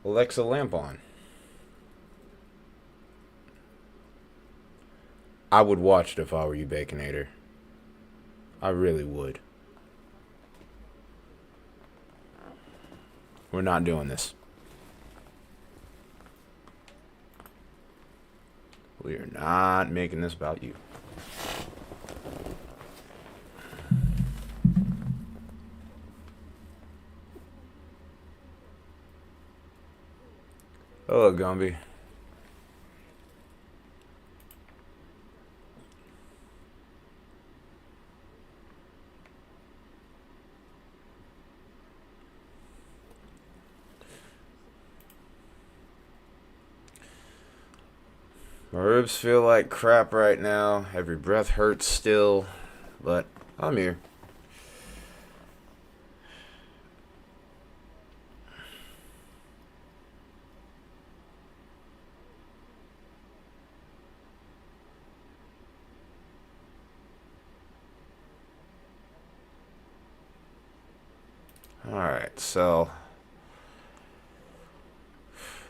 Alexa, lamp on. I would watch it if I were you, Baconator. I really would. We're not doing this. We are not making this about you. Hello, Gumby. My ribs feel like crap right now. Every breath hurts still. But I'm here. Alright, so.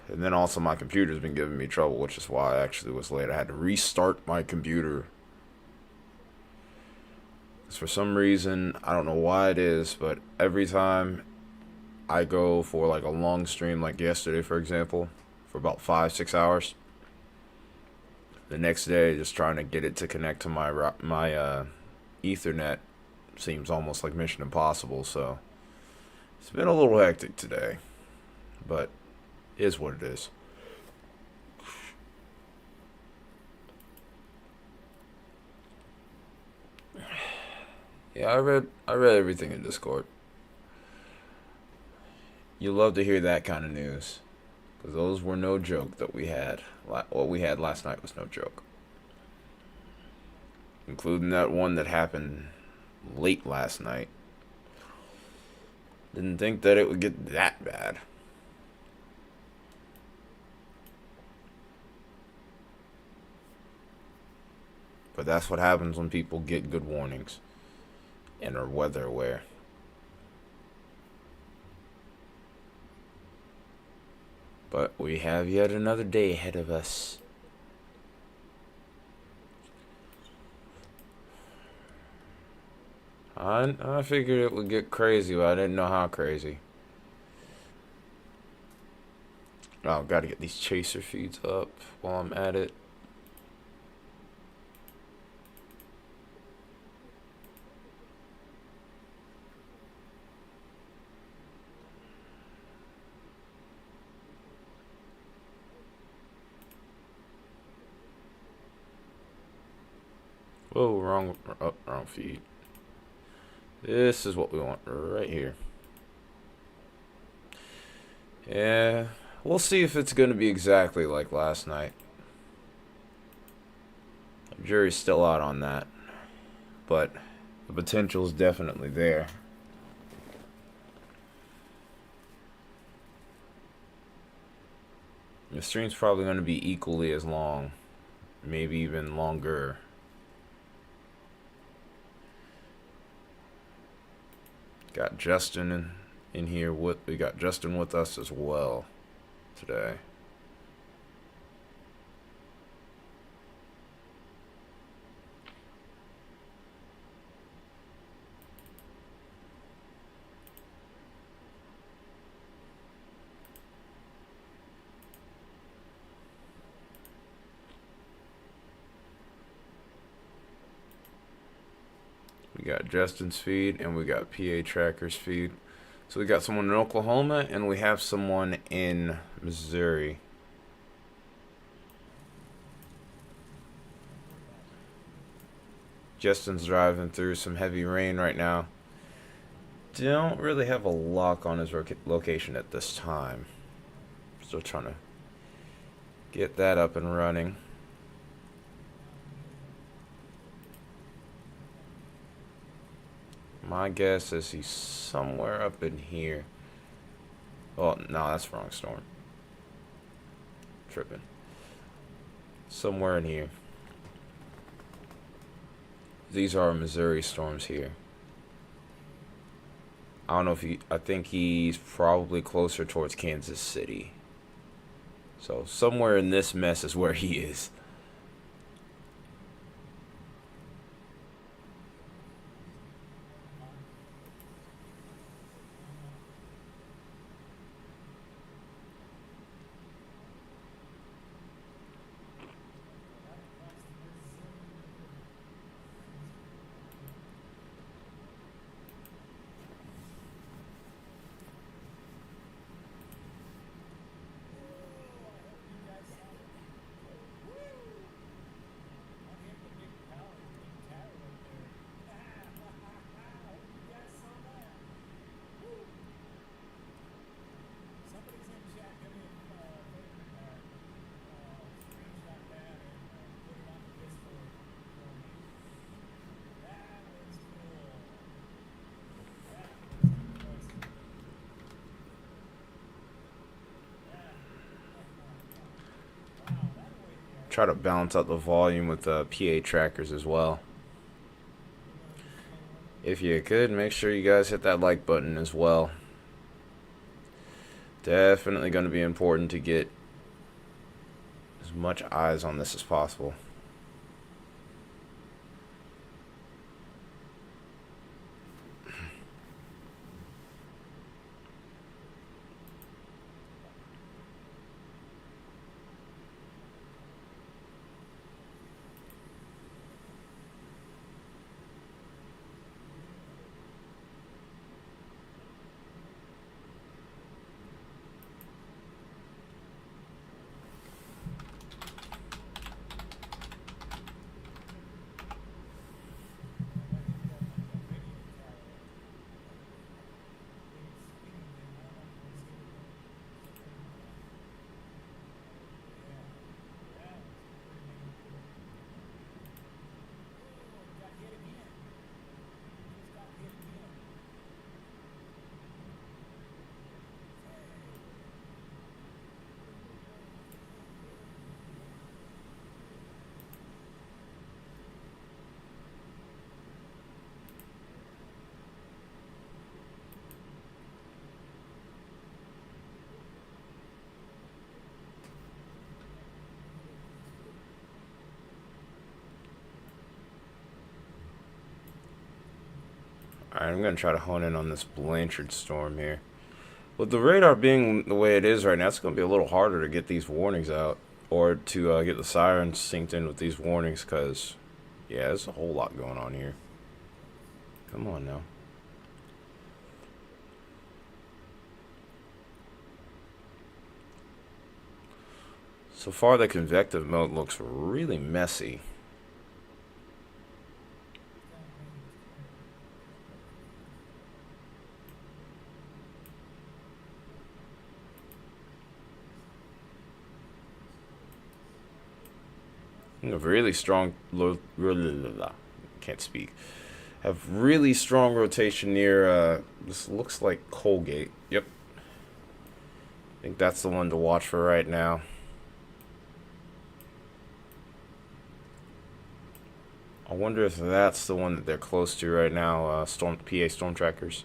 And then also my computer's been giving me trouble, which is why I actually was late. I had to restart my computer. Because for some reason, I don't know why it is, but every time I go for like a long stream, like yesterday, for example, for about 5-6 hours, the next day, just trying to get it to connect to my Ethernet seems almost like mission impossible. So it's been a little hectic today, but it is what it is. Yeah, I read everything in Discord. You love to hear that kind of news, because those were no joke that we had. What we had last night was no joke, including that one that happened late last night. Didn't think that it would get that bad. But that's what happens when people get good warnings and are weather aware. But we have yet another day ahead of us. I figured it would get crazy, but I didn't know how crazy. Oh, gotta get these chaser feeds up while I'm at it. Whoa, wrong feed. This is what we want right here. Yeah, we'll see if it's going to be exactly like last night. The jury's still out on that. But the potential is definitely there. The stream's probably going to be equally as long. Maybe even longer. Got Justin in here we got Justin with us as well today. We got Justin's feed and we got PA Tracker's feed. So we got someone in Oklahoma and we have someone in Missouri. Justin's driving through some heavy rain right now. Don't really have a lock on his location at this time. Still trying to get that up and running. My guess is he's somewhere up in here. Oh, no, that's the wrong storm. Tripping. Somewhere in here. These are Missouri storms here. I don't know if I think he's probably closer towards Kansas City So somewhere in this mess is where he is. Try to balance out the volume with the PA trackers as well. If you could, make sure you guys hit that like button as well. Definitely going to be important to get as much eyes on this as possible. Alright, I'm going to try to hone in on this Blanchard storm here. With the radar being the way it is right now, it's going to be a little harder to get these warnings out. Or to get the sirens synced in with these warnings, because, yeah, there's a whole lot going on here. Come on now. So far, the convective mode looks really messy. Have really strong, can't speak. Have really strong rotation near. This looks like Colgate. Yep. I think that's the one to watch for right now. I wonder if that's the one that they're close to right now. PA storm trackers.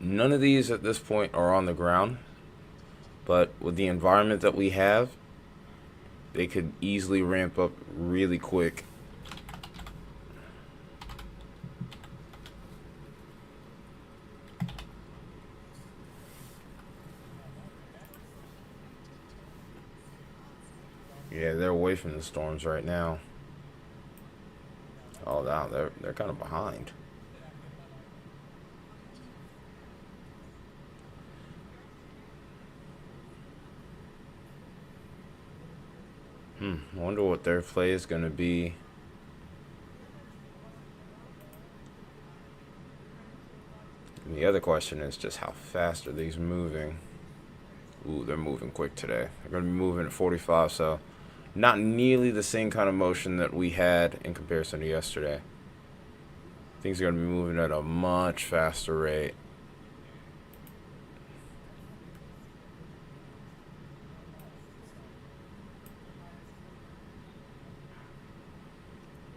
None of these at this point are on the ground, but with the environment that we have, they could easily ramp up really quick. Yeah, they're away from the storms right now. Oh, wow, they're kind of behind. I wonder what their play is going to be. And the other question is just how fast are these moving? Ooh, they're moving quick today. They're going to be moving at 45, so not nearly the same kind of motion that we had in comparison to yesterday. Things are going to be moving at a much faster rate.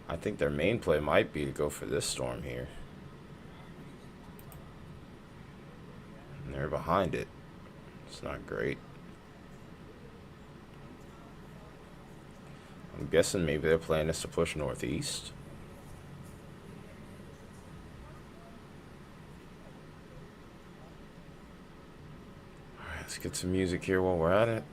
I think their main play might be to go for this storm here. behind it. It's not great. I'm guessing maybe their plan is to push northeast. Alright, let's get some music here while we're at it.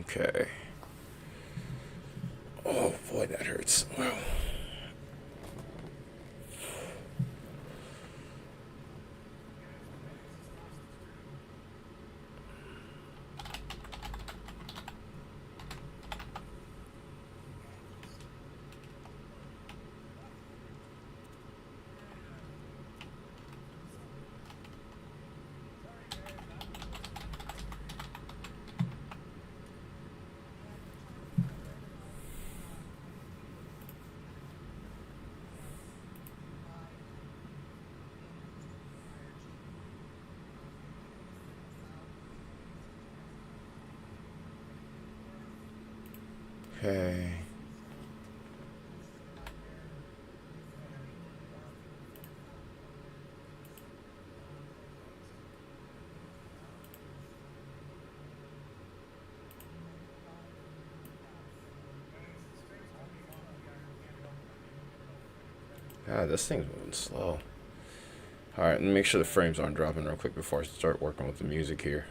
Okay. Oh boy, that hurts. Wow. Okay. God, this thing's moving slow. Alright, let me make sure the frames aren't dropping real quick before I start working with the music here.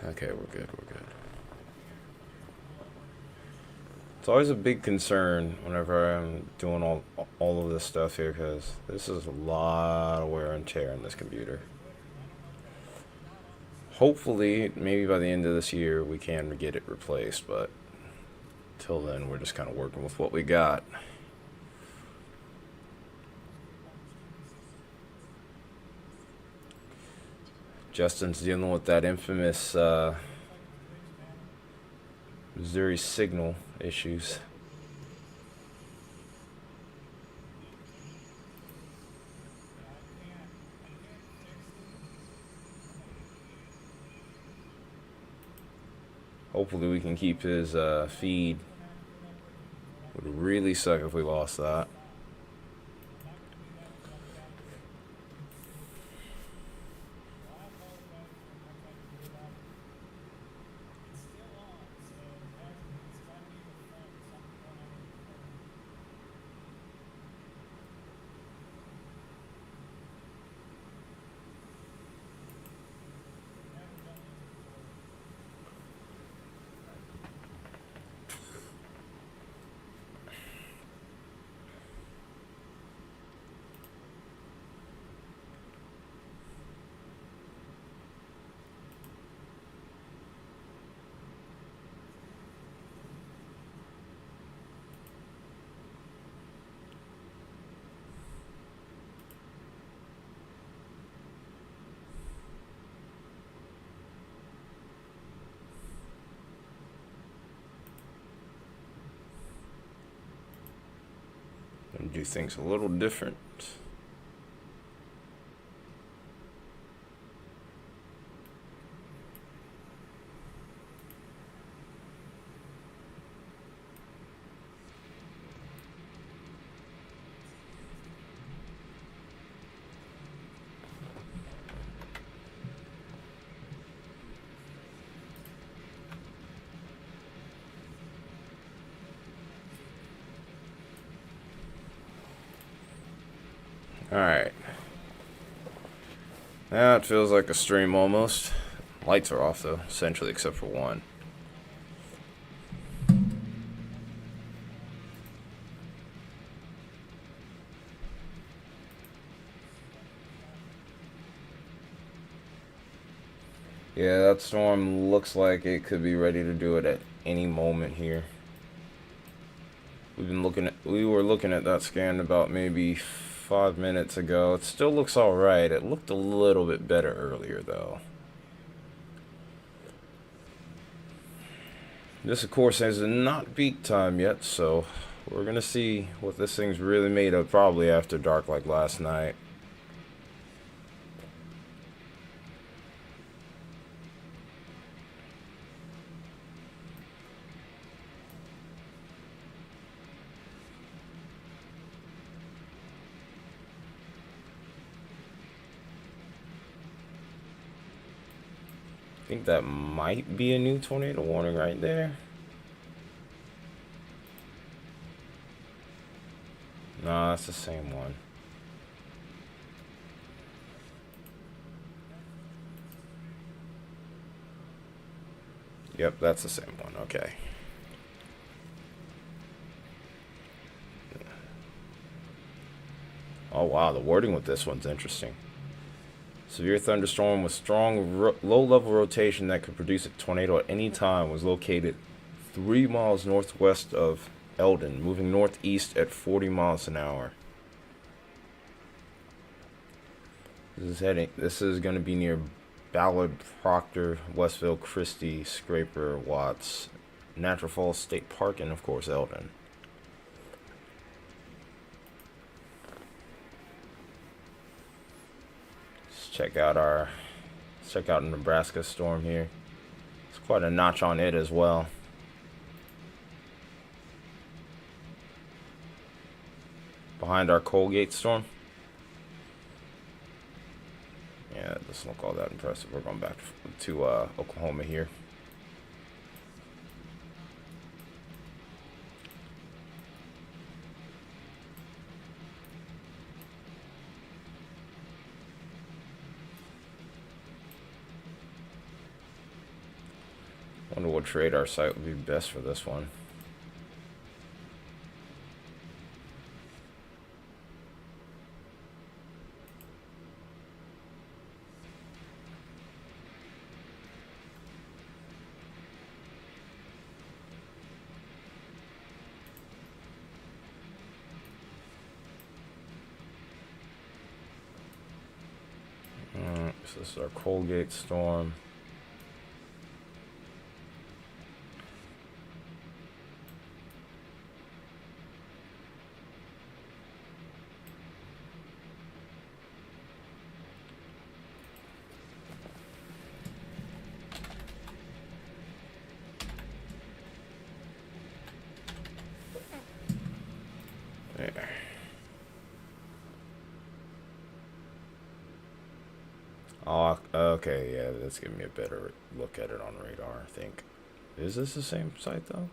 Okay, we're good, we're good. It's always a big concern whenever I'm doing all of this stuff here, because this is a lot of wear and tear on this computer. Hopefully, maybe by the end of this year, we can get it replaced, but till then, we're just kind of working with what we got. Justin's dealing with that infamous Missouri signal issues. Hopefully we can keep his feed. Would really suck if we lost that. And do things a little different. Alright. Yeah, it feels like a stream almost. Lights are off though, essentially, except for one. Yeah, that storm looks like it could be ready to do it at any moment here. We were looking at that scan about maybe 5 minutes ago. It still looks alright. It looked a little bit better earlier though. This of course is not peak time yet, so we're gonna see what this thing's really made of probably after dark like last night. I think that might be a new tornado warning right there. Nah, it's the same one. Yep, that's the same one. Okay. Oh wow, the wording with this one's interesting. Severe thunderstorm with strong low-level rotation that could produce a tornado at any time was located 3 miles northwest of Eldon, moving northeast at 40 miles an hour. This is going to be near Ballard, Proctor, Westville, Christie, Scraper, Watts, Natural Falls State Park, and of course Eldon. Check out Nebraska storm here. It's quite a notch on it as well. Behind our Colgate storm. Yeah, it doesn't look all that impressive. We're going back to Oklahoma here. Wonder what radar site would be best for this one. So this is our Colgate storm. There. Oh, okay, yeah, that's giving me a better look at it on radar, I think. Is this the same site, though?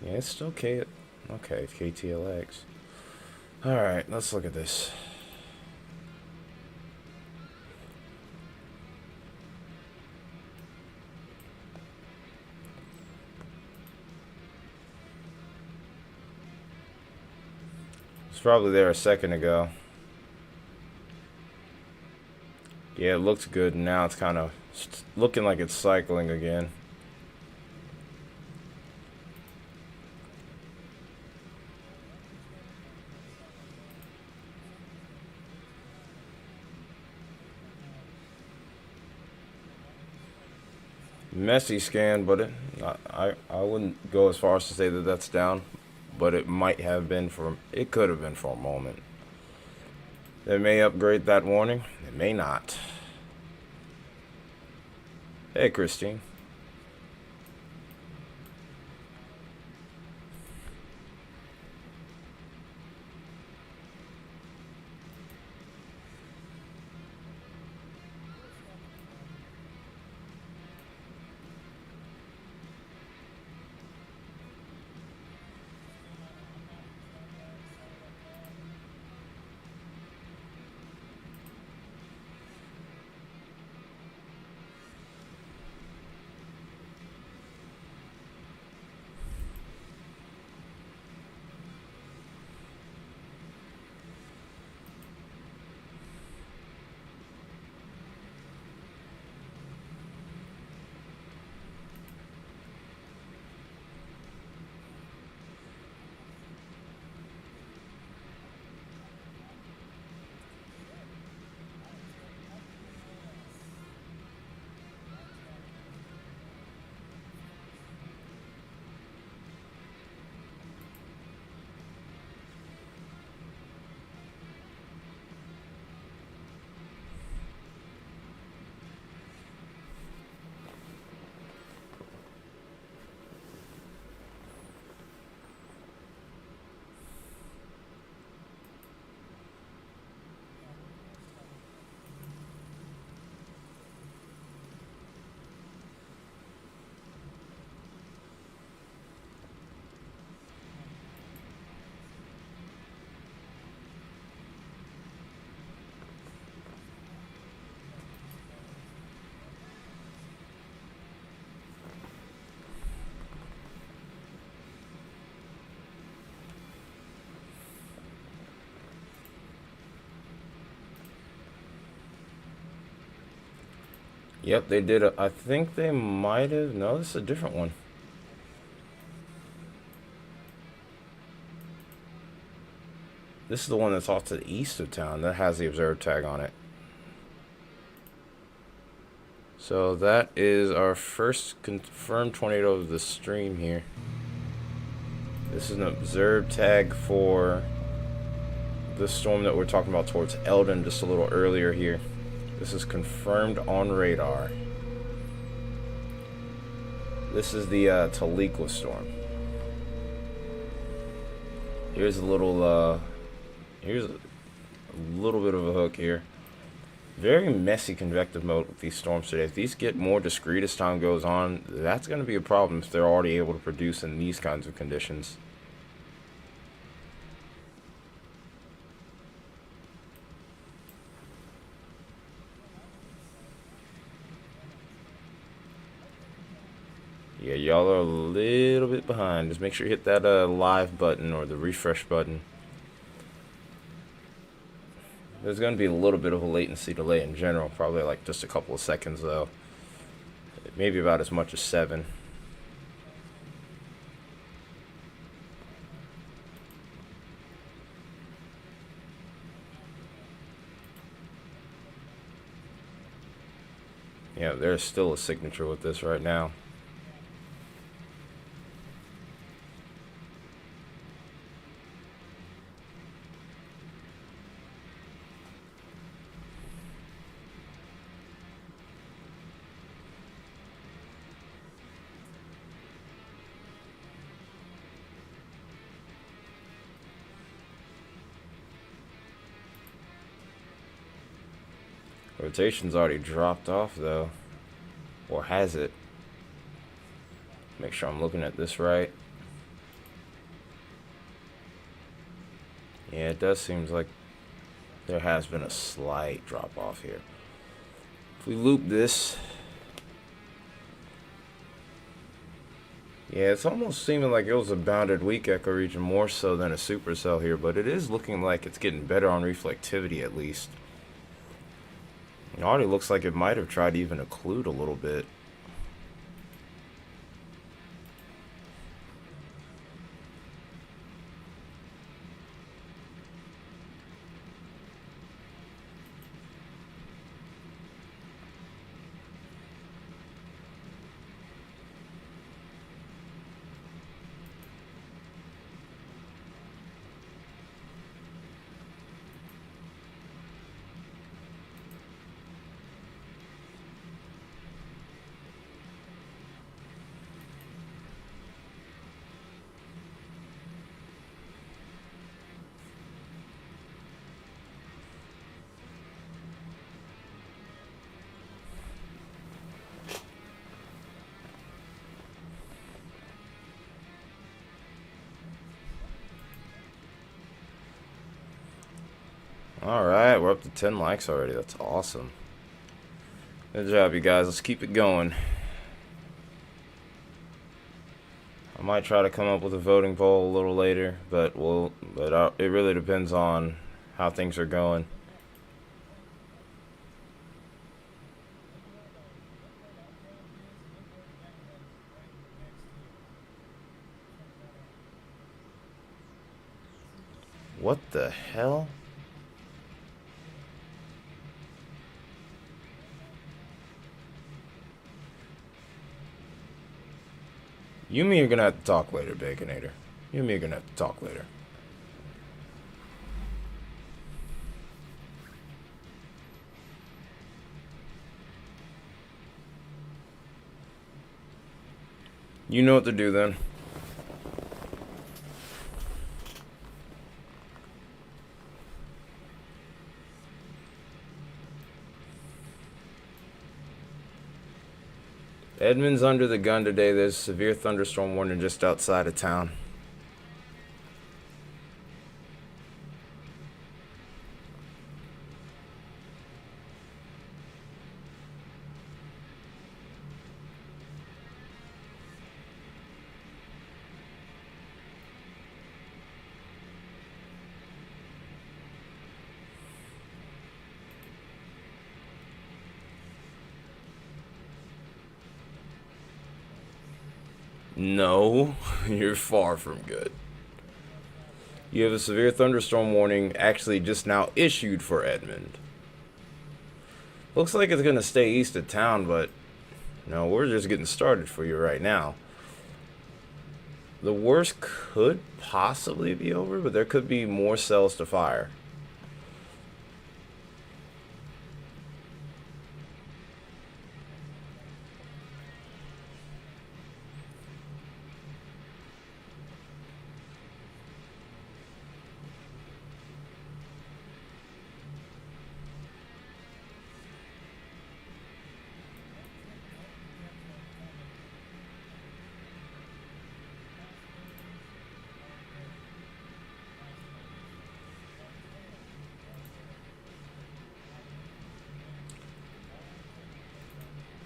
Yeah, it's still okay, it's KTLX. Alright, let's look at this. It's probably there a second ago. Yeah, it looks good, and now it's kind of looking like it's cycling again. Messy scan, but I wouldn't go as far as to say that that's down, but it might have been it could have been for a moment. They may upgrade that warning, they may not. Hey, Christine. Yep, they did. I think they might have. No, this is a different one. This is the one that's off to the east of town that has the observed tag on it. So that is our first confirmed tornado of the stream here. This is an observed tag for the storm that we're talking about towards Eldon just a little earlier here. This is confirmed on radar. This is the Tahlequah storm. Here's a little bit of a hook here. Very messy convective mode with these storms today. If these get more discrete as time goes on, that's going to be a problem if they're already able to produce in these kinds of conditions. Yeah, y'all are a little bit behind. Just make sure you hit that live button or the refresh button. There's going to be a little bit of a latency delay in general, probably like just a couple of seconds though. Maybe about as much as 7. Yeah, there's still a signature with this right now. Rotation's already dropped off though. Or has it? Make sure I'm looking at this right. Yeah, it does seem like there has been a slight drop off here. If we loop this, yeah, it's almost seeming like it was a bounded weak echo region more so than a supercell here, but it is looking like it's getting better on reflectivity at least. It already looks like it might have tried to even occlude a little bit. Alright, we're up to 10 likes already. That's awesome. Good job, you guys. Let's keep it going. I might try to come up with a voting poll a little later, but it really depends on how things are going. What the hell? You and me are gonna have to talk later, Baconator. You and me are gonna have to talk later. You know what to do then. Edmond's under the gun today. There's a severe thunderstorm warning just outside of town. No, you're far from good. You have a severe thunderstorm warning actually just now issued for Edmond. Looks like it's going to stay east of town, but no, we're just getting started for you right now. The worst could possibly be over, but there could be more cells to fire.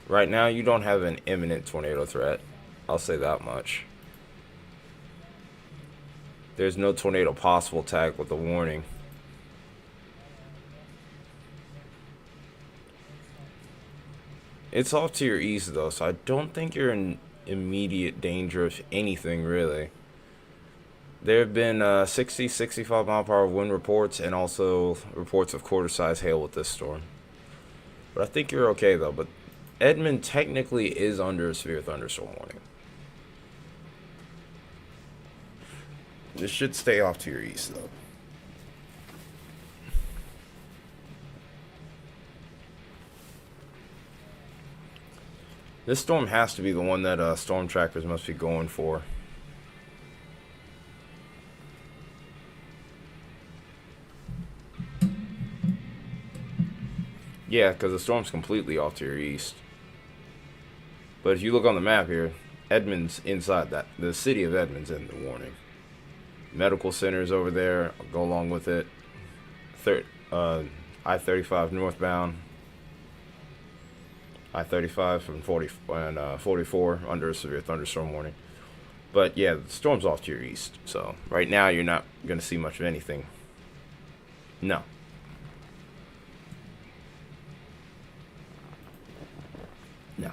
Right now, you don't have an imminent tornado threat. I'll say that much. There's no tornado possible tag with a warning. It's off to your east, though, so I don't think you're in immediate danger of anything, really. There have been 60, 65 mile per hour wind reports and also reports of quarter-size hail with this storm. But I think you're okay, though. But Edmond technically is under a severe thunderstorm warning. This should stay off to your east, though. This storm has to be the one that storm trackers must be going for. Yeah, because the storm's completely off to your east. But if you look on the map here, Edmond's inside that. The city of Edmond's in the warning. Medical centers over there. I'll go along with it. I-35 northbound. I-35 from 44 under a severe thunderstorm warning. But yeah, the storm's off to your east. So right now you're not going to see much of anything. No. No.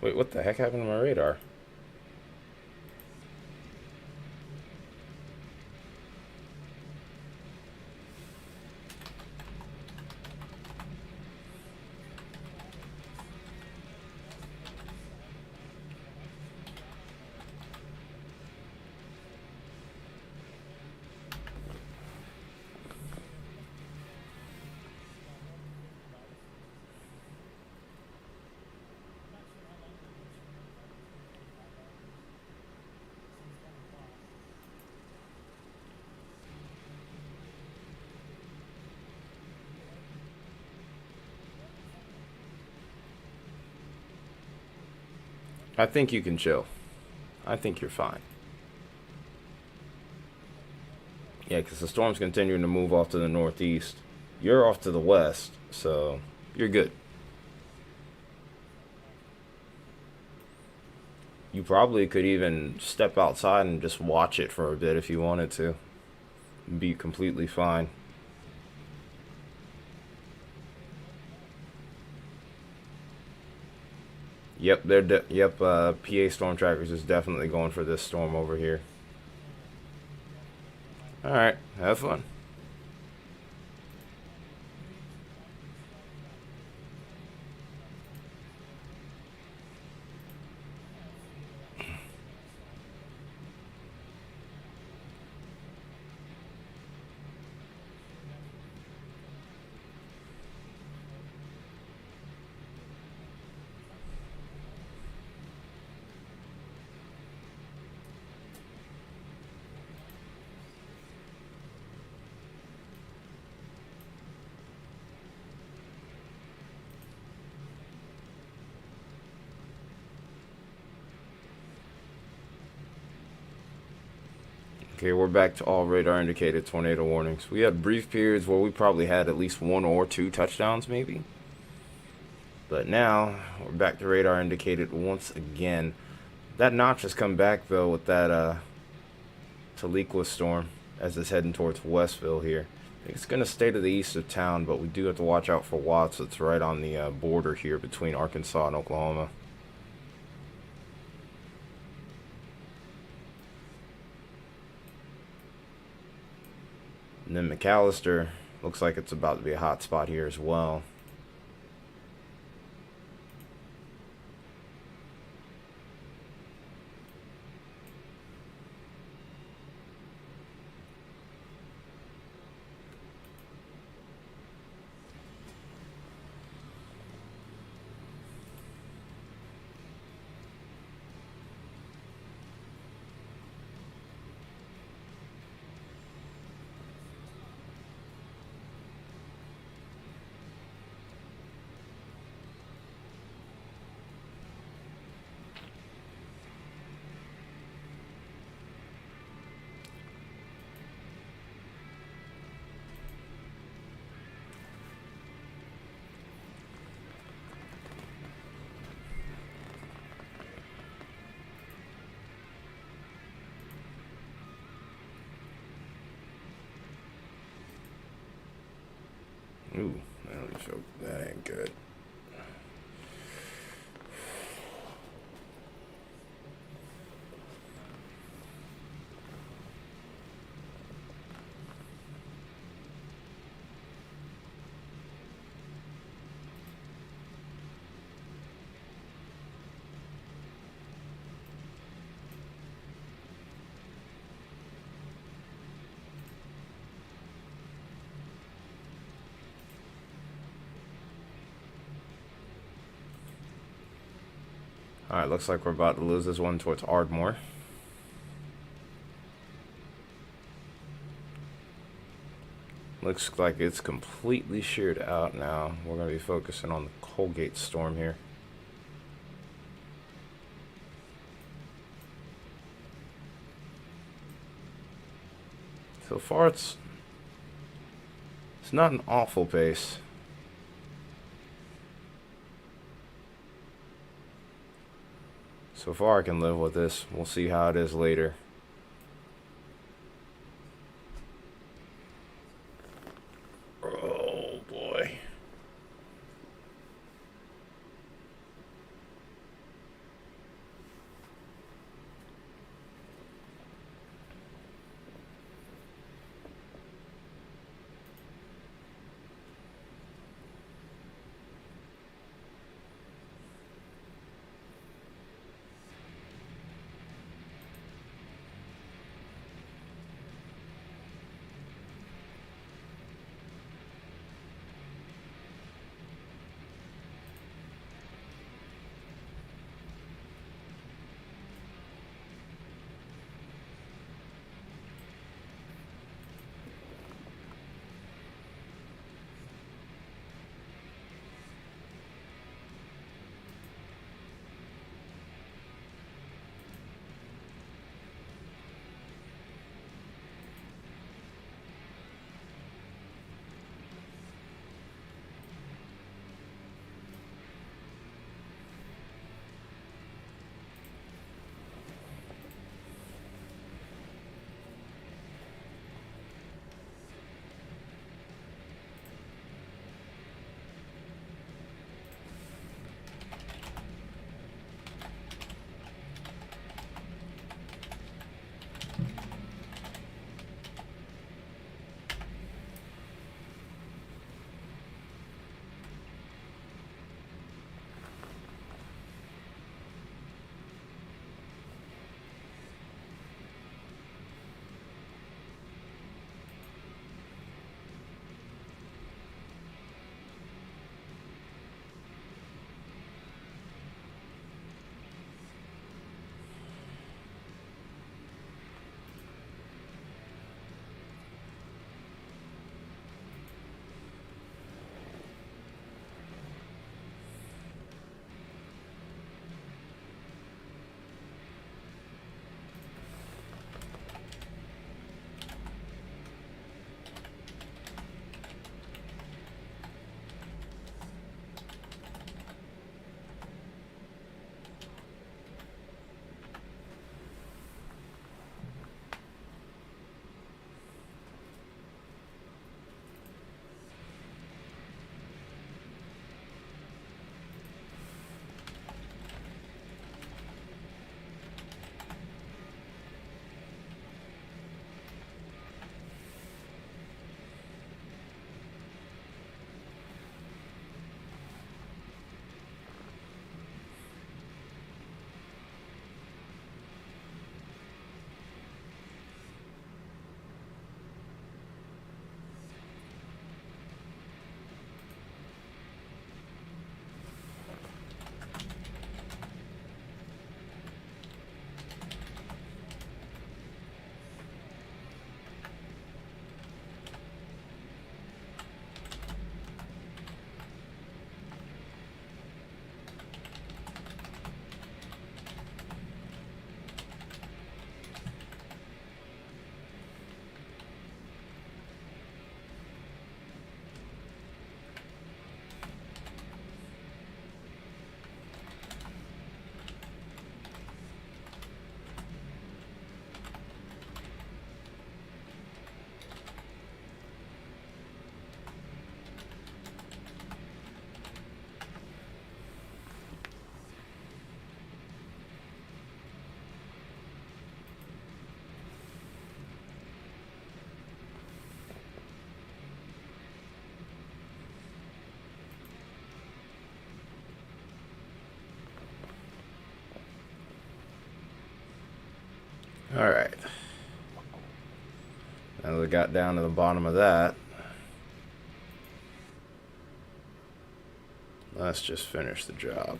Wait, what the heck happened to my radar? I think you can chill. I think you're fine. Yeah, because the storm's continuing to move off to the northeast. You're off to the west, so you're good. You probably could even step outside and just watch it for a bit if you wanted to. Be completely fine. Yep, PA Storm Trackers is definitely going for this storm over here. Alright, have fun. Okay, we're back to all radar indicated tornado warnings. We had brief periods where we probably had at least one or two touchdowns, maybe. But now we're back to radar indicated once again. That notch has come back though with that Tahlequah storm as it's heading towards Westville here. I think it's going to stay to the east of town, but we do have to watch out for Watts. It's right on the border here between Arkansas and Oklahoma. And then McAllister looks like it's about to be a hot spot here as well. Ooh, that ain't good. Alright, looks like we're about to lose this one towards Ardmore. Looks like it's completely sheared out now. We're going to be focusing on the Colgate storm here. So far it's not an awful pace. So far I can live with this. We'll see how it is later. Oh boy. Alright. Now that we got down to the bottom of that, let's just finish the job.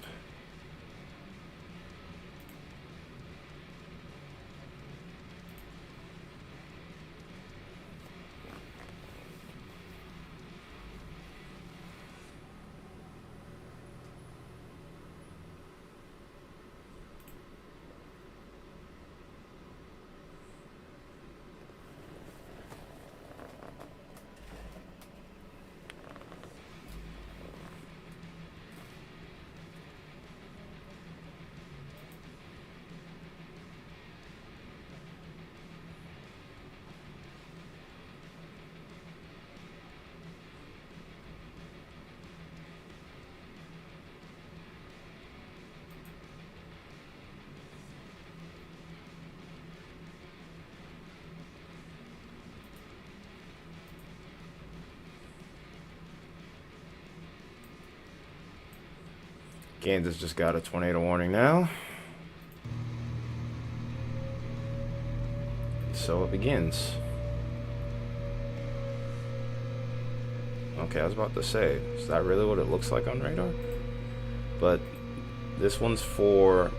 Kansas just got a tornado warning now. So it begins. Okay, I was about to say, is that really what it looks like on radar? But this one's for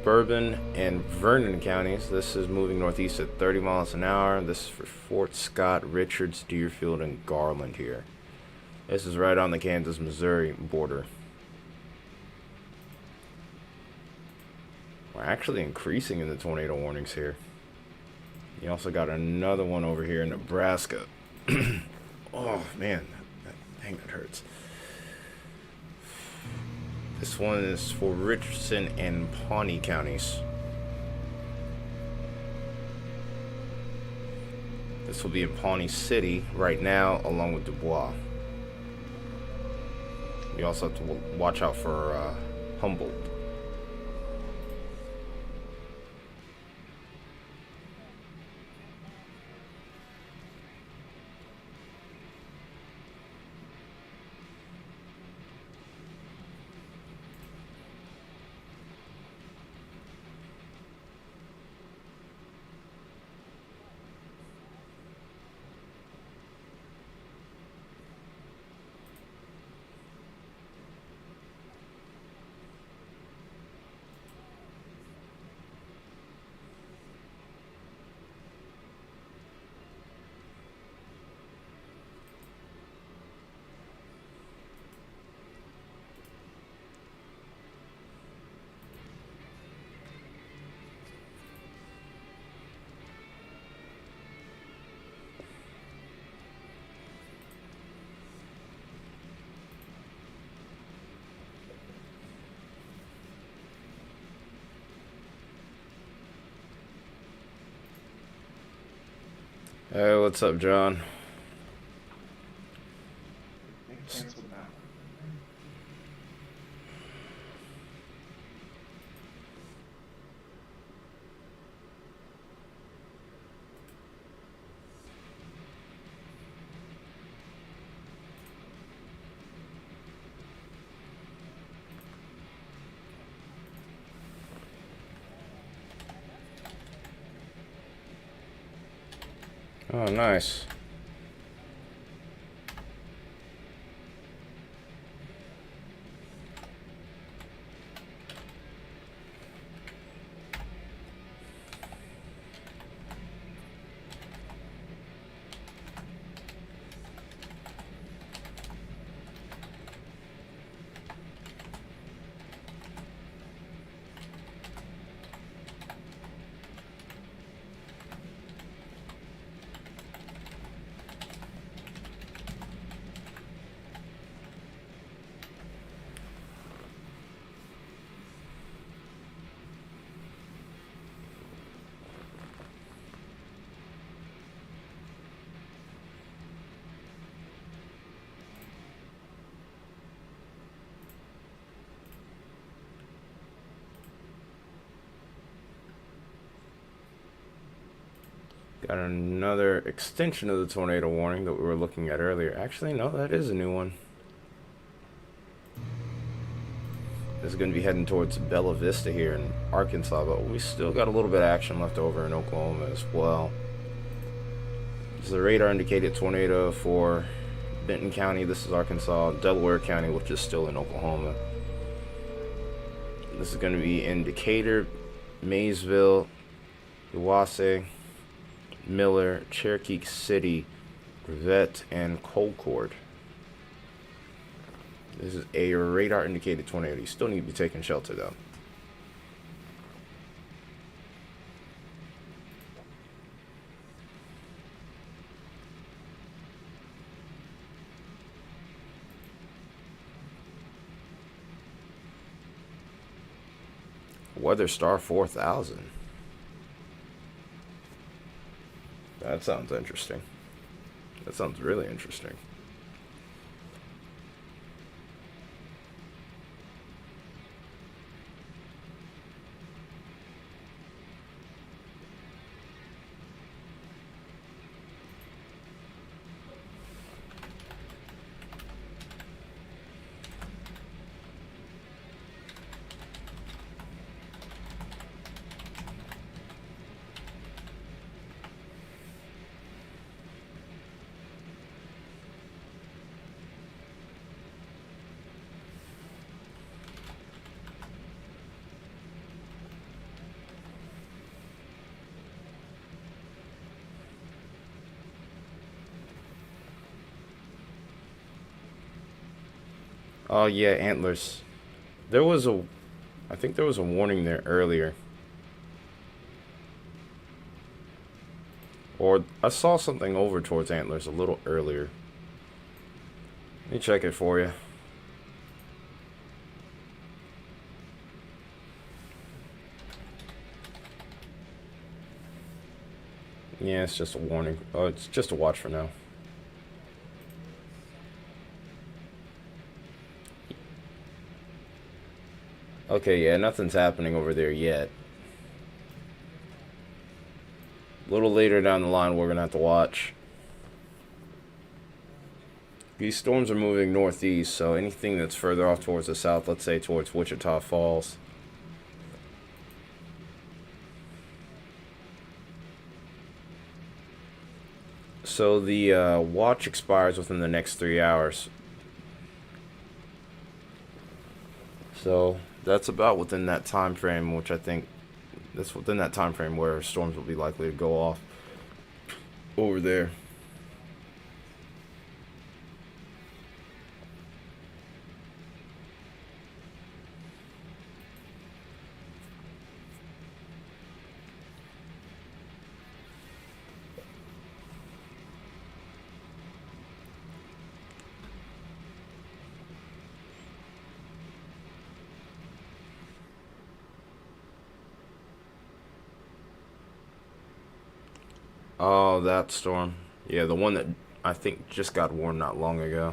Bourbon and Vernon counties. This is moving northeast at 30 miles an hour. This is for Fort Scott, Richards, Deerfield, and Garland here. This is right on the Kansas-Missouri border. We're actually increasing in the tornado warnings here. You also got another one over here in Nebraska. Oh, man. Dang, that hurts. This one is for Richardson and Pawnee counties. This will be in Pawnee City right now, along with Dubois. You also have to watch out for Humboldt. Hey, what's up, John? Canceled now. Oh, nice. Got another extension of the tornado warning that we were looking at earlier. Actually, no, that is a new one. is going to be heading towards Bella Vista here in Arkansas, but we still got a little bit of action left over in Oklahoma as well. This is a radar indicated tornado for Benton County. This is Arkansas. Delaware County, which is still in Oklahoma. This is going to be in Decatur, Maysville, Uwase, Miller, Cherokee City, Brevet, and Colcord. This is a radar indicated tornado. You still need to be taking shelter though. Weather Star 4000. That sounds interesting. That sounds really interesting. Oh yeah, antlers. There was a, I think there was a warning there earlier. Or I saw something over towards antlers a little earlier. Let me check it for you. Yeah, it's just a warning. Oh, it's just a watch for now. Okay, yeah, nothing's happening over there yet. A little later down the line, we're gonna have to watch. These storms are moving northeast, so anything that's further off towards the south, let's say towards Wichita Falls. So the watch expires within the next 3 hours. So that's about within that time frame, which I think that's within that time frame where storms will be likely to go off over there. Oh, that storm. Yeah, the one that I think just got warned not long ago.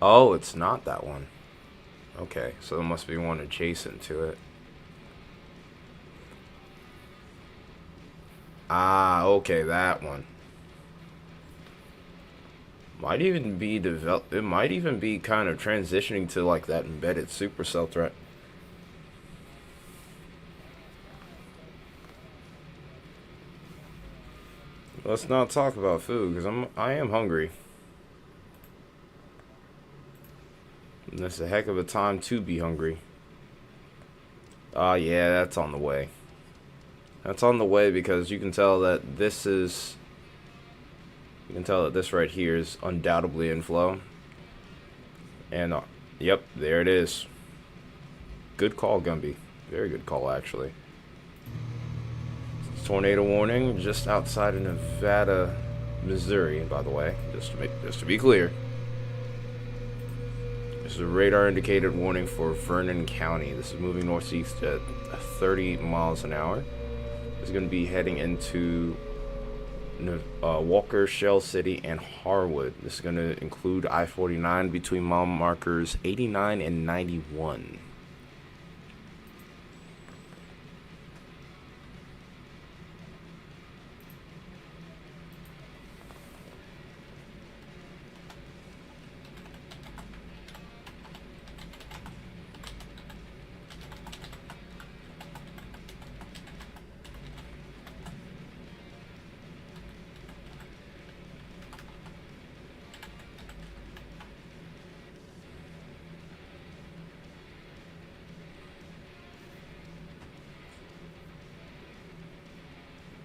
Oh, it's not that one. Okay, so there must be one adjacent to it. Ah, okay, that one. Might even be develop. It might even be kind of transitioning to like that embedded supercell threat. Let's not talk about food because I am hungry. And this is a heck of a time to be hungry. Ah, yeah, that's on the way. That's on the way because you can tell that this is. You can tell that this right here is undoubtedly in flow. And yep, there it is. Good call, Gumby. Very good call, actually. Tornado warning just outside of Nevada, Missouri, by the way, just to be clear. This is a radar indicated warning for Vernon County. This is moving northeast at 30 miles an hour. It's going to be heading into Walker, Shell City, and Harwood. This is going to include I-49 between mile markers 89 and 91.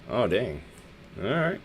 Oh, dang. Alright.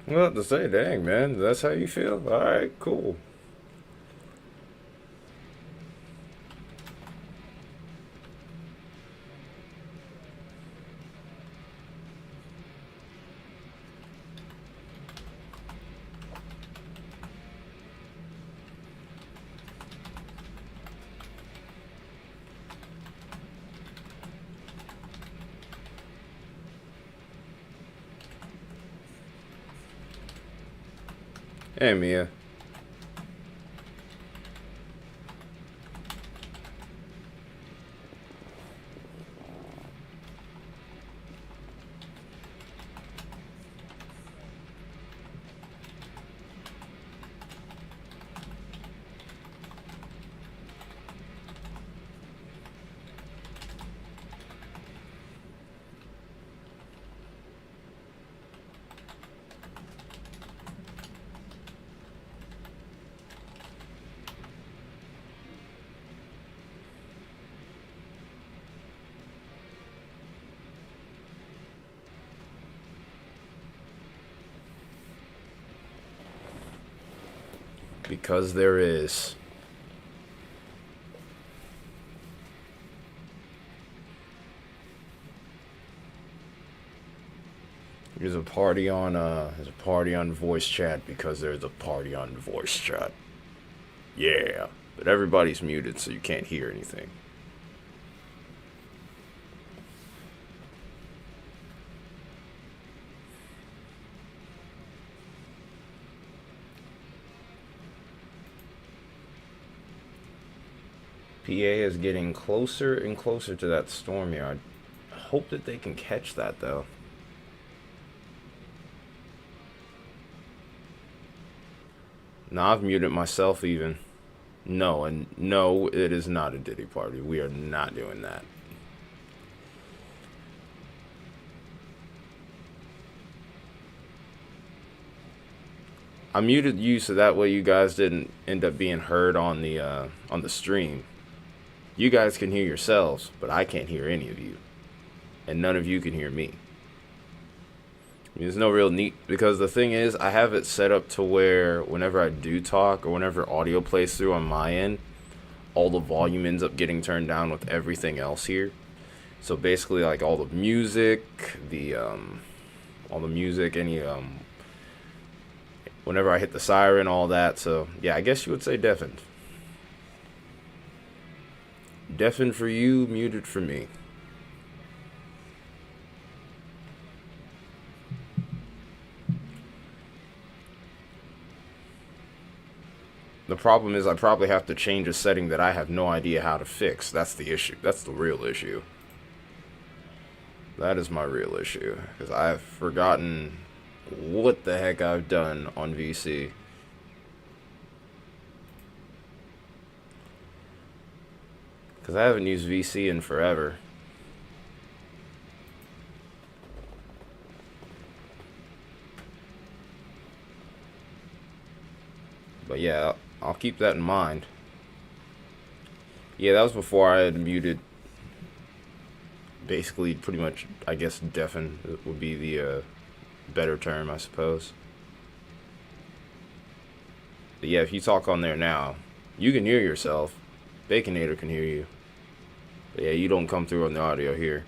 Well, to say, dang, man, that's how you feel? Alright, cool. Hey, Mia. Because there is. There's a party on voice chat because there's a party on voice chat. Yeah. But everybody's muted so you can't hear anything. PA is getting closer and closer to that storm yard. I hope that they can catch that though. Nah, I've muted myself even. No, and no, it is not a Diddy party. We are not doing that. I muted you so that way you guys didn't end up being heard on the stream. You guys can hear yourselves, but I can't hear any of you. And none of you can hear me. I mean, there's no real need, because the thing is, I have it set up to where whenever I do talk or whenever audio plays through on my end, all the volume ends up getting turned down with everything else here. So basically, like all the music, whenever I hit the siren, all that. So yeah, I guess you would say deafened. Deafened for you, muted for me. The problem is I probably have to change a setting that I have no idea how to fix. That's the issue. That's the real issue. That is my real issue. Because I've forgotten what the heck I've done on VC. Because I haven't used VC in forever. But yeah, I'll keep that in mind. Yeah, that was before I had muted. Basically, pretty much, I guess, deafen would be the better term, I suppose. But yeah, if you talk on there now, you can hear yourself. Baconator can hear you. But yeah, you don't come through on the audio here.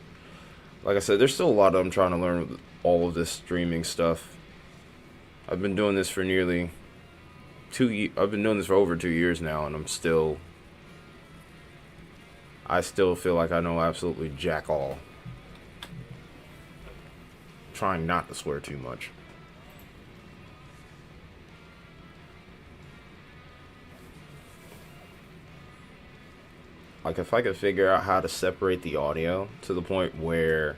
Like I said, there's still a lot I'm trying to learn with all of this streaming stuff. I've been doing this for nearly I've been doing this for over 2 years now, and I still feel like I know absolutely jack all. Trying not to swear too much. Like, if I could figure out how to separate the audio to the point where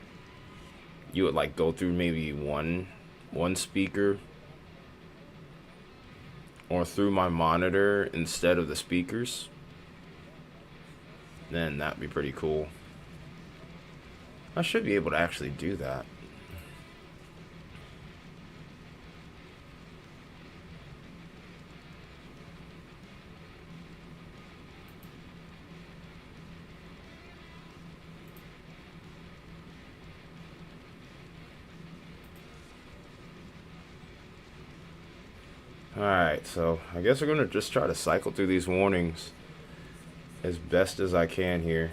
you would, like, go through maybe one speaker or through my monitor instead of the speakers, then that'd be pretty cool. I should be able to actually do that. Alright, so I guess we're going to just try to cycle through these warnings as best as I can here.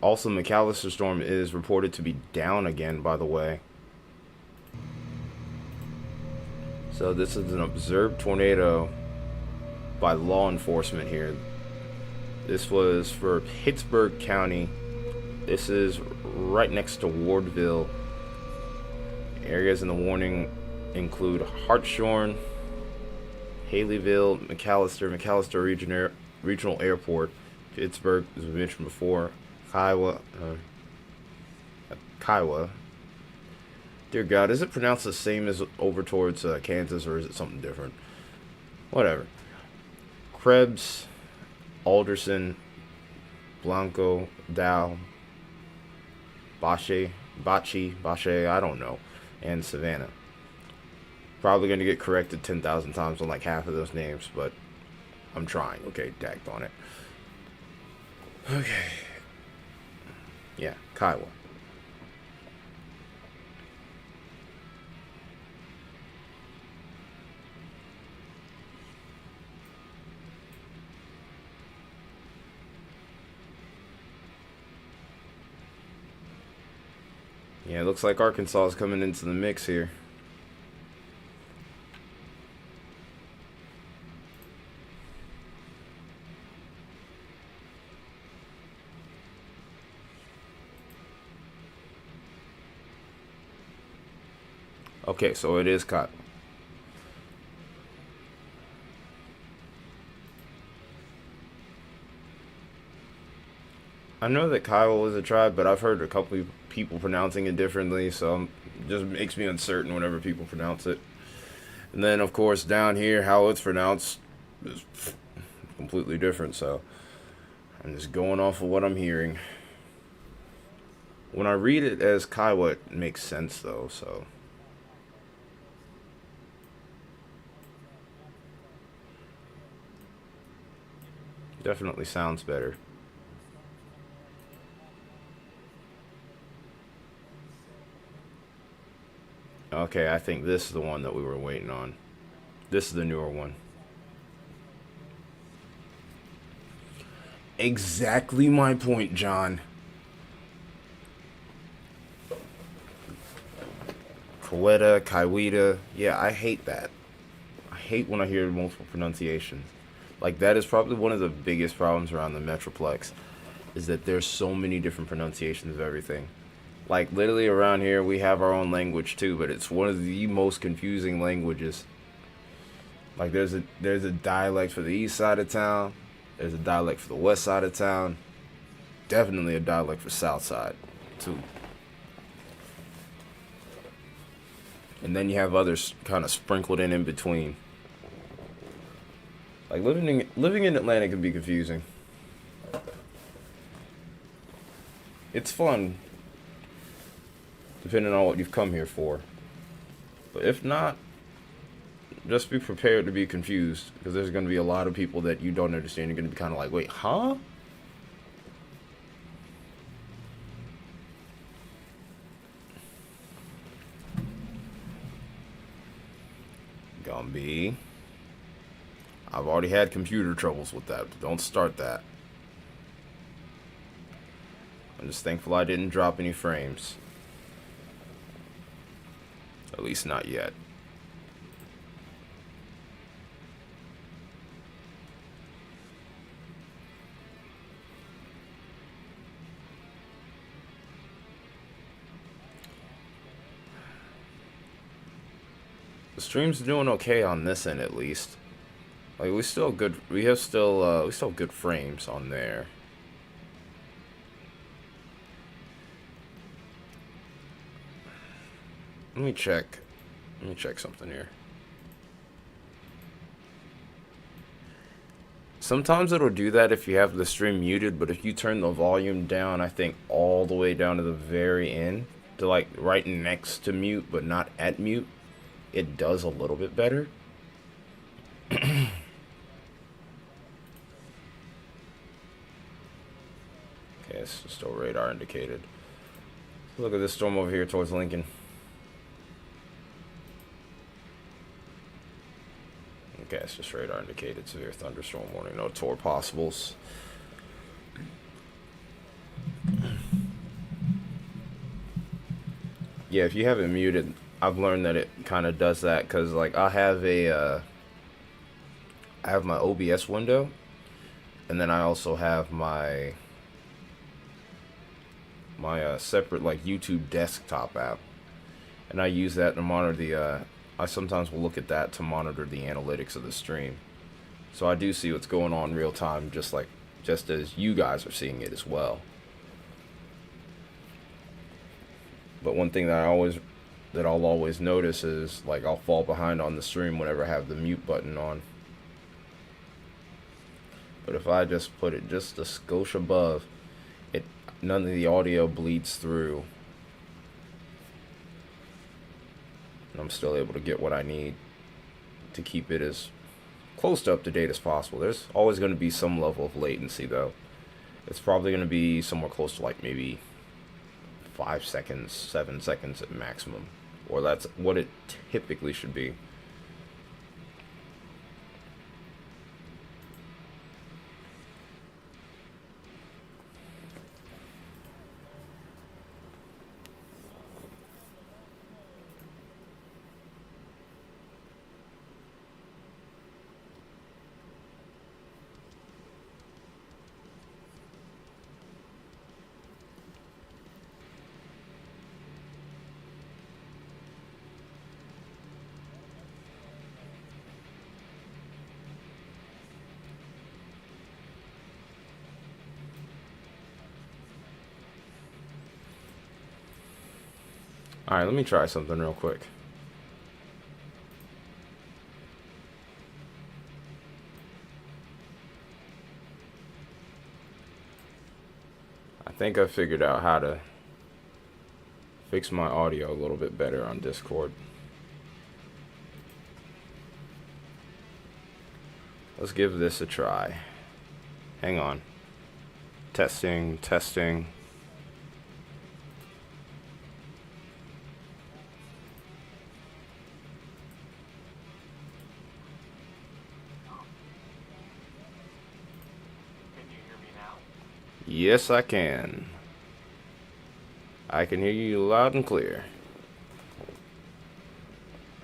Also, McAllister Storm is reported to be down again, by the way. So this is an observed tornado by law enforcement here. This was for Pittsburgh County. This is right next to Wardville. Areas in the warning include Hartshorn, Haleyville, McAllister Regional Airport, Pittsburgh, as we mentioned before, Kiowa. Dear God, is it pronounced the same as over towards Kansas, or is it something different? Whatever. Krebs, Alderson, Blanco, Dow, Bache, I don't know, and Savannah. Probably going to get corrected 10,000 times on like half of those names, but I'm trying. Okay, dagged on it. Okay. Yeah, Kiowa. Yeah, it looks like Arkansas is coming into the mix here. Okay, so it is cotton. I know that Kiowa was a tribe, but I've heard a couple of people pronouncing it differently, so it just makes me uncertain whenever people pronounce it. And then, of course, down here, how it's pronounced is completely different, so I'm just going off of what I'm hearing. When I read it as Kiowa, it makes sense, though, so... Definitely sounds better. Okay, I think this is the one that we were waiting on. This is the newer one. Exactly my point, John. Kaweta, Kaiweta. Yeah, I hate that. I hate when I hear multiple pronunciations. Like, that is probably one of the biggest problems around the Metroplex, is that there's so many different pronunciations of everything. Like, literally around here, we have our own language, too, but it's one of the most confusing languages. Like, there's a dialect for the east side of town. There's a dialect for the west side of town. Definitely a dialect for south side, too. And then you have others kind of sprinkled in between. Like, living in Atlanta can be confusing. It's fun, depending on what you've come here for. But if not, just be prepared to be confused, because there's going to be a lot of people that you don't understand. You're going to be kind of like, wait, huh? Gumby. I've already had computer troubles with that. Don't start that. I'm just thankful I didn't drop any frames. At least not yet. The stream's doing okay on this end, at least. Like, we still have good frames on there. Let me check something here. Sometimes it'll do that if you have the stream muted, but if you turn the volume down, I think all the way down to the very end, to like right next to mute, but not at mute, it does a little bit better. Okay, it's still radar indicated. Look at this storm over here towards Lincoln. Okay, it's just radar indicated. Severe thunderstorm warning. No tour possibles. Yeah, if you have it muted, I've learned that it kind of does that because, like, I have my OBS window, and then I also have my separate like YouTube desktop app, and I use that to monitor the. I sometimes will look at that to monitor the analytics of the stream, so I do see what's going on real time, just as you guys are seeing it as well. But one thing that I'll always notice is, like, I'll fall behind on the stream whenever I have the mute button on. But if I just put it just a skosh above, none of the audio bleeds through. And I'm still able to get what I need to keep it as close to up to date as possible. There's always going to be some level of latency, though. It's probably going to be somewhere close to like maybe 5 seconds, 7 seconds at maximum. Or that's what it typically should be. Alright, let me try something real quick. I think I figured out how to fix my audio a little bit better on Discord. Let's give this a try. Hang on. Testing, testing. Yes, I can. I can hear you loud and clear.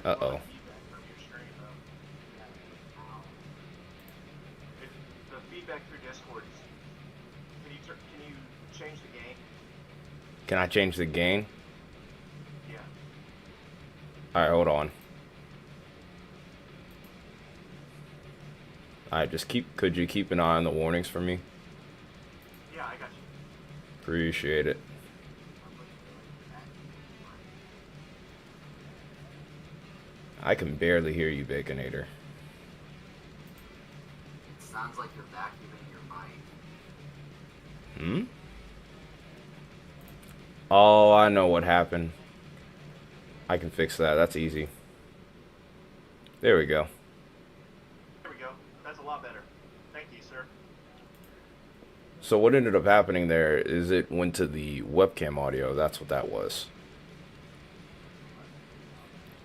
Uh-oh. The feedback through Discord. Can you change the gain? Can I change the gain? Yeah. Alright, hold on. Alright, could you keep an eye on the warnings for me? Yeah, I got you. Appreciate it. I can barely hear you, Baconator. It sounds like you're vacuuming your mic. Oh, I know what happened. I can fix that. That's easy. There we go. There we go. That's a lot better. Thank you, sir. So what ended up happening there is it went to the webcam audio. That's what that was.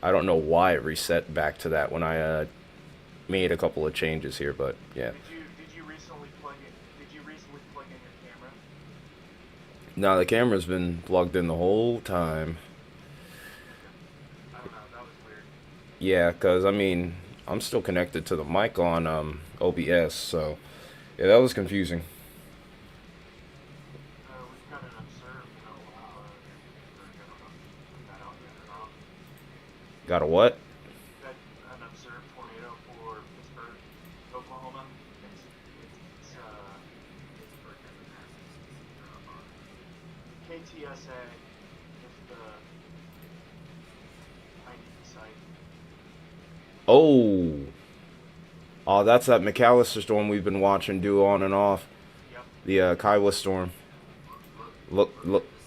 I don't know why it reset back to that when I made a couple of changes here, but yeah. Did you recently plug in your camera? No, the camera's been plugged in the whole time. I don't know, that was weird. Yeah, because, I mean, I'm still connected to the mic on OBS, so yeah, that was confusing. We've got an observed Got a what? Got an observed tornado for Pittsburgh, Oklahoma. It's KTSA is the ID site. Oh. Oh, that's that McAllister storm we've been watching do on and off. Yep. The Kiowa storm. Look, Look look. at the CC.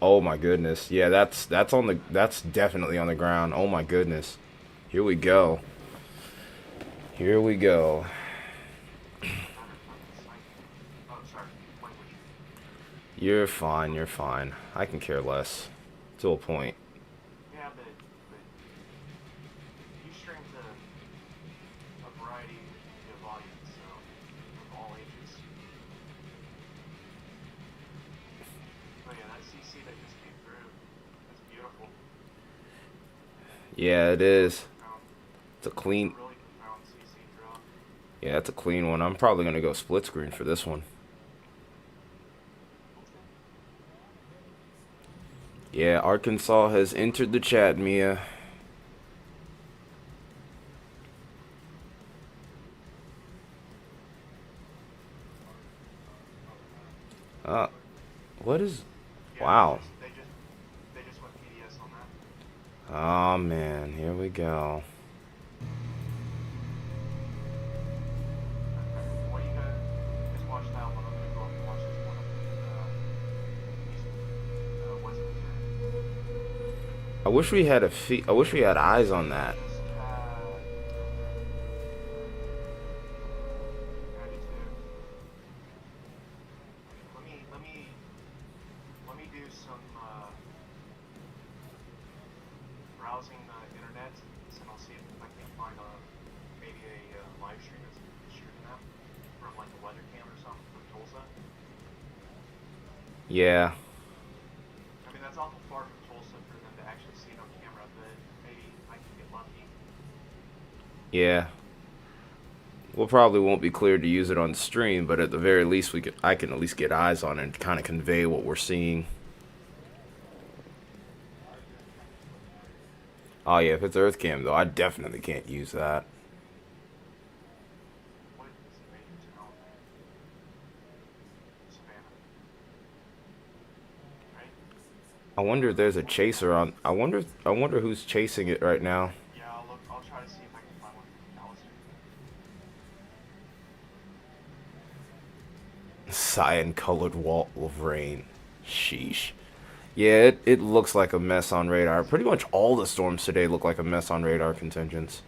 Oh my goodness. Yeah, that's definitely on the ground. Oh my goodness. Here we go. Here we go. Better fucking sniping. Oh, sorry. Language. You're fine. You're fine. I can care less. To a point. Yeah, but you stream to a variety of audience, so of all ages. Oh yeah, that CC that just came through. That's beautiful. Yeah, it is. Profound. It's a It's a clean. really profound CC drop. Yeah, it's a clean one. I'm probably gonna go split screen for this one. Yeah, Arkansas has entered the chat, Mia. What is? Yeah, Wow. they just went PDS on that. Oh man, here we go. What do you guys watch that one? I'm gonna go up and watch this one. West Missouri. I wish we had I wish we had eyes on that. Just had. I do too. Let me do some browsing the internet, and I'll see if I can find maybe a live stream that's shooting that from like a weather cam or something from Tulsa. Yeah. I mean, that's awful far from Tulsa for them to actually see it on camera, but maybe I can get lucky. Yeah. We'll probably won't be cleared to use it on stream, but at the very least I can at least get eyes on it and kind of convey what we're seeing. Oh yeah, if it's Earth Cam though, I definitely can't use that. What is the major town? Savannah. Right? I wonder if there's a chaser on. I wonder who's chasing it right now. Yeah, I'll look. I'll try to see if I can find one from McAllister. Cyan-colored wall of rain. Sheesh. Yeah, it looks like a mess on radar. Pretty much all the storms today look like a mess on radar contingents.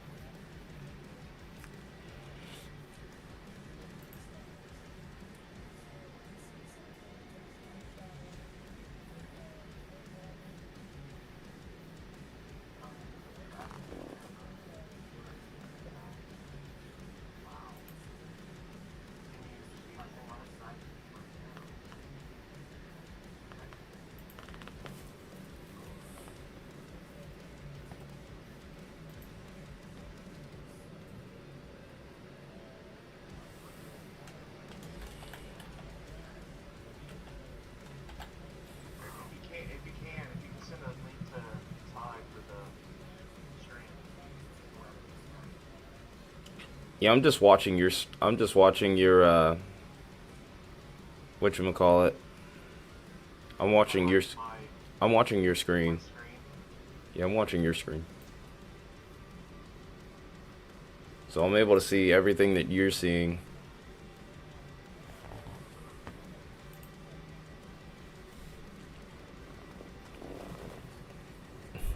Can you see anything on it? If you can send a link to Ty for the stream. Yeah, I'm just watching your. I'm just watching your. Whatchamacallit. I'm watching your. My I'm watching your screen. screen. Yeah, I'm watching your screen. So I'm able to see everything that you're seeing.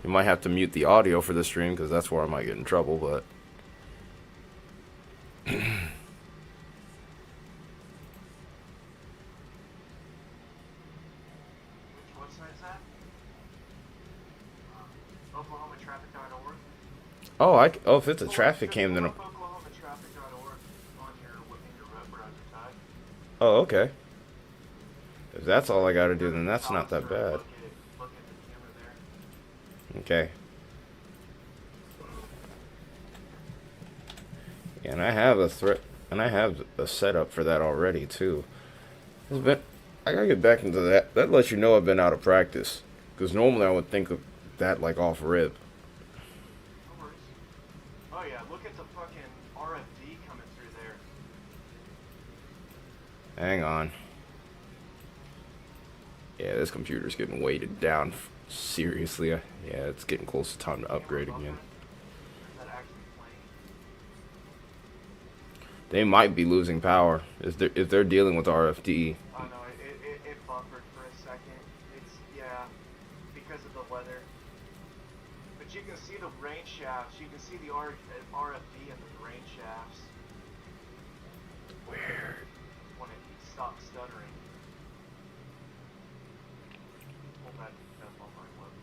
You might have to mute the audio for the stream because that's where I might get in trouble, but. Which website is that? OklahomaTraffic.org. Oh, if it's a traffic cam, then. OklahomaTraffic.org on your web browser, Ty. Oh, okay. If that's all I gotta do, then that's not that bad. Look at the camera there. Okay. Yeah, and I have a threat, and I have a setup for that already too. It's been, I gotta get back into that. That lets you know I've been out of practice, because normally I would think of that like off rip. No worries. Oh yeah, look at the fucking RFD coming through there. Hang on. Yeah, this computer's getting weighted down seriously. Yeah, it's getting close to time to upgrade again. Is that actually playing? They might be losing power if they're dealing with RFD. Oh no, it buffered for a second. It's, yeah, because of the weather. But you can see the rain shafts. You can see the RFD in the rain shafts Where? when it stops stuttering. Pull that on my web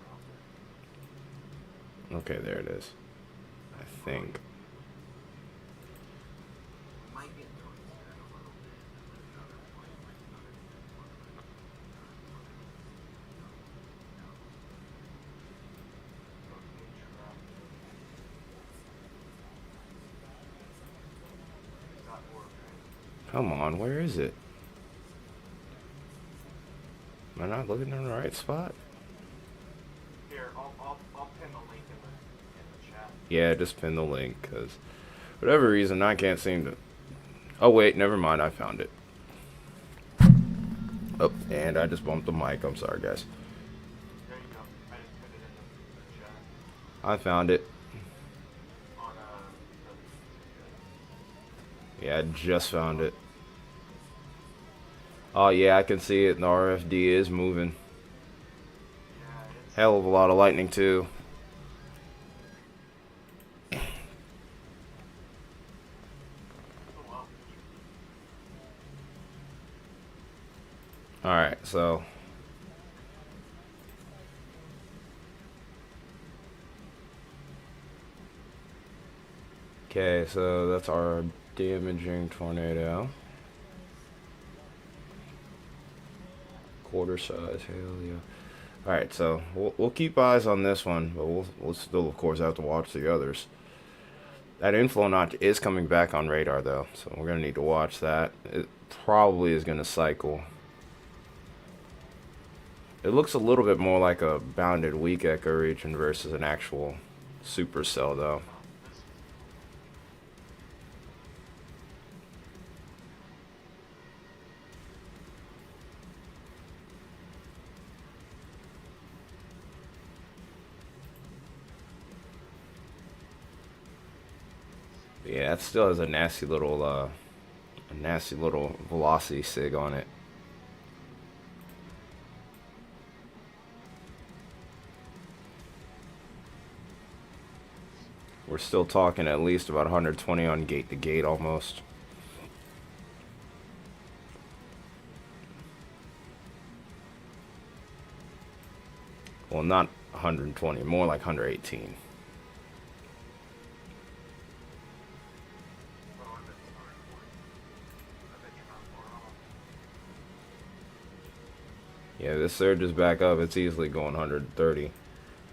browser. Okay, there it is. I think. We might get noise there in a little bit, and then another point, like another 10 minutes. Come on, where is it? Am I not looking in the right spot? Here, I'll pin the link in the chat. Yeah, just pin the link, because whatever reason, I can't seem to... Oh, wait, never mind, I found it. Oh, and I just bumped the mic. I'm sorry, guys. There you go. I just put it in the chat. I found it. On Yeah, I just found it. Oh, yeah, I can see it. The RFD is moving. yeah, it's Hell of a lot of lightning, too. oh well. Alright, so... Okay, so that's our damaging tornado. Quarter size, hell yeah. Alright, so we'll keep eyes on this one, but we'll still, of course, have to watch the others. That inflow notch is coming back on radar, though, so we're going to need to watch that. It probably is going to cycle. It looks a little bit more like a bounded weak echo region versus an actual supercell, though. Yeah, it still has a nasty little velocity sig on it. We're still talking at least about 120 on gate to gate almost. Well, not 120, more like 118. Yeah, this surge is back up. It's easily going 130.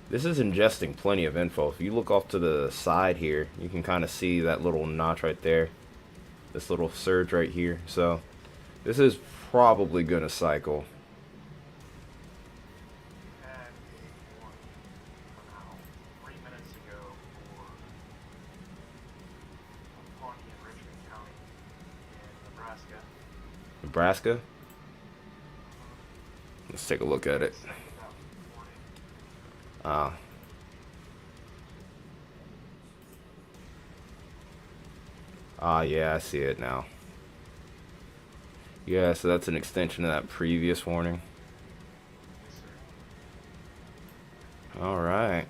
This is ingesting plenty of info. If you look off to the side here, you can kind of see that little notch right there. This little surge right here. So, this is probably going to cycle. Had a warning about 3 minutes ago for Pawnee and Richmond County in Nebraska. Nebraska? Let's take a look at it. Yeah, I see it now. Yeah, so that's an extension of that previous warning. Alright.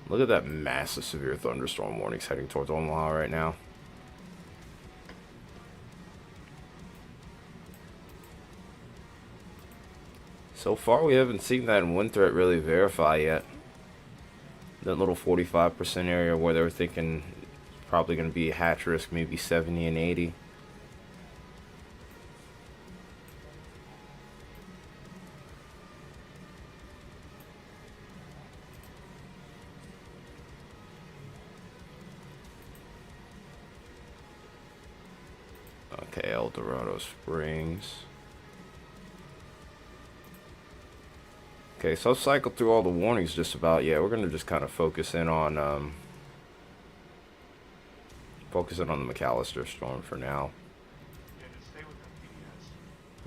Look at that massive severe thunderstorm warnings heading towards Omaha right now. So far, we haven't seen that wind threat really verify yet. That little 45% area where they were thinking it's probably going to be hatch risk, maybe 70 and 80. Okay, El Dorado Springs. Okay, so I've cycled through all the warnings just about. Yeah, we're going to just kind of focus in on the McAllister storm for now. Yeah, just stay with them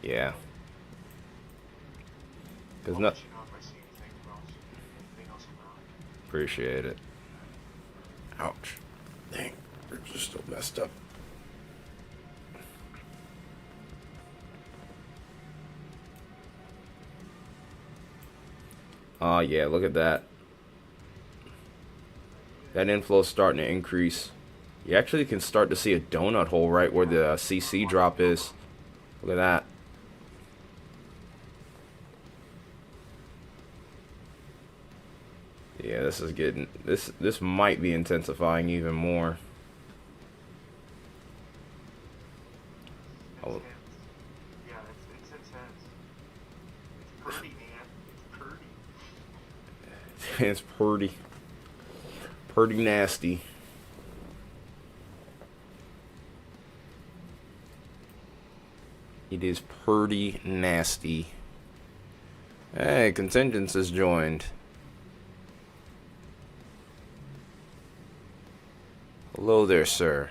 PDS. Yeah. Cause I'll not let you know if I see anything else come out. appreciate it. Ouch. Dang, ribs are still messed up. Oh yeah, look at that. That inflow's starting to increase. You actually can start to see a donut hole right where the CC drop is. Look at that. Yeah, this is getting this might be intensifying even more. Oh, Intense. Yeah, it's intense. It's pretty, man. It's pretty. it's pretty nasty. It is pretty nasty. Hey, contingents has joined. Hello there, sir.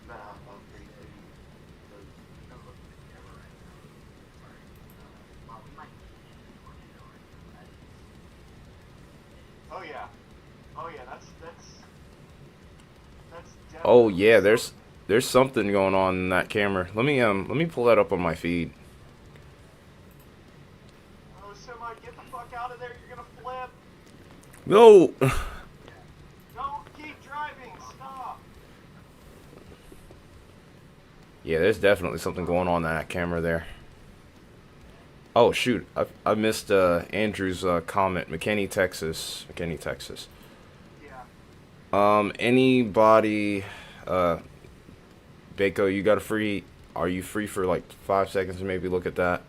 But I'll take it. So, don't look at the camera right now. Sorry. Well, we might need it in the tornado right now. Oh yeah. Oh yeah. That's definitely. Oh yeah, something. there's something going on in that camera. Let me pull that up on my feed. Oh, semi, get the fuck out of there. You're gonna flip. No. No, keep driving. Stop. Yeah, there's definitely something going on in that camera there. Oh shoot, I missed Andrew's comment. McKinney, Texas. McKinney, Texas. Yeah. Anybody, Bako, you got a free? Are you free for like 5 seconds to maybe look at that?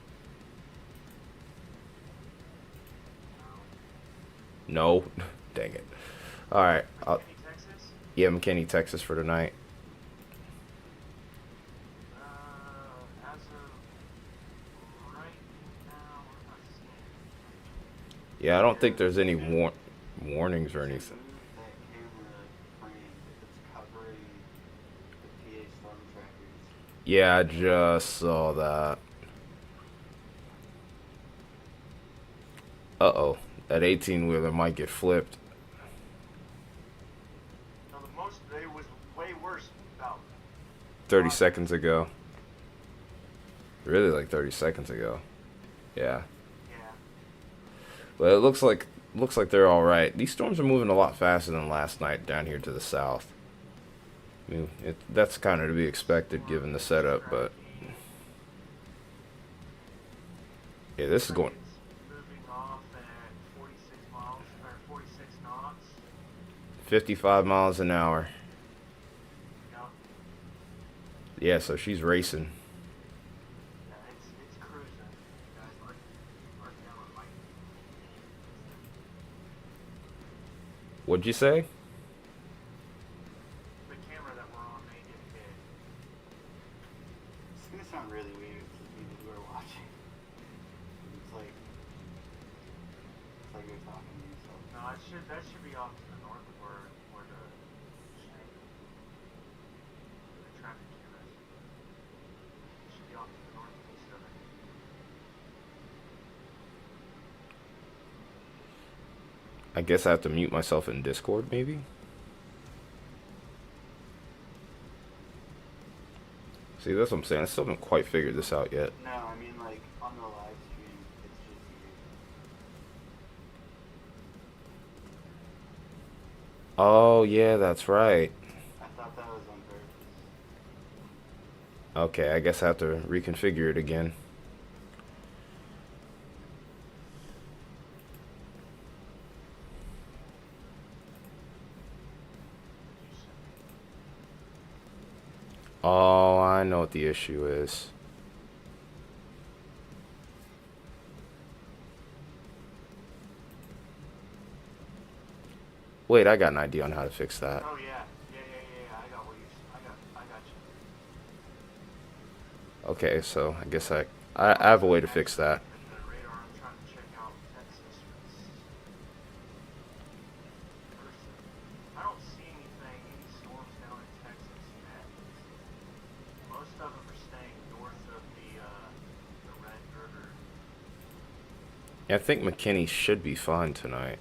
No. Dang it. All right. McKinney, Texas. Yeah, McKinney, Texas for tonight. As of right now, we're not seeing. Yeah, I don't think there's any warnings or anything. Move that camera frame if it's covering the PA storm trackers. Yeah, I just saw that. Uh-oh. That 18-wheeler might get flipped. No, the most it was way worse about 30 seconds ago. Really, like 30 seconds ago. Yeah. yeah. But it looks like they're all right. These storms are moving a lot faster than last night down here to the south. I mean, that's kind of to be expected given the setup, but yeah, this is going. It's moving off at 46 miles or 46 knots. 55 miles an hour. Yep. Yeah, so she's racing. Yeah, it's cruising. Guys, our camera might. What'd you say? The camera that we're on may get hit. It's gonna sound really weird to people who are watching. It's like you're talking to yourself. No, that should be off to the north of where the traffic jam is. It should be off to the northeast of it. I guess I have to mute myself in Discord, maybe? See, that's what I'm saying. I still haven't quite figured this out yet. No, I mean like on the live stream, it's just you. Oh, yeah, that's right. I thought that was on purpose. Okay, I guess I have to reconfigure it again. Oh, I know what the issue is. Wait, I got an idea on how to fix that. Oh yeah. I got what I got you. Okay, so I guess I have a way to fix that. The radar, I'm trying to check out Texas. Yeah, I think McKinney should be fine tonight.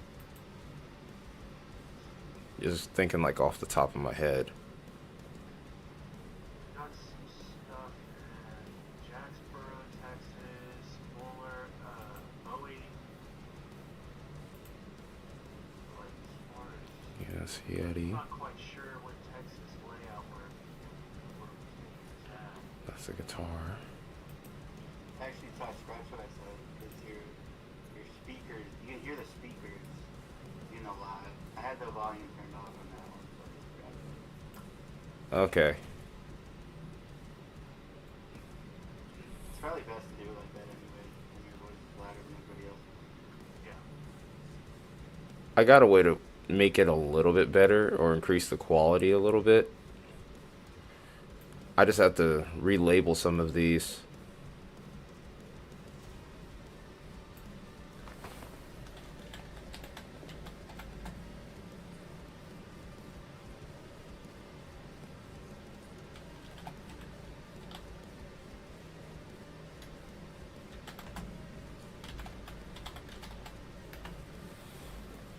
Just thinking like off the top of my head. Got some stuff in Jacksboro, Texas, Fuller, Bowie. Like, as far as, Yes, I'm Yeti. not quite sure what Texas layout where McKinney is at. That's the guitar. Actually, so I scratched what I said because your speakers, you can hear the speakers in a lot. I had the volume turned off on that one, so I scratched it. Okay. It's probably best to do it like that anyway, when your voice is louder than everybody else. Yeah. I got a way to make it a little bit better or increase the quality a little bit. I just have to relabel some of these.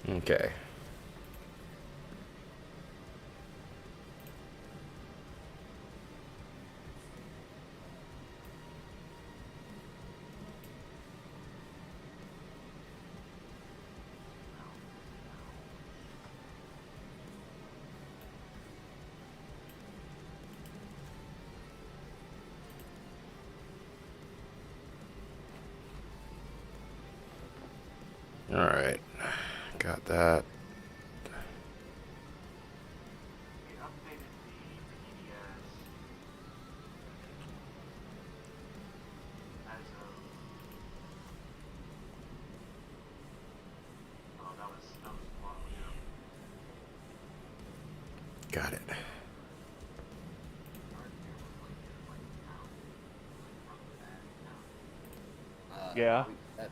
Okay. All right. Got that. We updated the PDS as of. Oh, that was a while ago. Got it. Yeah. That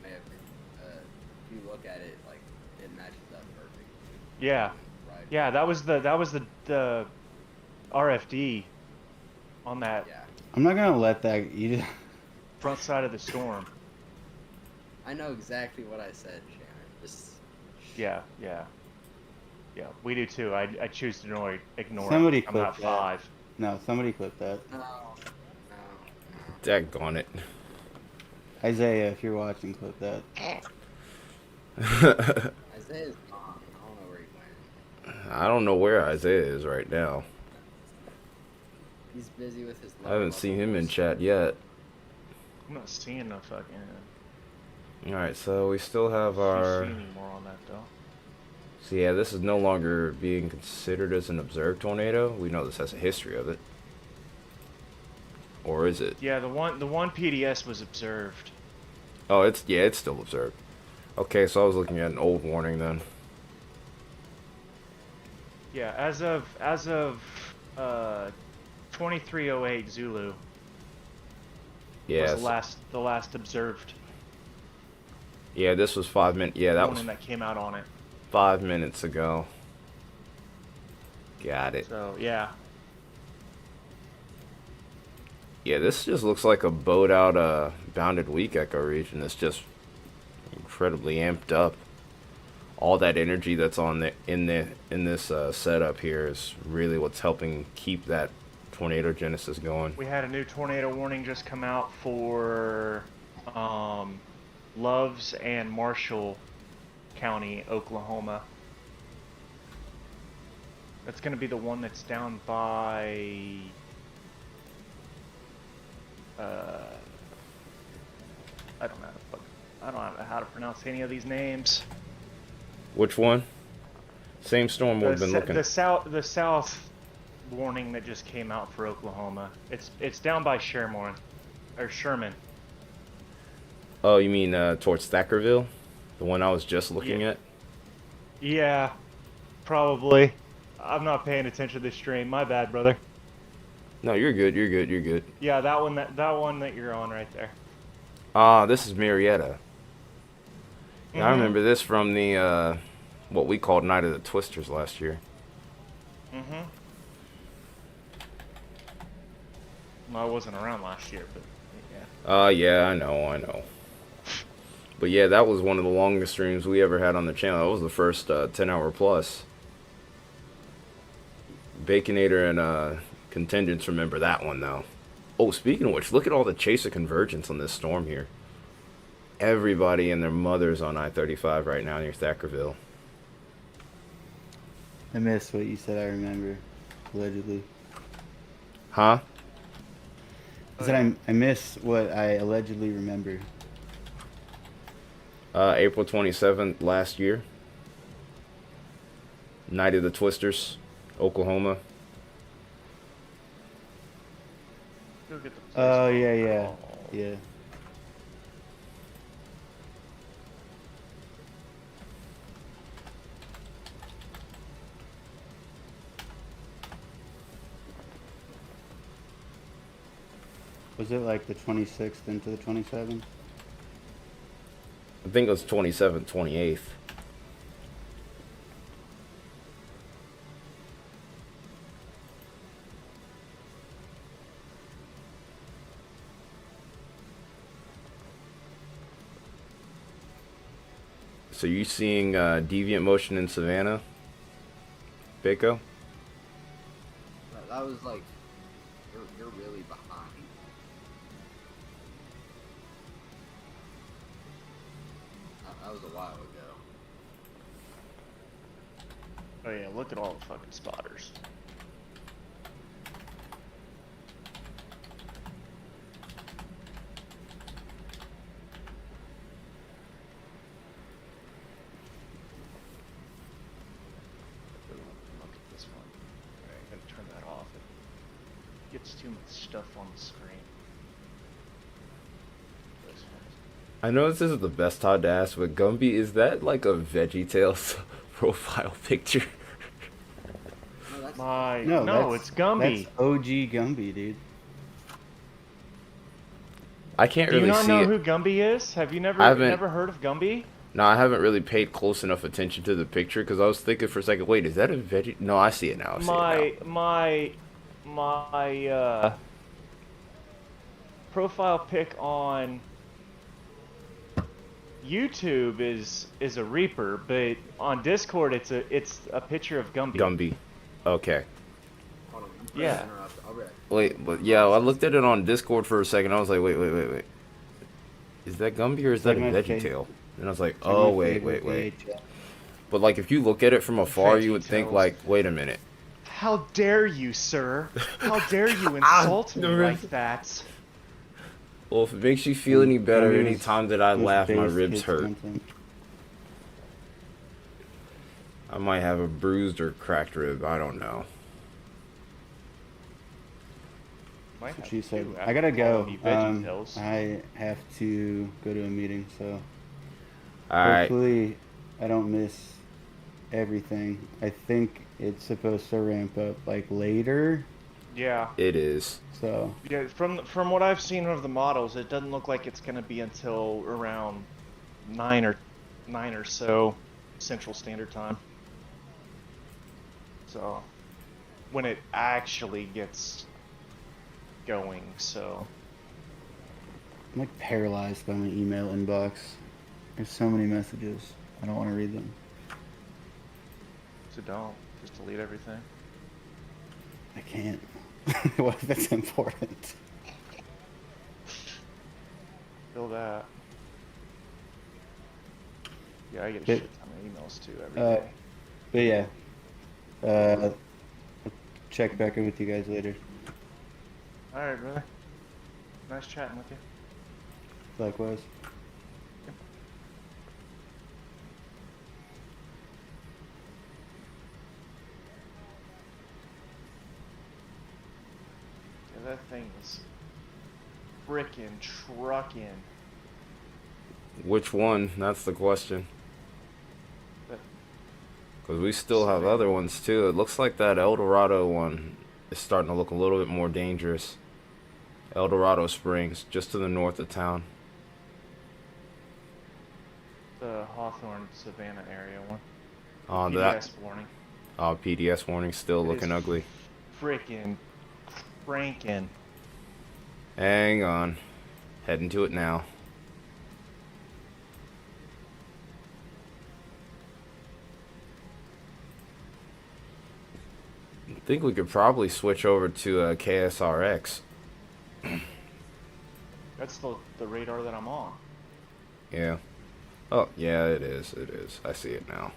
may have been, if you look at it, like, it matches up perfect. Yeah. Right. Yeah, that was the RFD on that Yeah. I'm not gonna let that. You just, front side of the Storm. I know exactly what I said, Shannon. Just Yeah, yeah. Yeah, we do too. I choose to ignore Somebody it. I'm clip not that. 5. no, somebody clip that. no. Daggone it. Isaiah, if you're watching, clip that. Isaiah's gone. I don't know where he went. I don't know where Isaiah is right now. He's busy with his. I haven't seen him in chat yet. I'm not seeing no fucking Alright, so we still have our... CC anymore on that though. So yeah, this is no longer being considered as an observed tornado. We know this has a history of it. Or is it? Yeah, the one PDS was observed. Oh, it's still observed. Okay, so I was looking at an old warning then. Yeah, as of 2308 Zulu Yeah. was the last observed Yeah, this was 5 minutes. Yeah, that was warning that came out on it. 5 minutes ago. Got it. So yeah. Yeah, this just looks like a bowed out bounded weak echo region. It's just incredibly amped up. All that energy that's in this setup here is really what's helping keep that tornado genesis going. We had a new tornado warning just come out for Loves and Marshall County, Oklahoma. That's going to be the one that's down by I don't know how to pronounce any of these names. Which one? Same storm we've been looking. The south warning that just came out for Oklahoma. It's down by Sherman. Oh, you mean towards Thackerville? The one I was just looking at? Yeah, probably. I'm not paying attention to this stream. My bad, brother. No, you're good. You're good. You're good. Yeah, that one that you're on right there. This is Marietta. Yeah, I remember this from the what we called Night of the Twisters last year. Mm-hmm. Well, I wasn't around last year, but yeah. Yeah, I know. But yeah, that was one of the longest streams we ever had on the channel. That was the first 10-hour plus. Baconator and Contingents remember that one though. Oh, speaking of which, look at all the Chaser Convergence on this storm here. Everybody and their mothers on I-35 right now near Thackerville. I missed what you said. I remember, allegedly. Huh? I said I miss what I allegedly remember. April 27th last year. Night of the Twisters, Oklahoma. Go get the Oh place yeah, called yeah, Call. yeah. Was it like the 26th into the 27th? I think it was 27th, 28th. So you seeing Deviant Motion in Savannah, Baco? That was like, you're really behind. That was a while ago. Oh yeah, look at all the fucking spotters. Look at this one. Alright, I'm gonna turn that off. It gets too much stuff on the screen. This one. I know this isn't the best time to ask, but Gumby, is that like a VeggieTales profile picture? No, that's No, that's, it's Gumby. That's OG Gumby, dude. I can't Do you really not see know it. who Gumby is? Have you I never haven't- never heard of Gumby? No, I haven't really paid close enough attention to the picture because I was thinking for a second, wait, is that a veggie? No, I see it now. I see it now. My profile pic on YouTube is a Reaper, but on Discord it's a picture of Gumby. Gumby. Okay. hold on, I'm Yeah. sorry to interrupt. I'll be right. Wait, but yeah, I looked at it on Discord for a second. I was like, wait. Is that Gumby or is that a Like my fa- VeggieTale? And I was like, It's like oh, my wait. favorite VHS. But like, if you look at it from afar, you would think VeggieTales. like, wait a minute. How dare you, sir? How dare you insult me the ribs. like that? Well, if it makes you feel any better, Gumby any was time that I just laugh, my based ribs kids hurt. content. I might have a bruised or cracked rib. I don't know. Might That's what have she said. two I gotta after go. calling me VeggieTales. I have to go to a meeting, so All right. hopefully I don't miss everything. I think it's supposed to ramp up like later, Yeah. It is. so Yeah, from what I've seen of the models, it doesn't look like it's gonna be until around 9 or so Central Standard Time. So when it actually gets going, so I'm like paralyzed by my email inbox. There's so many messages. I don't want to read them. don't just delete everything. I can't. What if it's important? Feel that. Yeah, I get a But- shit ton of emails too every day. But yeah, I'll check back in with you guys later. All right, brother. Nice chatting with you. Likewise. Yeah, that thing is frickin' trucking. Which one? That's the question. But Because we still have other ones too. It looks like that El Dorado one is starting to look a little bit more dangerous. El Dorado Springs, just to the north of town. the Hawthorne Savannah area one. Oh, PDS that. warning. Oh, PDS warning still It looking is ugly. Frickin' cranking. Hang on. Heading to it now. think we could probably switch over to KSRX. That's the radar that I'm on. Yeah. Oh, yeah, it is. It is. I see it now.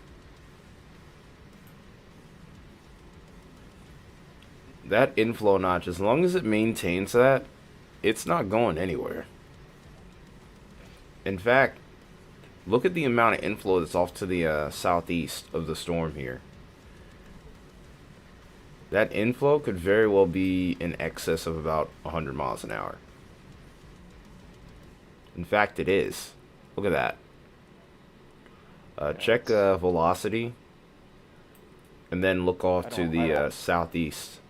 That inflow notch, as long as it maintains that, it's not going anywhere. In fact, look at the amount of inflow that's off to the southeast of the storm here. That inflow could very well be in excess of about 100 miles an hour. In fact, it is. Look at that. Check velocity, and then look off to the southeast.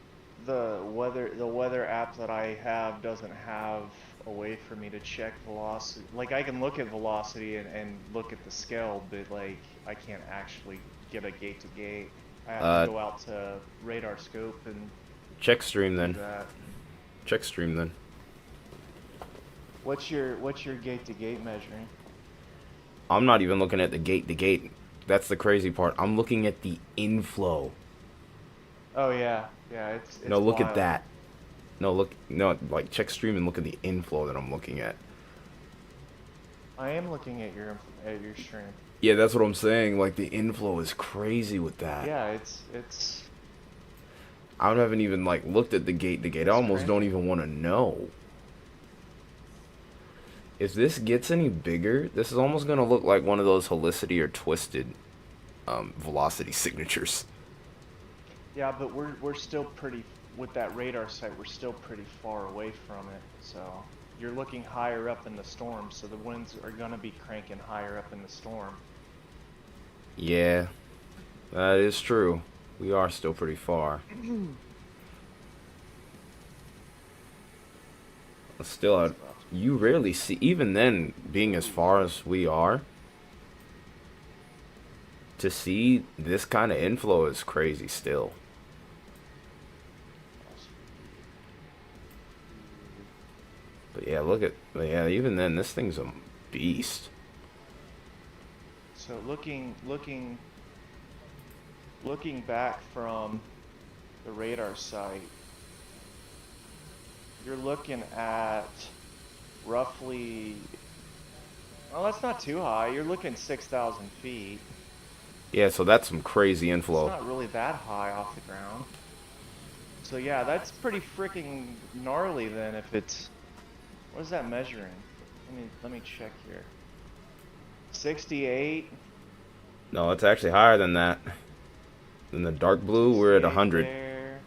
The weather app that I have doesn't have a way for me to check velocity. Like, I can look at velocity and look at the scale, but like I can't actually get a gate to gate. I have to go out to radar scope and check stream then. do that. Check stream then. What's your gate to gate measuring? I'm not even looking at the gate to gate. That's the crazy part. I'm looking at the inflow. Oh yeah, it's No, look wild. at that. No, like check stream and look at the inflow that I'm looking at. I am looking at your stream. Yeah, that's what I'm saying. Like, the inflow is crazy with that. Yeah, it's. I haven't even like looked at the gate to gate. I almost don't even want to know. If this gets any bigger, this is almost gonna look like one of those helicity or twisted velocity signatures. Yeah, but we're still pretty with that radar sight. We're still pretty far away from it. So you're looking higher up in the storm. So the winds are gonna be cranking higher up in the storm. Yeah, that is true. We are still pretty far. Still, you rarely see, even then, being as far as we are, to see this kind of inflow is crazy still. But yeah, yeah, even then, this thing's a beast. So looking back from the radar sight, you're looking at roughly, well, that's not too high. You're looking 6,000 feet. Yeah, so that's some crazy inflow. It's not really that high off the ground. So yeah, that's pretty freaking gnarly then if it's, what is that measuring? Let me check here. 68. No, it's actually higher than that. In the dark blue, we're at 100. There.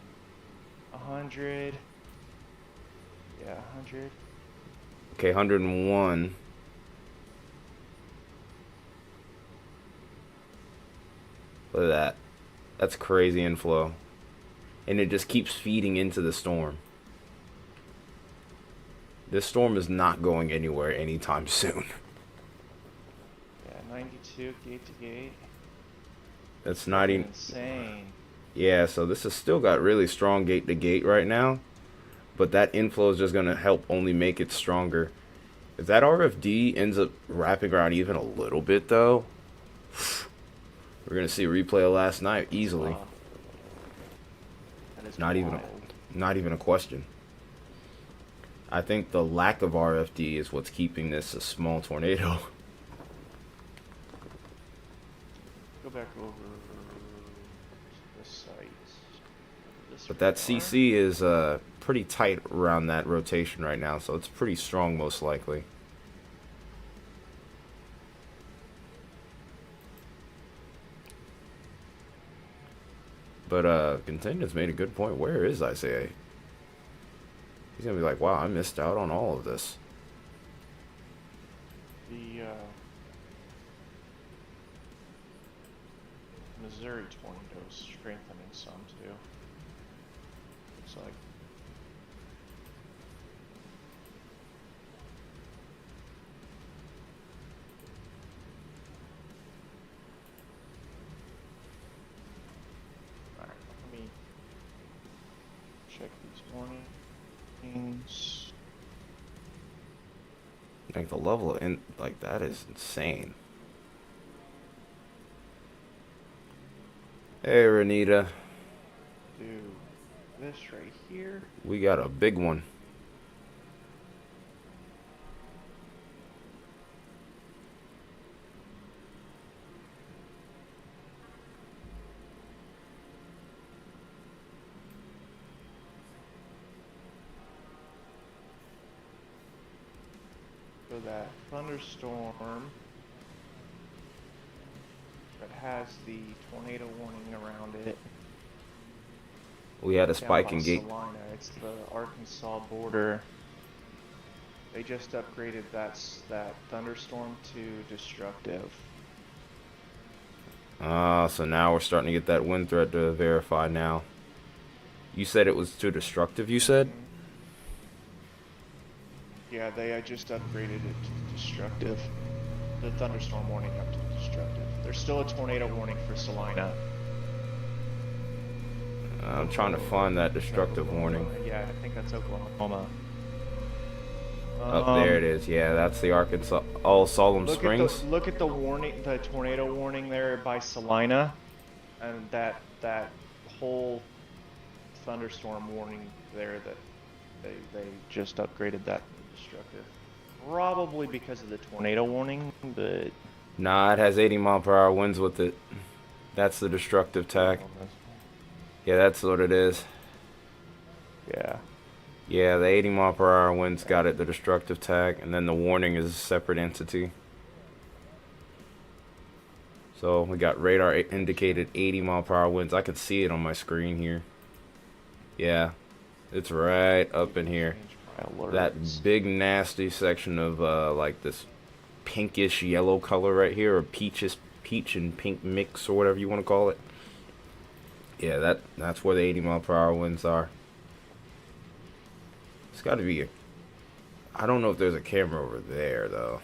100. Yeah, 100. Okay, 101. Look at that. That's crazy inflow. And it just keeps feeding into the storm. This storm is not going anywhere anytime soon. Yeah, 92 gate to gate. That's not even insane. Yeah, so this has still got really strong gate to gate right now. But that inflow is just going to help only make it stronger. If that RFD ends up wrapping around even a little bit, though, we're going to see a replay of last night easily. Wow. That is Not even a question. I think the lack of RFD is what's keeping this a small tornado. Go back over the site. But that CC is pretty tight around that rotation right now, so it's pretty strong most likely. But Contendion's made a good point. Where is Isaiah? He's gonna be like, wow, I missed out on all of this. The Missouri tornado is strengthening some too. Looks like. Alright, let me check these warnings. Like the level of like that is insane. Hey, Renita. Dude. this right here. We got a big one. So that thunderstorm that has the tornado warning around it. We had a Down spike by in gate. Salina, it's the Arkansas border. They just upgraded that thunderstorm to destructive. So now we're starting to get that wind threat to verify now. You said it was too destructive, you said? Yeah, they just upgraded it to destructive. The thunderstorm warning up to destructive. There's still a tornado warning for Salina. I'm trying to find that destructive warning. Yeah, I think that's Oklahoma. Oh, there it is. Yeah, that's the Arkansas. Oh, Solemn Springs. Look at the warning, the tornado warning there by Salina, and that whole thunderstorm warning there that they just upgraded that to destructive. Probably because of the tornado warning, but Nah, it has 80-mile-per-hour winds with it. That's the destructive tag. Yeah, that's what it is. yeah. Yeah, the 80-mile-per-hour winds got it, the destructive tag, and then the warning is a separate entity. So we got radar indicated 80-mile-per-hour winds. I can see it on my screen here. Yeah, it's right up in here. That big nasty section of like this pinkish yellow color right here, or peach and pink mix, or whatever you want to call it. Yeah, that's where the 80-mile-per-hour winds are. It's got to be I don't know if there's a camera over there though.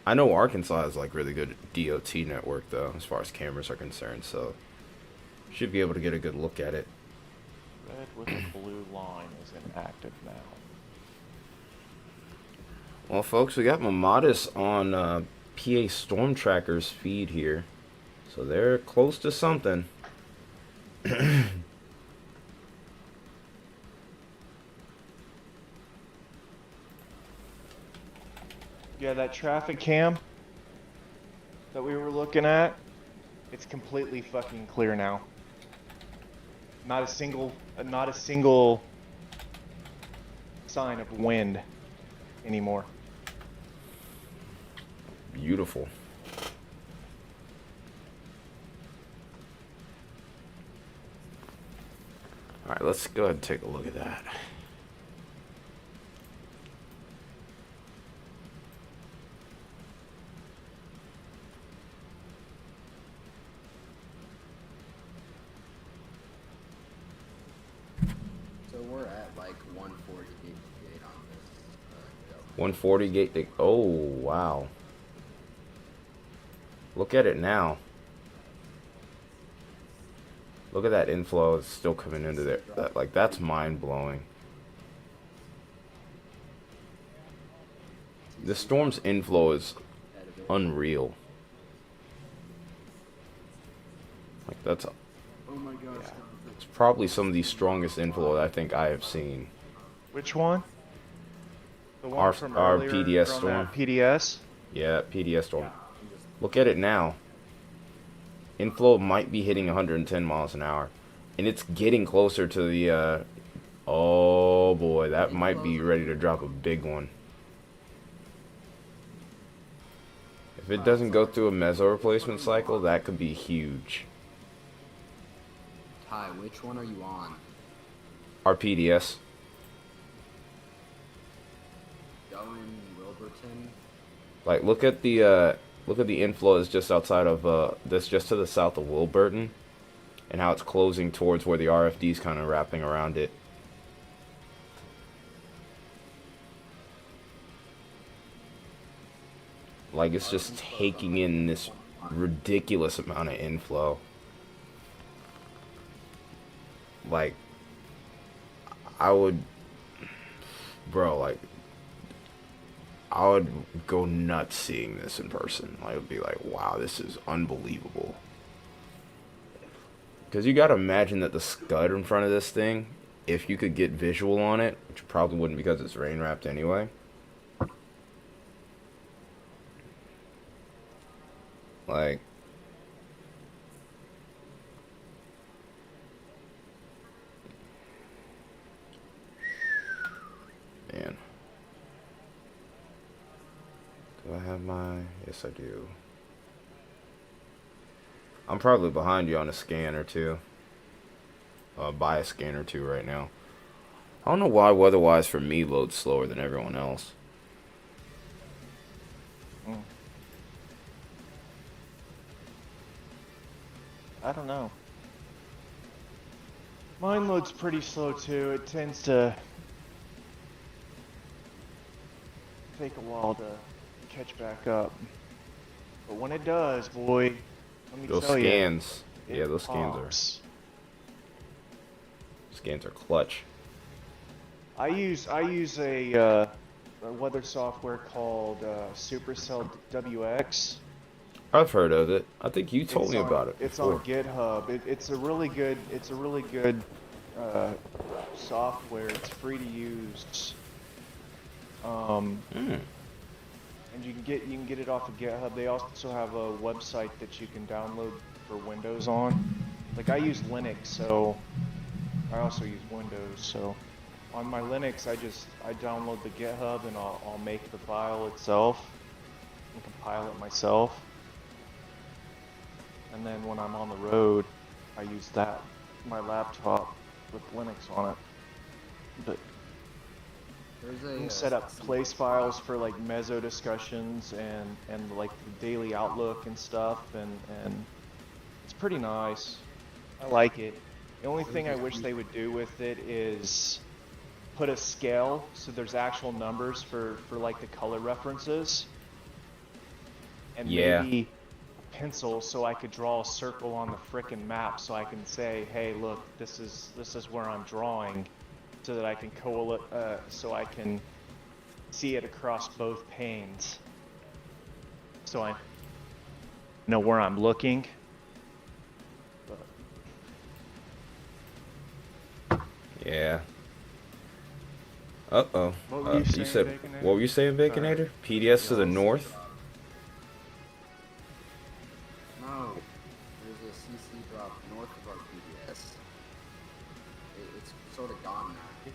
I know Arkansas has like really good DOT network though, as far as cameras are concerned, so should be able to get a good look at it. Red with a blue line is inactive now. Well, folks, we got Mamatis on PA Storm Tracker's feed here, so they're close to something. Yeah, that traffic cam that we were looking at, it's completely fucking clear now. Not a single sign of wind anymore. Beautiful. All right, let's go ahead and take a look at that. So we're at like 140 gate on this. 140 gate to, oh wow. Look at it now. Look at that inflow. It's still coming into there. That's mind blowing. The storm's inflow is unreal. Like that's Oh my gosh. it's probably some of the strongest inflow I think I have seen. Which one? The one Our- from our earlier PDS from storm. that PDS? Yeah, PDS storm. Look at it now. Inflow might be hitting 110 miles an hour. And it's getting closer to the, oh boy, that might be ready to drop a big one. If it doesn't go through a meso replacement cycle, that could be huge. Ty, which one are you on? Our PDS. Going Wilburton? Like, look at the inflow is just outside of, this just to the south of Wilburton. And how it's closing towards where the RFD's kind of wrapping around it. Like, it's just taking in this ridiculous amount of inflow. Like, I would go nuts seeing this in person. I would be like, wow, this is unbelievable. Because you gotta imagine that the scud in front of this thing, if you could get visual on it, which probably wouldn't because it's rain wrapped anyway. Like, man. Do I have my... Yes, I do. I'm probably behind you on a scan or two. By a scan or two right now. I don't know why weather-wise for me loads slower than everyone else. Mm. I don't know. Mine loads pretty slow too. It tends to take a while to catch back up. But when it does, boy, let me Those tell scans. you, Yeah, those pops. scans are clutch. I use a weather software called Supercell WX. I've heard of it. I think you told It's me on, about it It's before. on GitHub. It's a really good uh, software. It's free to use. And you can get it off of GitHub. They also have a website that you can download for Windows on. Like I use Linux, so I also use Windows. So on my Linux, I download the GitHub and I'll make the file itself and compile it myself. And then when I'm on the road, I use my laptop with Linux on it. But There's you a can set up place files for like meso discussions and like the daily outlook and stuff, and it's pretty nice. I like it. The only thing I wish they would do with it is put a scale so there's actual numbers for like the color references, and Yeah. maybe a pencil so I could draw a circle on the frickin' map so I can say, hey, look, this is where I'm drawing, so that I can so I can see it across both panes, so I know where I'm looking. But Yeah. Uh-oh. What were you saying, said, Baconator? what were you saying, Baconator? PDS to the north? No, there's a CC drop north of our PBS. It's sort of gone now.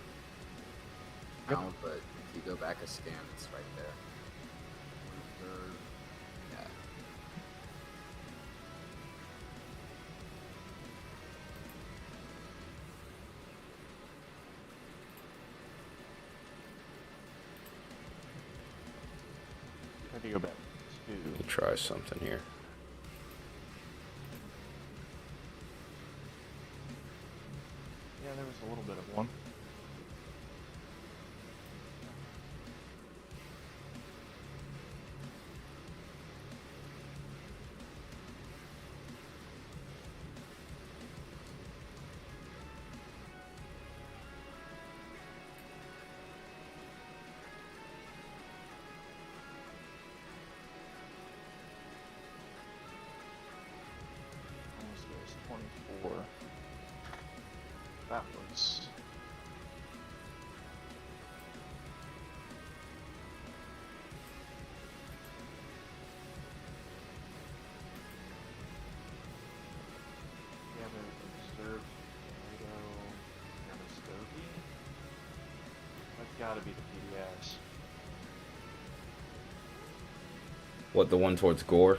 Yep. Now, but if you go back a scan, it's right there. Third, yeah. Try to go back Let me to. try something here. Yeah, there was a little bit of one. This was 24. That was. Yeah, the observed tornado and a Skokie. That's gotta be the PDS. What, the one towards Gore?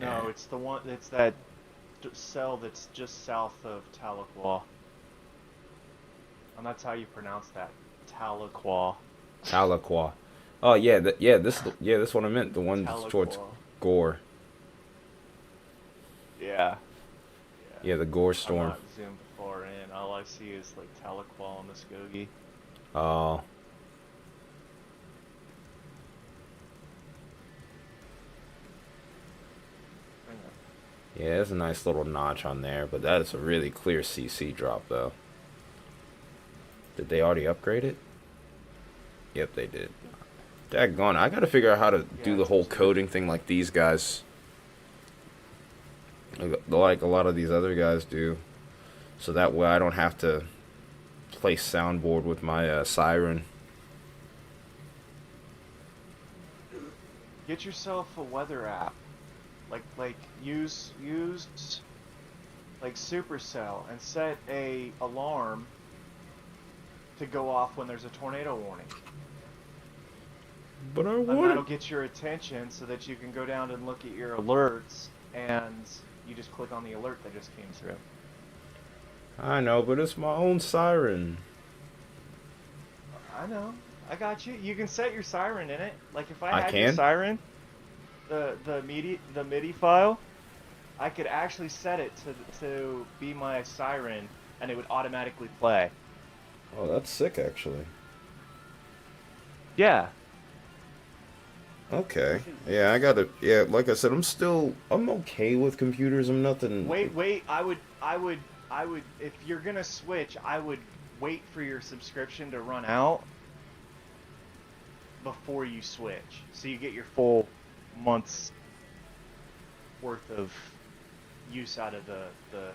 No, it's the one. It's that cell that's just south of Tahlequah, and that's how you pronounce that, Tahlequah. Tahlequah. Oh yeah, this one I meant. The one that's towards Tahlequah. Gore. Yeah. Yeah, the Gore I'm storm. not zoomed far in. All I see is like Tahlequah and Muskogee. Oh. Yeah, there's a nice little notch on there, but that is a really clear CC drop, though. Did they already upgrade it? Yep, they did. Daggone, I gotta figure out how to do the it's whole upstairs. coding thing like these guys. Like a lot of these other guys do. So that way I don't have to play soundboard with my siren. Get yourself a weather app. Like use like Supercell and set a alarm to go off when there's a tornado warning. But I And want that'll get your attention so that you can go down and look at your alerts, and you just click on the alert that just came through. I know, but it's my own siren. I know. I got you. You can set your siren in it. Like if I I had your can? siren, the MIDI file, I could actually set it to be my siren, and it would automatically play. Oh, that's sick, actually. Yeah. Okay. Yeah, I gotta. Yeah, like I said, I'm okay with computers. I'm nothing. Wait. I would. If you're gonna switch, I would wait for your subscription to run out before you switch, so you get your full month's worth of use out of the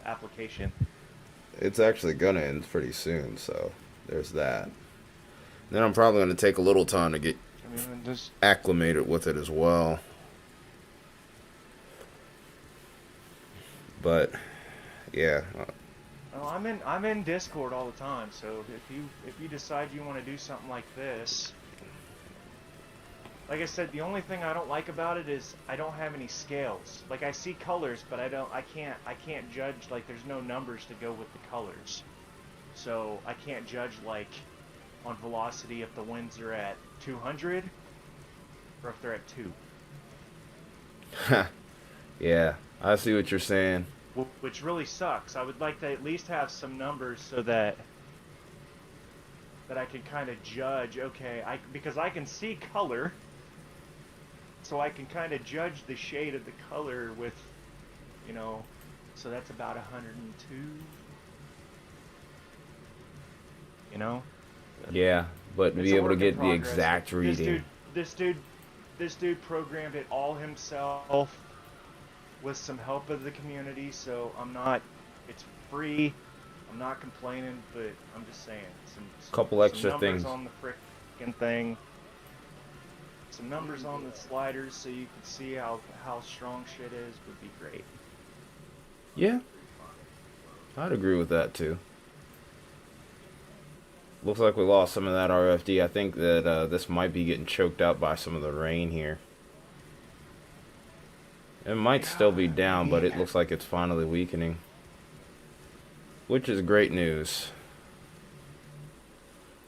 application. It's actually gonna end pretty soon, so there's that. Then I'm probably gonna take a little time to get I mean, just acclimated with it as well. But yeah, well, I'm in Discord all the time, so if you decide you want to do something like this, like I said, the only thing I don't like about it is I don't have any scales. Like I see colors, but I can't judge, like there's no numbers to go with the colors. So I can't judge like on velocity if the winds are at 200 or if they're at 2. yeah, I see what you're saying. Which really sucks. I would like to at least have some numbers so that I can kind of judge, okay, because I can see color, so I can kind of judge the shade of the color with, so that's about 102, Yeah, but It's be a able to work in get the progress. exact reading. This dude programmed it all himself with some help of the community, so it's free. I'm not complaining, but I'm just saying some Couple extra numbers things. on the frickin' thing. Some numbers on the sliders so you can see how strong shit is would be great. Yeah, I'd agree with that too. Looks like we lost some of that RFD. I think that this might be getting choked out by some of the rain here. It might still be down, but it looks like it's finally weakening. Which is great news.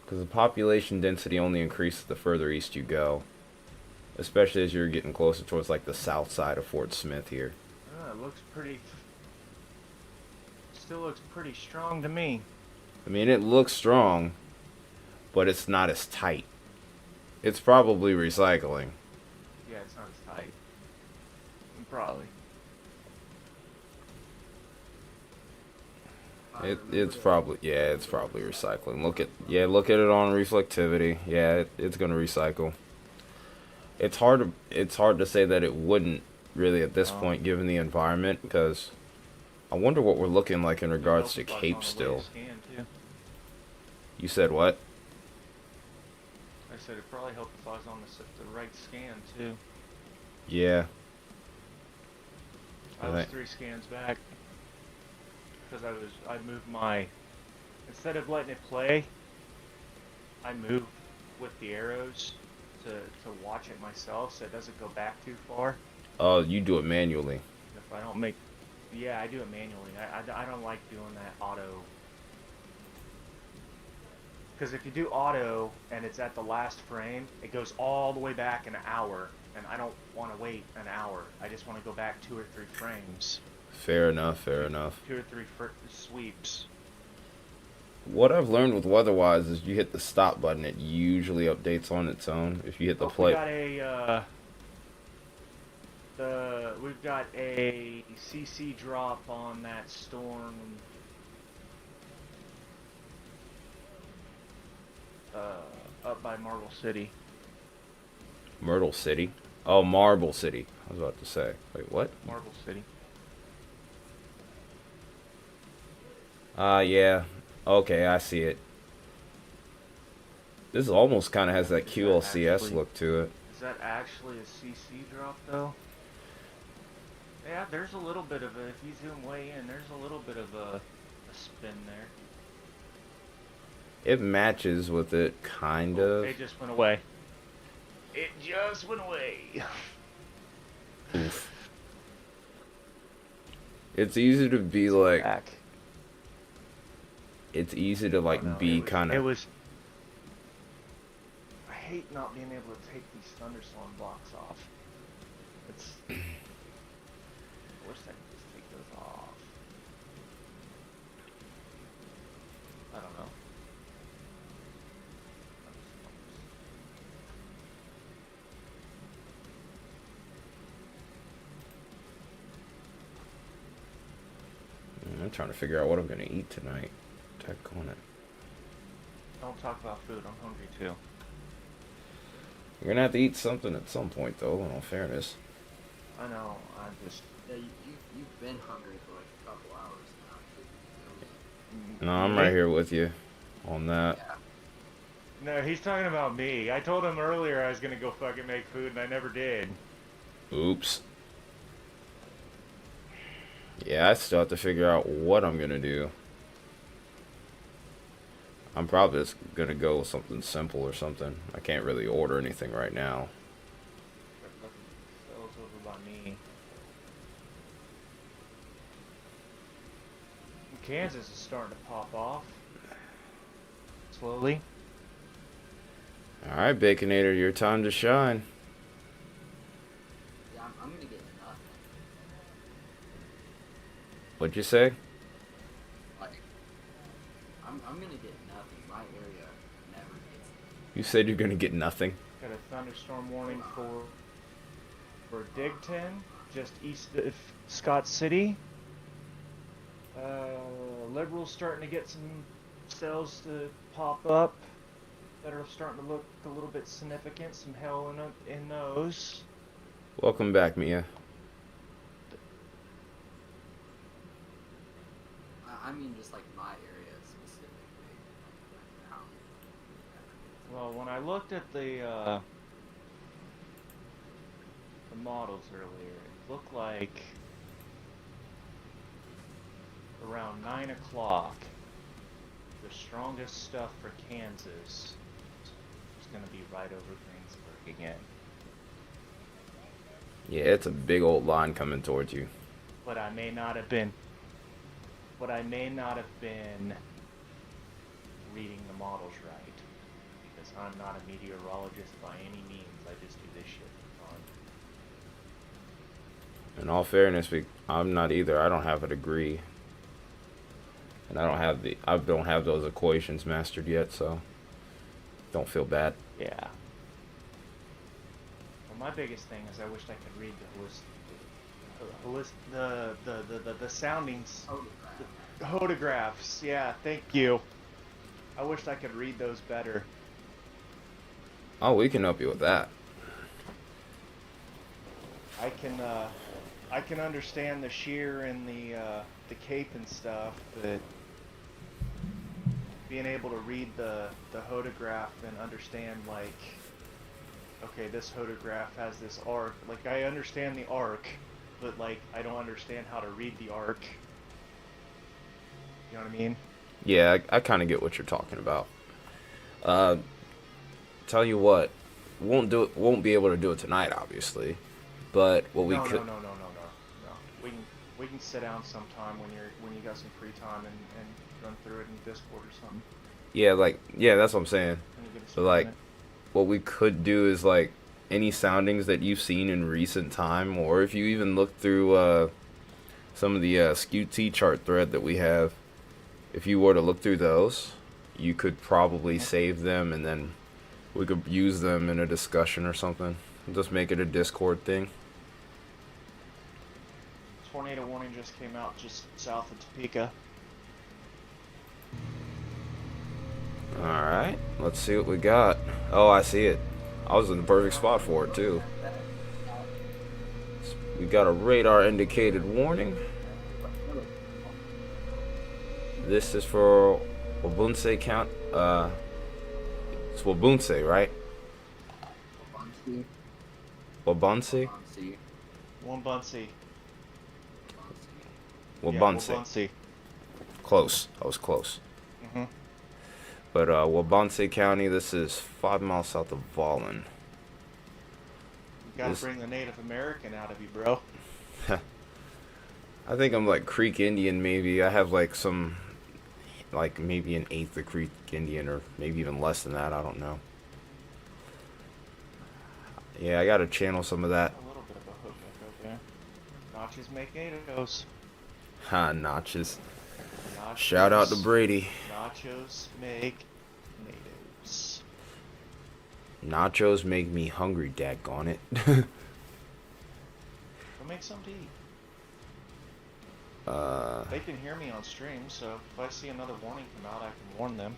Because the population density only increases the further east you go. Especially as you're getting closer towards like the south side of Fort Smith here. It looks pretty... Still looks pretty strong to me. I mean, it looks strong, but it's not as tight. It's probably recycling. Yeah, it's not as tight. Probably. It's probably recycling. Look at it on reflectivity. Yeah, it's gonna recycle. It's hard to say that it wouldn't really at this point given the environment, because I wonder what we're looking like in regards to Cape still. You said what? I said it probably helped if I was on the right scan too. Yeah. I was 3 scans back because I moved my, instead of letting it play, I moved with the arrows to watch it myself so it doesn't go back too far. Oh, you do it manually. If I don't yeah, I do it manually. I don't like doing that auto. Because if you do auto and it's at the last frame, it goes all the way back an hour. And I don't want to wait an hour. I just want to go back 2 or 3 frames. Fair enough. 2 or 3 sweeps. What I've learned with weather-wise is you hit the stop button, it usually updates on its own. If you hit the play, we've got a CC drop on that storm. Up by Marble City. Myrtle City. Oh, Marble City. I was about to say. Wait, what? Marble City. Yeah. Okay, I see it. This almost kind of has that Is QLCS actually- look to it. Is that actually a CC drop though? Yeah, there's a little bit of a, if you zoom way in, there's a little bit of a spin there. It matches with it, kind Oh, of. it just went away. It just went away. Oof. It's easy to be like. Back. It's easy to like Oh, no, be it was- kind It of. was. I hate not being able to take these thunderstorm blocks off. It's. I wish I could just take those off. I don't know. I'm trying to figure out what I'm gonna eat tonight. Tech on it. Don't talk about food. I'm hungry too. You're gonna have to eat something at some point, though. In all fairness. I know. I just. Yeah, you've been hungry for like a couple hours now. No, I'm right here with you on that. Yeah. No, he's talking about me. I told him earlier I was gonna go fucking make food, and I never did. Oops. Yeah, I still have to figure out what I'm gonna do. I'm probably just gonna go with something simple or something. I can't really order anything right now. Cells over by me. Kansas is starting to pop off. Slowly. Alright, Baconator, your time to shine. Yeah, I'm gonna get nothing. What'd you say? Like, I'm gonna get nothing. My area never gets it. You said you're gonna get nothing. Got a thunderstorm warning for Digton, just east of Scott City. Liberals starting to get some cells to pop up that are starting to look a little bit significant. Some hell in those. Welcome back, Mia. I mean, just like my area specifically. Like, how Well, when I looked at the models earlier, it looked like around 9 o'clock, the strongest stuff for Kansas is going to be right over Greensburg again. Yeah, it's a big old line coming towards you. But I may not have been reading the models right, because I'm not a meteorologist by any means. I just do this shit for fun. In all fairness, I'm not either. I don't have a degree. And I don't have those equations mastered yet, so don't feel bad. Yeah. Well, my biggest thing is I wished I could read the soundings, the photographs. Yeah, thank you. I wished I could read those better. Oh, we can help you with that. I can understand the shear and the cape and stuff, but being able to read the photograph and understand, like, okay, this photograph has this arc. Like, I understand the arc, but like I don't understand how to read the arc. You know what I mean? Yeah, I kind of get what you're talking about. Tell you what, won't be able to do it tonight, obviously. But what we could. No. We can sit down sometime when you got some free time and run through it in Discord or something. Yeah, that's what I'm saying. When you get a So like, minute. what we could do is like any soundings that you've seen in recent time, or if you even look through some of the SKU-T chart thread that we have, if you were to look through those, you could probably save them, and then we could use them in a discussion or something. Just make it a Discord thing. Tornado warning just came out just south of Topeka. Alright, let's see what we got. Oh, I see it. I was in the perfect spot for it too. We got a radar indicated warning. This is for Wabunse count. It's Wabunse, right? Bunty. Wabunse? Bunty. Wombunsey. Wabunse. Wombunsey. Close. I was close. Mm-hmm. But Wabunse County, this is 5 miles south of Volin. You gotta This- bring the Native American out of you, bro. I think I'm like Creek Indian, maybe. I have like some, like maybe an eighth of Creek Indian, or maybe even less than that. I don't know. Yeah, I gotta channel some of that. A little bit of a hook right there. Notches make NATOs. Ha, notches. Nachos, Shout out to Brady. Nachos make natives. Nachos make me hungry, daggone it. Go make some to eat. They can hear me on stream, so if I see another warning come out, I can warn them.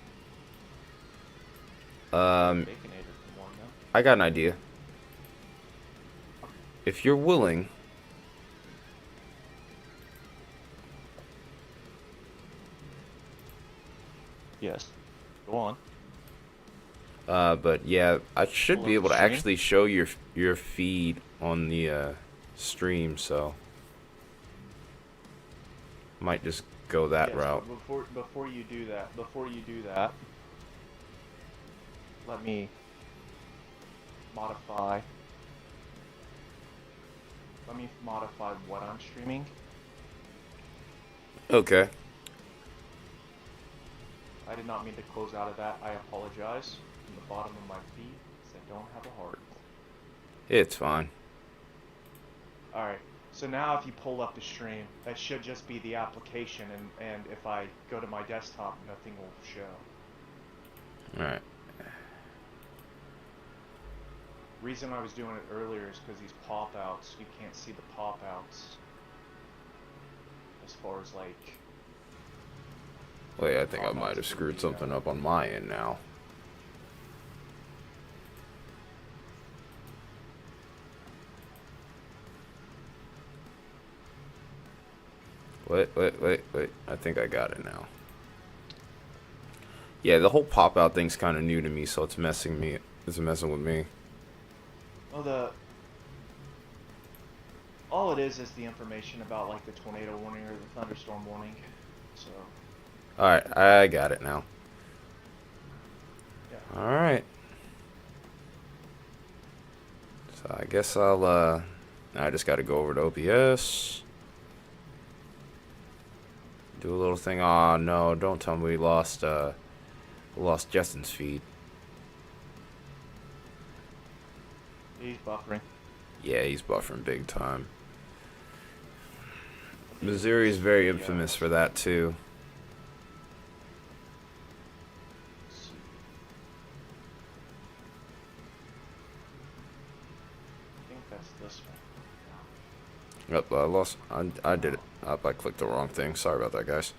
Baconator can warn them. I got an idea. If you're willing, Yes. Go on. but yeah, I should Pull be up able the to stream? actually show your feed on the stream, so might just go that Yes, route. but before you do that, let me modify. Let me modify what I'm streaming. Okay. I did not mean to close out of that. I apologize from the bottom of my feet because I don't have a heart. It's fine. Alright, so now if you pull up the stream, that should just be the application, and if I go to my desktop, nothing will show. Alright. Reason I was doing it earlier is because these pop-outs, you can't see the pop-outs as far as like... Wait, I think I might have screwed something up on my end now. Wait. I think I got it now. Yeah, the whole pop-out thing's kind of new to me, so it's messing with me. Well, all it is the information about like the tornado warning or the thunderstorm warning. So Alright, I got it now. yeah. Alright. So I guess I just gotta go over to OBS. Do a little thing. Oh no, don't tell me we lost Justin's feed. He's buffering. Yeah, he's buffering big time. Missouri is very infamous for that too. Let's see. I think that's this one. Yep, I lost. I did it. Up, I clicked the wrong thing. Sorry about that, guys.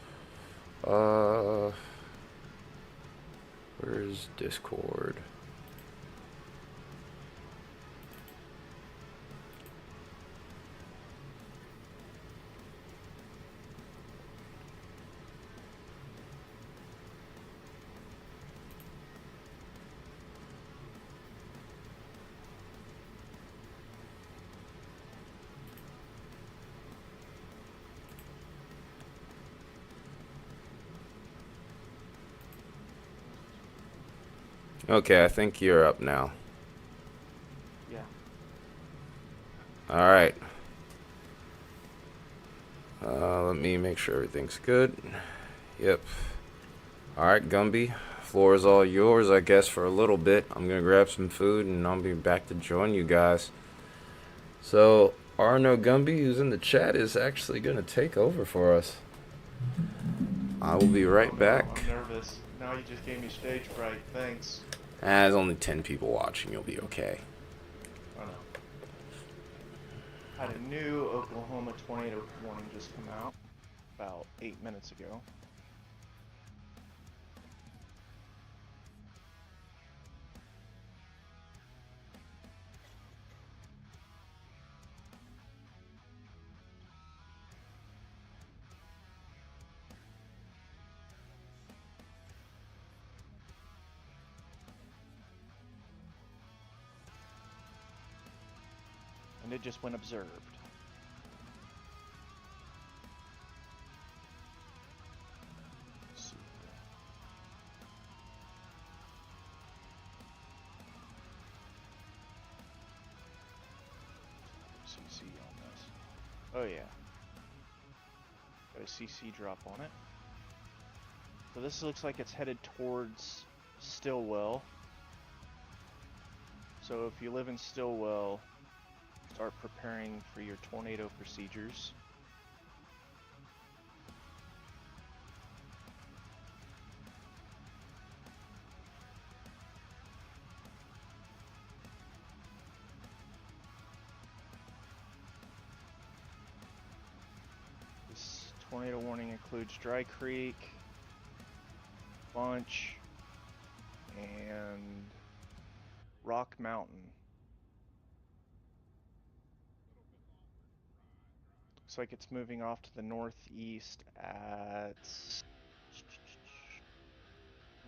Where's Discord? Okay, I think you're up now. Yeah. Alright. Let me make sure everything's good. Yep. Alright, Gumby. Floor is all yours, I guess, for a little bit. I'm gonna grab some food and I'll be back to join you guys. So, Arno Gumby, who's in the chat, is actually gonna take over for us. I will be right Oh, no, back. I'm nervous. Now you just gave me stage fright. Thanks. There's only 10 people watching. You'll be okay. I know. Had a new Oklahoma tornado warning just come out about 8 minutes ago. And it just went observed. Let's see here. CC on this. Oh yeah. Got a CC drop on it. So this looks like it's headed towards Stillwell. So if you live in Stillwell, start preparing for your tornado procedures. This tornado warning includes Dry Creek, Bunch, and Rock Mountain. Looks like it's moving off to the northeast at... Let's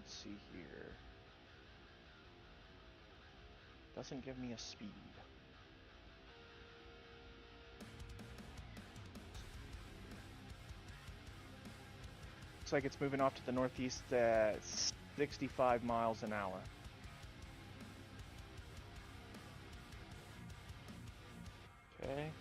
see here. Doesn't give me a speed. Looks like it's moving off to the northeast at 65 miles an hour. Okay.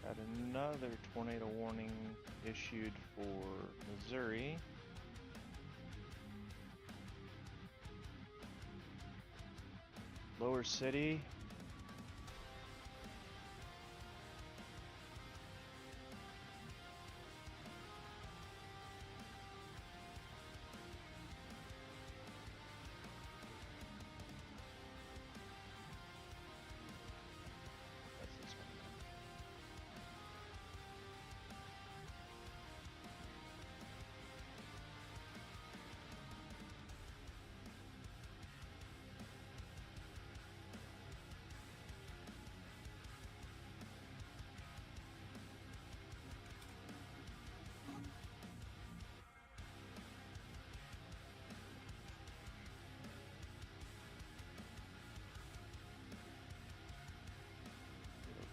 Got another tornado warning issued for Missouri. Lower City. That's this one.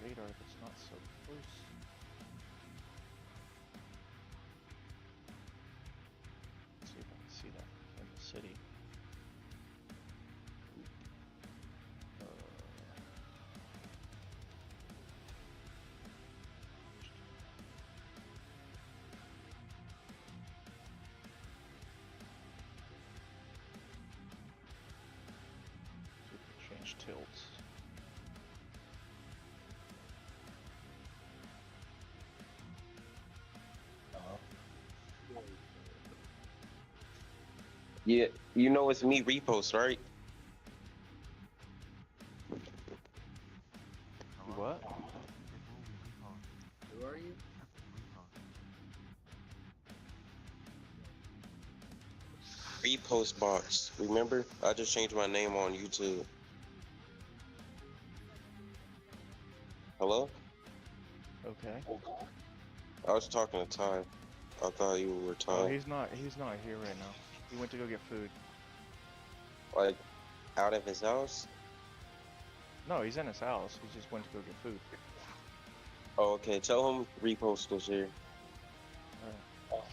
Radar that's not so close. Let's see if I can see that in the city. See if we can change tilts. Yeah, you know it's me repost, right? What? Who are you? Repost box. Remember? I just changed my name on YouTube. Hello? Okay. I was talking to Ty. I thought you were Ty. Oh, he's not here right now. He went to go get food. Like, out of his house? No, he's in his house. He just went to go get food. Oh, okay. Tell him repost was here. Alright.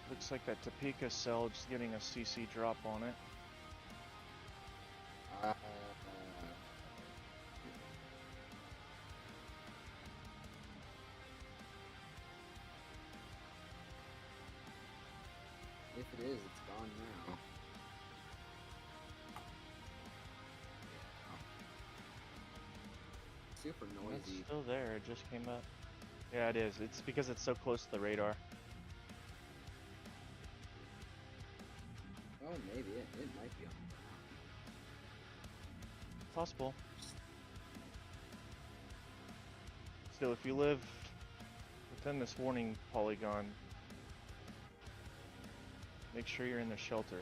Looks like that Topeka cell is getting a CC drop on it. If it is, it's gone now. super It's noisy. still there. It just came up. Yeah, it is. It's because it's so close to the radar. Oh, maybe it might be on the ground. Possible. Still, if you live within this warning polygon, make sure you're in the shelter.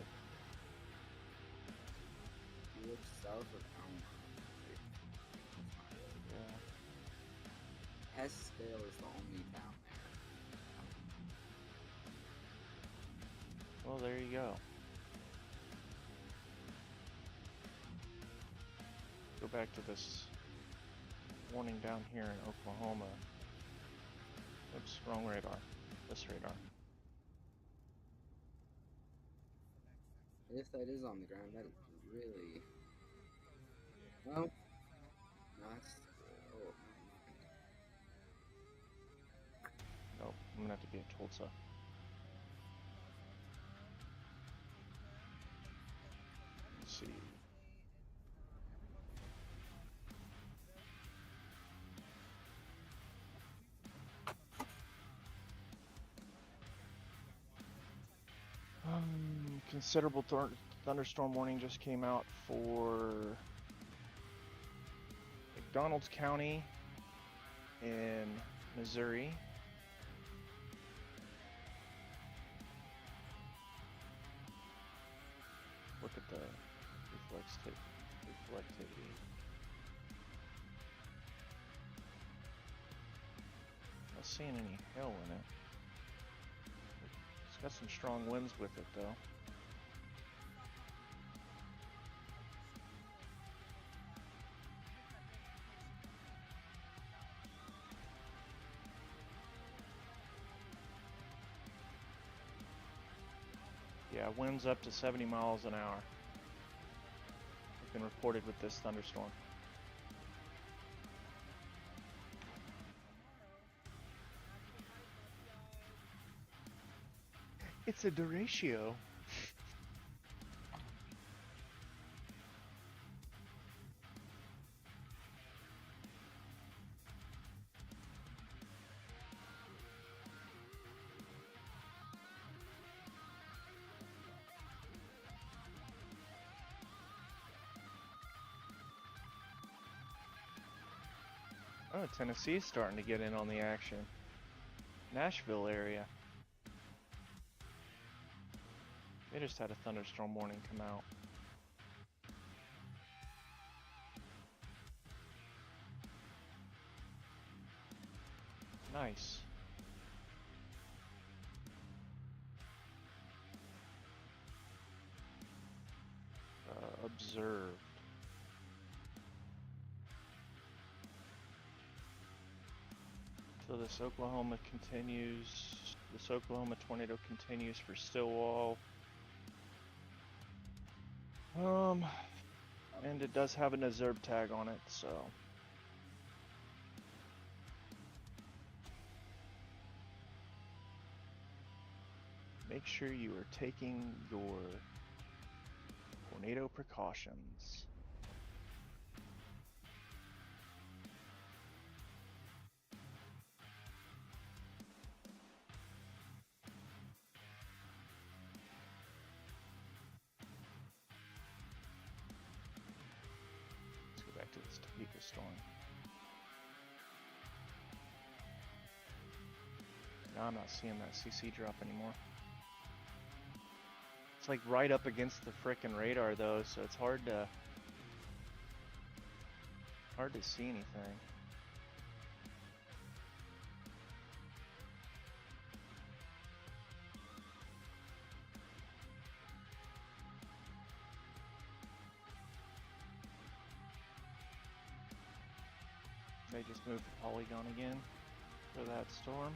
You live south of Elm. Yeah. Hessdale is the only town there. Well, there you go. Go back to this warning down here in Oklahoma. Oops, wrong radar. This radar. If that is on the ground, that is really... No. No, that's... Oh, never mind. Nope, I'm gonna have to be at Tulsa. Let's see. Considerable thunderstorm warning just came out for McDonald's County in Missouri. Look at the reflectivity. Not seeing any hail in it. It's got some strong winds with it though. Yeah, winds up to 70 miles an hour have been reported with this thunderstorm. It's a derecho. Oh, Tennessee's starting to get in on the action. Nashville area. They just had a thunderstorm warning come out. Nice. Observed. So this Oklahoma continues. This Oklahoma tornado continues for Stillwell. And it does have an observed tag on it, so. Make sure you are taking your tornado precautions. Let's go back to this Topeka storm. Now I'm not seeing that CC drop anymore. It's like right up against the frickin' radar though, so it's hard to see anything. They just moved the polygon again for that storm.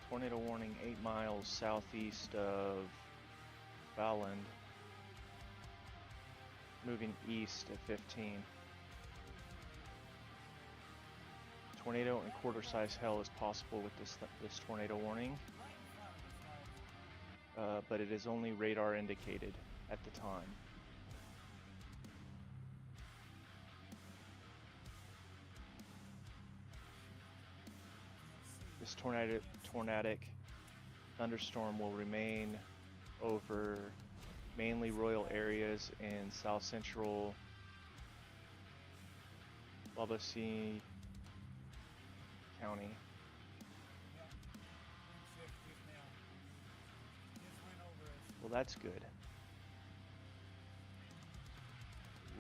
Tornado warning 8 miles southeast of Bowland. Moving east at 15. Tornado and quarter-size hail is possible with this tornado warning. but it is only radar indicated at the time. This tornadic thunderstorm will remain over mainly royal areas in south central Wabauskang County. Well, that's good.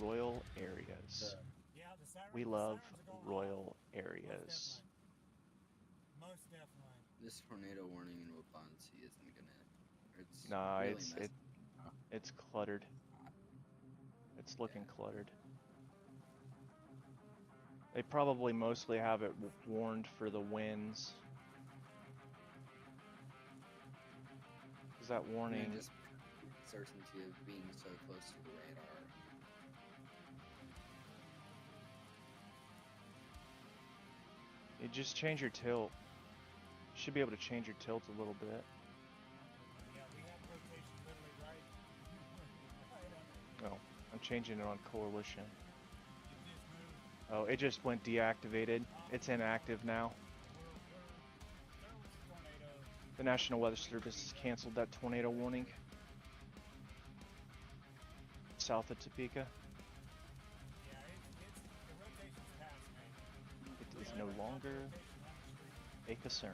Royal areas. We love royal areas. Most definitely. This tornado warning in Wabansi isn't gonna. It's Nah, really it's cluttered. It's looking cluttered. They probably mostly have it warned for the winds. Is that warning? Just certainty of being so close to the radar. You just change your tilt. You should be able to change your tilt a little bit. Yeah, we have rotation literally right. Oh, I'm changing it on Coalition. It just moved. Oh, it just went deactivated. It's inactive now. There was a tornado. The National Weather Service has canceled that tornado warning. South of Topeka. Yeah, it's the rotation's past, man. It is no longer a concern.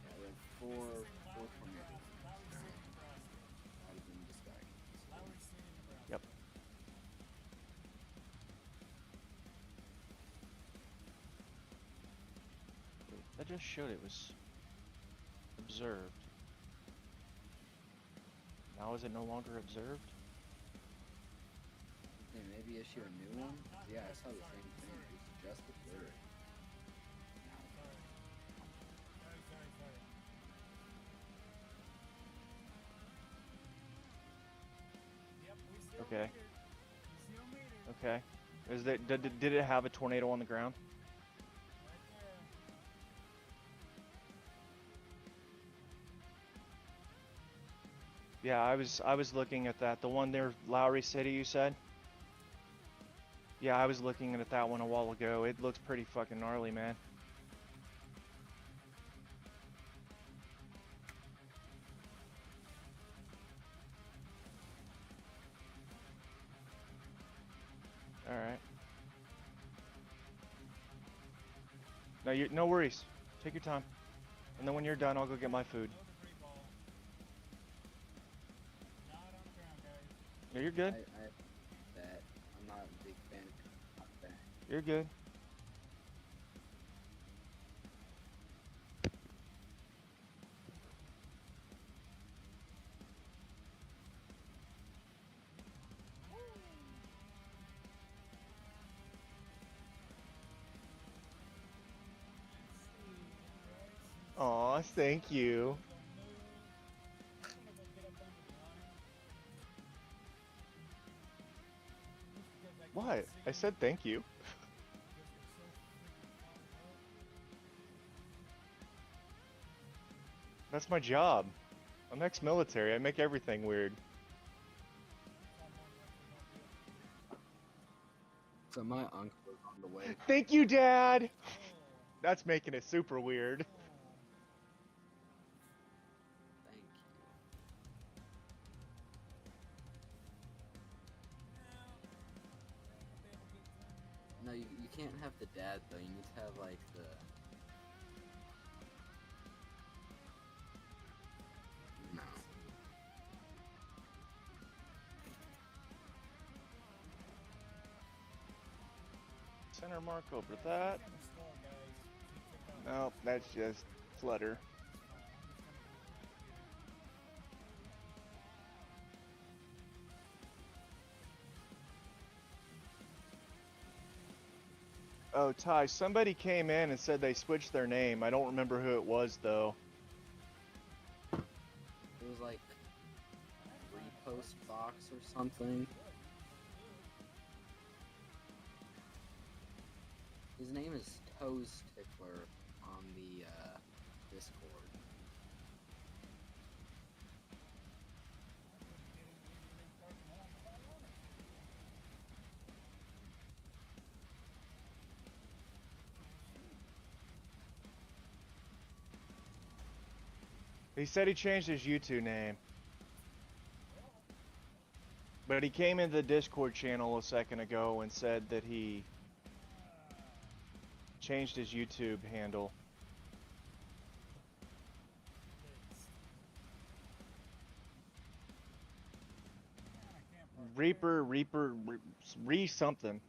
Yeah, we have four tornadoes. Out of them just died. Yep. That just showed it was observed. Now is it no longer observed? Hey, maybe issue a new one? Yeah, I saw the same thing. It was just observed. Yep, we still Okay. made it. We still made it. Okay. Is that did it have a tornado on the ground? Right there. Yeah, I was looking at that. The one there, Lowry City, you said? Yeah, I was looking at that one a while ago. It looks pretty fucking gnarly, man. Alright. No worries. Take your time. And then when you're done, I'll go get my food. Load the free ball. Not on the ground, guys. Yeah, you're good. I that I'm not a big fan of that. You're good. Aw, thank you. What? I said thank you. That's my job. I'm ex-military. I make everything weird. So my uncle was on the way. Thank you, Dad! That's making it super weird. Thank you. No, you can't have the dad though. You need to have like the. No. Center mark over that. Nope, that's just clutter. Oh, Ty, somebody came in and said they switched their name. I don't remember who it was, though. It was like repost box or something. His name is Toes Tickler on the Discord. He said he changed his YouTube name. But he came into the Discord channel a second ago and said that he changed his YouTube handle. Reaper, Re something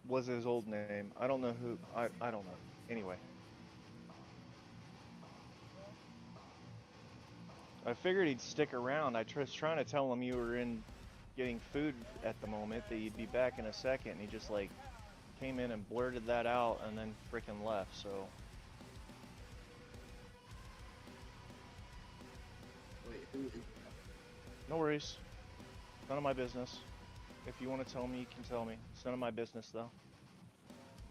was his old name. I don't know who, I don't know. Anyway. I figured he'd stick around. I was trying to tell him you were in getting food at the moment, that you'd be back in a second, and he just like came in and blurted that out and then freaking left, so. Wait, who is that? No worries. None of my business. If you want to tell me, you can tell me. It's none of my business, though.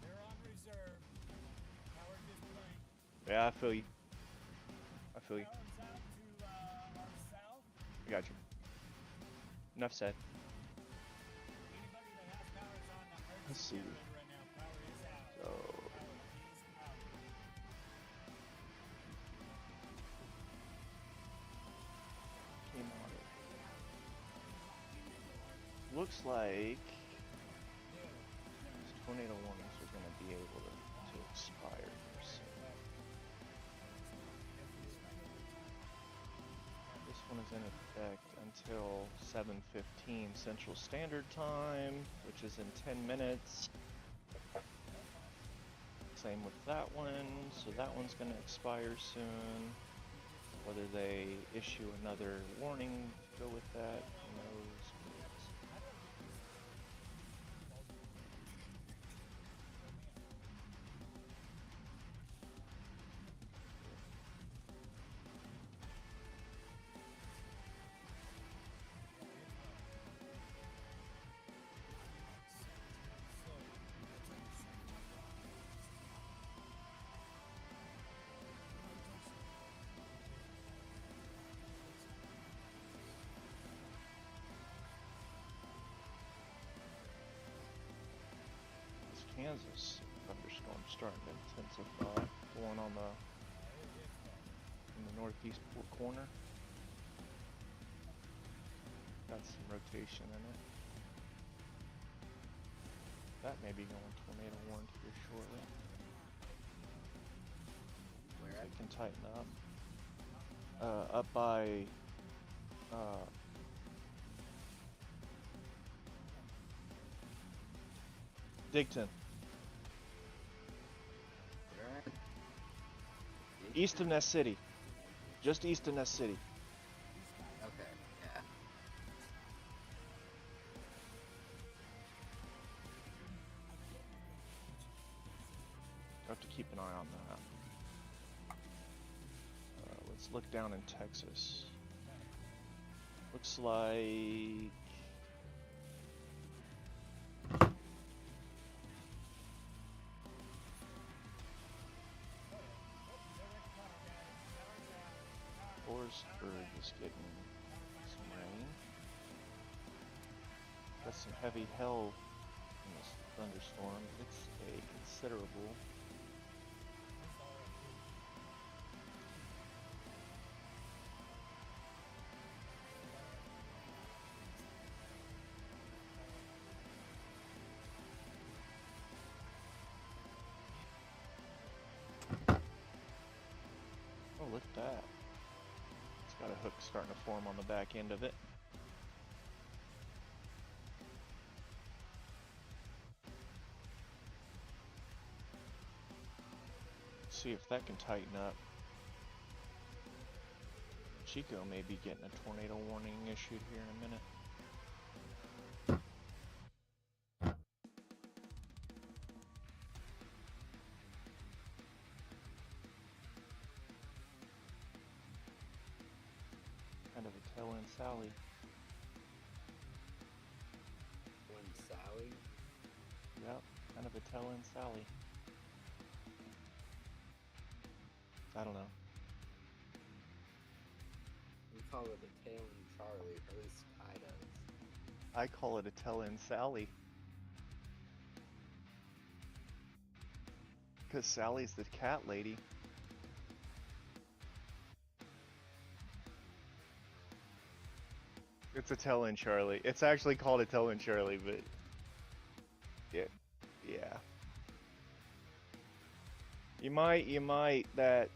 They're on reserve. Power just blank. Yeah, I feel you. I feel you. Power's out to our south. I got you. Enough said. Anybody that has power is on the Let's see. emergency mode right now. Power is out. So, Power is out. came on it. Looks like these tornado warnings are going to be able to expire here soon. This one is in effect until 7:15 Central Standard Time, which is in 10 minutes. Same with that one, so that one's going to expire soon. Whether they issue another warning to go with that, who knows? Kansas thunderstorm starting to intensify, going on in the northeast corner. Got some rotation in it. That may be going tornado warned here shortly. Where It at? can tighten up. Up by Digton. Where at? East of Ness City. Just east of Ness City. Okay, yeah. I have to keep an eye on that. Let's look down in Texas. Looks like Forestburg is getting some rain. Got some heavy hail in this thunderstorm. It's a considerable. Oh, look at that. It's got a hook starting to form on the back end of it. See if that can tighten up. Chico may be getting a tornado warning issued here in a minute. Kind of a tail end Sally. One Sally. Yep, kind of a tail end Sally. I don't know. We call it a tail and Charlie, or at least I does. I call it a tail end Sally. Because Sally's the cat lady. it's a tell-in Charlie. It's actually called a tell-in Charlie, but yeah. You might that.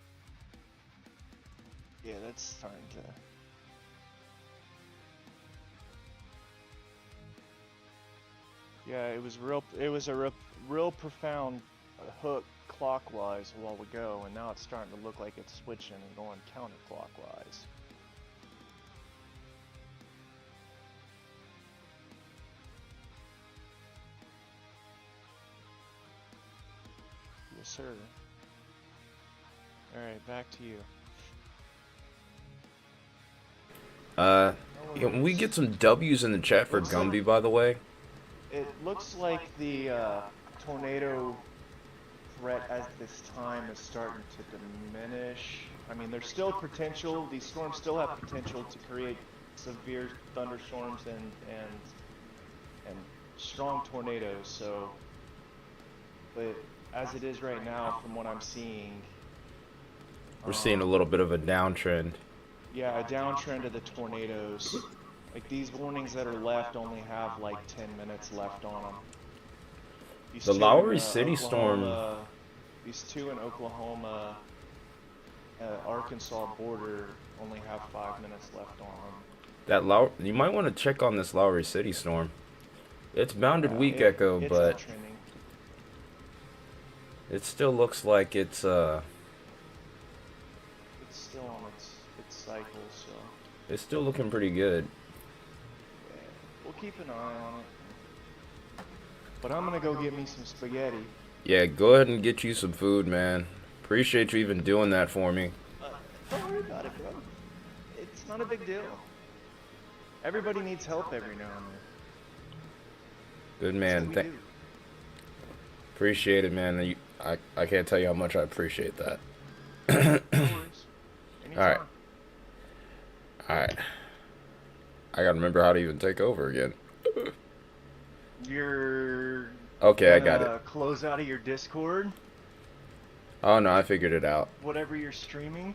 Yeah, that's time to. Yeah, it was a real profound hook clockwise a while ago, and now it's starting to look like it's switching and going counterclockwise. Yes, sir. Alright, back to you. Can we get some W's in the chat for Gumby, by the way? It looks like the tornado threat at this time is starting to diminish. I mean, there's still potential. These storms still have potential to create severe thunderstorms and strong tornadoes. So, but as it is right now, from what I'm seeing, We're seeing a little bit of a downtrend. yeah, a downtrend of the tornadoes. Like these warnings that are left only have like 10 minutes left on them. The Lowry City storm. These two in Oklahoma, Arkansas border only have 5 minutes left on them. You might want to check on this Lowry City storm. It's bounded weak echo, it's but uptrending. it still looks like it's still on its cycle, so it's still looking pretty good. yeah, we'll keep an eye on it. But I'm gonna go get me some spaghetti. Yeah, go ahead and get you some food, man. Appreciate you even doing that for me. Don't worry about it, bro. It's not a big deal. Everybody needs help every now and then. Good That's man. what we do. Appreciate it, man. I can't tell you how much I appreciate that. No worries. Alright. Anytime. Alright. I gotta remember how to even take over again. You're Okay, I got it. Close out of your Discord, Oh no, I figured it out. whatever you're streaming.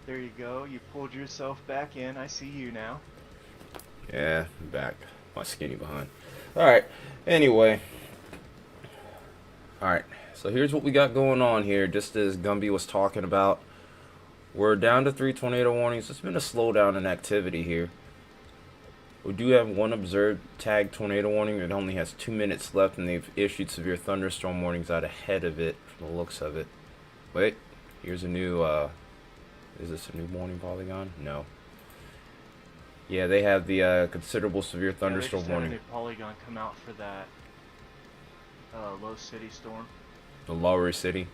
There you go. You pulled yourself back in. I see you now. Yeah, I'm back. My skinny behind. Alright, anyway. Alright, so here's what we got going on here. Just as Gumby was talking about, we're down to 3 tornado warnings. It's been a slowdown in activity here. We do have one observed tagged tornado warning. It only has 2 minutes left, and they've issued severe thunderstorm warnings out ahead of it, from the looks of it. Wait, here's a new, is this a new warning polygon? No. Yeah, they have the considerable severe thunderstorm yeah, they just warning. had a new polygon come out for that low city storm. The Lowry City.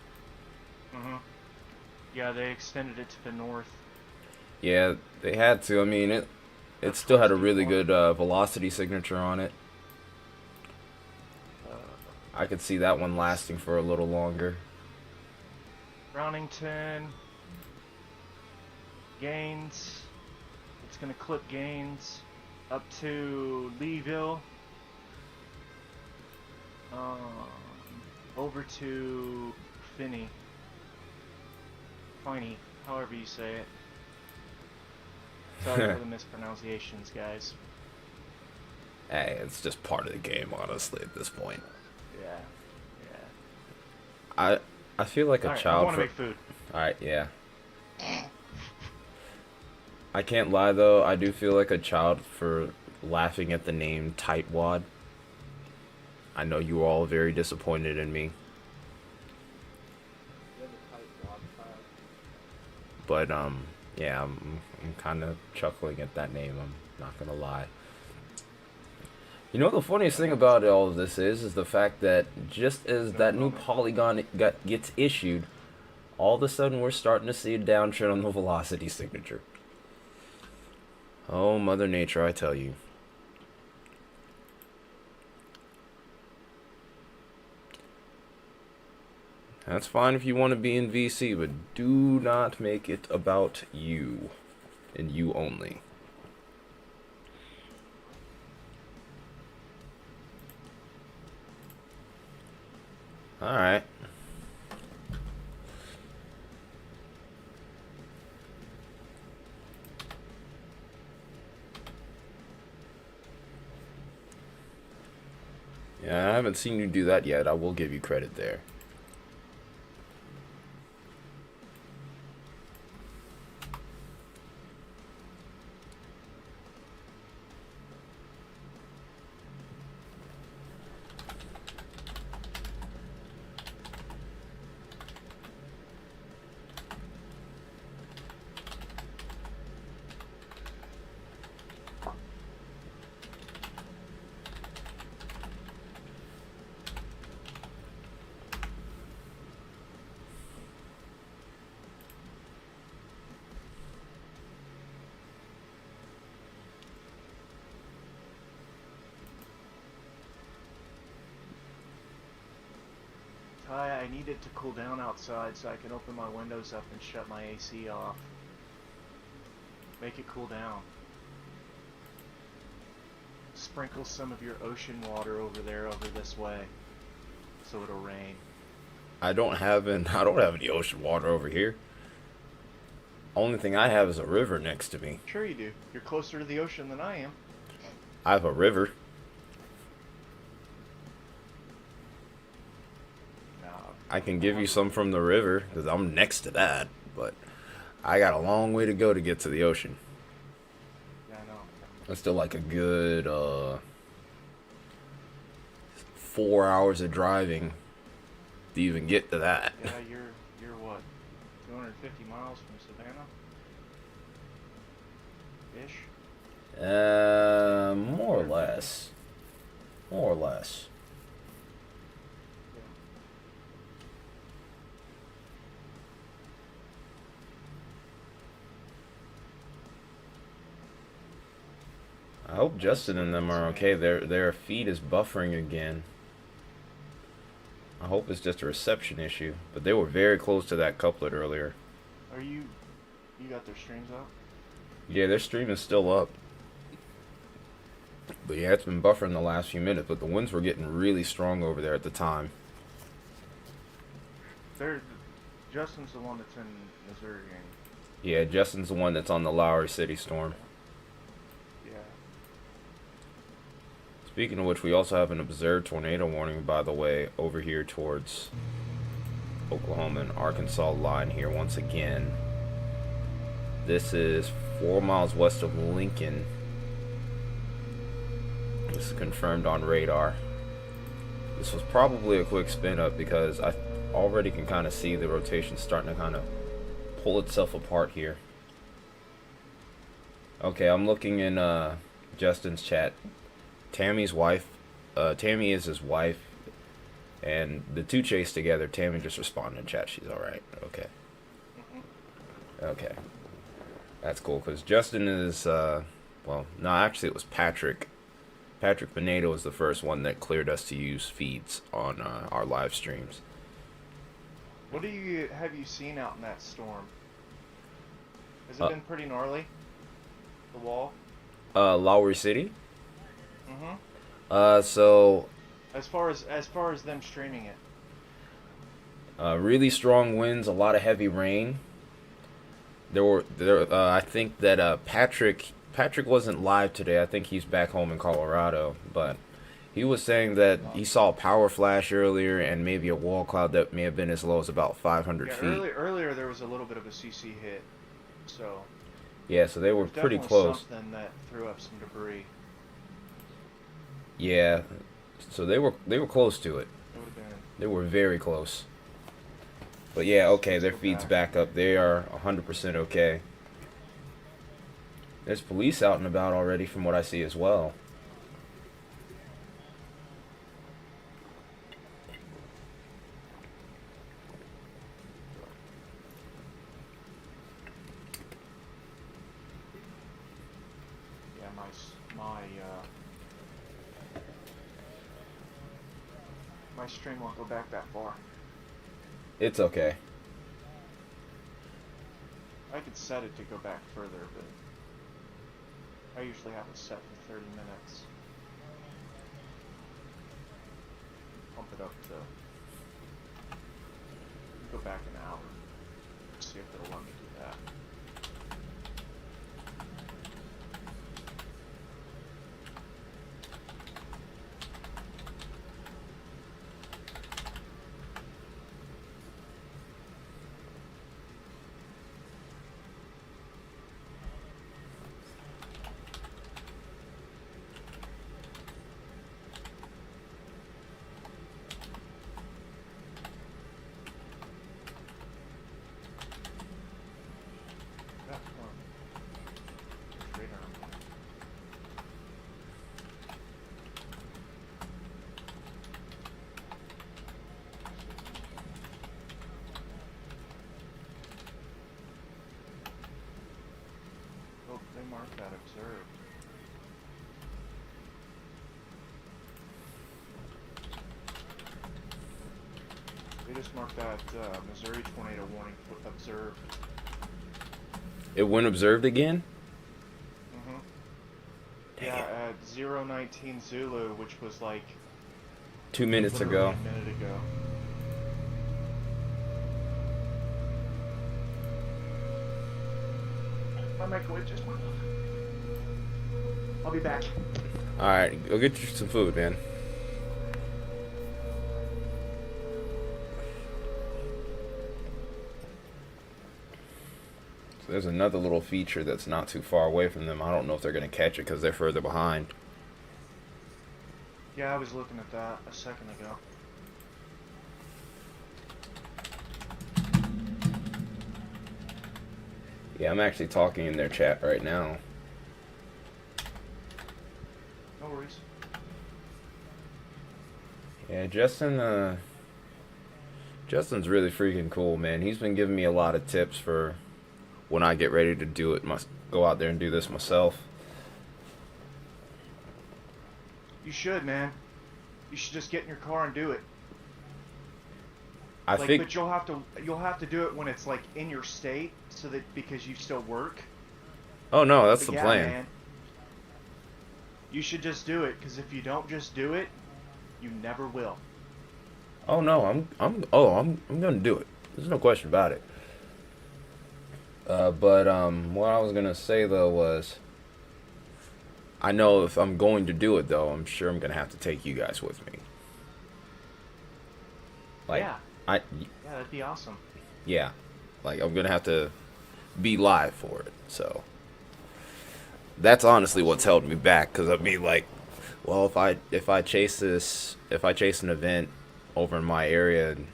Yeah, they extended it to the north. Yeah, they had to. I mean, it still had a really good velocity signature on it. I could see that one lasting for a little longer. Brownington, Gaines. It's gonna clip Gaines up to Leeville. Over to Finney. Finey, however you say it. Sorry for the mispronunciations, guys. Hey, it's just part of the game, honestly, at this point. Yeah, yeah. I feel like a Alright, I child want to for... make food. Alright, yeah. I can't lie, though. I do feel like a child for laughing at the name Tightwad. I know you are all very disappointed in me. You have a tight wad file. But, yeah, I'm kind of chuckling at that name. I'm not going to lie. You know, the funniest thing about all of this is the fact that just as that new polygon gets issued, all of a sudden we're starting to see a downtrend on the velocity signature. Oh, Mother Nature, I tell you. That's fine if you want to be in VC, but do not make it about you, and you only. Alright. haven't seen you do that yet. I will give you credit there. Ty, I need it to cool down outside so I can open my windows up and shut my AC off. Make it cool down. Sprinkle some of your ocean water over there, over this way, so it'll rain. I don't have any ocean water over here. Only thing I have is a river next to me. Sure you do. You're closer to the ocean than I am. I have a river. No. I can give you some from the river because I'm next to that, but I got a long way to go to get to the ocean. Yeah, I know. It's still like a good 4 hours of driving to even get to that. Yeah, you're what? 250 miles from Savannah? Ish? More or less. More or less. I hope Justin and them are okay. Their feed is buffering again. I hope it's just a reception issue. But they were very close to that couplet earlier. Are you got their streams up? Yeah, their stream is still up. But yeah, it's been buffering the last few minutes. But the winds were getting really strong over there at the time. Justin's the one that's in Missouri. Yeah, Justin's the one that's on the Lowry City storm. Yeah. Speaking of which, we also have an observed tornado warning, by the way, over here towards Oklahoma and Arkansas line here once again. This is 4 miles west of Lincoln. This is confirmed on radar. This was probably a quick spin up because I already can kind of see the rotation starting to kind of pull itself apart here. Okay, I'm looking in Justin's chat. Tammy's wife, Tammy is his wife, and the two chase together. Tammy just responded in chat. She's all right. Okay. Okay. That's cool because Justin is, well, no, actually it was Patrick. Patrick Pinedo was the first one that cleared us to use feeds on our live streams. What have you seen out in that storm? Has it been pretty gnarly? The wall? Lowry City? Mm-hmm. So As far as them streaming it. really strong winds, a lot of heavy rain. I think that Patrick wasn't live today. I think he's back home in Colorado, but he was saying that he saw a power flash earlier and maybe a wall cloud that may have been as low as about 500 Yeah, feet. earlier there was a little bit of a CC hit, so Yeah, so they were pretty definitely close. something that threw up some debris. Yeah, so they were close to it. It would have been. They were very close. But yeah, okay, their feed's back up. They are 100% okay. There's police out and about already from what I see as well. Yeah, my stream won't go back that far. It's okay. I could set it to go back further, but I usually have it set for 30 minutes. Pump it up to go back an hour. See if it'll let me do that. mark that observed? They just marked that Missouri tornado warning observed. It went observed again? Mm-hmm. Dang Yeah, it. at 019 Zulu, which was like 2 minutes literally ago. a minute ago. My microwave just went off. I'll be back. Alright, go get you some food, man. So there's another little feature that's not too far away from them. I don't know if they're going to catch it because they're further behind. Yeah, I was looking at that a second ago. Yeah, I'm actually talking in their chat right now. No worries. Yeah, Justin's really freaking cool, man. He's been giving me a lot of tips for when I get ready to do it, go out there and do this myself. You should, man. You should just get in your car and do it. I think But you'll have to do it when it's like in your state, so that because you still work. Oh no, that's But the yeah, plan. man, you should just do it, because if you don't just do it, you never will. Oh no, I'm gonna do it. There's no question about it. But what I was gonna say though was, I know if I'm going to do it though, I'm sure I'm gonna have to take you guys with me. Like, Yeah. I Yeah, that'd be awesome. yeah, like I'm gonna have to be live for it. So that's honestly what's held me back. Cause I'd be like, well, if I chase an event over in my area and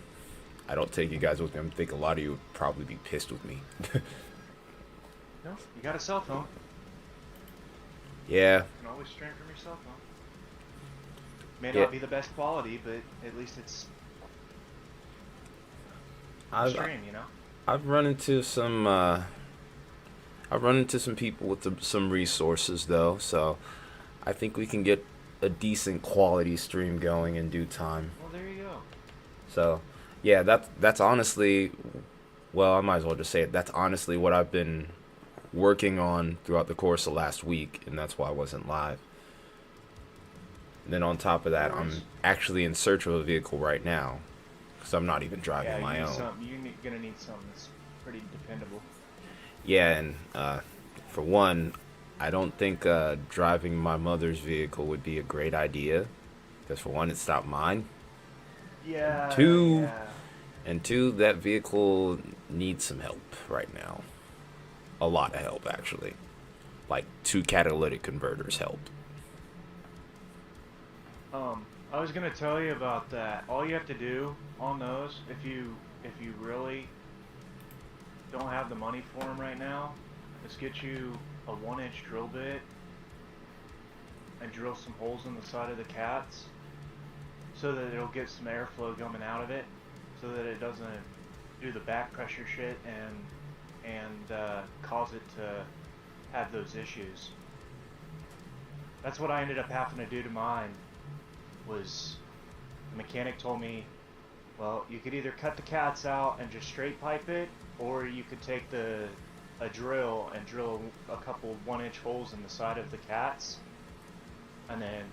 I don't take you guys with me, I think a lot of you would probably be pissed with me. No, you got a cell phone. Yeah, You can always stream from your cell phone. May Yeah. not be the best quality, but at least it's stream, you know? I've run into some people with some resources though, so I think we can get a decent quality stream going in due time. Well, there you go. So, yeah, that's honestly, well, I might as well just say it. That's honestly what I've been working on throughout the course of last week, and that's why I wasn't live. And then on top of that, I'm actually in search of a vehicle right now, because I'm not even driving Yeah, my you need own. something. You're gonna need something that's pretty dependable. Yeah, and for one, I don't think driving my mother's vehicle would be a great idea, because for one, it's not mine. Yeah. Two, Yeah. and two, that vehicle needs some help right now. A lot of help, actually. Like 2 catalytic converters help. I was gonna tell you about that. All you have to do on those, if you really don't have the money for them right now, is get you a 1-inch drill bit and drill some holes in the side of the cats, so that it'll get some airflow coming out of it, so that it doesn't do the back pressure shit and cause it to have those issues. That's what I ended up having to do to mine. Was the mechanic told me, well, you could either cut the cats out and just straight pipe it, or you could take a drill and drill a couple 1-inch holes in the side of the cats, and then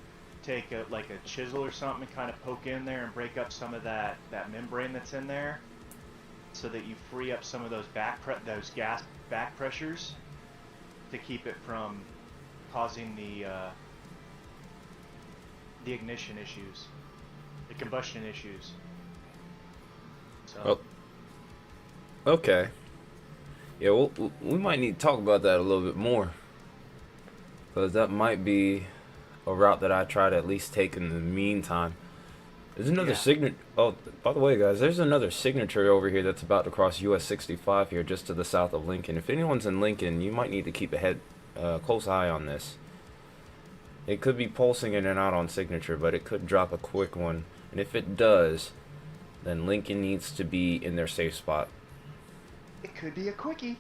take a chisel or something and kind of poke in there and break up some of that membrane that's in there, so that you free up some of those those gas back pressures to keep it from causing the ignition issues, the combustion issues. So. Well, okay. Yeah, we might need to talk about that a little bit more, because that might be a route that I try to at least take in the meantime. There's another signature. Oh, by the way, guys, there's another signature over here that's about to cross US 65 here, just to the south of Lincoln. If anyone's in Lincoln, you might need to keep a close eye on this. It could be pulsing in and out on signature, but it could drop a quick one. And if it does, then Lincoln needs to be in their safe spot. It could be a quickie.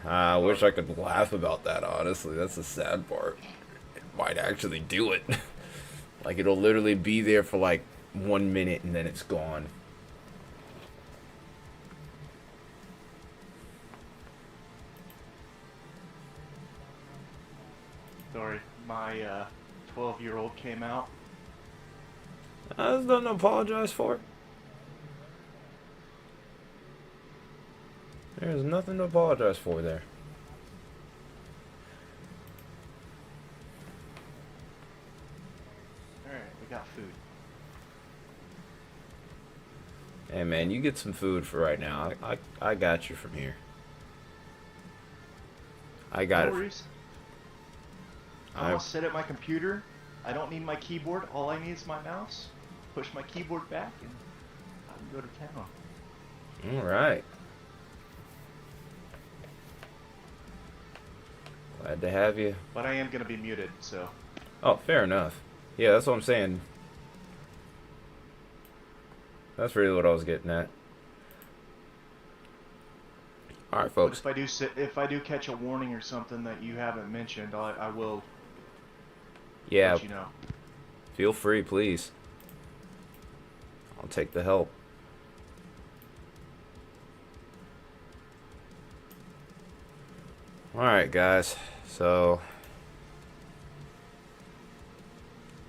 I wish I could laugh about that, honestly. That's the sad part. It might actually do it. Like, it'll literally be there for like 1 minute and then it's gone. Sorry, my 12-year-old came out. There's nothing to apologize for. There's nothing to apologize for there. Alright, we got food. Hey man, you get some food for right now. I got you from here. I got No it. worries. I'm gonna sit at my computer. I don't need my keyboard. All I need is my mouse. Push my keyboard back and I can go to town. Alright. Glad to have you. But I am gonna be muted, so. Oh, fair enough. Yeah, that's what I'm saying. That's really what I was getting at. Alright, But folks. if I do catch a warning or something that you haven't mentioned, I will Yeah, let you know. feel free, please. I'll take the help. Alright, guys. So...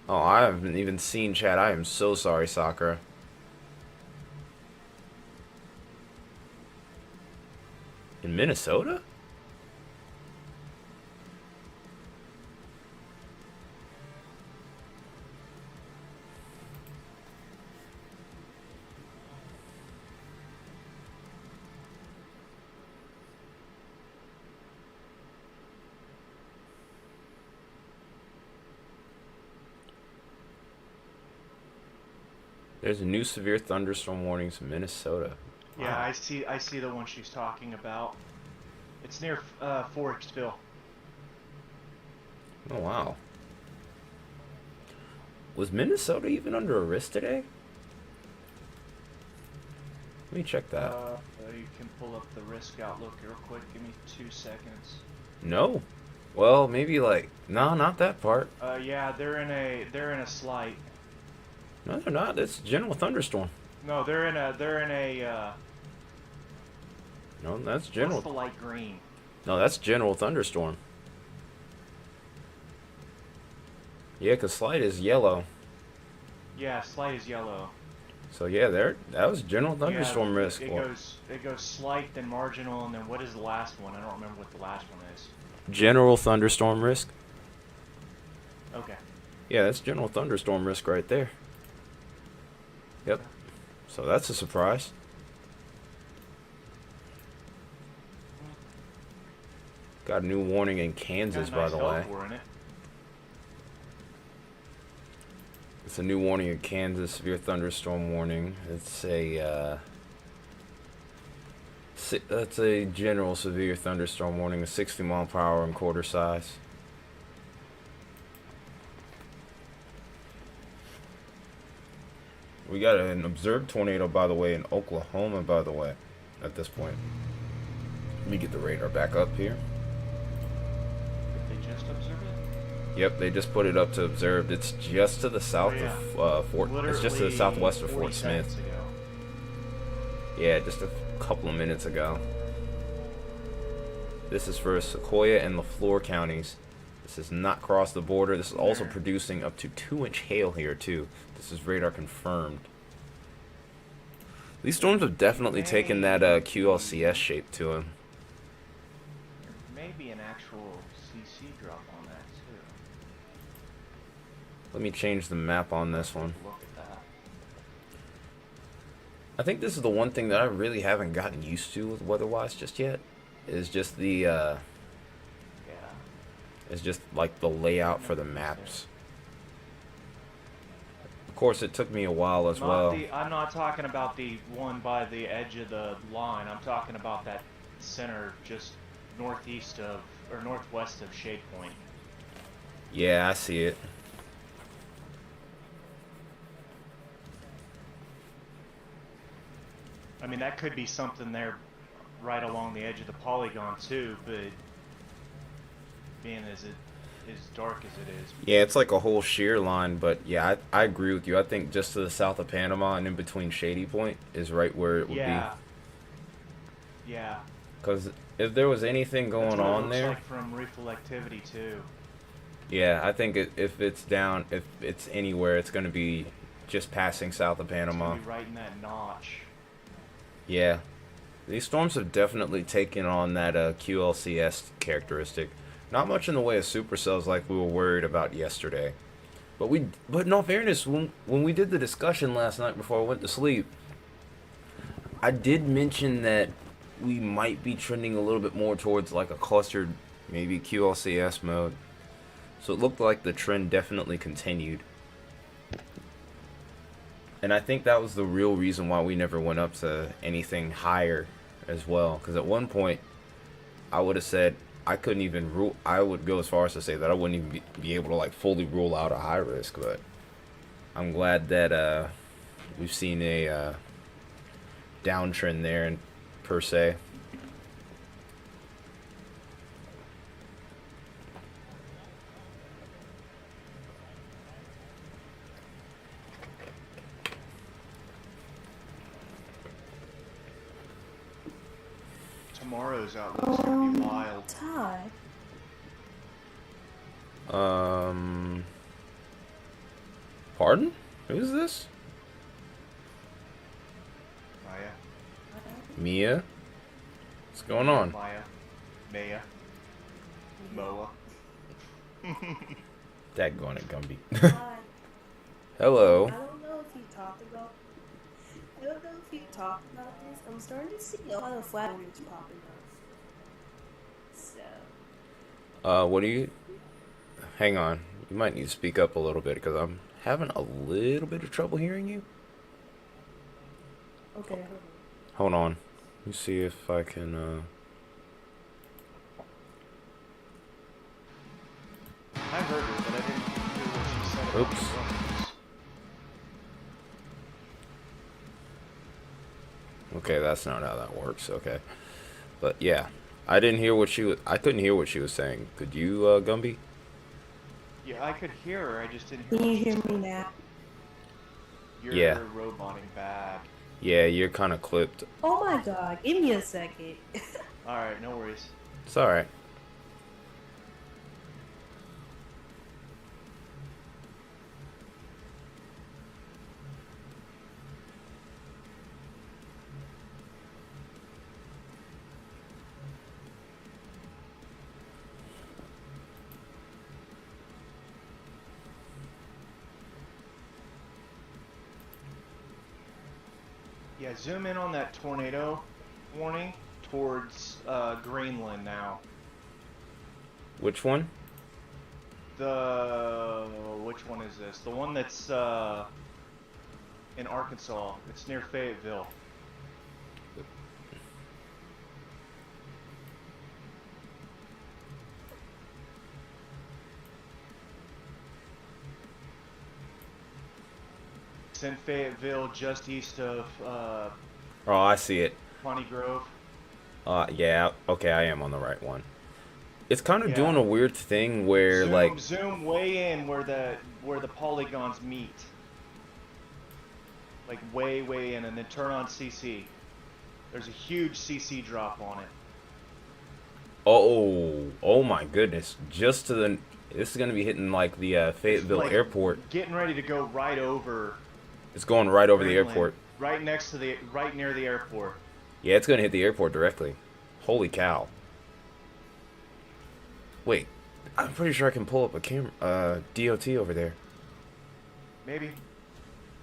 Oh, I haven't even seen chat. I am so sorry, Sakura. In Minnesota? There's a new severe thunderstorm warnings in Minnesota. Yeah, Wow. I see the one she's talking about. It's near Forksville. Oh, wow. Was Minnesota even under a risk today? Let me check that. You can pull up the risk outlook real quick. Give me 2 seconds. No. Well, maybe like... No, not that part. Yeah, they're in a slight. No, they're not. It's general thunderstorm. No, they're in a No, that's what's general... the light green? No, that's general thunderstorm. Yeah, because slight is yellow. Yeah, slight is yellow. So yeah, that was general thunderstorm Yeah, risk. it goes slight, then marginal, and then what is the last one? I don't remember what the last one is. General thunderstorm risk. Okay. Yeah, that's general thunderstorm risk right there. Yep. So that's a surprise. Got a new warning in Kansas, Got a nice by the way. downpour in it. It's a new warning in Kansas, severe thunderstorm warning. It's a that's a general severe thunderstorm warning, a 60 mile per hour and quarter size. We got an observed tornado, by the way, in Oklahoma, by the way, at this point. Let me get the radar back up here. Did they just observe it? Yep, they just put it up to observed. It's just to the south Oh, yeah. of Fort. It's just to the Literally southwest of 40 Fort Smith. seconds ago. Yeah, just a couple of minutes ago. This is for Sequoia and LaFleur counties. This has not crossed the border. This is also producing up to 2-inch hail here too. This is radar confirmed. These storms have definitely taken that QLCS shape to them. There may be an actual CC drop on that too. Let me change the map on this one. Look at that. I think this is the one thing that I really haven't gotten used to with weather-wise just yet. Is just the Yeah. is just like the layout for the maps. Of course, it took me a while as well. I'm not talking about the one by the edge of the line. I'm talking about that center just northeast of, or northwest of Shade Point. Yeah, I see it. I mean, that could be something there right along the edge of the polygon too, but being as dark as it is. Yeah, it's like a whole shear line, but yeah, I agree with you. I think just to the south of Panama and in between Shady Point is right where it would Yeah. Yeah. be. Because if there was anything That's going what it on looks there, like from reflectivity too. yeah, I think if it's down, if it's anywhere, it's going to be just passing south of It's gonna Panama. be right in that notch. Yeah, these storms have definitely taken on that QLCS characteristic. Not much in the way of supercells like we were worried about yesterday. But in all fairness, when we did the discussion last night before I went to sleep, I did mention that we might be trending a little bit more towards like a clustered, maybe QLCS mode. So it looked like the trend definitely continued. And I think that was the real reason why we never went up to anything higher as well. Because at one point, I would have said I couldn't even rule. I would go as far as to say that I wouldn't even be able to like fully rule out a high risk. But I'm glad that we've seen a downtrend there, per se. Tomorrow's outlook's gonna be wild. Todd. Pardon? Who's this? Maya. Mia? What's going on? Maya. Maya. Moa. Daggone it, Gumby. Todd. Hello. I don't know if you talked about. I don't know if you talked about this. I'm starting to see a lot of flappers popping up. So. What do you... Hang on. You might need to speak up a little bit, because I'm having a little bit of trouble hearing you. Okay. Hold on. Let me see if I can, I heard her, but I didn't hear what she said. About Oops. the weapons. Okay, that's not how that works. Okay. But, yeah. I didn't hear what she was... I couldn't hear what she was saying. Could you, Gumby? Yeah, I could hear her. I just didn't hear. Can what you she hear said. me now? You're Yeah. roboting bad. Yeah, you're kind of clipped. Oh my god, give me a second. Alright, no worries. It's alright. Yeah, zoom in on that tornado warning towards Greenland now. Which one? Which one is this? The one that's in Arkansas. It's near Fayetteville. It's in Fayetteville, just east of Oh, I see it. Pawnee Grove. Yeah. Okay, I am on the right one. It's kind of Yeah. doing a weird thing where, Zoom, like... zoom way in where the polygons meet. Like way in, and then turn on CC. There's a huge CC drop on it. Oh my goodness. Just to the... This is going to be hitting, like, the Fayetteville Like, airport. Getting ready to go right over. It's going right over the Greenland, airport. Right next to right near the airport. Yeah, it's going to hit the airport directly. Holy cow. Wait. I'm pretty sure I can pull up a camera... DOT over there. Maybe.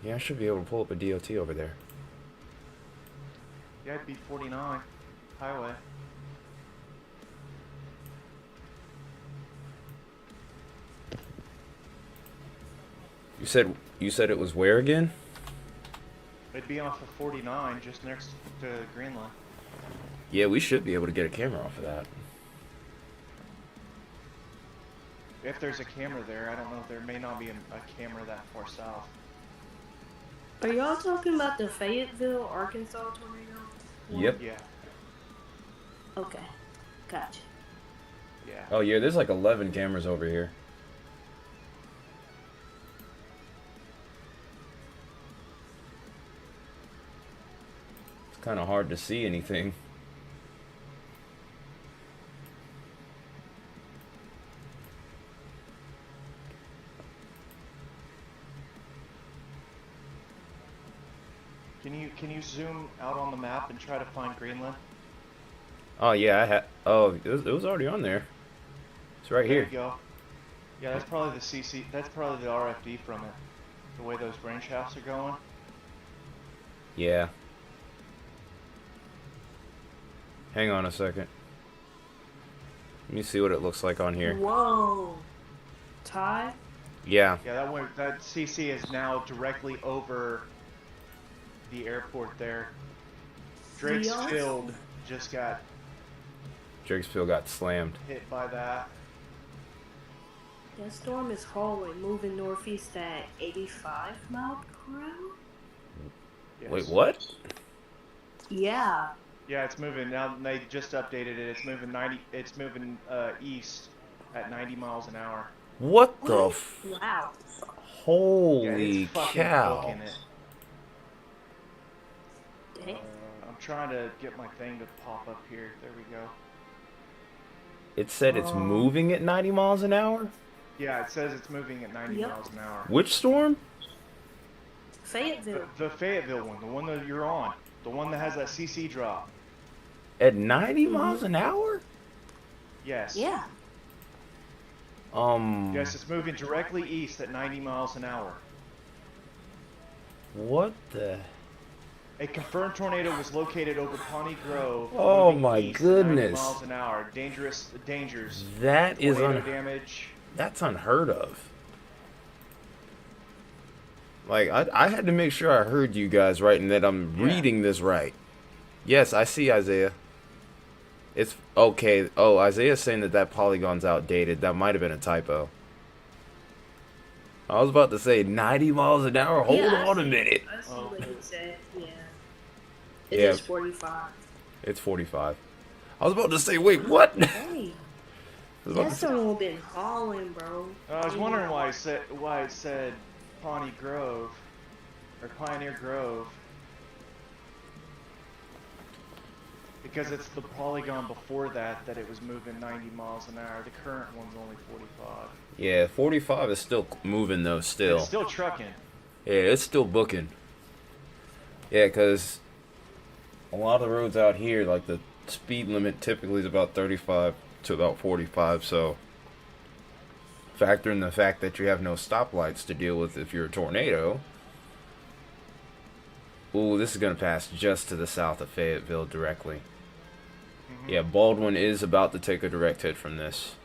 Yeah, I should be able to pull up a DOT over there. Yeah, it'd be 49 highway. You said it was where again? It'd be off of 49, just next to Greenland. Yeah, we should be able to get a camera off of that. If there's a camera there, I don't know. There may not be a camera that far south. Are y'all talking about the Fayetteville, Arkansas tornado? Yep. Yeah. Okay, gotcha. Yeah. Oh yeah, there's like 11 cameras over here. It's kind of hard to see anything. Can you zoom out on the map and try to find Greenland? Oh yeah, I had. Oh, it was already on there. It's right There here. you go. Yeah, that's probably the CC. That's probably the RFD from it. The way those brain shafts are going. Yeah. Hang on a second. Let me see what it looks like on here. Whoa. Ty? Yeah. Yeah, that CC is now directly over the airport there. Drake's Yes. Field just got Drakesville got slammed. hit by that. That storm is hallway moving northeast at 85 mile per hour? Yes. Wait, what? Yeah. Yeah, it's moving now. They just updated it. It's moving 90. It's moving east at 90 miles an hour. What the? Wow. Yeah, Holy it's fucking cow! booking it. Dang. I'm trying to get my thing to pop up here. There we go. It said it's moving at 90 miles an hour. Yeah, it says it's moving at 90 Yep. miles an hour. Which storm? Fayetteville. The Fayetteville one, the one that you're on, the one that has that CC drop. At 90 miles an hour? Yes. Yeah. Yes, it's moving directly east at 90 miles an hour. What the? A confirmed tornado was located over Pawnee Grove. Oh moving my east at 90 goodness. miles an hour. Dangers. That is Tornado damage. That's unheard of. Like, I had to make sure I heard you guys right and that I'm reading this right. Yes, I see Isaiah. It's okay. Oh, Isaiah's saying that polygon's outdated. That might have been a typo. I was about to say 90 miles an hour. Hold Yeah, on a minute. I see Oh. what it said. Yeah. It Yeah. is 45. It's 45. I was about to say, wait, what? Hey. I was about That to say- storm been hauling, bro. I was wondering why it said Pawnee Grove or Pioneer Grove. Because it's the polygon before that it was moving 90 miles an hour. The current one's only 45. Yeah, 45 is still moving though. Still. It's still trucking. Yeah, it's still booking. Yeah, because a lot of the roads out here, like the speed limit typically is about 35 to about 45, so factor in the fact that you have no stoplights to deal with if you're a tornado. Ooh, this is going to pass just to the south of Fayetteville directly. Yeah, Baldwin is about to take a direct hit from this.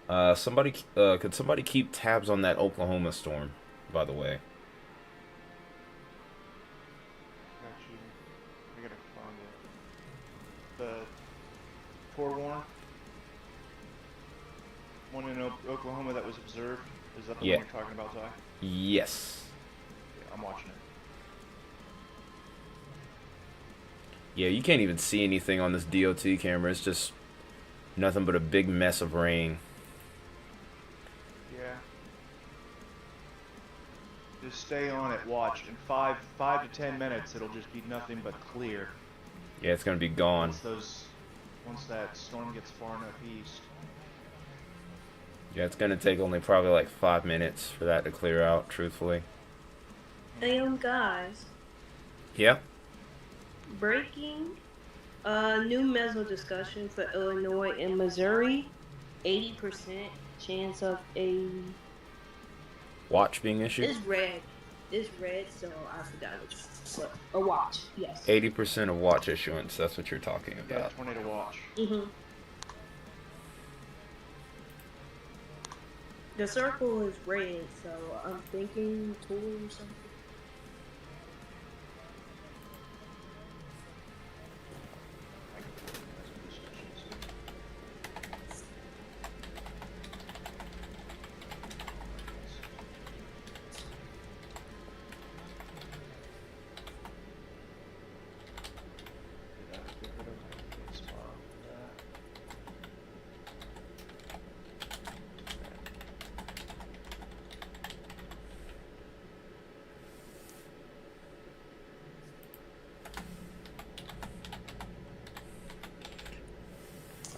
Could somebody keep tabs on that Oklahoma storm, by the way? Got you. I gotta find it. The forewarn one in Oklahoma that was observed. Is that the Yeah. one you're talking about, Ty? Yes. Yeah, I'm watching it. Yeah, you can't even see anything on this DOT camera. It's just nothing but a big mess of rain. Yeah. Just stay on it. Watch. In 5 to 10 minutes, it'll just be nothing but clear. Yeah, it's gonna be gone. Once that storm gets far enough east. Yeah, it's gonna take only probably like 5 minutes for that to clear out, truthfully. Hey, guys. Yeah. Breaking. New meso discussion for Illinois and Missouri. 80% chance of a. Watch being issued. It's red. It's red, so I forgot which. What? A watch. Yes. 80% of watch issuance. That's what you're talking Yeah, about. tornado watch. Mhm. The circle is red, so I'm thinking tool or something.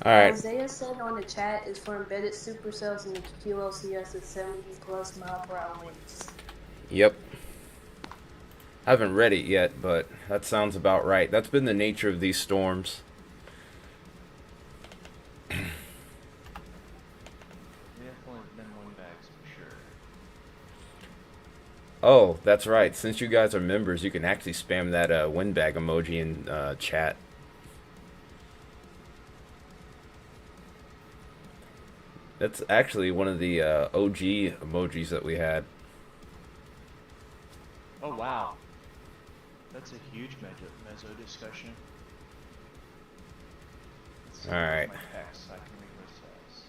Alright. Isaiah said on the chat is for embedded supercells in the QLCS at 70 plus mile per hour winds. Yep. I haven't read it yet, but that sounds about right. That's been the nature of these storms. Definitely been windbags for sure. Oh, that's right. Since you guys are members, you can actually spam that windbag emoji in chat. That's actually one of the OG emojis that we had. Oh wow. That's a huge mezzo discussion. All right. My text, I can read what it says.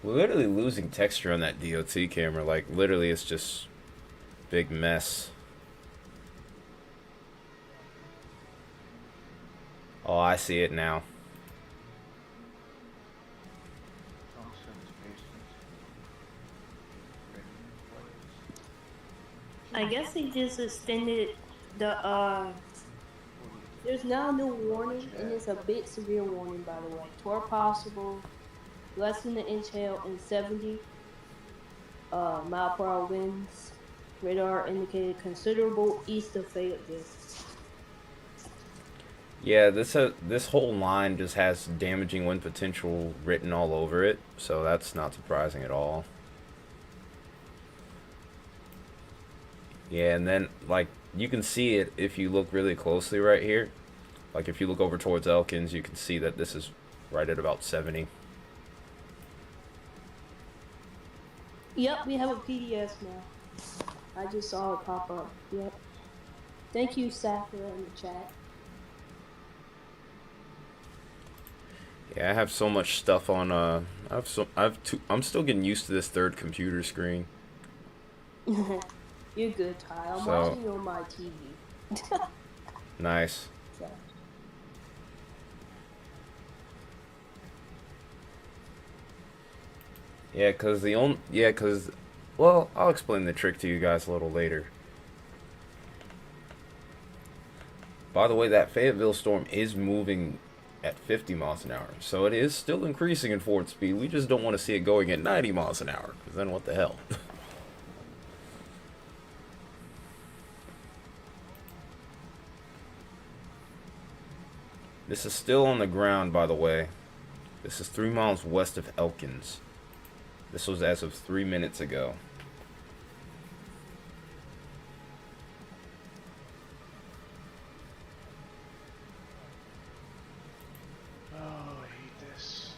We're literally losing texture on that DOT camera. Like, literally, it's just big mess. Oh, I see it now. I guess they just extended the there's now a new warning, and it's a bit severe warning, by the way. Tour possible, less than an inch hail, and 70 mile per hour winds. Radar indicated considerable east of Fayetteville. Yeah, this whole line just has damaging wind potential written all over it, so that's not surprising at all. Yeah, and then, like, you can see it if you look really closely right here. Like, if you look over towards Elkins, you can see that this is right at about 70. Yep, we have a PDS now. I just saw it pop up. Yep. Thank you, Sakura, in the chat. Yeah, I have so much stuff on. I'm still getting used to this third computer screen. You're good, Ty. I'm So- watching you on my TV. Nice. So, Yeah, cause well, I'll explain the trick to you guys a little later. By the way, that Fayetteville storm is moving at 50 miles an hour, so it is still increasing in forward speed. We just don't want to see it going at 90 miles an hour, because then what the hell? This is still on the ground, by the way. This is 3 miles west of Elkins. This was as of 3 minutes ago. Oh, I hate this.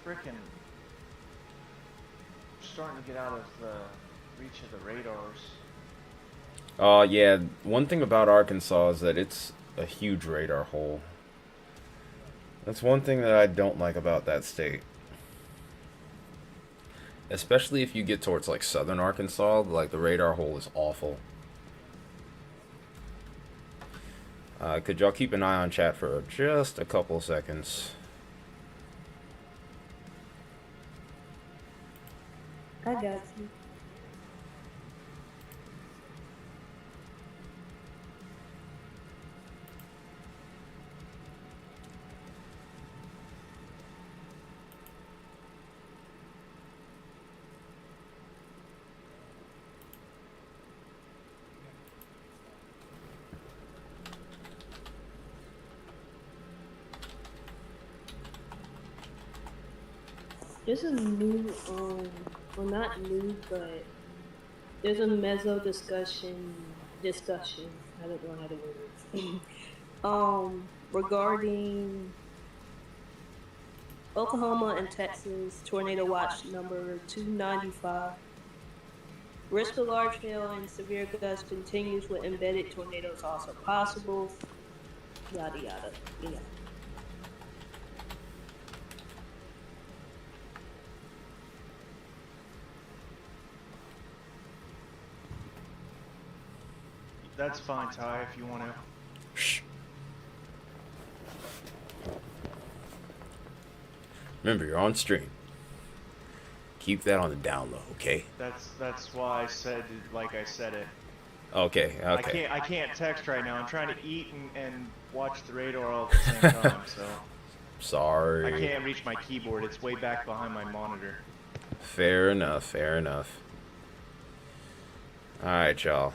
Frickin' starting to get out of the reach of the radars. Yeah, one thing about Arkansas is that it's a huge radar hole. That's one thing that I don't like about that state. Especially if you get towards like southern Arkansas, like the radar hole is awful. Could y'all keep an eye on chat for just a couple seconds? I got you. There's a new, well not new, but there's a mezzo discussion, I don't know how to word it, regarding Oklahoma and Texas tornado watch number 295. Risk of large hail and severe gusts continues with embedded tornadoes also possible, yada yada, yeah. That's fine, Ty, if you want to. Shh. Remember, you're on stream. Keep that on the down low, okay? That's why I said like I said it. Okay, okay. I can't text right now. I'm trying to eat and watch the radar all at the same time, so Sorry. I can't reach my keyboard. It's way back behind my monitor. Fair enough, fair enough. Alright, y'all.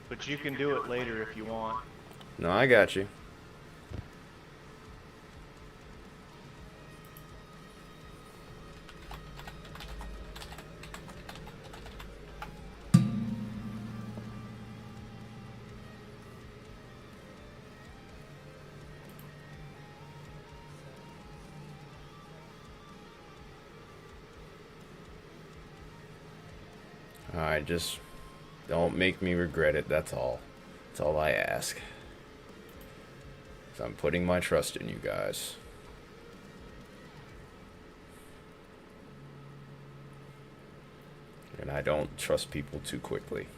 But you can do it later if you want. No, I got you. Alright, just don't make me regret it, that's all. That's all I ask. 'Cause I'm putting my trust in you guys. And I don't trust people too quickly.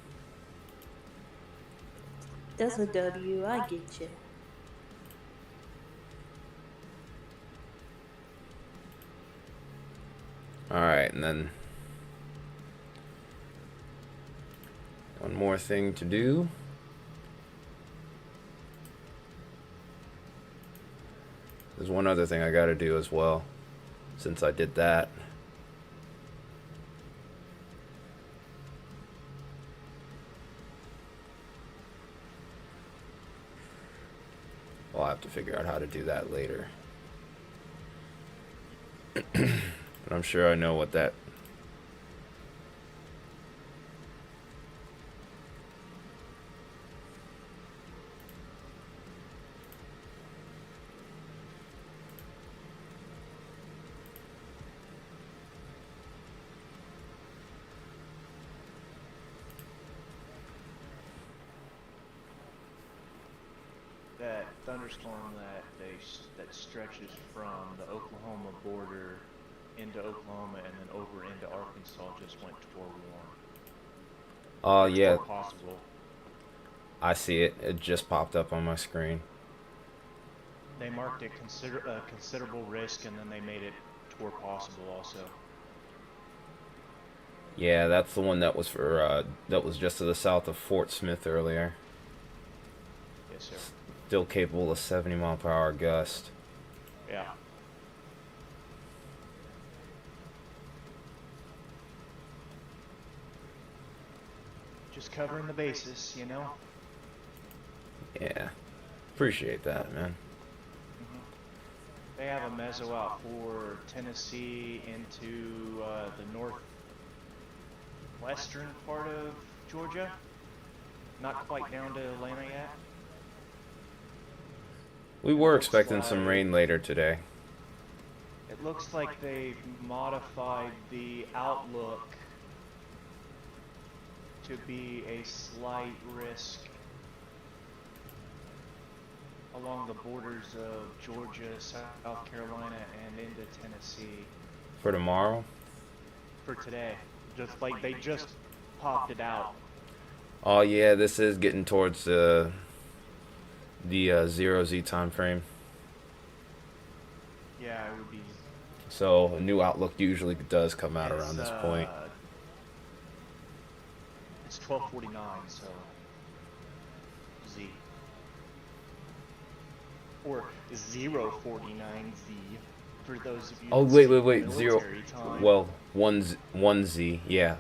That's a W. I get you. Alright, and then one more thing to do. There's one other thing I gotta do as well, since I did that. I'll have to figure out how to do that later. But I'm sure I know what that... That thunderstorm that stretches from the Oklahoma border into Oklahoma and then over into Arkansas just went toward warm. Oh, yeah. Toward possible. I see it. It just popped up on my screen. They marked it considerable risk, and then they made it toward possible also. Yeah, that's the one that was for, that was just to the south of Fort Smith earlier. Yes, sir. Still capable of 70-mile-per-hour gust. Yeah. Just covering the bases, you know? Yeah. Appreciate that, man. They have a mezzo out for Tennessee into the northwestern part of Georgia. Not quite down to Atlanta yet. We were expecting some rain later today. It looks like they've modified the outlook to be a slight risk along the borders of Georgia, South Carolina, and into Tennessee. For tomorrow? For today. Just like they just popped it out. Oh yeah, this is getting towards the 0Z time frame. Yeah, it would be. So a new outlook usually does come out around this point. It's 12:49, so Z. Or 049Z for those of you. Oh that wait, speak 0. military time. Well, 1Z, yeah.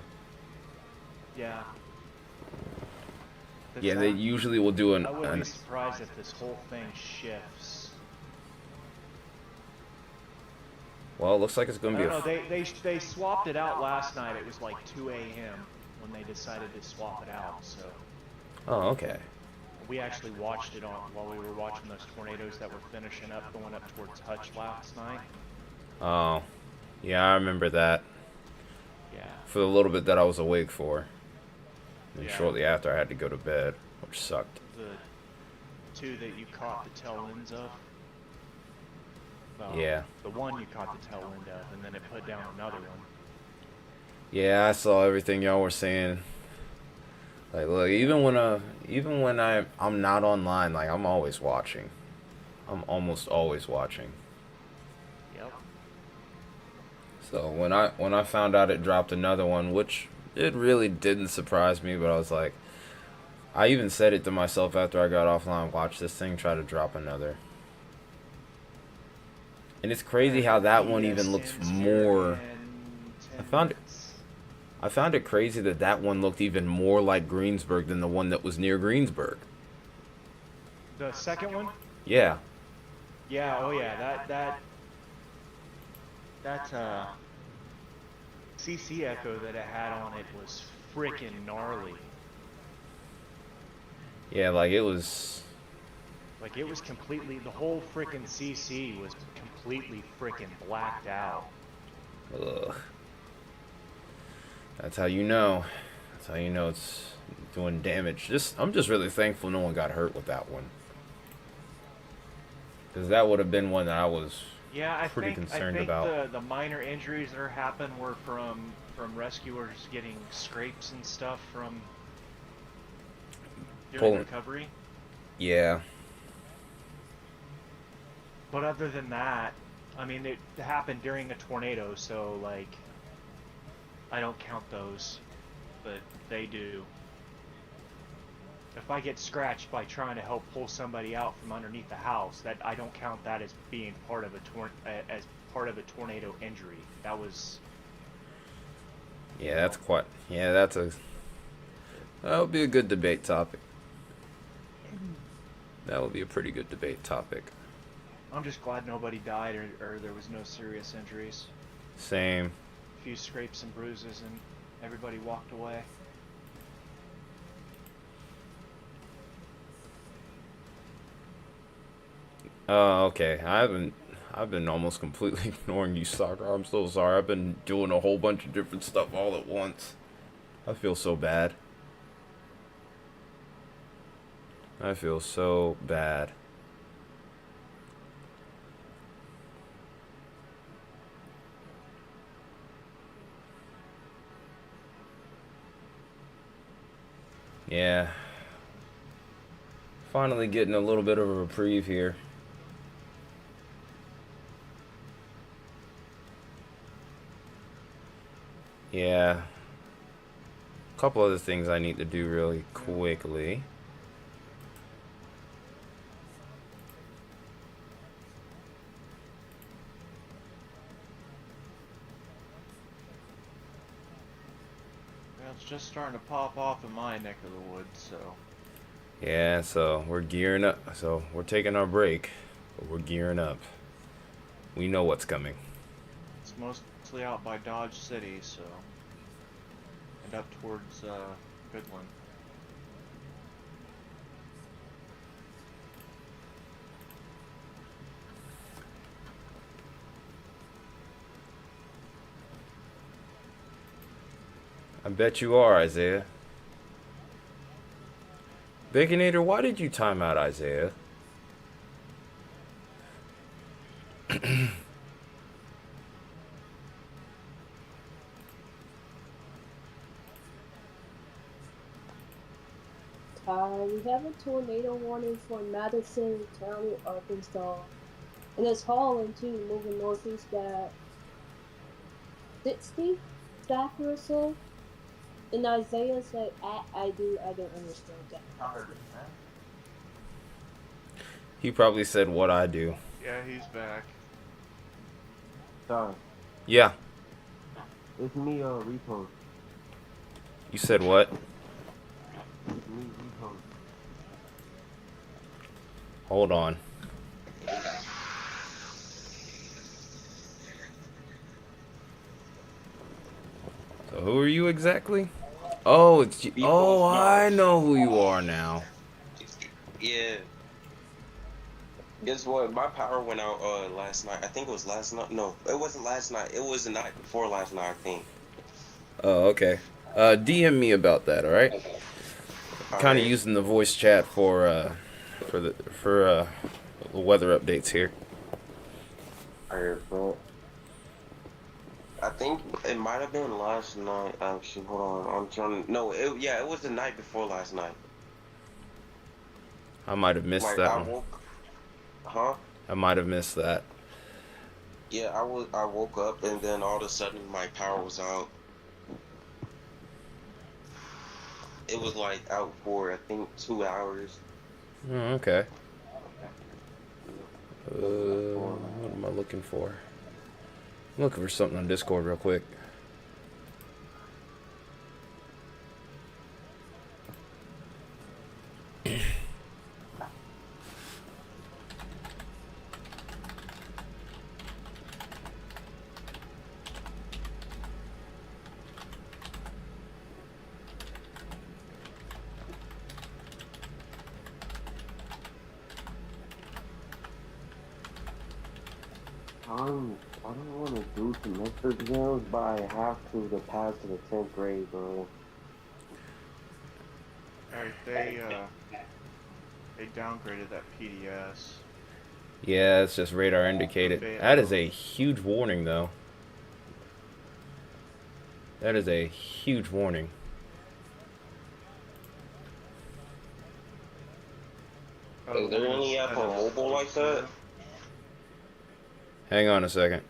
Yeah. But Yeah, they usually will do I wouldn't be surprised if this whole thing shifts. Well, it looks like it's gonna be they swapped it out last night. It was like 2 a.m. when they decided to swap it out. So. Oh, okay. We actually watched it on while we were watching those tornadoes that were finishing up, going up towards Hutch last night. Oh, yeah, I remember that. Yeah. For the little bit that I was awake for. And Yeah. shortly after, I had to go to bed, which sucked. The two that you caught the tail ends of. Well, Yeah. The one you caught the tail end of, and then it put down another one. Yeah, I saw everything y'all were saying. Like, look, even when I'm not online, like I'm always watching. I'm almost always watching. Yep. So when I found out it dropped another one, which it really didn't surprise me, but I was like, I even said it to myself after I got offline, watch this thing try to drop another. And it's crazy how that one even looks more. I found it crazy that that one looked even more like Greensburg than the one that was near Greensburg. The second one? Yeah. Yeah, oh yeah, that CC echo that it had on it was freaking gnarly. Yeah, like it was. Like it was completely, the whole freaking CC was completely freaking blacked out. Ugh. That's how you know. That's how you know it's doing damage. I'm just really thankful no one got hurt with that one. Because that would have been one that I was pretty concerned about. The minor injuries that happened were from rescuers getting scrapes and stuff from during recovery. Yeah. But other than that, I mean, it happened during a tornado, so like, I don't count those, but they do. If I get scratched by trying to help pull somebody out from underneath the house, that I don't count that as being part of a tornado injury. That was. Yeah, that's quite. Yeah, that would be a good debate topic. That would be a pretty good debate topic. I'm just glad nobody died or there was no serious injuries. Same. A few scrapes and bruises and everybody walked away. Oh, okay. I've been almost completely ignoring you, Soccer. I'm so sorry. I've been doing a whole bunch of different stuff all at once. I feel so bad. I feel so bad. Yeah. Finally getting a little bit of a reprieve here. Yeah. A couple other things I need to do really quickly. It's just starting to pop off in my neck of the woods, so. Yeah, so we're gearing up. So we're taking our break, but we're gearing up. We know what's coming. It's mostly out by Dodge City, so. And up towards Goodland. I bet you are, Isaiah. Baconator, why did you time out Isaiah? We have a tornado warning for Madison County, Arkansas. And it's hauling too, moving northeast at 60 stacker or so. And Isaiah said, I don't understand that. He probably said what I do. Yeah, he's back. Sorry. Yeah. It's me, repost. You said what? It's me, repost. Hold on. So who are you exactly? Oh, it's you. Oh, I know who you are now. Yeah. Guess what? My power went out last night. I think it was last night. No, it wasn't last night. It was the night before last night, I think. Oh, okay. DM me about that, all right? Kind of using the voice chat for the weather updates here. Alright, bro. I think it might have been last night. Actually, hold on. I'm trying to. No, it was the night before last night. I might have missed Like, that I one. woke. Huh? I might have missed that. Yeah, I woke up and then all of a sudden my power was out. It was like out for I think 2 hours. Oh, okay. Doesn't last for What am I looking for? I'm looking for something on Discord real quick. I don't want to do semester exams, but I have to pass to the 10th grade, bro. Alright, they downgraded that PDS. Yeah, it's just radar indicated. That is a huge warning, though. That is a huge warning. Is there any app on mobile like that? Hang on a second.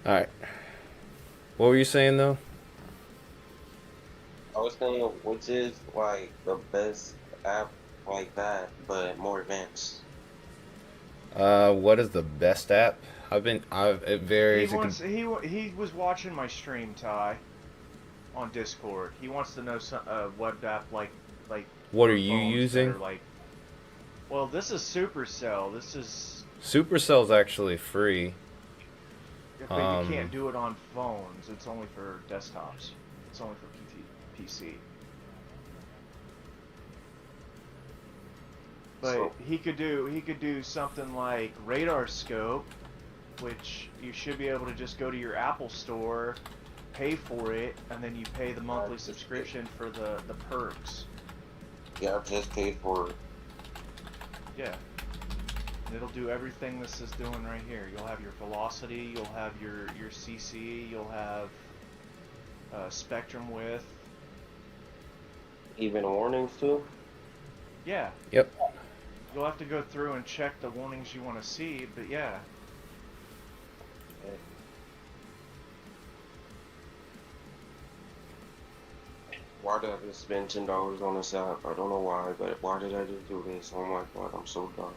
Alright. What were you saying, though? I was saying, which is like the best app like that, but more advanced. What is the best app? It varies. He was watching my stream, Ty, on Discord. He wants to know some web app like What are for you phones that using? are like, well, this is Supercell. This is, Supercell's actually free. but you can't do it on phones. It's only for desktops. It's only for PC. But he could do something like Radar Scope, which you should be able to just go to your Apple store, pay for it, and then you pay the monthly subscription for the perks. Yeah, I just paid for it. Yeah. And it'll do everything this is doing right here. You'll have your velocity, you'll have your CC, you'll have spectrum width. Even warnings too? Yeah. Yep. You'll have to go through and check the warnings you want to see, but yeah. Why did I just spend $10 on this app? I don't know why, but why did I just do this? Oh my god, I'm so dumb.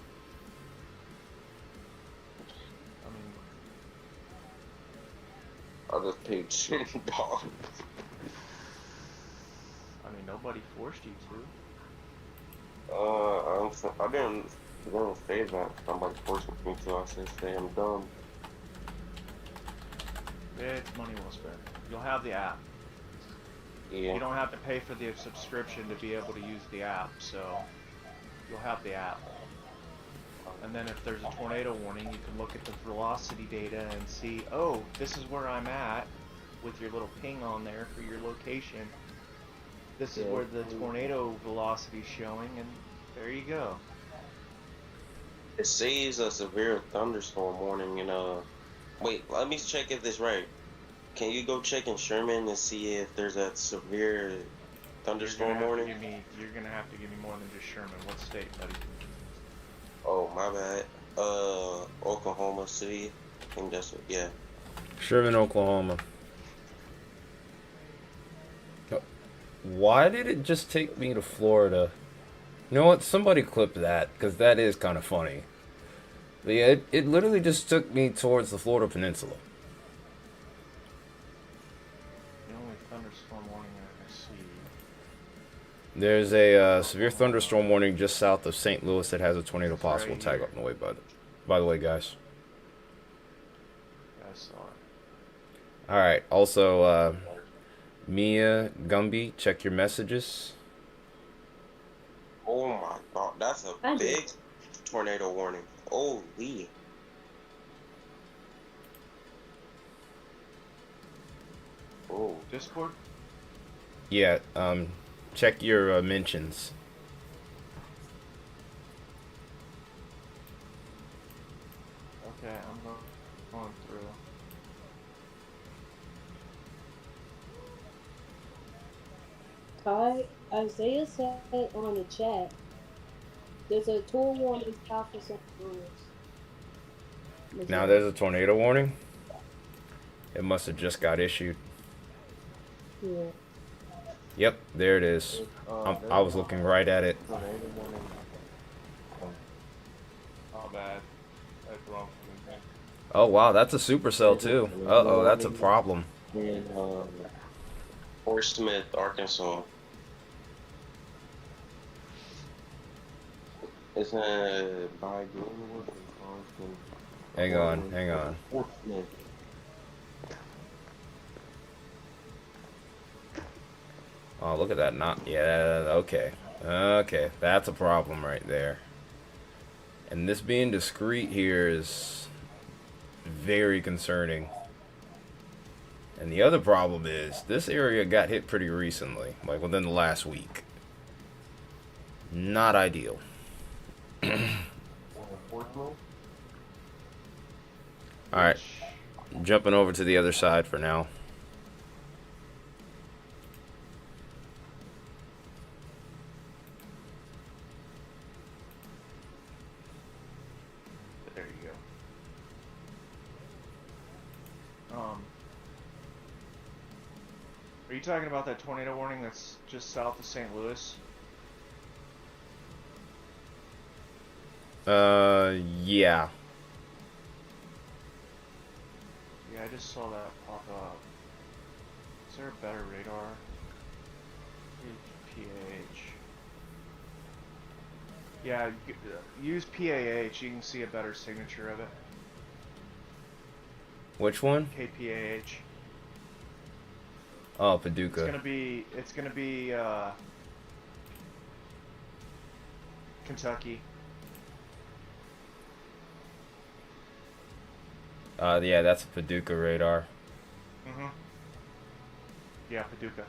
I I just paid $10. mean, nobody forced you to. I didn't say that. Somebody forced me to. I said, say I'm dumb. It's money well spent. You'll have the app. Yeah. You don't have to pay for the subscription to be able to use the app, so you'll have the app. And then if there's a tornado warning, you can look at the velocity data and see, oh, this is where I'm at, with your little ping on there for your location. This is where the tornado velocity is showing, and there you go. It says a severe thunderstorm warning and wait, let me check if this right. Can you go check in Sherman and see if there's a severe thunderstorm warning? You're gonna have to give me more than just Sherman. What state, buddy? Oh, my bad. Oklahoma City. I think that's it, yeah. Sherman, Oklahoma. Why did it just take me to Florida? You know what? Somebody clip that, because that is kind of funny. But yeah, it literally just took me towards the Florida Peninsula. The only thunderstorm warning I see. There's a severe thunderstorm warning just south of St. Louis that has a tornado It's possible. right Tag here. up in the way, by the way, guys. Yeah, I saw it. Alright, also, Mia, Gumby, check your messages. Oh my god, that's a I did. big tornado warning. Holy. Oh, Discord? Yeah, check your mentions. Okay, I'm going through. Kai, Isaiah said on the chat, there's a tour warning south of St. Louis. Now Missouri. there's a tornado warning. It must have just got issued. Yeah. Yep, there it is. I was looking right at it. Tornado warning. Oh, bad. That's wrong for me. Oh wow, that's a supercell too. Uh-oh, that's a problem. In Fort Smith, Arkansas. It's by Greenwood and Constant. Hang on. Fort Smith. Oh, look at that. Yeah, okay. Okay, that's a problem right there. And this being discreet here is very concerning. And the other problem is, this area got hit pretty recently, like within the last week. Not ideal. Alright, jumping over to the other side for now. There you go. Are you talking about that tornado warning that's just south of St. Louis? Yeah. Yeah, I just saw that pop up. Is there a better radar? PAH. Yeah, use PAH. You can see a better signature of it. Which one? KPAH. Oh, It's Paducah. gonna be Kentucky. Yeah, that's a Paducah radar. Mm-hmm. Yeah, Paducah.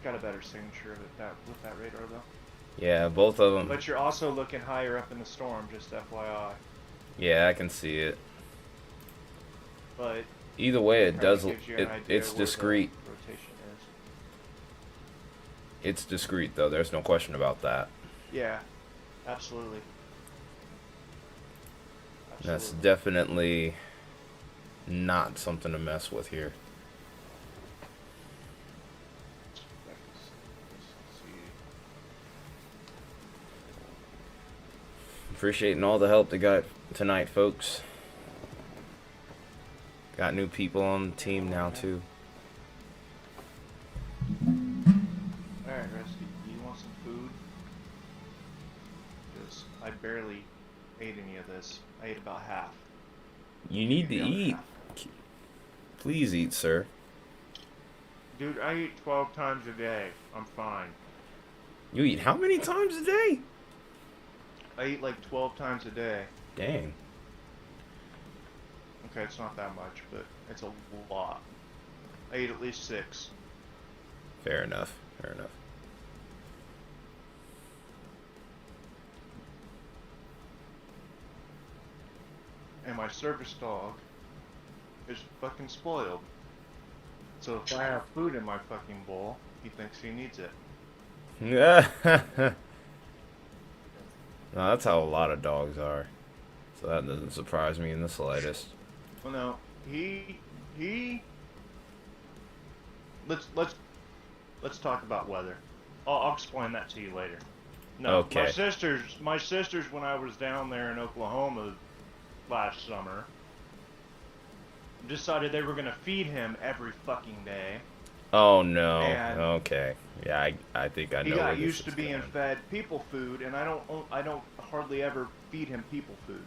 Got a better signature of it with that radar though. Yeah, both of them. But you're also looking higher up in the storm, just FYI. Yeah, I can see it. But Either way, it kinda does. gives you an idea It's where the discreet. rotation is. It's discreet, though. There's no question about that. Yeah, absolutely. That's Absolutely. definitely not something to mess with here. Appreciating all the help they got tonight, folks. Got new people on the team now, too. Alright, Rusty, you want some food? Because I barely ate any of this. I ate about half. You need to The other eat. half. Please eat, sir. Dude, I eat 12 times a day. I'm fine. You eat how many times a day? I eat like 12 times a day. Dang. Okay, it's not that much, but it's a lot. I eat at least 6. Fair enough. Fair enough. And my service dog is fucking spoiled. So if I have food in my fucking bowl, he thinks he needs it. Yeah. No, that's how a lot of dogs are. So that doesn't surprise me in the slightest. Well, no, he. Let's talk about weather. I'll explain that to you later. No, Okay. my sisters, when I was down there in Oklahoma last summer, decided they were gonna feed him every fucking day. Oh no. And Okay. Yeah, I think I know he where got this used to is being going. fed people food, and I don't hardly ever feed him people food.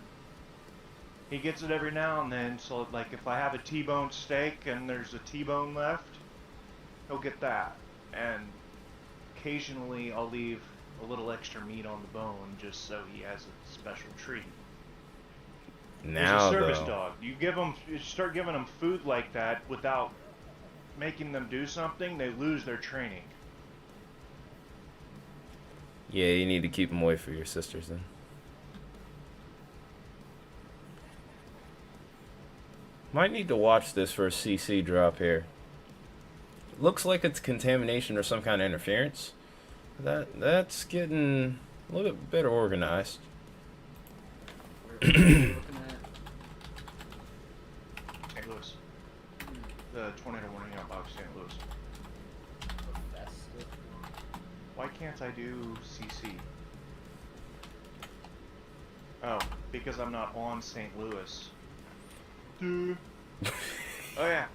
He gets it every now and then, so like if I have a T-bone steak and there's a T-bone left, he'll get that. And occasionally I'll leave a little extra meat on the bone just so he has a special treat. Now, He's a service though. dog. You start giving them food like that without making them do something, they lose their training. Yeah, you need to keep them away from your sisters then. Might need to watch this for a CC drop here. Looks like it's contamination or some kind of interference. That's getting a little bit better organized. Where are you looking at? St. Louis. The tornado warning outbox, St. Louis. Festive? Why can't I do CC? Oh, because I'm not on St. Louis. Dude. Oh yeah.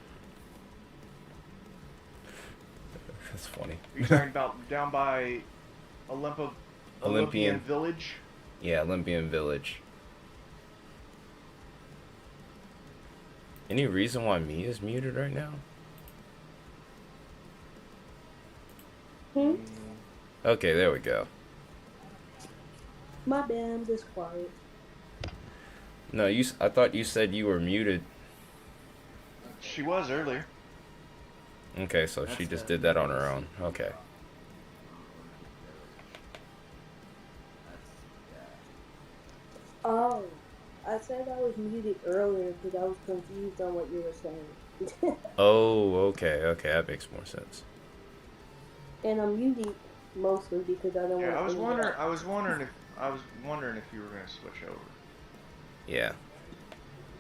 That's funny. Are you talking about down by Olympian Village? Yeah, Olympian Village. Any reason why me is muted right now? Hmm? Okay, there we go. My bad, I'm just quiet. No, I thought you said you were muted. She was earlier. Okay, so she That's just the- did that on her own. Okay. Oh, I said I was muted earlier because I was confused on what you were saying. Oh, okay, that makes more sense. And I'm muted mostly because I don't Yeah, want I was to wondering if you were gonna switch over. Yeah.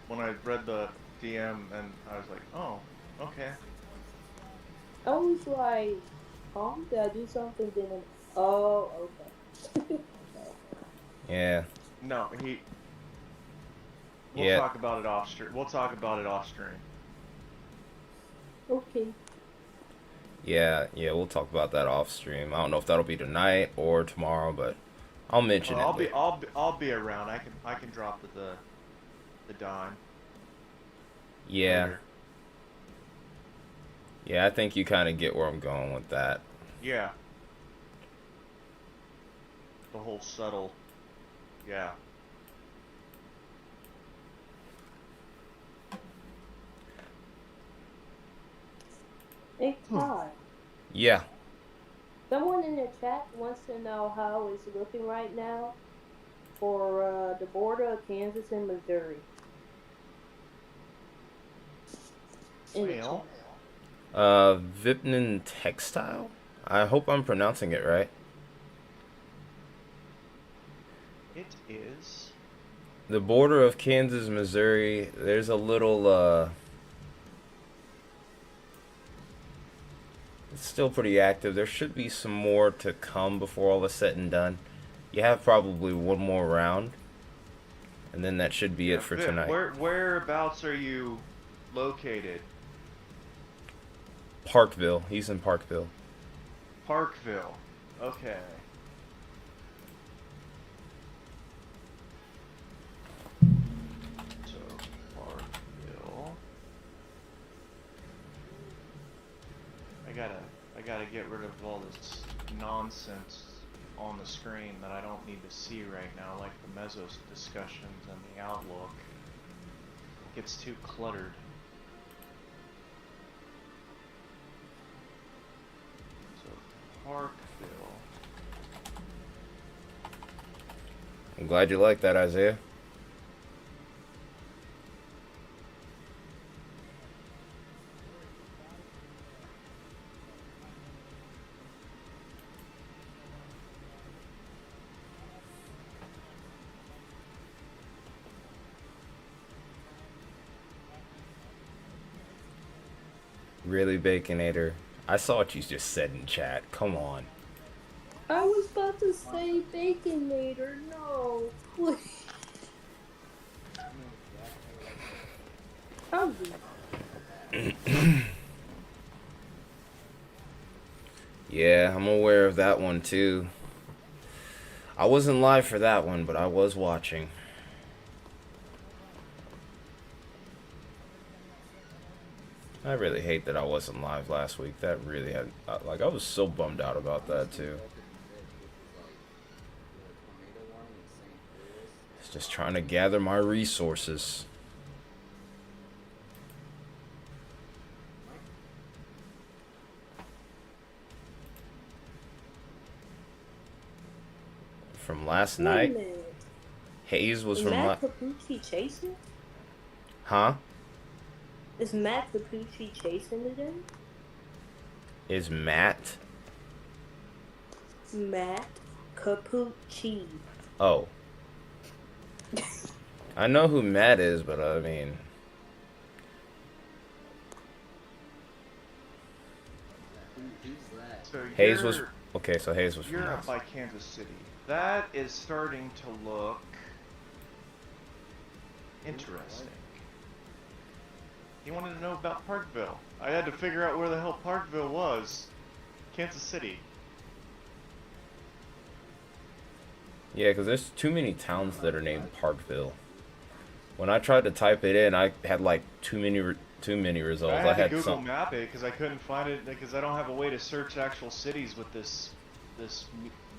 When I read the DM and I was like, oh, okay. I was like, did I do something? Then oh, okay. Yeah. No, We'll Yeah. talk about it off stream. We'll talk about it off stream. Okay. Yeah, we'll talk about that off stream. I don't know if that'll be tonight or tomorrow, but I'll mention it. Later. I'll be around. I can drop the dime. Yeah. Later. Yeah, I think you kind of get where I'm going with that. Yeah. The whole subtle. Yeah. Hey, Todd. Yeah. Someone in the chat wants to know how it's looking right now for the border of Kansas and Missouri. In the Well. Vipnin Textile? I hope I'm pronouncing it right. It is. The border of Kansas, Missouri, there's a little, it's still pretty active. There should be some more to come before all is said and done. You have probably one more round, and then that should be it for Vic, tonight. Whereabouts are you located? Parkville. He's in Parkville. Parkville. Okay. So, Parkville. I gotta get rid of all this nonsense on the screen that I don't need to see right now, like the Mesos discussions and the Outlook. It gets too cluttered. So, Parkville. I'm glad you like that, Isaiah. Really, Baconator? I saw what you just said in chat. Come on. I was about to say Baconator. No, please. I'm weak. Yeah, I'm aware of that one too. I wasn't live for that one, but I was watching. I really hate that I wasn't live last week. That really had, like, I was so bummed out about that too. It's just trying to gather my resources. From last Wait a night, minute. Haze was Is from Matt Capucci chasing? Huh? Is Matt Capucci chasing today? Is Matt? Matt Capucci. Oh. I know who Matt is, but I mean... So Hayes was... Okay, so Hayes was from You're up last. by Kansas City. That is starting to look interesting. He wanted to know about Parkville. I had to figure out where the hell Parkville was. Kansas City. Yeah, because there's too many towns that are named Parkville. When I tried to type it in, I had like too many results. I had to Google some... map it because I couldn't find it because I don't have a way to search actual cities with this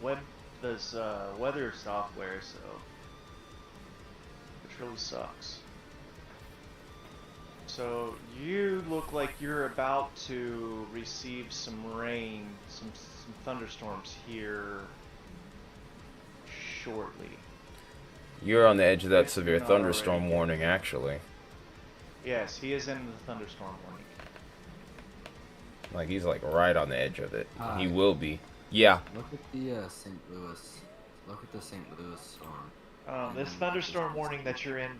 weather software, so which really sucks. So you look like you're about to receive some rain, some thunderstorms here shortly. You're on the edge of that If severe you're not thunderstorm already. warning, actually. Yes, he is in the thunderstorm warning. Like, he's like right on the edge of it. He Hi. will be. Yeah. Look at the St. Louis. Look at the St. Louis storm. This thunderstorm warning that you're in.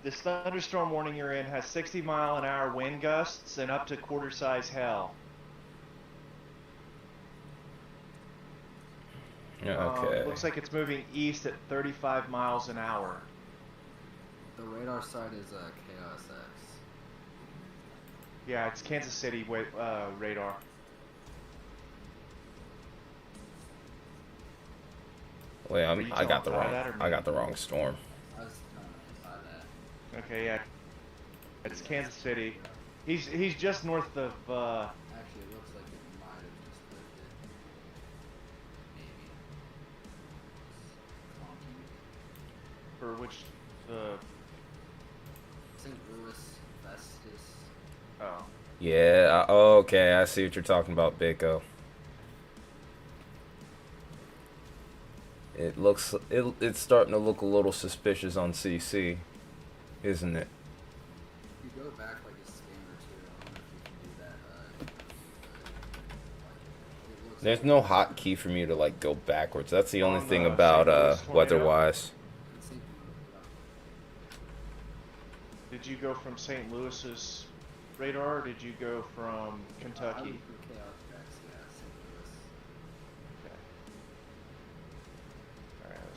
This thunderstorm warning you're in has 60-mile-an-hour wind gusts and up to quarter-size hail. Yeah, okay. Looks like it's moving east at 35 miles an hour. The radar side is KOSX. Yeah, it's Kansas City radar. Wait, Are you I got the telling wrong. that or me? I got the wrong storm. I was trying to imply that. Okay, yeah. It's Kansas City. He's just north of Actually, it looks like it might have just lifted. Maybe. It's for which St. Louis, Festus. oh. Yeah. Okay, I see what you're talking about, Biko. It looks. It's starting to look a little suspicious on CC, isn't it? If you go back like a scan or two, I don't know if you can do that. It looks There's like no hotkey for me to like go backwards. That's the only On thing the about St. Louis tornado? weather-wise. it's St. Louis. Did you go from St. Louis's radar or did you go from I Kentucky? would put KOSX, yeah, St. Louis. Okay. Alright.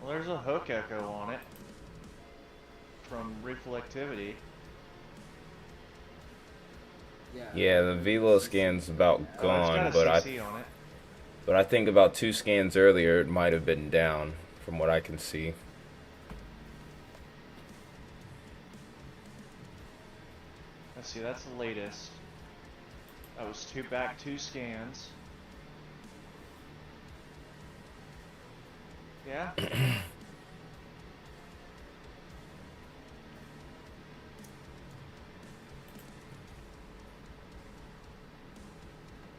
Well, there's a hook echo on it from reflectivity. Yeah, the velo scan's about It's gone, got but a CC on it. I think about 2 scans earlier it might have been down, from what I can see. Let's see, that's the latest. That was back two scans. Yeah?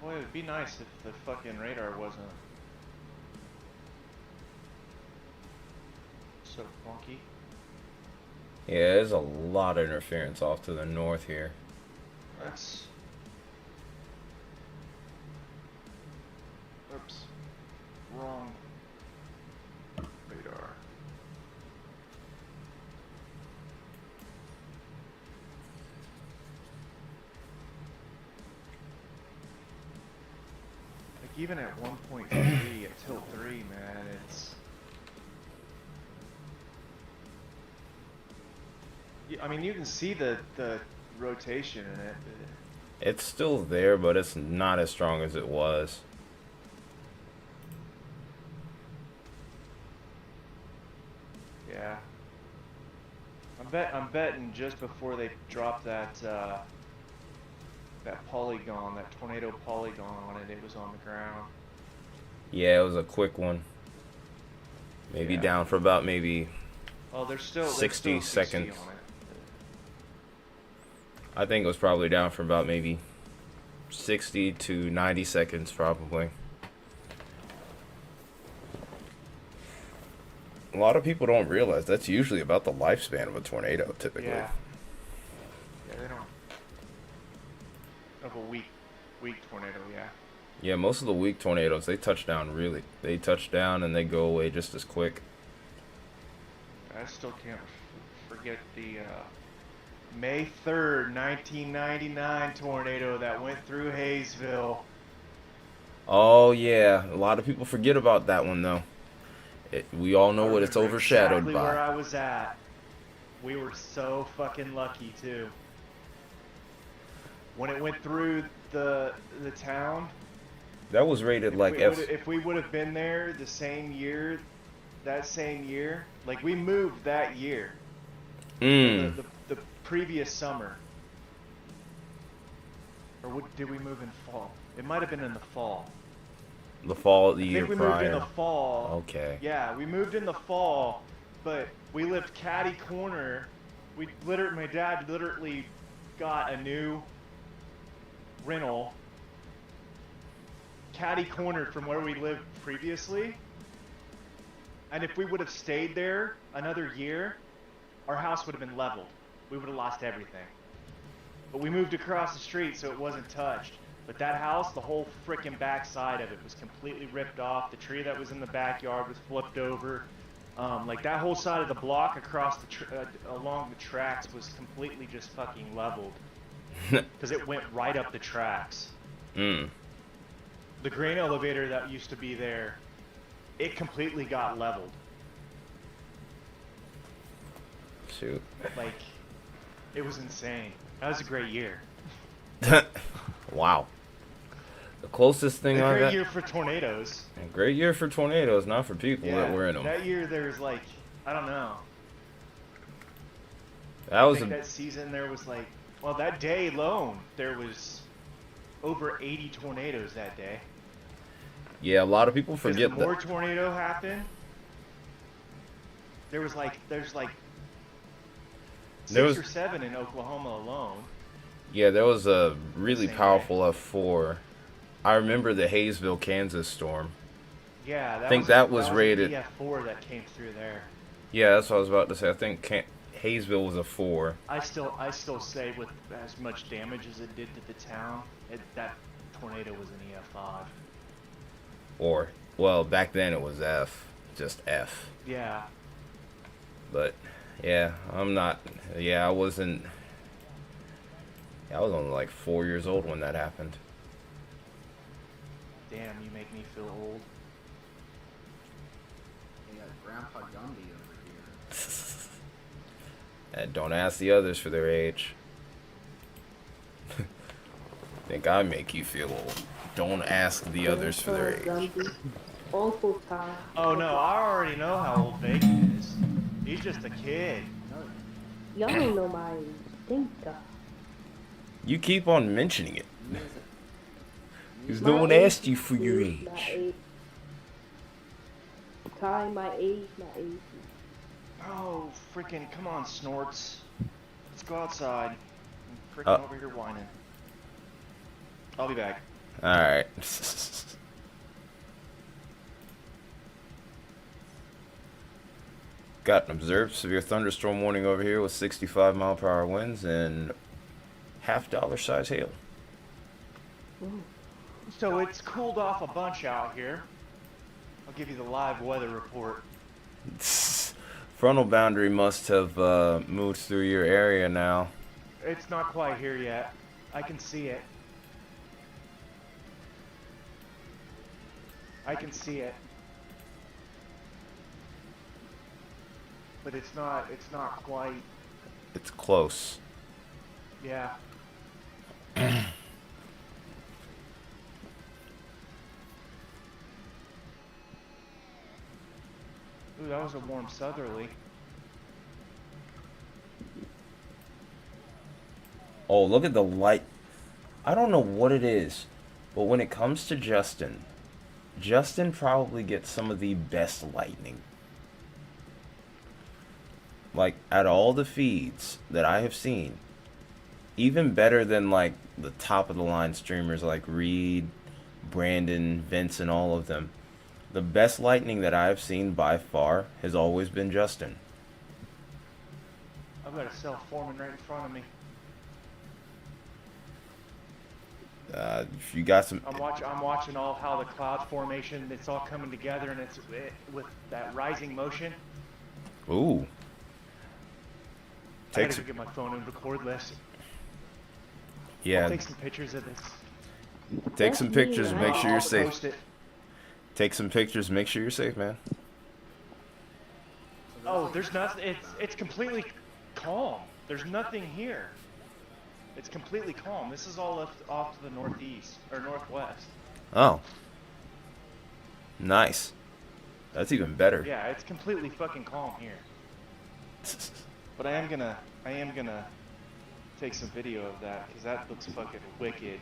Boy, it would be nice if the fucking radar wasn't so funky. Yeah, there's a lot of interference off to the north here. That's... Oops. Wrong radar. I even at 1.3 at tilt 3, man, it's. I mean, you can see the rotation in it. It's still there, but it's not as strong as it was. Yeah. I'm betting just before they drop that that polygon, that tornado polygon on it, it was on the ground. Yeah, it was a quick one. Maybe Yeah. down for about maybe Oh, there's still 60 seconds. on it. I think it was probably down for about maybe 60 to 90 seconds, probably. A lot of people don't realize that's usually about the lifespan of a tornado, typically. Yeah. Yeah, they don't. Of a weak tornado, yeah. Yeah, most of the weak tornadoes, they touch down and they go away just as quick. I still can't forget the May 3rd, 1999 tornado that went through Hayesville. Oh, yeah. A lot of people forget about that one, though. We all know what it's overshadowed exactly by. Where I was at. We were so fucking lucky, too. When it went through the town. That was rated like F. If we would have been there the same year, like we moved that year. The previous summer. Or did we move in fall? It might have been in the fall. The fall of the year I think we prior. moved in the fall. Okay. Yeah, we moved in the fall, but we lived catty corner. My dad literally got a new rental catty corner from where we lived previously. And if we would have stayed there another year, our house would have been leveled. We would have lost everything. But we moved across the street, so it wasn't touched. But that house, the whole frickin' backside of it was completely ripped off. The tree that was in the backyard was flipped over. Like that whole side of the block across along the tracks was completely just fucking leveled. Because it went right up the tracks. The grain elevator that used to be there, it completely got leveled. Shoot. Like, it was insane. That was a great year. Wow. The closest thing A I got. great year for tornadoes. A great year for tornadoes, not for people that were in them. That year there was like, I don't know. That was that season there was like, well, that day alone there was over 80 tornadoes that day. Yeah, a lot of people forget the more tornado happened. There's like 6 or 7 in Oklahoma alone. Yeah, there was a really powerful F4. I remember the Hayesville, Kansas storm. Yeah, I think that was rated. The F4 that came through there. Yeah, that's what I was about to say. I think Hayesville was a 4. I still say with as much damage as it did to the town, that tornado was an EF5. Or, well, back then it was F, just F. Yeah. But, yeah, I'm not. Yeah, I wasn't. I was only like 4 years old when that happened. Damn, you make me feel old. We got Grandpa Gumby over here. And don't ask the others for their age. Think I make you feel old. Don't ask the others for their age. Uncle Tom. Oh no, I already know how old Bacon is. He's just a kid. Y'all don't know my age. Think so. You keep on mentioning it. Because My no one age asked you for your is age. my age. Ty, my age. Oh, freaking, come on, Snorts. Let's go outside. I'm freaking over here whining. I'll be back. Alright. Got an observed severe thunderstorm warning over here with 65 mile per hour winds and $half size hail. So it's cooled off a bunch out here. I'll give you the live weather report. Frontal boundary must have moved through your area now. It's not quite here yet. I can see it. I can see it. But it's not quite. It's close. Yeah. Ooh, that was a warm southerly. Oh, look at the light. I don't know what it is, but when it comes to Justin probably gets some of the best lightning. Like, at all the feeds that I have seen, even better than, like, the top of the line streamers like Reed, Brandon, Vince, and all of them. The best lightning that I've seen by far has always been Justin. I've got a cell forming right in front of me. If you got some... I'm watching all how the cloud formation, it's all coming together, and it's with that rising motion. Ooh. I gotta go get my phone and record this. Yeah. I'll take some pictures of this. Take some pictures and make sure you're safe. Post it. Take some pictures, make sure you're safe, man. Oh, there's nothing. It's completely calm. There's nothing here. It's completely calm. This is all off to the northeast or northwest. Oh. Nice. That's even better. Yeah, it's completely fucking calm here. But I am gonna take some video of that because that looks fucking wicked.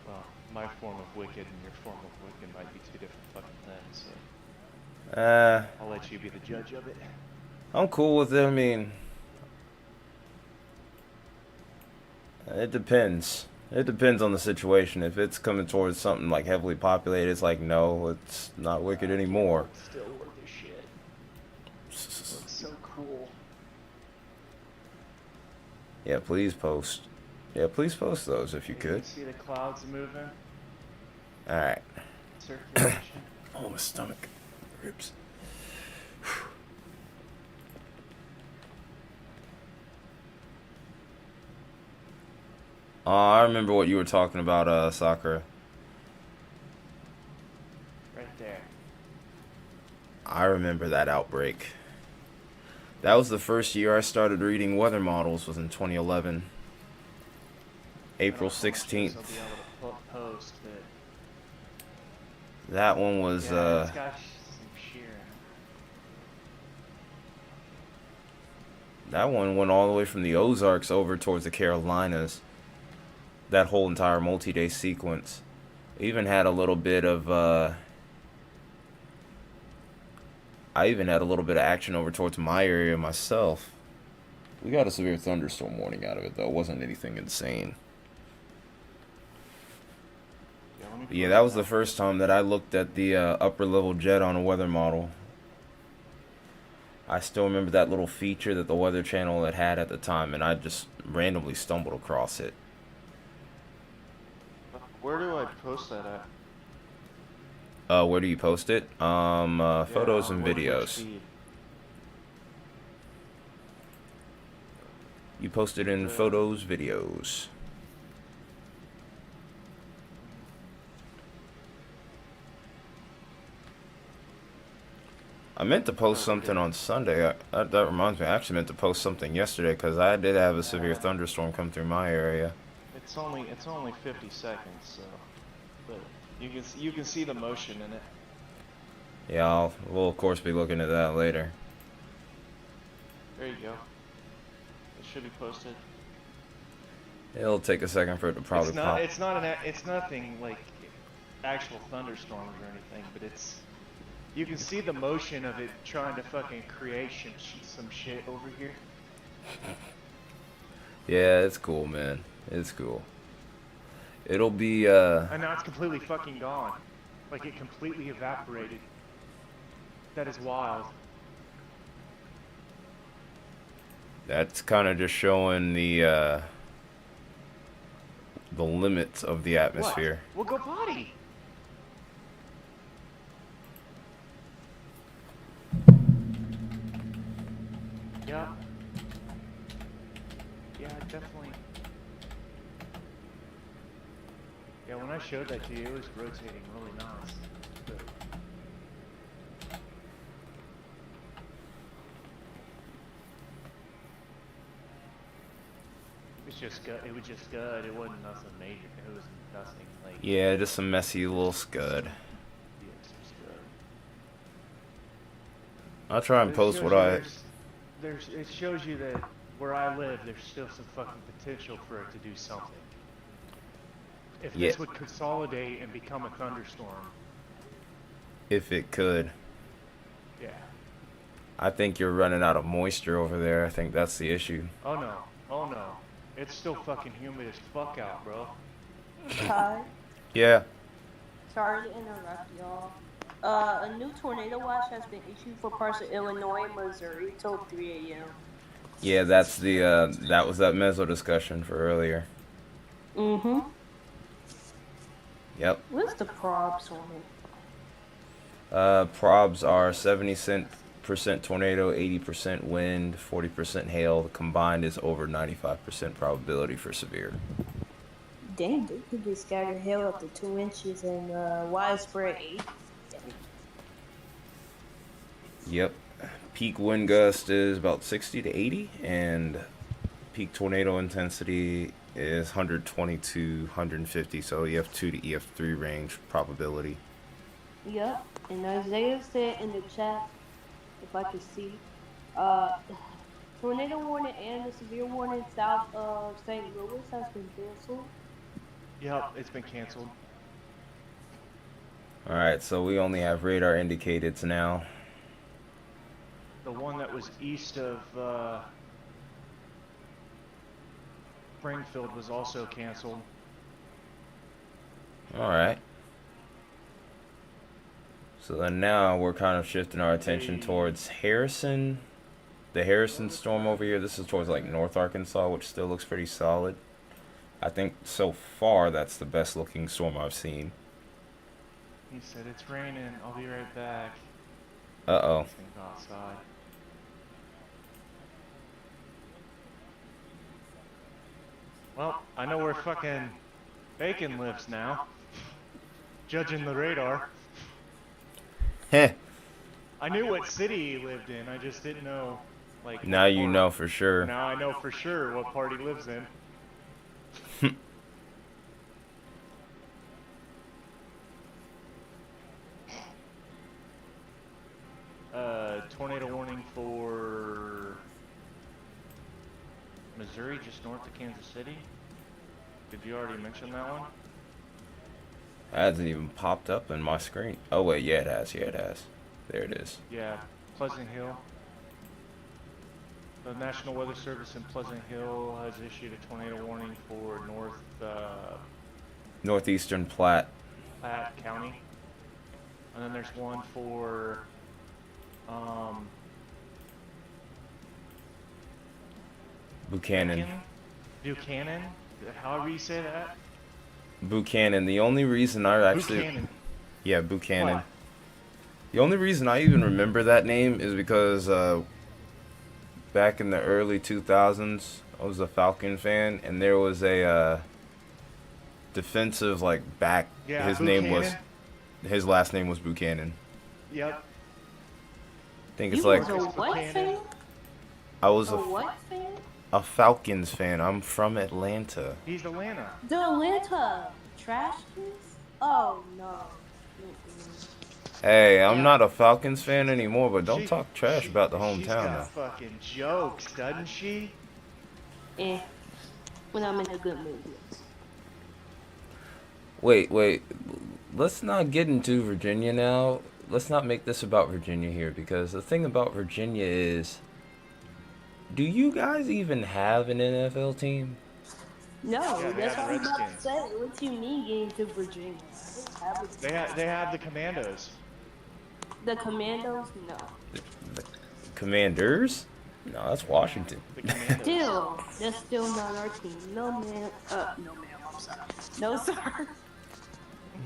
Well, my form of wicked and your form of wicked might be two different fucking things. So I'll let you be the judge of it. I'm cool with it. I mean, it depends. It depends on the situation. If it's coming towards something like heavily populated, it's like, no, it's not wicked anymore. It's still worth the shit. It looks so cool. Yeah, please post. Yeah, please post those if you You could. can see the clouds moving. Alright. Circulation. Oh, my stomach. Ribs. I remember what you were talking about, Sakura. Right there. I remember that outbreak. That was the first year I started reading weather models, was in 2011. April 16th. I'll be able to post, but That one was, yeah, it's got some sheer. that one went all the way from the Ozarks over towards the Carolinas. That whole entire multi-day sequence. Even had a little bit of, I even had a little bit of action over towards my area myself. We got a severe thunderstorm warning out of it, though. It wasn't anything insane. But yeah, that was the first time that I looked at the upper level jet on a weather model. I still remember that little feature that the Weather Channel had at the time, and I just randomly stumbled across it. Where do I post that at? Where do you post it? Photos and videos. You post it in photos, videos. I meant to post something on Sunday. That reminds me, I actually meant to post something yesterday because I did have a severe thunderstorm come through my area. It's only 50 seconds, so but you can see the motion in it. Yeah, we'll of course be looking at that later. There you go. It should be posted. It'll take a second for it to probably pop. It's nothing like actual thunderstorms or anything, but you can see the motion of it trying to fucking create some shit over here. Yeah, it's cool, man. It's cool. It'll be, And now it's completely fucking gone. Like it completely evaporated. That is wild. That's kind of just showing the limits of the atmosphere. What? We'll go potty. Yeah. Yeah, definitely. Yeah, when I showed that to you, it was rotating really nice. But it was just good. It wasn't nothing major. It was nothing like. Yeah, just a messy little scud. Yeah, it's just good. I'll try and But it post shows what you I. it shows you that where I live, there's still some fucking potential for it to do something. If Yeah. this would consolidate and become a thunderstorm. If it could. Yeah. I think you're running out of moisture over there. I think that's the issue. Oh no. Oh no. It's still fucking humid as fuck out, bro. Hi. Yeah. Sorry to interrupt y'all. A new tornado watch has been issued for parts of Illinois and Missouri till 3 a.m. Yeah, that's the that was that meso discussion for earlier. Mm-hmm. Yep. What's the probs on it? Probs are 70% tornado, 80% wind, 40% hail. The combined is over 95% probability for severe. Dang, they could get scattered hail up to 2 inches and widespread 8. Yep. Peak wind gust is about 60 to 80, and peak tornado intensity is 120 to 150. So EF2 to EF3 range probability. Yep, and Isaiah said in the chat, if I could see, tornado warning and the severe warning south of St. Louis has been canceled. Yep, it's been canceled. Alright, so we only have radar indicated now. The one that was east of Springfield was also canceled. Alright. So then now we're kind of shifting our attention towards Harrison. The Harrison storm over here. This is towards like North Arkansas, which still looks pretty solid. I think so far that's the best looking storm I've seen. He said it's raining. I'll be right back. Uh-oh. Let's go outside. Well, I know where fucking Bacon lives now. Judging the radar. Heh. I knew what city he lived in. I just didn't know, like. Now you know for sure. Now I know for sure what part he lives in. Tornado warning for Missouri, just north of Kansas City. Did you already mention that one? It hasn't even popped up in my screen. Oh wait, yeah it has. Yeah it has. There it is. Yeah, Pleasant Hill. The National Weather Service in Pleasant Hill has issued a tornado warning for Northeastern Platte. Platte County. And then there's one for Buchanan. Buchanan? However you say that? Buchanan. The only reason I actually... Buchanan. Yeah, Buchanan. What? The only reason I even remember that name is because back in the early 2000s, I was a Falcon fan, and there was a defensive back. Yeah, his Buchanan. name was, his last name was Buchanan. Yep. I think it's You like was a what fan? I was A what fan? a Falcons fan. I'm from Atlanta. He's Atlanta. The Atlanta Trash Kids? Oh no. Mm-mm. Hey, I'm Yeah. not a Falcons fan anymore, but don't She- talk trash about the She's hometown got now. fucking jokes, doesn't she? Eh. When I'm in a good mood. Wait. Let's not get into Virginia now. Let's not make this about Virginia here, because the thing about Virginia is, do you guys even have an NFL team? No, Yeah, they that's have what I'm the about to Redskins. say. What you mean getting to Virginia? They have the Commandos. The Commandos? No. The Commanders? No, that's Washington. The Commandos. Still, that's still not our team. No, ma'am. No, ma'am. I'm sorry. No, sir.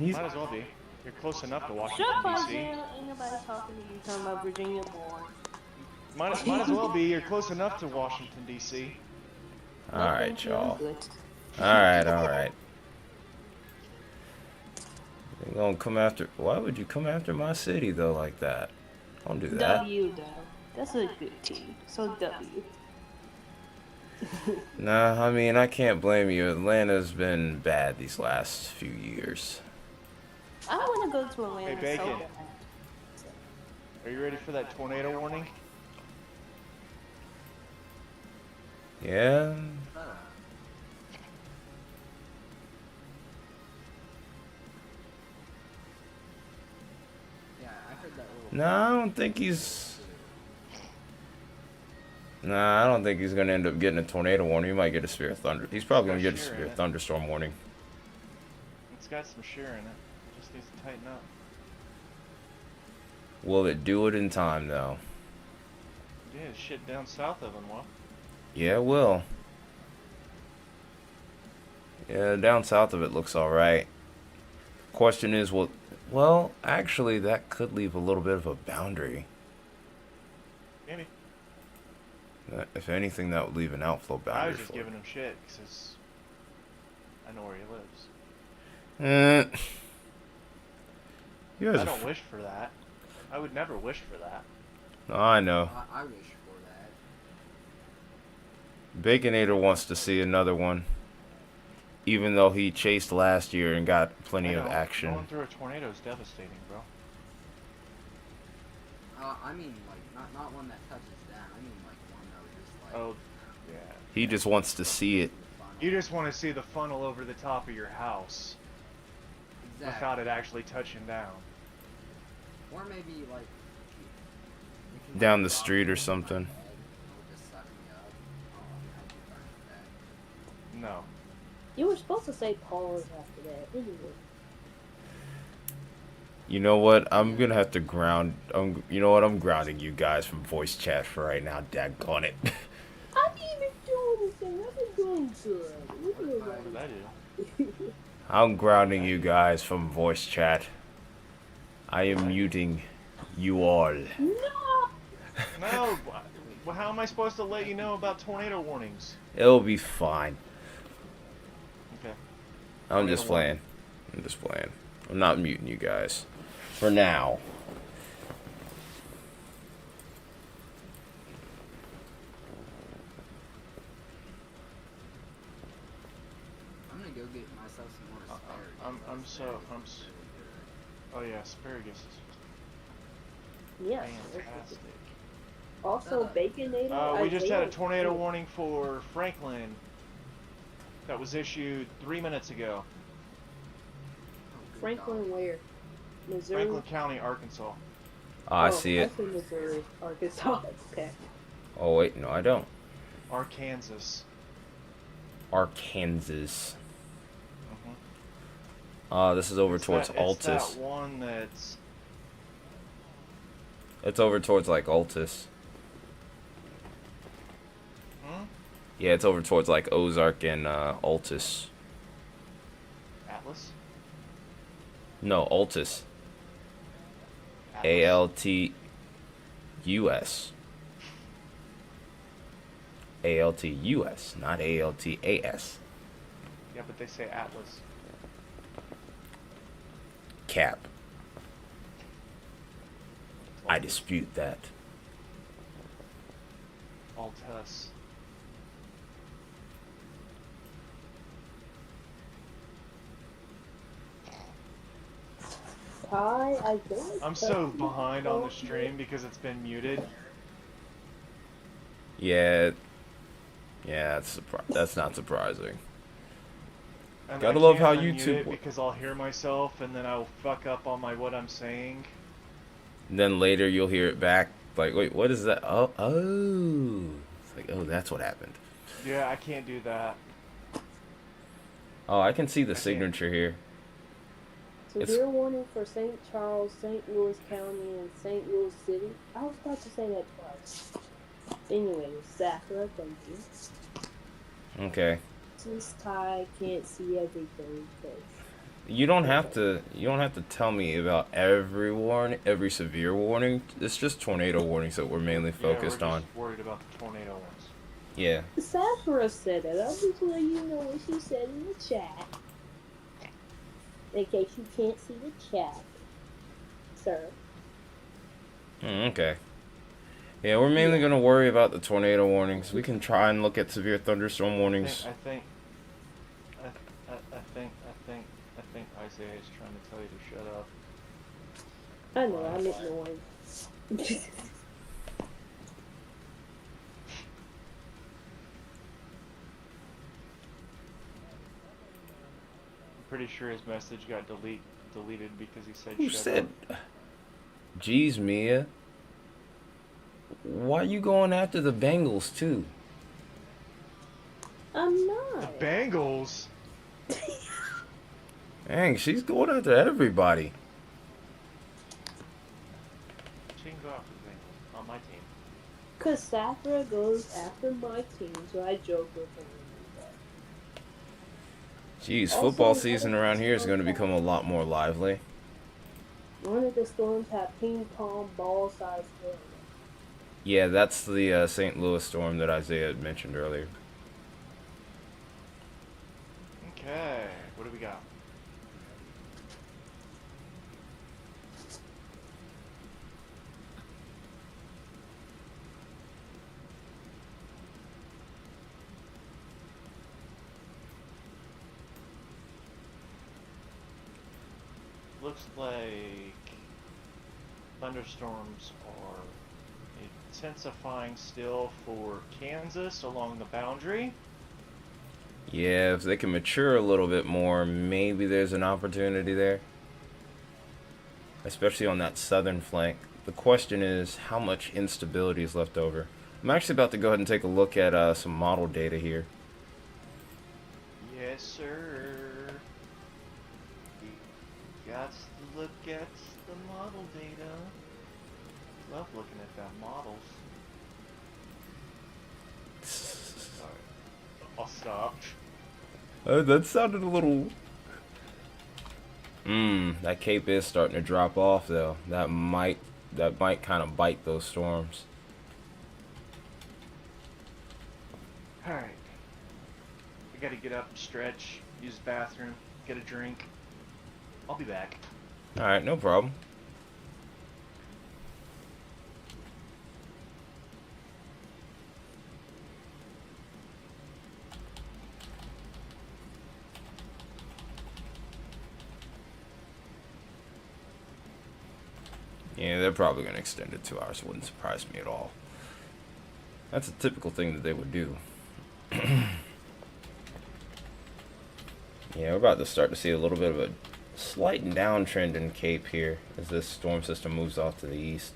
He's Might as well be. You're close enough to Shut Washington, up, D.C. Isaiah. Ain't nobody talking to you talking about Virginia born. Might as well be. You're close enough to Washington, D.C. all right, y'all. Good. All right. You're gonna come after. Why would you come after my city though like that? Don't do that. W though. That's a good team. So W. Nah, I mean I can't blame you. Atlanta's been bad these last few years. I want to go to Atlanta Hey, so Bacon. bad. Are you ready for that tornado warning? Yeah. Yeah, I heard that little. Nah, I don't think he's. Nah, I don't think he's gonna end up getting a tornado warning. He might get a severe thunder. He's probably gonna get a severe thunderstorm warning. It's got some shear in it. It just needs to tighten up. Will it do it in time though? Yeah, shit down south of him, well. Yeah, it will. Yeah, down south of it looks alright. Question is, well, actually, that could leave a little bit of a boundary. Maybe. If anything, that would leave an outflow boundary. I was just for giving him shit because I know where he lives. You guys I are don't wish for that. I would never wish for that. Oh, I know. I wish for that. Baconator wants to see another one. Even though he chased last year and got plenty of action. Going through a tornado is devastating, bro. I mean, like, not one that touches down. I mean, like, one that would just, like... Oh, yeah. He just wants to see it. You just want to see the funnel over the top of your house. Exactly. Without it actually touching down. Or maybe, like... you can, Down like, the drop street it or in my something. head, it'll just suck me up. Oh, I'd be fine with that. No. You were supposed to say pause after that. Anyway. You know what? I'm gonna have to ground. You know what? I'm grounding you guys from voice chat for right now. Daggone it. I didn't even do anything. I've been doing good. What did I do? I'm grounding you guys from voice chat. I am muting you all. No. No. Well, how am I supposed to let you know about tornado warnings? It'll be fine. Okay. I'm just playing. I'm just playing. I'm not muting you guys. For now. I'm gonna go get myself some more asparagus. Oh yeah, asparagus. Yeah. Fantastic. Also, Baconator. We just had a tornado warning for Franklin that was issued 3 minutes ago. Franklin where? Missouri. Franklin County, Arkansas. Oh, I see it. I see Missouri, Arkansas. Okay. Oh wait, no, I don't. Arkansas. Arkansas. Mhm. This is over towards It's that Altus. one that's... It's over towards like Altus. Hmm? Yeah, it's over towards like Ozark and Altus. Atlas? No, Altus. Atlas? ALTUS. ALTUS, not ALTAS. Yeah, but they say Atlas. Cap. I dispute that. Altus. I think. I'm so behind on the stream because it's been muted. Yeah. Yeah, that's not surprising. And Gotta I love can't how unmute YouTube it because I'll hear myself and then I'll fuck up on my what I'm saying. And then later you'll hear it back. Like, wait, what is that? Oh. It's like, oh, that's what happened. Yeah, I can't do that. Oh, I can see the signature here. Severe warning for St. Charles, St. Louis County, and St. Louis City. I was about to say that twice. Anyways, Sakura, thank you. Okay. Since Ty can't see everything, You don't have to tell me about every severe warning. It's just tornado warnings that we're mainly focused we're on. just worried about the tornado ones. Yeah. Sakura said it. I'll just let you know what she said in the chat. in case you can't see the chat, sir. Okay. Yeah, we're mainly Yeah. going to worry about the tornado warnings. We can try and look at severe thunderstorm warnings. I think Isaiah is trying to tell you to shut up. I know, I'm ignoring. I'm pretty sure his message got deleted because he said Who shut said? up. Jeez, Mia. Why you going after the Bengals, too? I'm The not. Bengals? Dang, she's going after everybody. She can go after the Bengals on my team. Cause Safra goes after my team, so I joke with him. Jeez, Also, football one season of the around here is going to storms become a lot more lively. One of the storms had ping pong ball sized hail. Yeah, that's the St. Louis storm that Isaiah had mentioned earlier. Okay, what do we got? Looks like thunderstorms are intensifying still for Kansas along the boundary. Yeah, if they can mature a little bit more, maybe there's an opportunity there. Especially on that southern flank. The question is, how much instability is left over? I'm actually about to go ahead and take a look at some model data here. Yes, sir. You got to look at the model data. Love looking at that models. Sorry. I'll stop. That sounded a little... that cape is starting to drop off, though. That might kind of bite those storms. Alright. I gotta get up and stretch, use the bathroom, get a drink. I'll be back. Alright, no problem. Yeah, they're probably going to extend it 2 hours. It wouldn't surprise me at all. That's a typical thing that they would do. Yeah, we're about to start to see a little bit of a slight downtrend in Cape here as this storm system moves off to the east,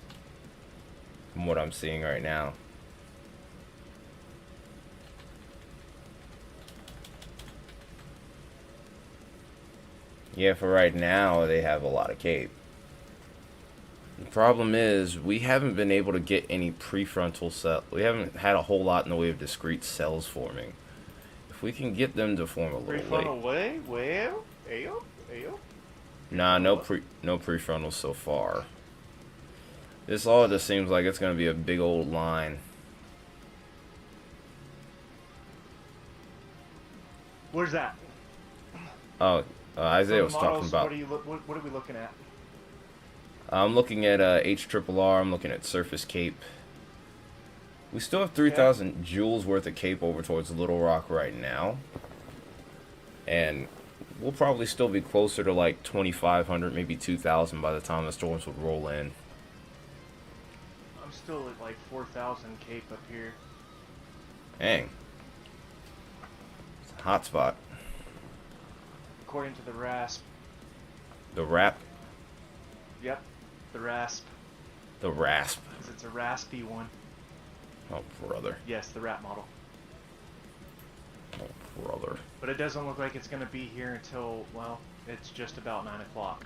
from what I'm seeing right now. Yeah, for right now, they have a lot of Cape. The problem is, we haven't been able to get any prefrontal cell. We haven't had a whole lot in the way of discrete cells forming. If we can get them to form a little Prefrontal late. Well, ayo. Nah, no prefrontals so far. This all just seems like it's gonna be a big old line. Where's that? Oh, Isaiah was talking Models, about. what are we looking at? I'm looking at HRRR. I'm looking at Surface Cape. We still have 3,000 joules worth of Cape over towards Little Rock right now, and we'll probably still be closer to like 2,500, maybe 2,000 by the time the storms would roll in. I'm still at like 4,000 Cape up here. Dang, it's a hot spot. According to the RASP. The RAP. Yep, the RASP. The RASP. Because it's a raspy one. Oh, brother. Yes, the RAP model. Oh, brother. But it doesn't look like it's going to be here until, well, it's just about 9 o'clock.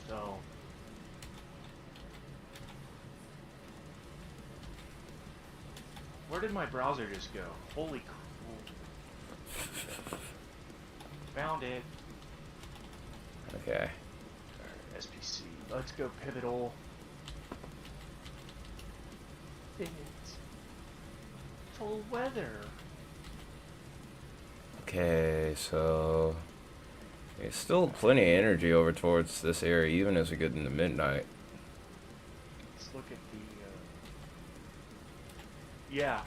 So... Where did my browser just go? Holy crap. Found it. Okay. Alright, SPC. Let's go pivotal. Pivot. Full weather. Okay, so It's still plenty of energy over towards this area, even as we get into midnight. Let's look at the. Yeah.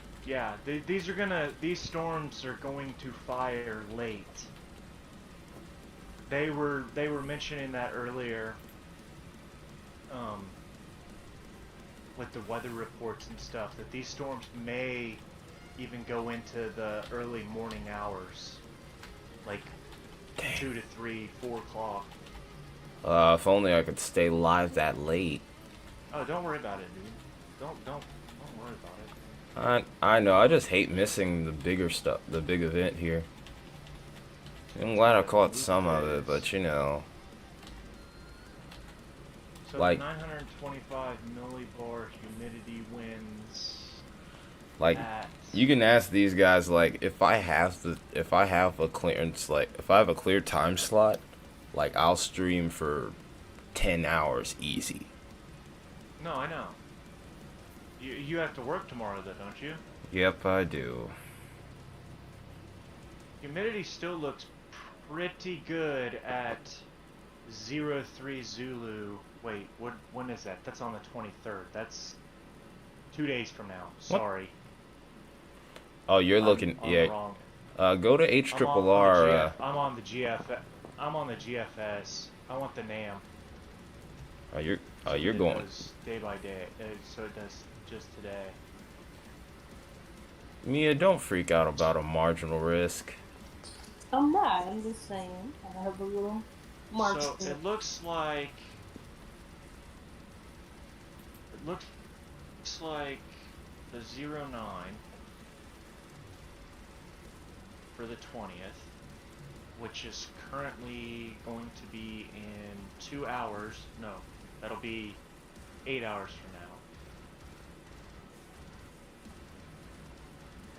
These storms are going to fire late. They were mentioning that earlier. With the weather reports and stuff, that these storms may even go into the early morning hours, like 2 to 3, 4 o'clock. If only I could stay live that late. Oh, don't worry about it, dude. Don't worry about it. I know. I just hate missing the bigger stuff, the big event here. I'm glad I caught some of it, but you know. So Like, 925 millibar humidity winds. like, you can ask these guys, like, if I have a clearance, like, if I have a clear time slot, like, I'll stream for 10 hours easy. No, I know. You have to work tomorrow, though, don't you? Yep, I do. Humidity still looks pretty good at 03 Zulu. Wait, when is that? That's on the 23rd. That's 2 days from now. Sorry. Oh, you're looking, yeah. Wrong. Go to HRRR. I'm on the GFS. I want the NAM. You're going. It does day by day. So it does just today. Mia, don't freak out about a marginal risk. I'm not. I'm just saying. I have a little march. So it looks like the 09 for the 20th, which is currently going to be in 2 hours. No, that'll be 8 hours from now.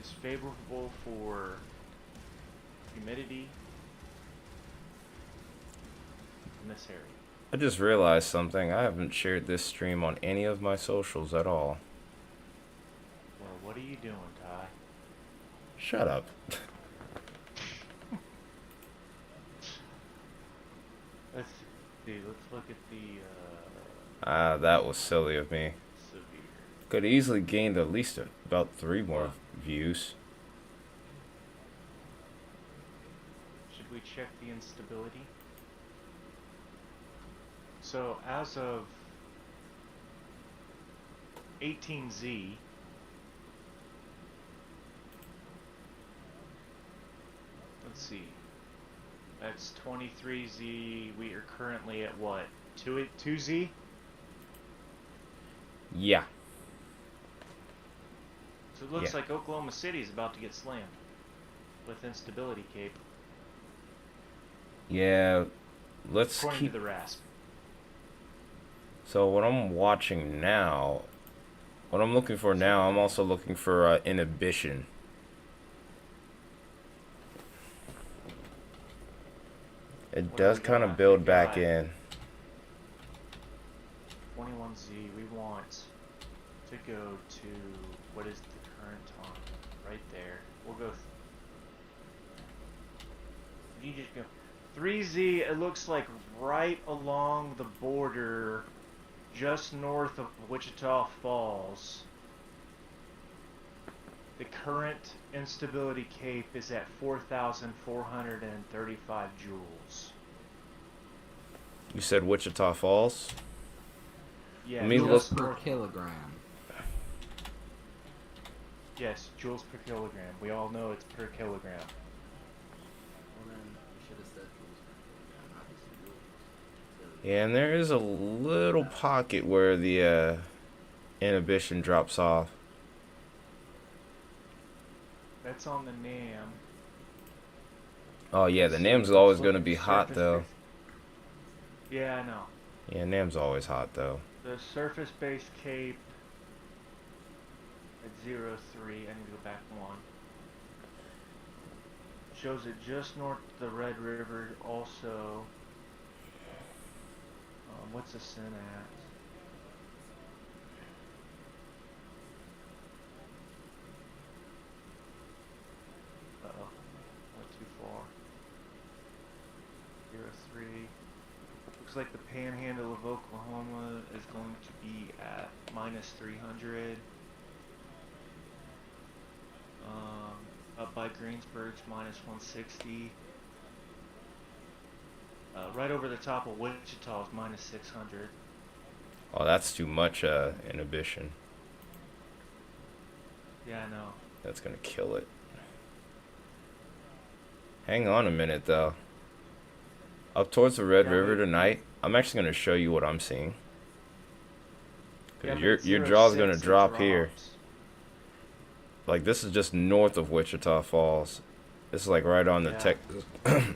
Is favorable for humidity in this area. I just realized something. I haven't shared this stream on any of my socials at all. Well, what are you doing, Ty? Shut up. Let's see. Let's look at the. That was silly of me. Severe. Could have easily gained at least about 3 more views. Should we check the instability? So as of 18Z, let's see, that's 23Z. We are currently at what? 2Z? Yeah. So it looks Yeah. like Oklahoma City is about to get slammed with instability cape. Yeah. Let's According keep. to the RASP. So what I'm watching now, what I'm looking for now, I'm also looking for inhibition. It What does do we kind of got? build We back got in. 21Z, we want to go to, what is the current time? Right there. We'll go, you just go, 3Z, it looks like right along the border, just north of Wichita Falls. The current instability cape is at 4,435 joules. You said Wichita Falls? Yeah, Let me Joules look. per kilogram. Yes, joules per kilogram. We all know it's per kilogram. Well then, you should have said joules per kilogram, not just joules. Yeah, and there is a little pocket where the inhibition drops off. That's on the NAM. Oh yeah, the NAM's always going to be hot though. Yeah, I know. Yeah, NAM's always hot though. The surface-based cape at 03, I need to go back one. Shows it just north of the Red River also. What's the sin at? Uh-oh, went too far. 03. Looks like the panhandle of Oklahoma is going to be at minus 300. Up by Greensburg's minus 160. Right over the top of Wichita is minus 600. Oh, that's too much inhibition. Yeah, I know. That's gonna kill it. Hang on a minute though. Up towards the Red River tonight, I'm actually gonna show you what I'm seeing. Yeah, Your jaw's gonna drop here. Like this is just north of Wichita Falls. This is like right on the tech.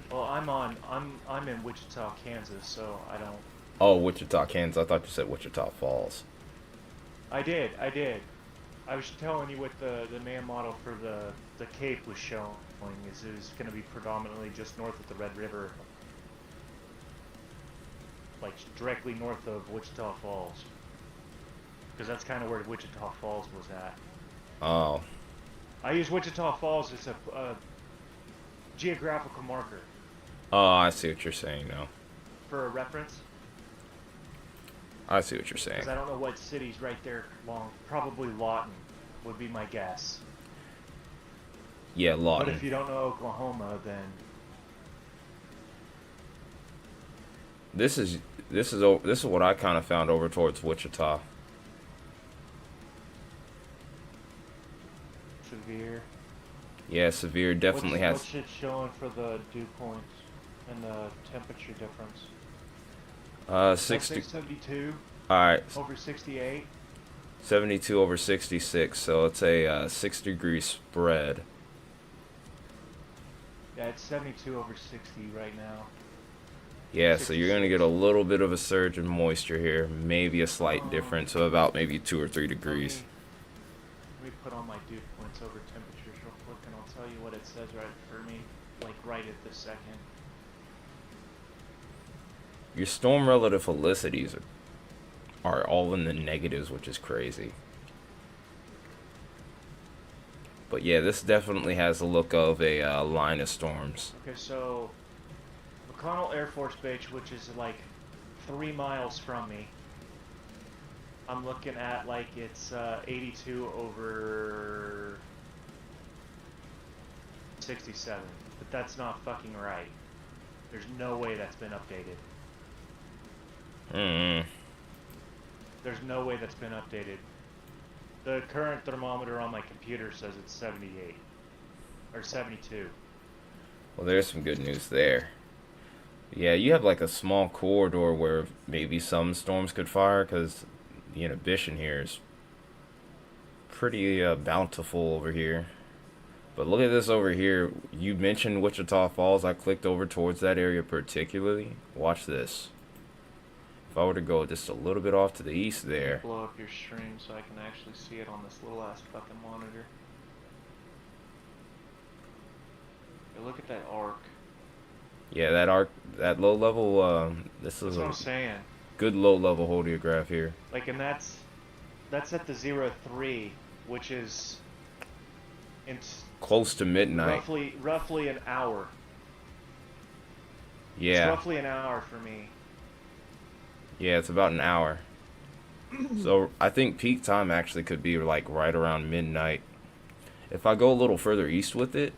Well, I'm in Wichita, Kansas, so I don't. Oh, Wichita, Kansas. I thought you said Wichita Falls. I did. I was telling you what the man model for the Cape was showing is it was going to be predominantly just north of the Red River, like directly north of Wichita Falls, because that's kind of where Wichita Falls was at. Oh. I use Wichita Falls as a geographical marker. Oh, I see what you're saying now. For a reference. I see what you're saying. Because I don't know what city's right there long. Probably Lawton would be my guess. Yeah, Lawton. But if you don't know Oklahoma, then this is what I kind of found over towards Wichita. severe. Yeah, severe definitely has. What's it showing for the dew points and the temperature difference? 60. 72. All right. Over 68. 72 over 66, so it's a 6-degree spread. Yeah, it's 72 over 60 right now. Yeah, so you're gonna get a little bit of a surge in moisture here, maybe a slight difference of about maybe 2 or 3 degrees. Let me put on my dew points over temperatures real quick, and I'll tell you what it says right for me, like right at this second. Your storm relative felicities are all in the negatives, which is crazy. But yeah, this definitely has the look of a line of storms. Okay, so McConnell Air Force Base, which is like 3 miles from me, I'm looking at like it's 82 over 67. But that's not fucking right. There's no way that's been updated. There's no way that's been updated. The current thermometer on my computer says it's 78. Or 72. Well, there's some good news there. Yeah, you have like a small corridor where maybe some storms could fire because the inhibition here is pretty bountiful over here. But look at this over here. You mentioned Wichita Falls. I clicked over towards that area particularly. Watch this. If I were to go just a little bit off to the east there. Blow up your stream so I can actually see it on this little ass fucking monitor. Hey, look at that arc. Yeah, that arc, that low level, this is That's what I'm saying. Good low level heliograph here. Like, and that's at the 03, which is close to midnight. Roughly an hour. Yeah. It's roughly an hour for me. Yeah, it's about an hour. So I think peak time actually could be like right around midnight. If I go a little further east with it,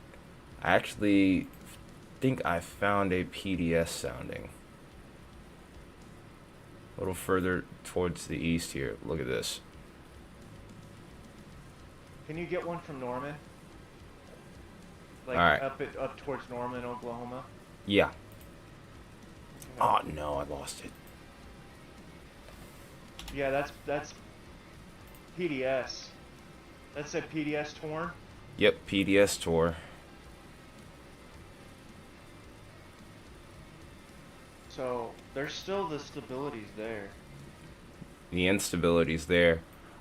I actually think I found a PDS sounding. A little further towards the east here. Look at this. Can you get one from Norman? Like Alright. up towards Norman, Oklahoma? Yeah. Oh no, I lost it. Yeah, that's PDS. That's a PDS torn? Yep, PDS tour. So there's still the stabilities there. The instability's there.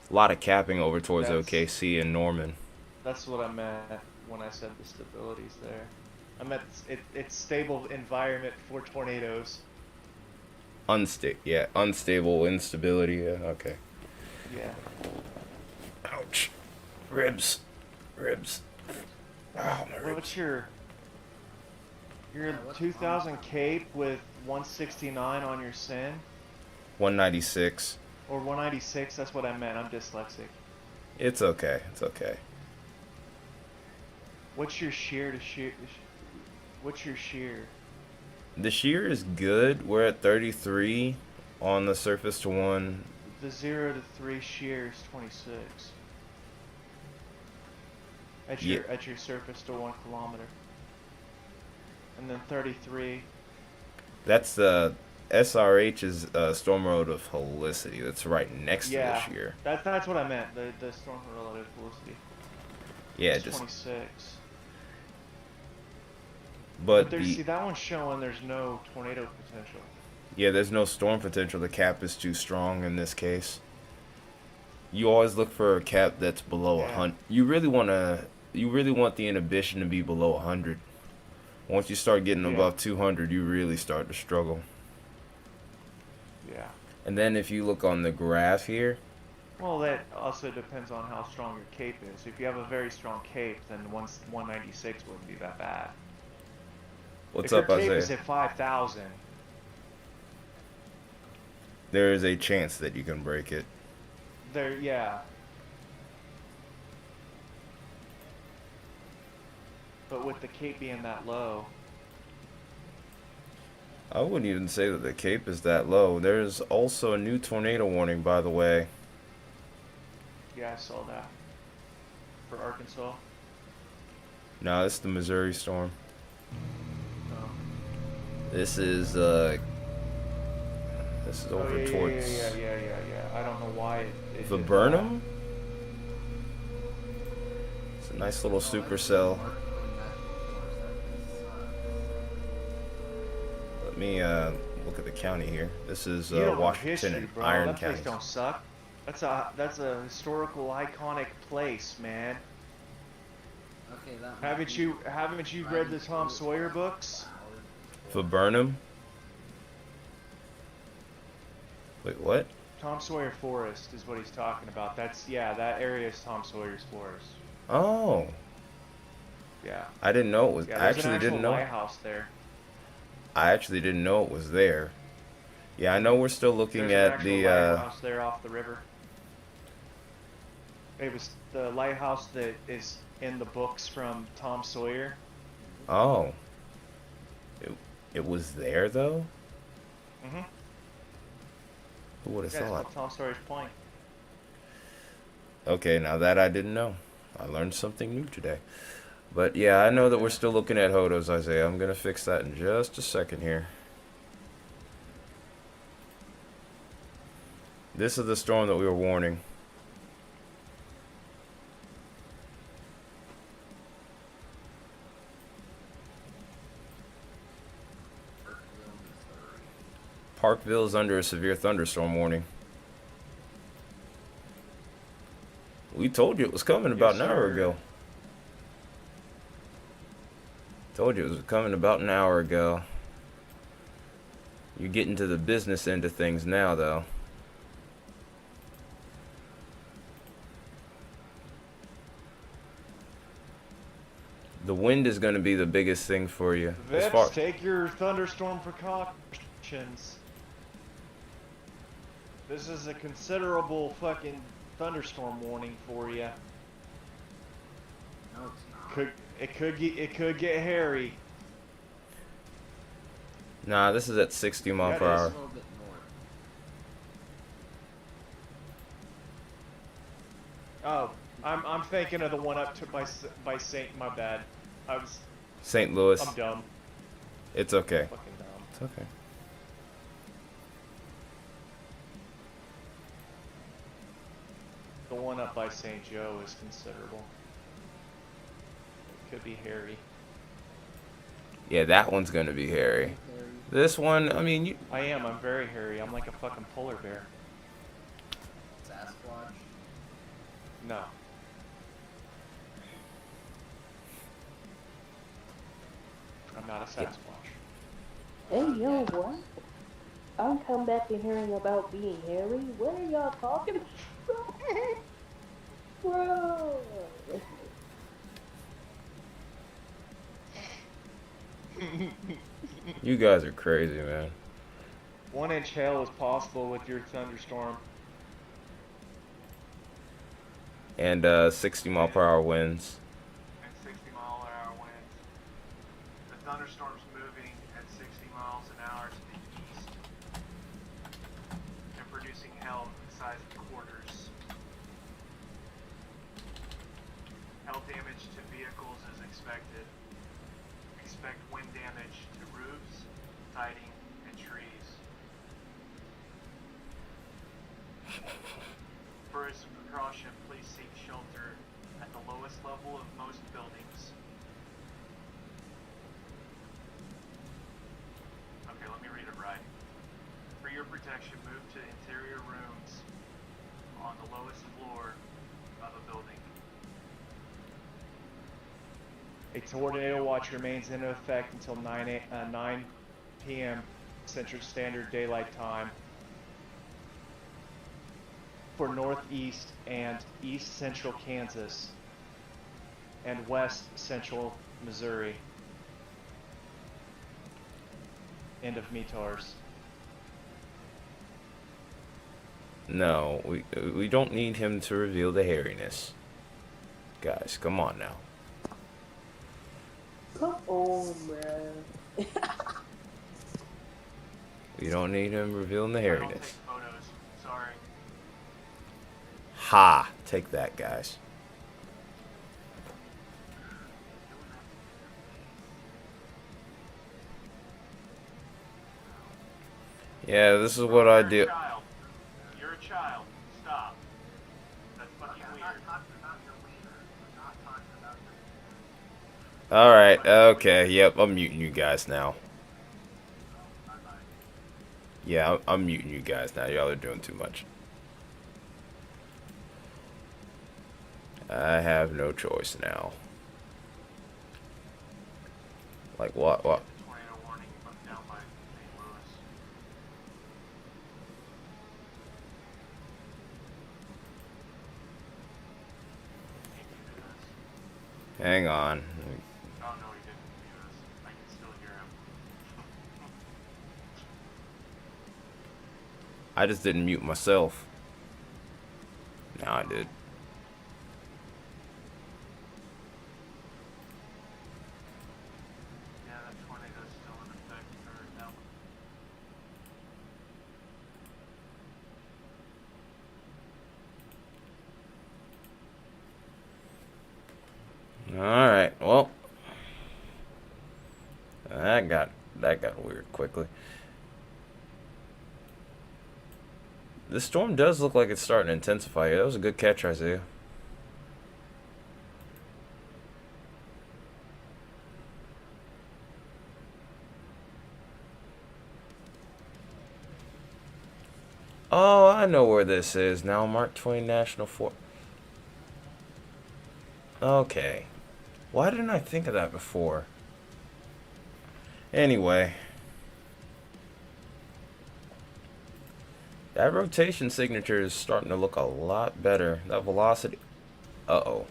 A lot of capping over towards OKC and Norman. That's what I meant when I said the stability's there. I meant it's stable environment for tornadoes. Unstable instability. Yeah, okay. Yeah. Ouch. Ribs. Oh, my ribs. What's your You're Yeah, what's 2000 wrong? cape with 169 on your sin? 196. Or 196, that's what I meant. I'm dyslexic. It's okay. It's okay. What's your shear to shear? What's your shear? The shear is good. We're at 33 on the surface to 1. The 0 to 3 shear is 26. At Yeah. your surface to 1 kilometer. And then 33. That's the SRH is storm road of helicity. That's right next to Yeah, the shear. that's what I meant. The storm relative velocity. Yeah, It's just 26. but See, the that one's showing there's no tornado potential. yeah, there's no storm potential. The cap is too strong in this case. You always look for a cap that's below Yeah. 100. You really want the inhibition to be below 100. Once you start getting Yeah. above 200, you really start to struggle. Yeah. And then if you look on the graph here, Well, that also depends on how strong your cape is. If you have a very strong cape, then 196 wouldn't be that bad. what's If up, your cape is Isaiah? at 5,000, There is a chance that you can break it. yeah. But with the cape being that low, I wouldn't even say that the cape is that low. There's also a new tornado warning, by the way. yeah, I saw that. For Arkansas. No, it's the Missouri storm. No. This is over yeah, towards yeah. I don't know why it did that. Viburnum. It's a nice little supercell. Let me look at the county here. This is You don't know Washington history, and bro. Iron That place County. don't suck. That's a historical, iconic place, man. Okay, that Haven't you read the Tom Sawyer books? Viburnum. Wait, what? Tom Sawyer Forest is what he's talking about. That area is Tom Sawyer's Forest. Oh, Yeah. I didn't know it was. Yeah, I there's actually an actual didn't know. lighthouse there. I actually didn't know it was there. Yeah, I know we're still looking There's an at actual the. lighthouse there off the river. It was the lighthouse that is in the books from Tom Sawyer. Oh. It was there though. Mm-hmm. Who would have Yeah, it's thought? called Tom Sawyer's Point. Okay, now that I didn't know. I learned something new today. But yeah, I know that we're still looking at Hodos, Isaiah. I'm gonna fix that in just a second here. This is the storm that we were warning. Parkville is under a severe thunderstorm warning. We told you it was coming about an hour sir. ago. Told you it was coming about an hour ago. You're getting to the business end of things now, though. The wind is going to be the biggest thing for you. As far Vips, take your thunderstorm precautions. This is a considerable fucking thunderstorm warning for you. No, it's not. It could get hairy. Nah, this is at 60 mile That per is- hour. A little bit more. Oh, I'm thinking of the one up to by Saint. My bad. St. Louis. I'm dumb. It's okay. Fucking dumb. It's okay. The one up by St. Joe is considerable. It could be hairy. Yeah, that one's going to be hairy. Harry, This one, I mean, you. I am. I'm very hairy. I'm like a fucking polar bear. Sasquatch. No. I'm not a Sasquatch. Hey, yo, what? I'm coming back and hearing about being hairy. What are y'all talking about? Bro. You guys are crazy, man. 1-inch hail is possible with your thunderstorm. And 60-mile-per-hour winds. And 60-mile-an-hour winds. The thunderstorm's moving at 60 miles an hour to the east and producing hail the size of quarters. Hail damage to vehicles is expected. Expect wind damage to roofs, siding, and trees. For as a precaution, please seek shelter at the lowest level of most buildings. Okay, let me read it right. For your protection, move to interior rooms on the lowest floor of a building. A tornado watch remains in effect until 9 p.m. Central Standard Daylight Time for northeast and east central Kansas and west central Missouri. End of METARS. No, we don't need him to reveal the hairiness. Guys, come on now. Come on, bruh. We don't need him revealing the I don't take hairiness. photos. Sorry. Ha! Take that, guys. Yeah, this is what I do. Child. You're a child. Stop. That's fucking weird. Alright, okay, yep, I'm muting you guys now. Yeah, I'm muting you guys now. Y'all are doing too much. I have no choice now. Like what? Tornado warning down by St. Louis. Can't do this. Hang on. Oh no, he didn't do this. I can still hear him. I just didn't mute myself. Now I did. Yeah, that tornado's still in effect for now. Alright, well. That got weird quickly. The storm does look like it's starting to intensify. That was a good catch, Isaiah. Oh, I know where this is now. Mark Twain National Forest. Okay. Why didn't I think of that before? Anyway. That rotation signature is starting to look a lot better. That velocity. Uh-oh.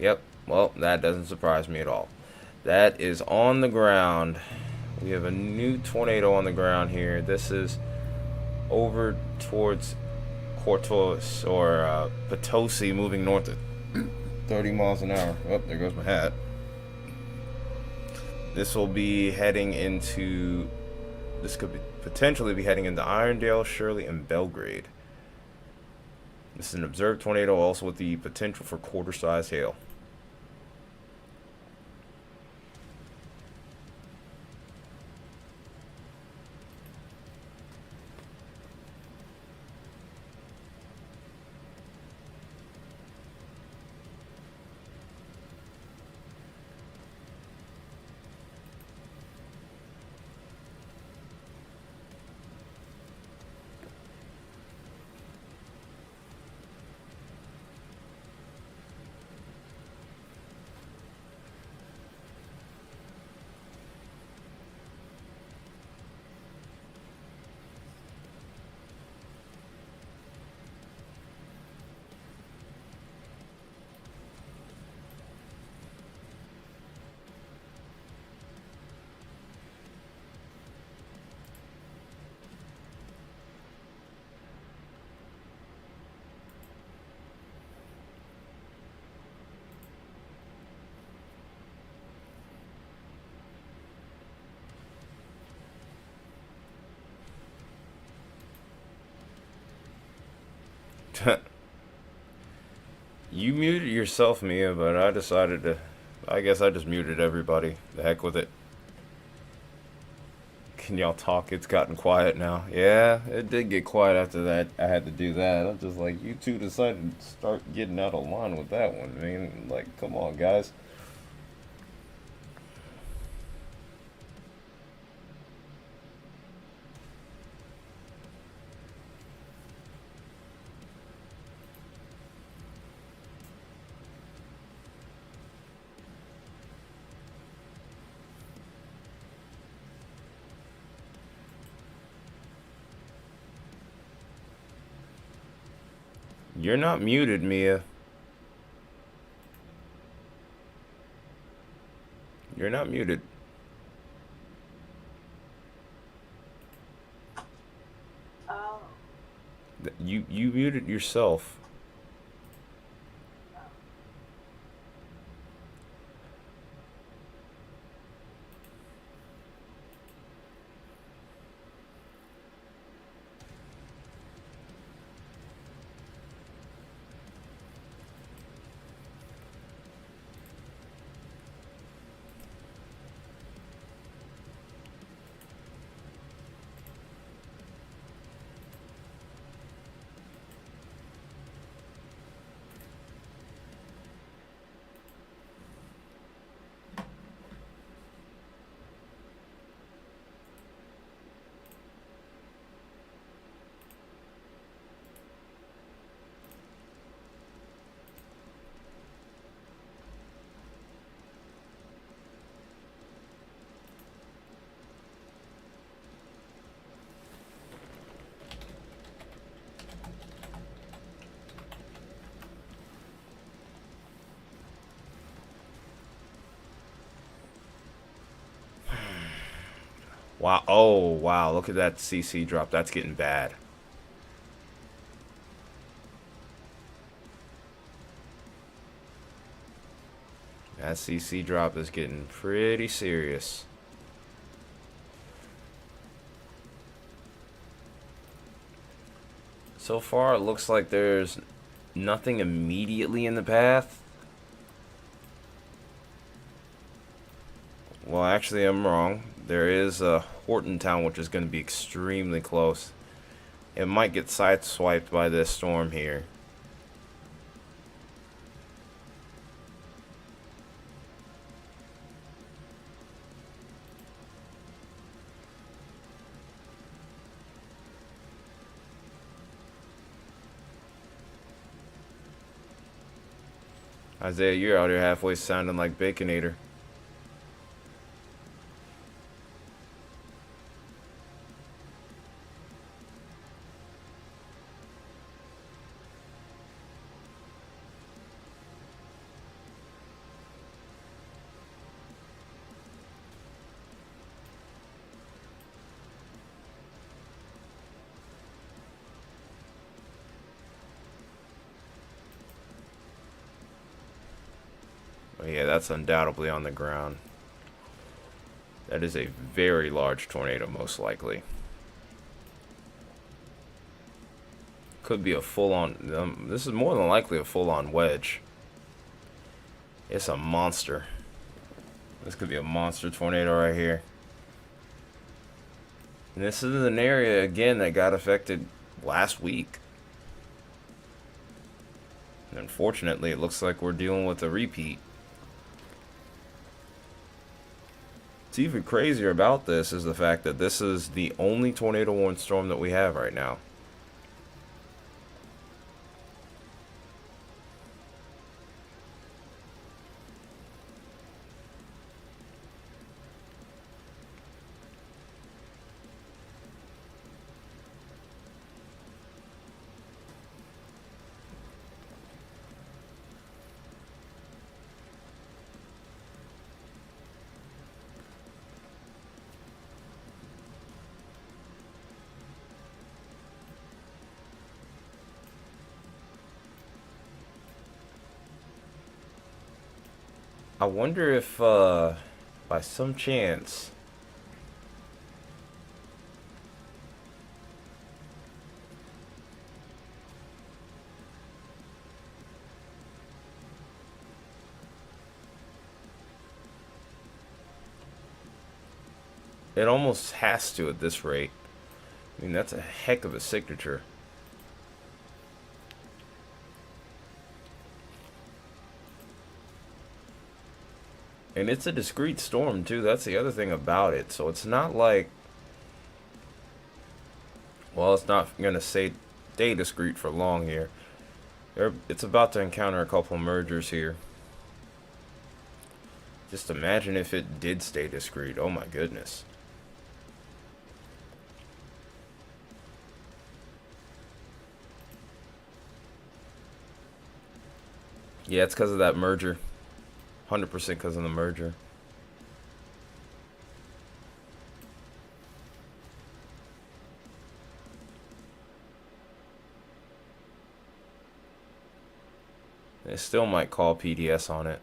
Yep. Well, that doesn't surprise me at all. That is on the ground. We have a new tornado on the ground here. This is over towards Cortos or Potosi, moving north at 30 miles an hour. Oh, there goes my hat. This will be heading into... This could potentially be heading into Irondale, Shirley, and Belgrade. This is an observed tornado, also with the potential for quarter-sized hail. You muted yourself, Mia, but I decided to. I guess I just muted everybody. The heck with it. Can y'all talk? It's gotten quiet now. Yeah, it did get quiet after that. I had to do that. I'm just like, you two decided to start getting out of line with that one. I mean, like, come on, guys. You're not muted, Mia. You're not muted. Oh. You muted yourself. Wow. Oh, wow. Look at that CC drop. That's getting bad. That CC drop is getting pretty serious. So far, it looks like there's nothing immediately in the path. Well, actually, I'm wrong. There is a Hortontown, which is going to be extremely close. It might get sideswiped by this storm here. Isaiah, you're out here halfway sounding like Baconator. Oh, yeah, that's undoubtedly on the ground. That is a very large tornado, most likely. Could be a full-on... this is more than likely a full-on wedge. It's a monster. This could be a monster tornado right here. And this is an area, again, that got affected last week. And unfortunately, it looks like we're dealing with a repeat. What's even crazier about this is the fact that this is the only tornado-warned storm that we have right now. I wonder if, by some chance, It almost has to at this rate. I mean, that's a heck of a signature. And it's a discrete storm, too. That's the other thing about it. So it's not like... Well, it's not going to stay discrete for long here. It's about to encounter a couple mergers here. Just imagine if it did stay discrete. Oh my goodness. Yeah, it's because of that merger. 100% because of the merger. They still might call PDS on it.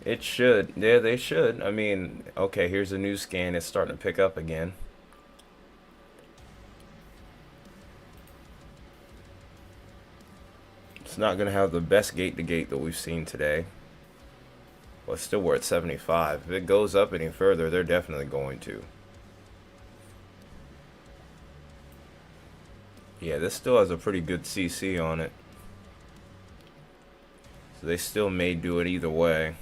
It should. Yeah, they should. I mean, okay, here's a new scan. It's starting to pick up again. It's not going to have the best gate-to-gate that we've seen today. Well, still we're at 75. If it goes up any further, they're definitely going to. Yeah, this still has a pretty good CC on it. So they still may do it either way.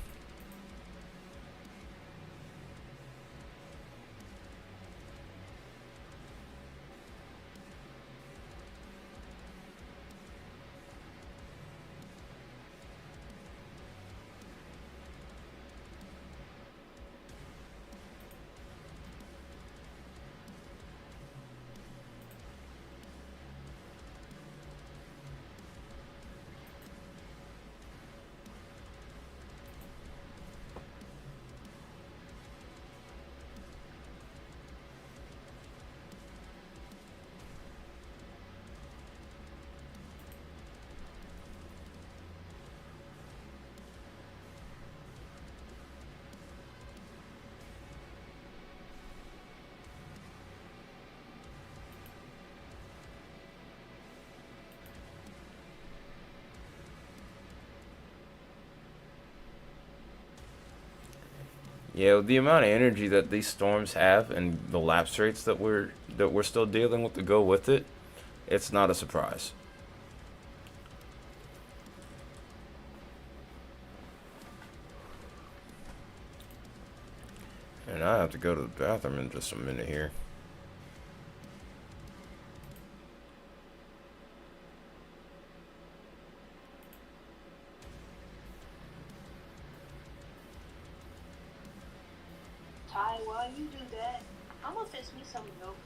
Yeah, with the amount of energy that these storms have and the lapse rates that we're still dealing with to go with it, it's not a surprise. And I have to go to the bathroom in just a minute here. Ty, while you do that, I'm gonna fix me some yogurt.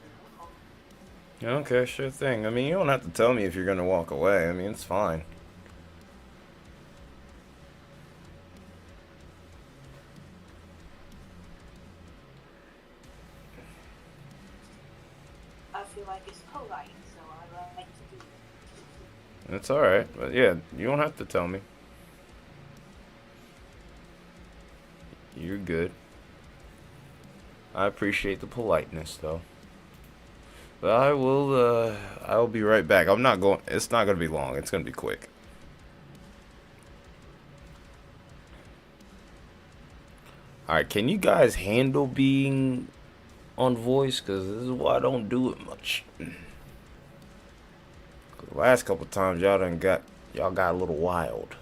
Okay, sure thing. I mean, you don't have to tell me if you're gonna walk away. I mean, it's fine. I feel like it's polite, so I like to do it. It's alright. But yeah, you don't have to tell me. You're good. I appreciate the politeness, though. But I'll be right back. It's not gonna be long. It's gonna be quick. Alright, can you guys handle being on voice? Because this is why I don't do it much. The last couple times y'all got a little wild.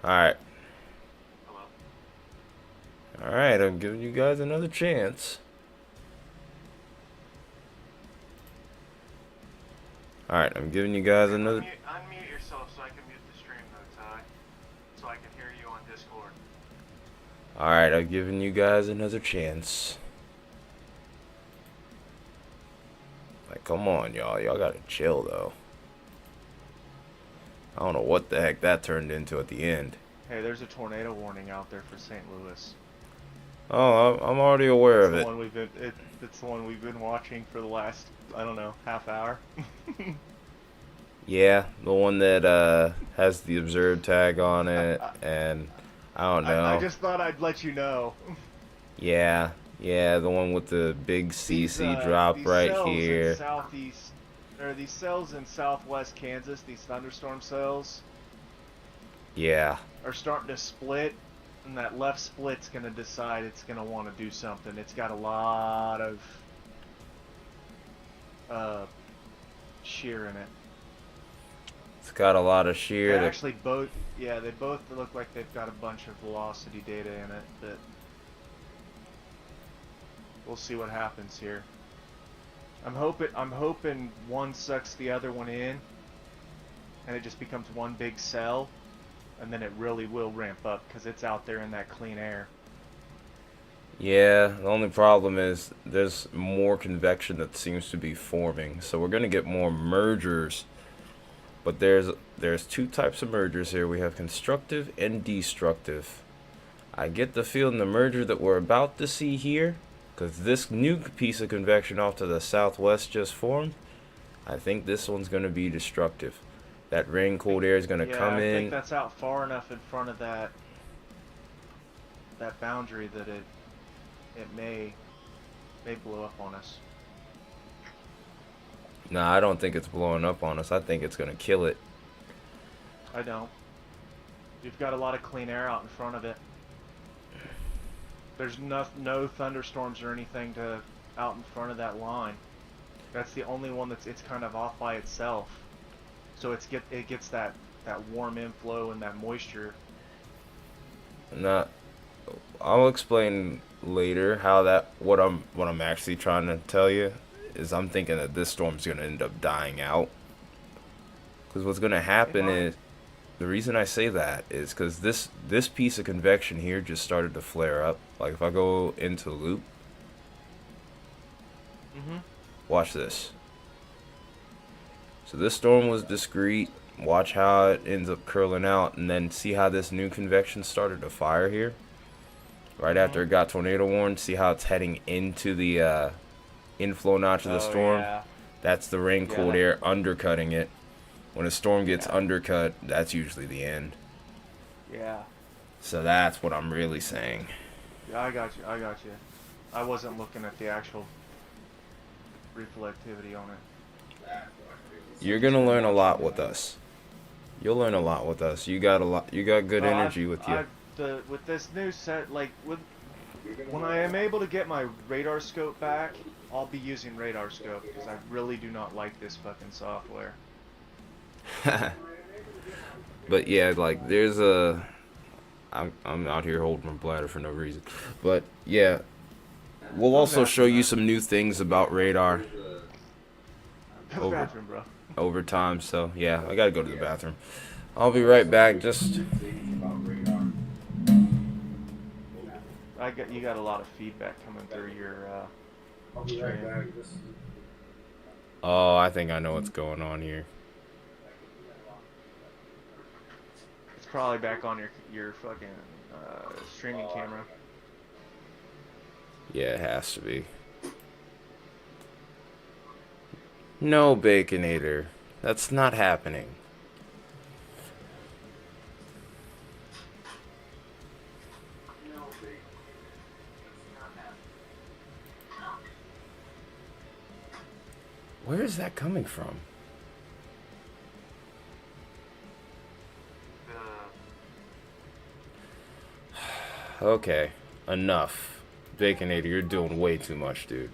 Alright. Hello. Alright, I'm giving you guys another chance. Alright, I'm giving you guys another... Unmute yourself so I can mute the stream though, Ty. So I can hear you on Discord. Alright, I'm giving you guys another chance. Like, come on, y'all. Y'all gotta chill, though. I don't know what the heck that turned into at the end. Hey, there's a tornado warning out there for St. Louis. Oh, I'm already aware of it. It's the one we've been watching for the last, I don't know, half hour. Yeah, the one that has the observed tag on it, and I don't know. I just thought I'd let you know. Yeah, the one with the big CC drop these right cells here. In southeast, or these cells in southwest Kansas, these thunderstorm cells, Yeah. are starting to split, and that left split's going to decide it's going to want to do something. It's got a lot of shear in it. It's got a lot of shear. They actually both, yeah, they both look like they've got a bunch of velocity data in it, but we'll see what happens here. I'm hoping one sucks the other one in, and it just becomes one big cell, and then it really will ramp up because it's out there in that clean air. Yeah, the only problem is there's more convection that seems to be forming, so we're gonna get more mergers. But there's two types of mergers here. We have constructive and destructive. I get the feeling the merger that we're about to see here, because this new piece of convection off to the southwest just formed, I think this one's going to be destructive. That rain cold air is going to come in. I think that's out far enough in front of that boundary that it may blow up on us. Nah, I don't think it's blowing up on us. I think it's going to kill it. I don't. You've got a lot of clean air out in front of it. There's no thunderstorms or anything out in front of that line. That's the only one it's kind of off by itself. So it gets that warm inflow and that moisture. Nah, I'll explain later how what I'm actually trying to tell you is I'm thinking that this storm's going to end up dying out. Because what's going to happen is, the reason I say that is because this piece of convection here just started to flare up. Like if I go into loop, watch this. So this storm was discrete. Watch how it ends up curling out, and then see how this new convection started to fire here. Right after it got tornado warned, see how it's heading into the inflow notch of the storm. Yeah. That's the rain cold air undercutting it. When a storm gets undercut, that's usually the end. Yeah. So that's what I'm really saying. Yeah, I got you. I wasn't looking at the actual reflectivity on it. You're gonna learn a lot with us. You'll learn a lot with us. You got good energy with you. With this new set, when I am able to get my radar scope back, I'll be using radar scope because I really do not like this fucking software. But yeah, like I'm out here holding my bladder for no reason. But yeah, we'll also show you some new things about radar Bathroom, bro. over time. So yeah, I gotta go to the bathroom. I'll be right back. You got a lot of feedback coming through your stream. Oh, I think I know what's going on here. It's probably back on your fucking streaming camera. Yeah, it has to be. No, Baconator. That's not happening. Where is that coming from? Okay, enough. Baconator, you're doing way too much, dude.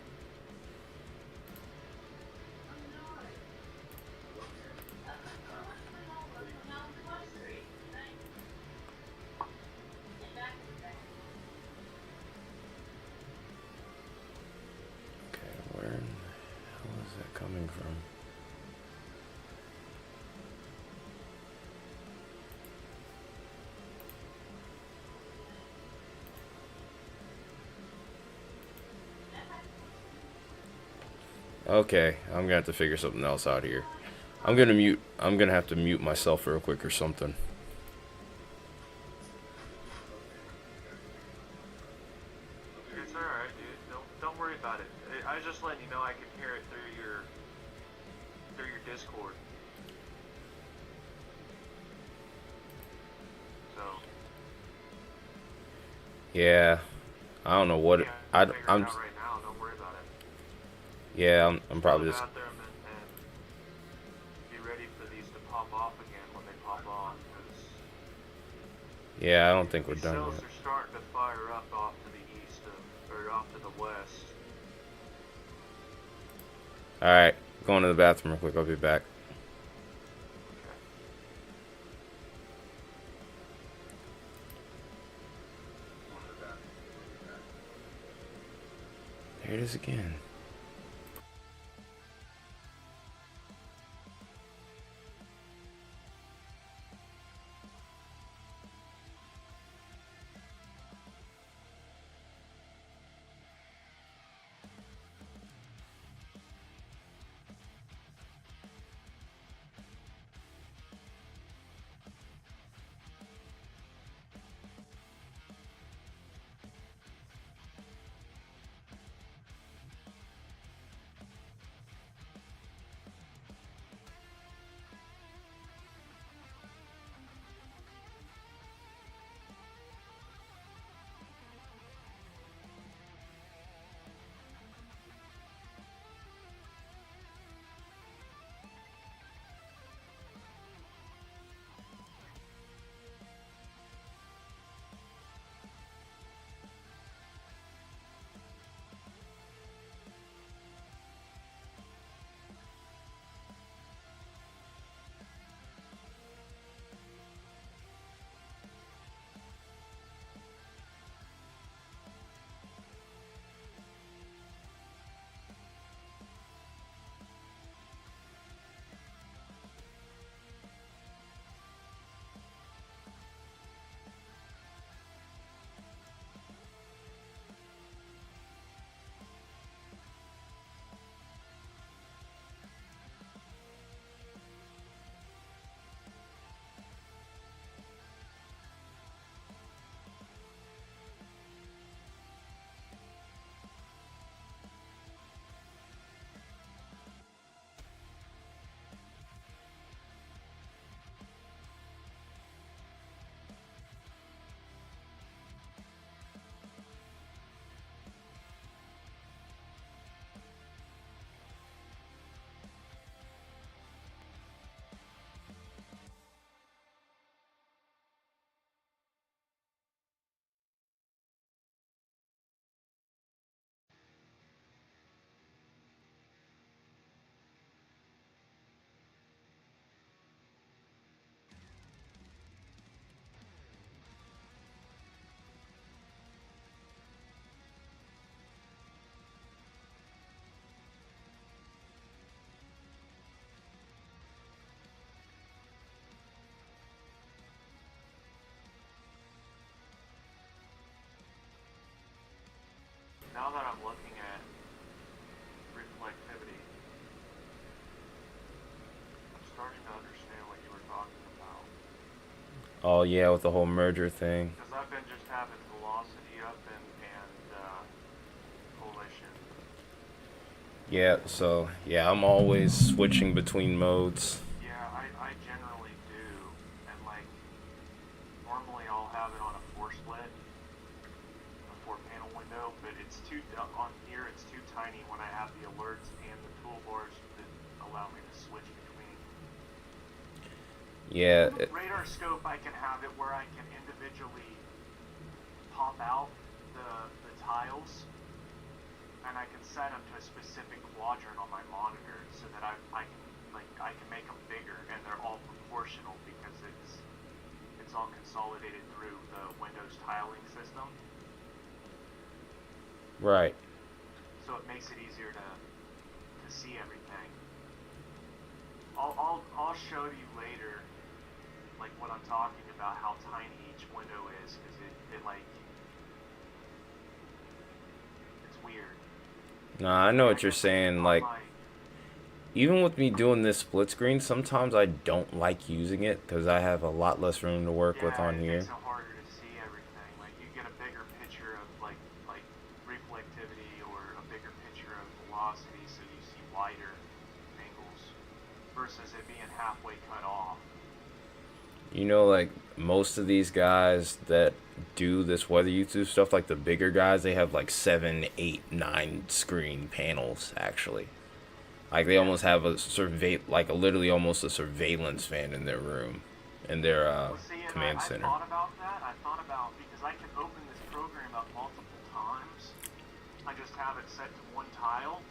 coming from? Okay, I'm gonna have to figure something else out here. I'm gonna have to mute myself real quick or something. It's alright, dude. Don't worry about it. I was just letting you know I can hear it through your Discord. So Yeah, I don't know what yeah, I figure it I'm. out right now. Don't worry about it. Yeah, I'm Go to probably the just. bathroom and be ready for these to pop off again when they pop on, because Yeah, I don't think we're these done cells yet. are starting to fire up off to the east or off to the west. All right, going to the bathroom real quick. I'll be back. Okay. There it is again. Now that I'm looking at reflectivity, I'm starting to understand what you were talking about. Oh yeah, with the whole merger thing. Because I've been just having velocity up and collision. Yeah, so yeah, I'm always switching between modes. Yeah, I generally do. And like, normally I'll have it on a 4-split, a 4-panel window, but it's too, on here it's too tiny when I have the alerts and the toolbars that allow me to switch between. Yeah, Radar scope, I can have it where I can individually pop out the tiles, and I can set them to a specific quadrant on my monitor so that I can make them bigger, and they're all proportional because it's all consolidated through the Windows tiling system. right. So it makes it easier to see everything. I'll show you later, like what I'm talking about, how tiny each window is, because it like, it's weird. Nah, I know what I you're guess saying. on Like, my, even with me doing this split screen, sometimes I don't like using it because I have a lot less room to work with yeah, on it here. makes it harder to see everything. Like you get a bigger picture of like reflectivity or a bigger picture of velocity, so you see wider angles versus it being halfway cut off. You know, like most of these guys that do this weather YouTube stuff, like the bigger guys, they have like 7, 8, 9 screen panels actually. Like they almost have a like a literally almost a surveillance van in their room, in their Well, see, and command I center. thought about that. I thought about, because I can open this program up multiple times. I just have it set to one tile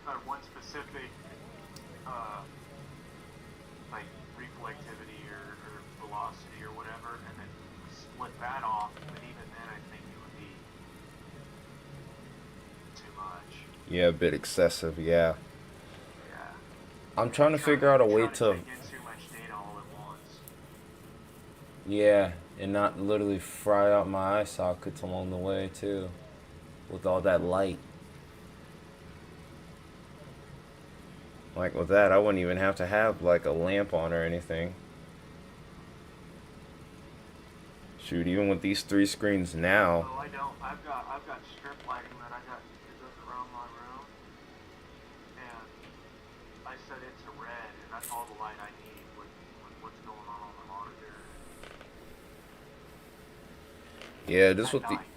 or one specific like reflectivity or velocity or whatever, and then split that off. But even then, I think it would be too much. Yeah, a bit excessive. Yeah, Yeah. I'm trying to figure out a way Try to to, take in too much data all at once. yeah, and not literally fry out my eye sockets along the way too, with all that light. Like with that, I wouldn't even have to have like a lamp on or anything. Shoot, even with these 3 screens now, Oh, I don't. I've got strip lighting that I got that goes around my room, and I set it to red, and that's all the light I need with what's going on the monitor. yeah, this At with the, night.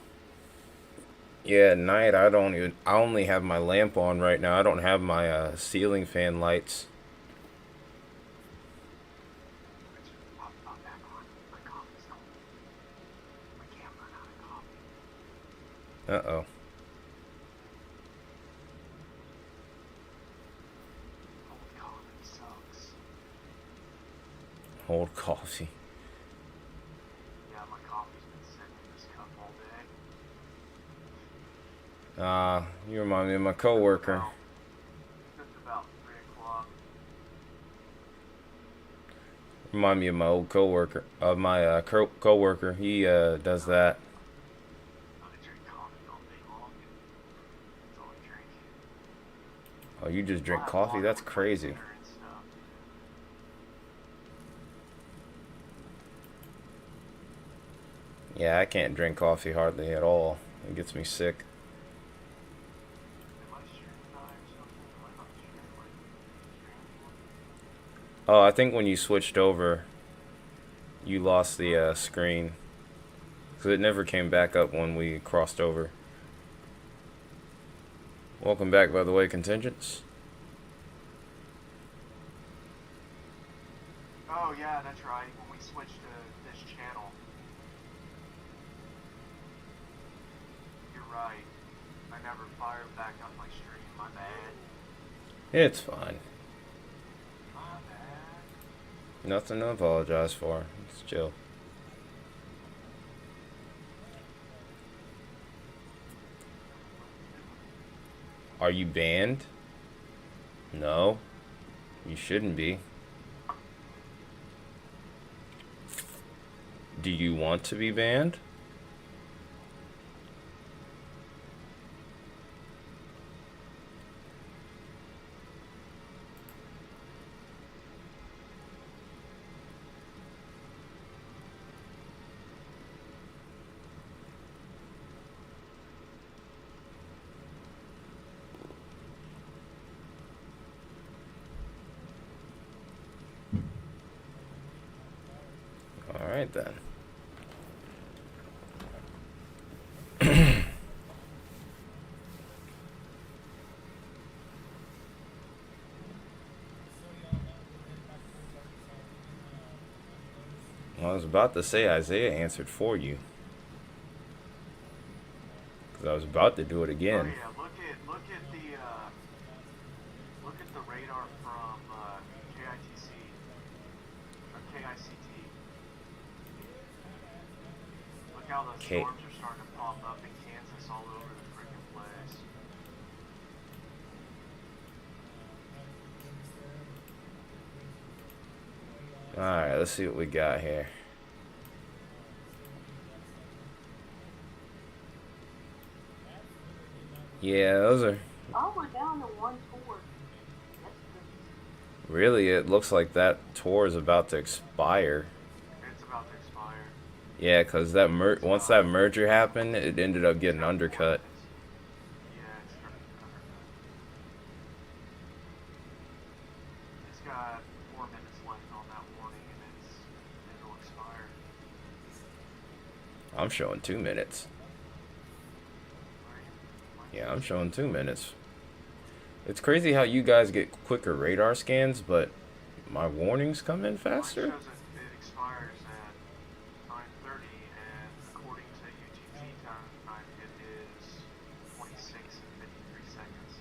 yeah, at night I only have my lamp on right now. I don't have my ceiling fan lights. Pop back on. My coffee's cold. I can't run out of coffee. Uh-oh. Cold coffee sucks. Old coffee. Yeah, my coffee's been sitting in this cup all day. You remind me of my coworker. Since about 3 o'clock. Remind me of my old coworker, of my coworker. He does that. I drink coffee all day long. That's all I drink. Oh, you just drink I'll have coffee? water That's with my crazy. dinner and stuff. Yeah, I can't drink coffee hardly at all. It gets me sick. Am I streaming or something? Am I not streaming like streaming? Oh, I think when you switched over, you lost the screen. Because it never came back up when we crossed over. Welcome back, by the way, contingents. Oh yeah, that's right. When we switched to this channel. You're right. I never fired back up my stream. My bad. It's fine. My bad. Nothing to apologize for. It's chill. Are you banned? No. You shouldn't be. Do you want to be banned? Alright then. Well, I was about to say Isaiah answered for you. Because I was about to do it Oh again. yeah, look at the radar from KITC or KICT. Look how the K- storms are starting to pop up in Kansas all over the freaking place. Alright, let's see what we got here. Yeah, those are... Oh, we're down to one tour. That's good. Really, it looks like that tour is about to expire. It's about to expire. Yeah, because that once that merger happened, it ended up getting undercut. Yeah, it's got 4 minutes left on that warning, and it'll expire. I'm showing 2 minutes. Yeah, I'm showing 2 minutes. It's crazy how you guys get quicker radar scans, but my warnings come in faster. Mine shows it expires at 9:30, and according to UTC time, it is 26 and 53 seconds.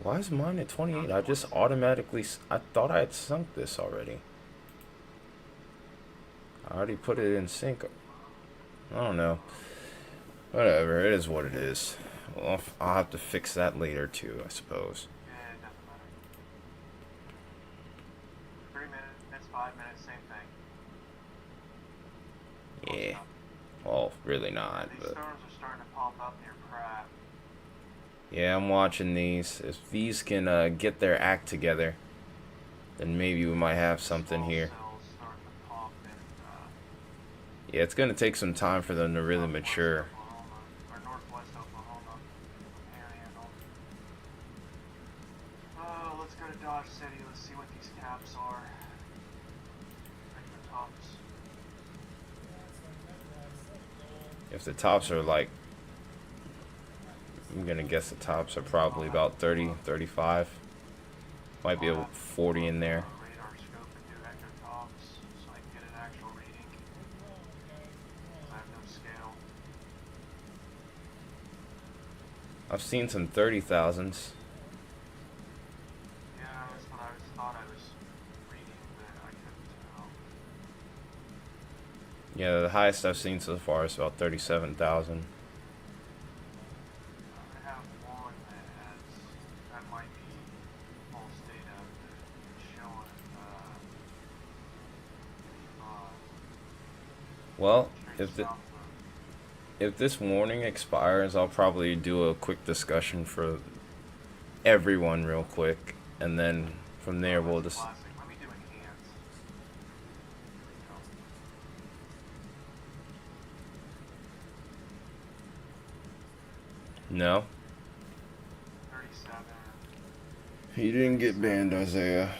Why is mine at 28? I just automatically... I thought I had sunk this already. I already put it in sync. I don't know. Whatever, it is what it is. Well, I'll have to fix that later too, I suppose. Yeah, it doesn't matter. 3 minutes, 5 minutes, same thing. Yeah. Well, really not, These but... storms are starting to pop up near Pratt. Yeah, I'm watching these. If these can get their act together, then maybe we might have something here. Cells starting to pop in, Yeah, it's gonna take some time for them to really mature. Oklahoma, or northwest Oklahoma panhandle. Oh, let's go to Dodge City. Let's see what these caps are. Regular tops. If the tops are like... I'm gonna guess the tops are probably about 30, 35. Might be a 40 in there. Radar scope and do vector tops so I can get an actual reading. 'Cause I have no scale. I've seen some 30,000s. Yeah, that's what thought I was reading, but I couldn't tell. Yeah, the highest I've seen so far is about 37,000. I have one that might be false data that's showing, Well, straight south if this warning expires, I'll probably do a quick discussion for everyone real quick, and then from there we'll just... classic. Let me do enhance. No? 37. You didn't get banned, Isaiah.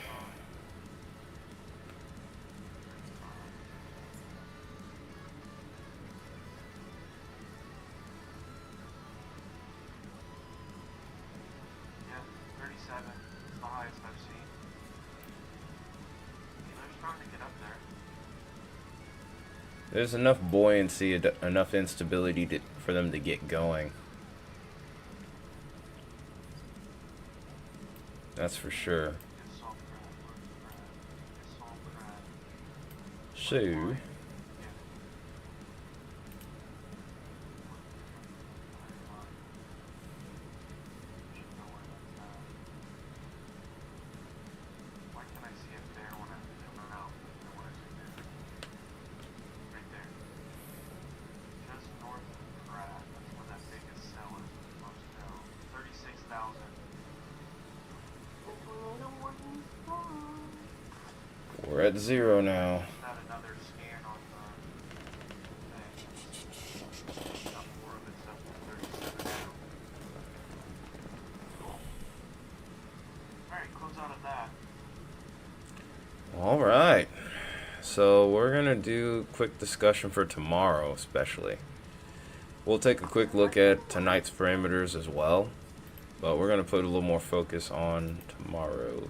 Yeah, 37. It's the highest I've seen. They're starting to get up there. There's enough buoyancy, enough instability for them to get going. That's for sure. It's salt crab. It's salt crab. So, Why can't I see it there when I'm coming out? When I zoom in? Right there. Just north of Pratt. That's where that biggest cell is. Most know. 36,000. we're at 0 now. Not another scan on the thing. Not more of it's up to 37 now. Alright, close out of that. Alright. So, we're gonna do a quick discussion for tomorrow, especially. We'll take a quick look at tonight's parameters as well, but we're gonna put a little more focus on tomorrow.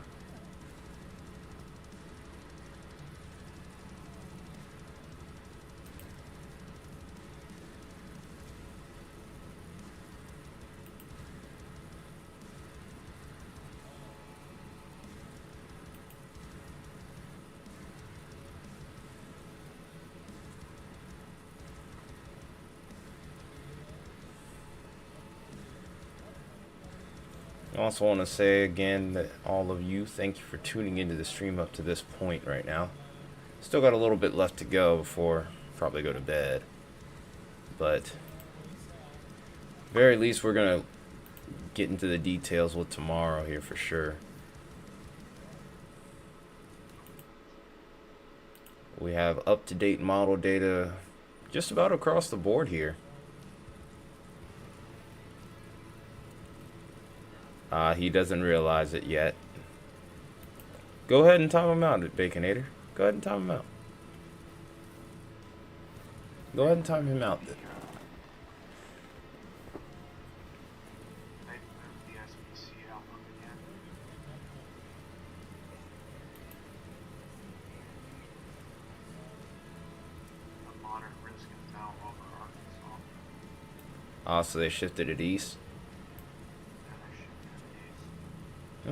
Also want to say again that all of you, thank you for tuning into the stream up to this point right now. Still got a little bit left to go before probably go to bed. But very least we're gonna get into the details with tomorrow here for sure. We have up-to-date model data just about across the board here. He doesn't realize it yet. Go ahead and time him out, Baconator. Go ahead and time him out. Go ahead and time him out. They moved the SBC outlook again. The modern risk is now over Arkansas. So they shifted it east. And they shifted it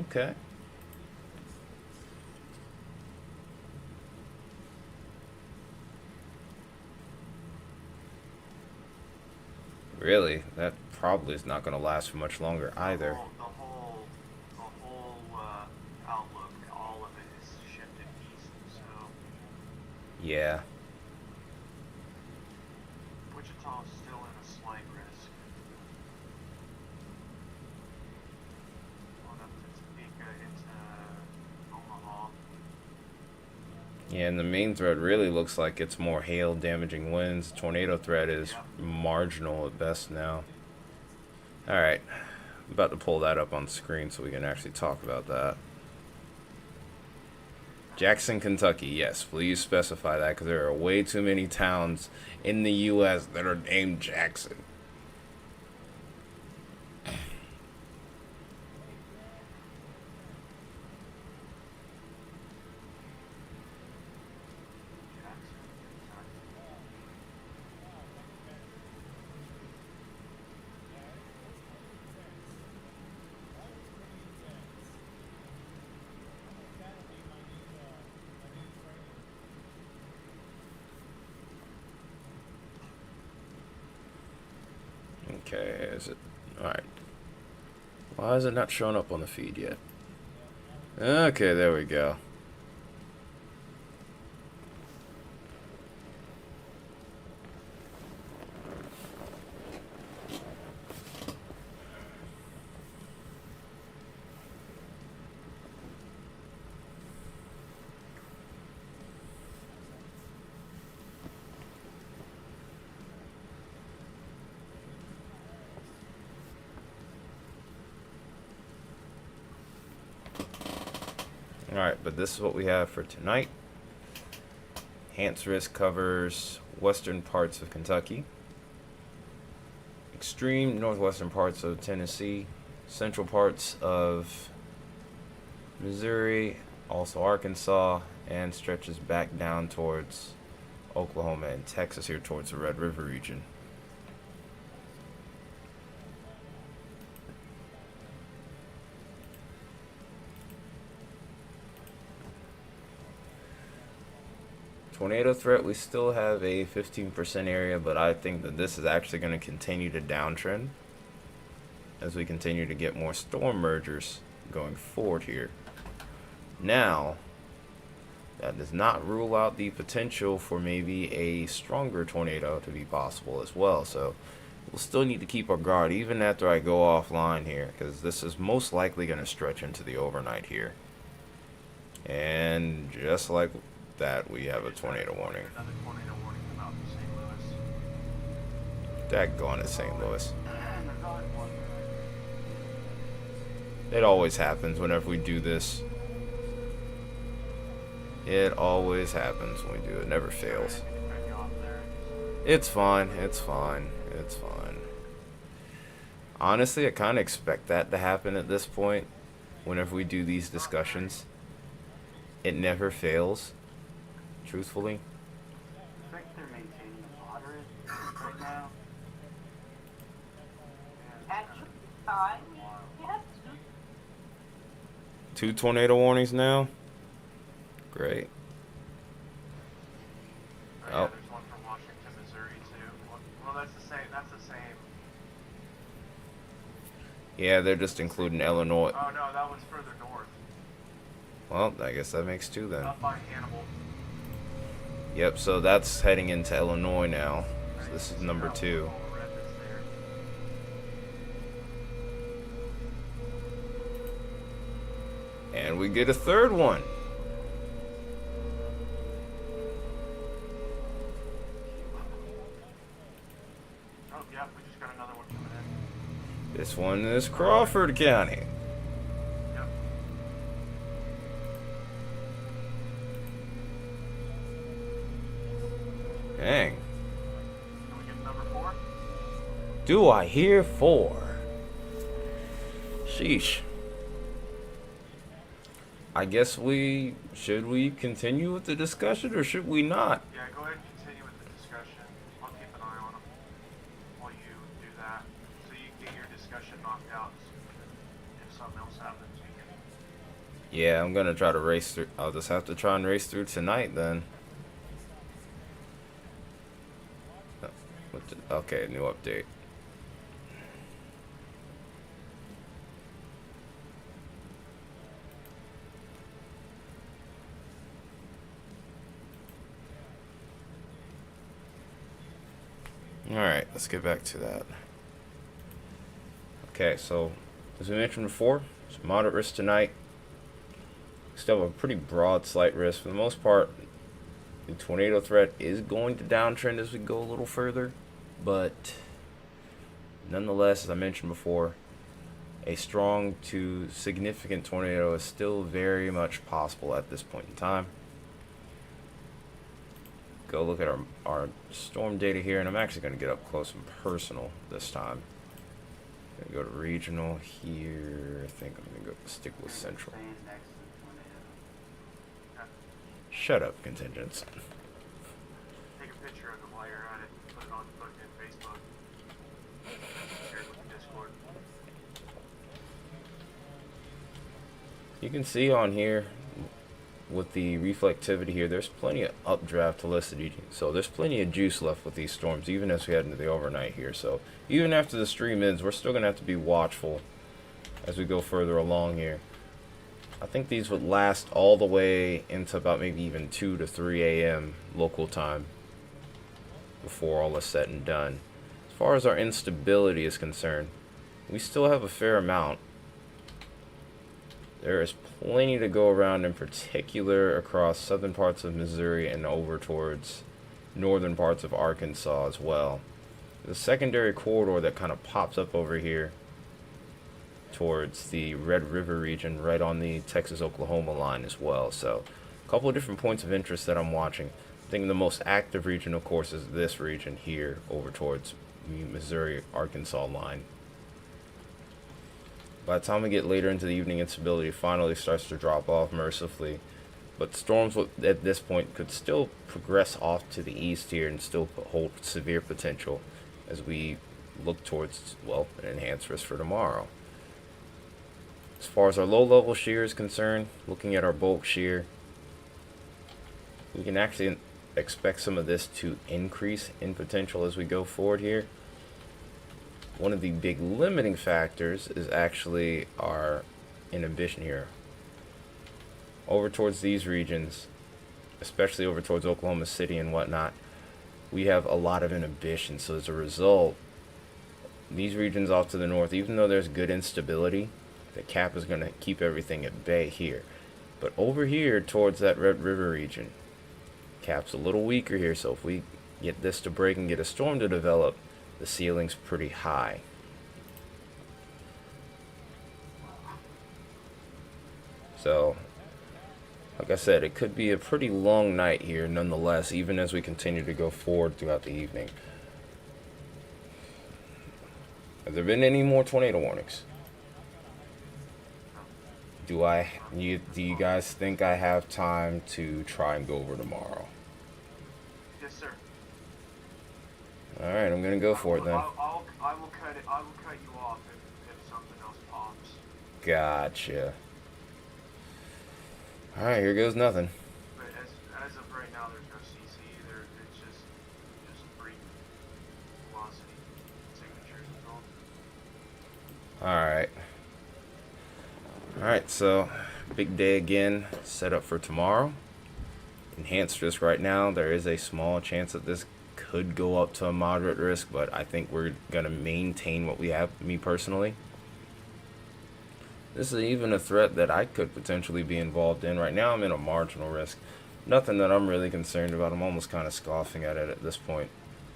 east. Okay. Really? That probably is not going to last for much longer either. The whole outlook, all of it is shifted east, so Yeah. Wichita is still in a slight risk. On up to Topeka into Omaha. Yeah, and the main threat really looks like it's more hail damaging winds. Tornado threat is marginal at best now. Alright. I'm about to pull that up on the screen so we can actually talk about that. Jackson, Kentucky. Yes, please specify that because there are way too many towns in the U.S. that are named Jackson. Okay, is it? Alright. Why is it not showing up on the feed yet? Okay, there we go. Alright, but this is what we have for tonight. Enhanced risk covers western parts of Kentucky, extreme northwestern parts of Tennessee, central parts of Missouri, also Arkansas, and stretches back down towards Oklahoma and Texas here towards the Red River region. Tornado threat, we still have a 15% area, but I think that this is actually going to continue to downtrend as we continue to get more storm mergers going forward here. Now, that does not rule out the potential for maybe a stronger tornado to be possible as well. So we'll still need to keep our guard even after I go offline here, because this is most likely going to stretch into the overnight here. And just like that, we have a tornado warning. Another tornado warning come out from St. Louis. Daggone it, St. Louis. It always happens whenever we do this. It always happens when we do it. It never fails. It's fine. It's fine. It's fine. Honestly, I kind of expect that to happen at this point. Whenever we do these discussions, it never fails. Truthfully. I think they're maintaining a moderate right now. Yes. 2 tornado warnings now. Great. Yeah, Oh. there's one from Washington, Missouri too. Well, that's the same. Yeah, they're just including Illinois. Oh no, that one's further north. Well, I guess that makes two then. Up by Hannibal. Yep, so that's heading into Illinois now. So Right, this is see number that 2. little red that's there? And we get a third one. Oh yeah, we just got another one coming in. This one is Crawford County. Yep. Dang. Can we get number 4? Do I hear 4? Sheesh. I guess should we continue with the discussion or should we not? Yeah, go ahead and continue with the discussion. I'll keep an eye on them while you do that, so you can get your discussion knocked out. If something else happens, you can. Yeah, I'm gonna try to race through. I'll just have to try and race through tonight then. Okay, new update. Alright, let's get back to that. Okay, so as we mentioned before, it's moderate risk tonight. Still have a pretty broad slight risk. For the most part, the tornado threat is going to downtrend as we go a little further, but nonetheless, as I mentioned before, a strong to significant tornado is still very much possible at this point in time. Go look at our storm data here, and I'm actually going to get up close and personal this time. I'm going to go to regional here. I think I'm going to go stick with central. Staying next to the tornado. Shut up, contingents. Take a picture of it while you're at it. Put it on Facebook. Share it with the Discord. You can see on here with the reflectivity here, there's plenty of updraft helicity, so there's plenty of juice left with these storms, even as we head into the overnight here. So even after the stream ends, we're still gonna have to be watchful as we go further along here. I think these would last all the way into about maybe even 2 to 3 a.m. local time before all is said and done. As far as our instability is concerned, we still have a fair amount. There is plenty to go around, in particular across southern parts of Missouri and over towards northern parts of Arkansas as well. The secondary corridor that kind of pops up over here towards the Red River region, right on the Texas-Oklahoma line as well. So a couple of different points of interest that I'm watching. I think the most active region, of course, is this region here over towards the Missouri-Arkansas line. By the time we get later into the evening, instability finally starts to drop off mercifully. But storms at this point could still progress off to the east here and still hold severe potential as we look towards, well, an enhanced risk for tomorrow. As far as our low-level shear is concerned, looking at our bulk shear, we can actually expect some of this to increase in potential as we go forward here. One of the big limiting factors is actually our inhibition here. Over towards these regions, especially over towards Oklahoma City and whatnot, we have a lot of inhibition. So as a result, these regions off to the north, even though there's good instability, the cap is going to keep everything at bay here. But over here towards that Red River region, cap's a little weaker here. So if we get this to break and get a storm to develop, the ceiling's pretty high. So, like I said, it could be a pretty long night here nonetheless, even as we continue to go forward throughout the evening. Have there been any more tornado warnings? Do you guys think I have time to try and go over tomorrow? Yes, sir. Alright, I'm gonna go for it then. I will cut it. I will cut you off if something else pops. Gotcha. Alright, here goes nothing. But as of right now, there's no CC either. It's just brief velocity signatures and all. Alright. Alright, so big day again set up for tomorrow. Enhanced risk right now. There is a small chance that this could go up to a moderate risk, but I think we're going to maintain what we have, me personally. This is even a threat that I could potentially be involved in. Right now I'm in a marginal risk. Nothing that I'm really concerned about. I'm almost kind of scoffing at it at this point.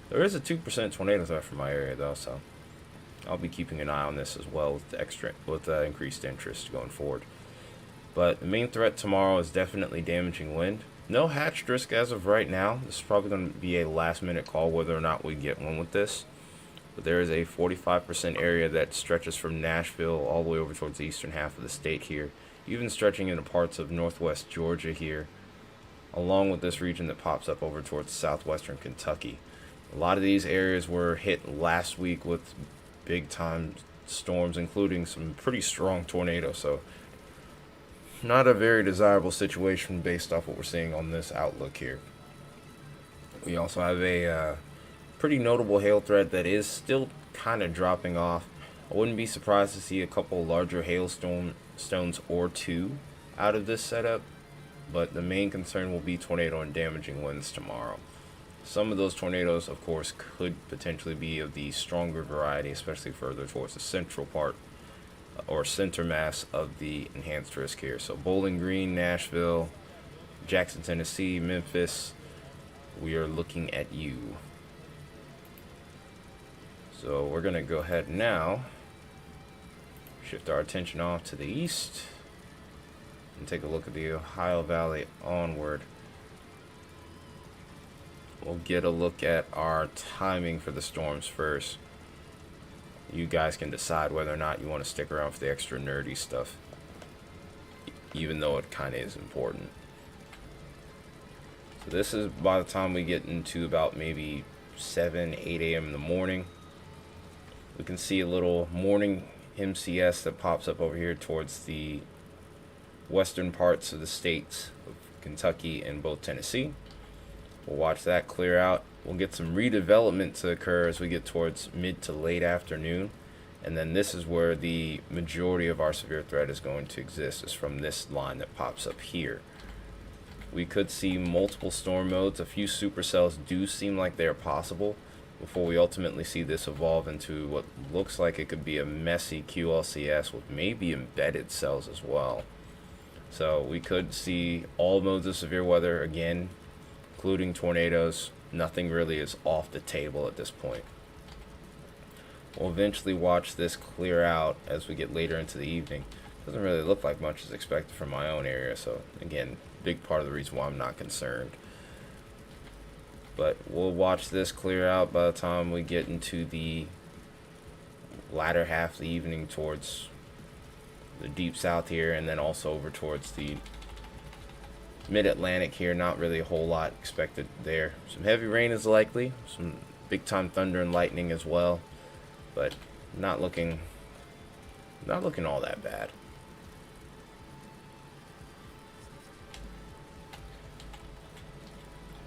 There is a 2% tornado threat for my area though, so I'll be keeping an eye on this as well with increased interest going forward. But the main threat tomorrow is definitely damaging wind. No hatched risk as of right now. This is probably going to be a last minute call whether or not we get one with this. But there is a 45% area that stretches from Nashville all the way over towards the eastern half of the state here, even stretching into parts of northwest Georgia here, along with this region that pops up over towards southwestern Kentucky. A lot of these areas were hit last week with big time storms, including some pretty strong tornadoes, so not a very desirable situation based off what we're seeing on this outlook here. We also have a pretty notable hail threat that is still kind of dropping off. I wouldn't be surprised to see a couple larger hailstones or two out of this setup, but the main concern will be tornado and damaging winds tomorrow. Some of those tornadoes, of course, could potentially be of the stronger variety, especially further towards the central part or center mass of the enhanced risk here. So Bowling Green, Nashville, Jackson, Tennessee, Memphis, we are looking at you. So we're going to go ahead now, shift our attention off to the east, and take a look at the Ohio Valley onward. We'll get a look at our timing for the storms first. You guys can decide whether or not you want to stick around for the extra nerdy stuff, even though it kind of is important. So this is by the time we get into about maybe 7, 8 a.m. in the morning. We can see a little morning MCS that pops up over here towards the western parts of the states of Kentucky and both Tennessee. We'll watch that clear out. We'll get some redevelopment to occur as we get towards mid to late afternoon. And then this is where the majority of our severe threat is going to exist, is from this line that pops up here. We could see multiple storm modes. A few supercells do seem like they are possible before we ultimately see this evolve into what looks like it could be a messy QLCS with maybe embedded cells as well. So we could see all modes of severe weather again, including tornadoes. Nothing really is off the table at this point. We'll eventually watch this clear out as we get later into the evening. Doesn't really look like much is expected from my own area, so again, big part of the reason why I'm not concerned. But we'll watch this clear out by the time we get into the latter half of the evening towards the deep south here, and then also over towards the mid-Atlantic here. Not really a whole lot expected there. Some heavy rain is likely, some big time thunder and lightning as well, but not looking all that bad.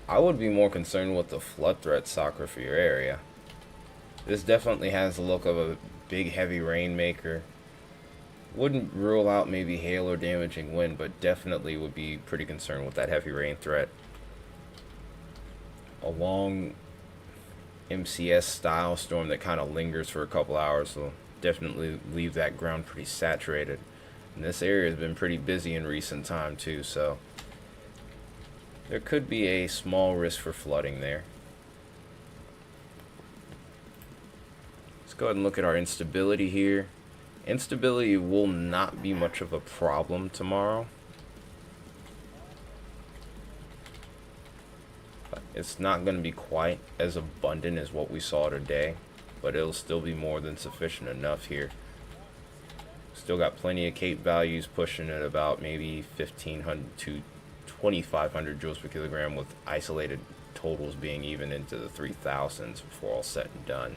I would be more concerned with the flood threat soccer for your area. This definitely has the look of a big heavy rainmaker. Wouldn't rule out maybe hail or damaging wind, but definitely would be pretty concerned with that heavy rain threat. A long MCS style storm that kind of lingers for a couple hours will definitely leave that ground pretty saturated. And this area has been pretty busy in recent time too, so there could be a small risk for flooding there. Let's go ahead and look at our instability here. Instability will not be much of a problem tomorrow. It's not going to be quite as abundant as what we saw today, but it'll still be more than sufficient enough here. Still got plenty of Cape values pushing at about maybe 1,500 to 2,500 joules per kilogram, with isolated totals being even into the 3,000s before all said and done.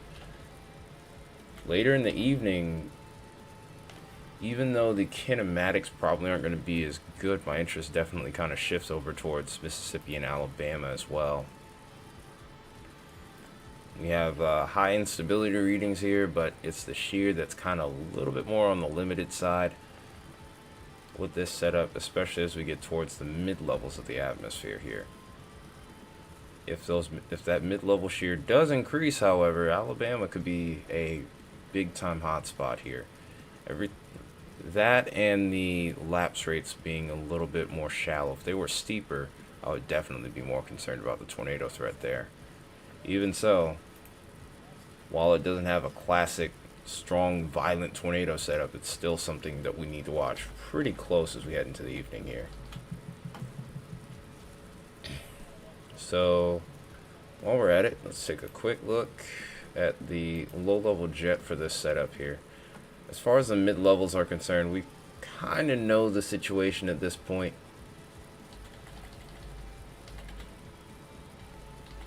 Later in the evening, even though the kinematics probably aren't going to be as good, my interest definitely kind of shifts over towards Mississippi and Alabama as well. We have high instability readings here, but it's the shear that's kind of a little bit more on the limited side with this setup, especially as we get towards the mid-levels of the atmosphere here. If that mid-level shear does increase, however, Alabama could be a big-time hotspot here. That and the lapse rates being a little bit more shallow. If they were steeper, I would definitely be more concerned about the tornado threat there. Even so, while it doesn't have a classic, strong, violent tornado setup, it's still something that we need to watch pretty close as we head into the evening here. So, while we're at it, let's take a quick look at the low-level jet for this setup here. As far as the mid-levels are concerned, we kind of know the situation at this point.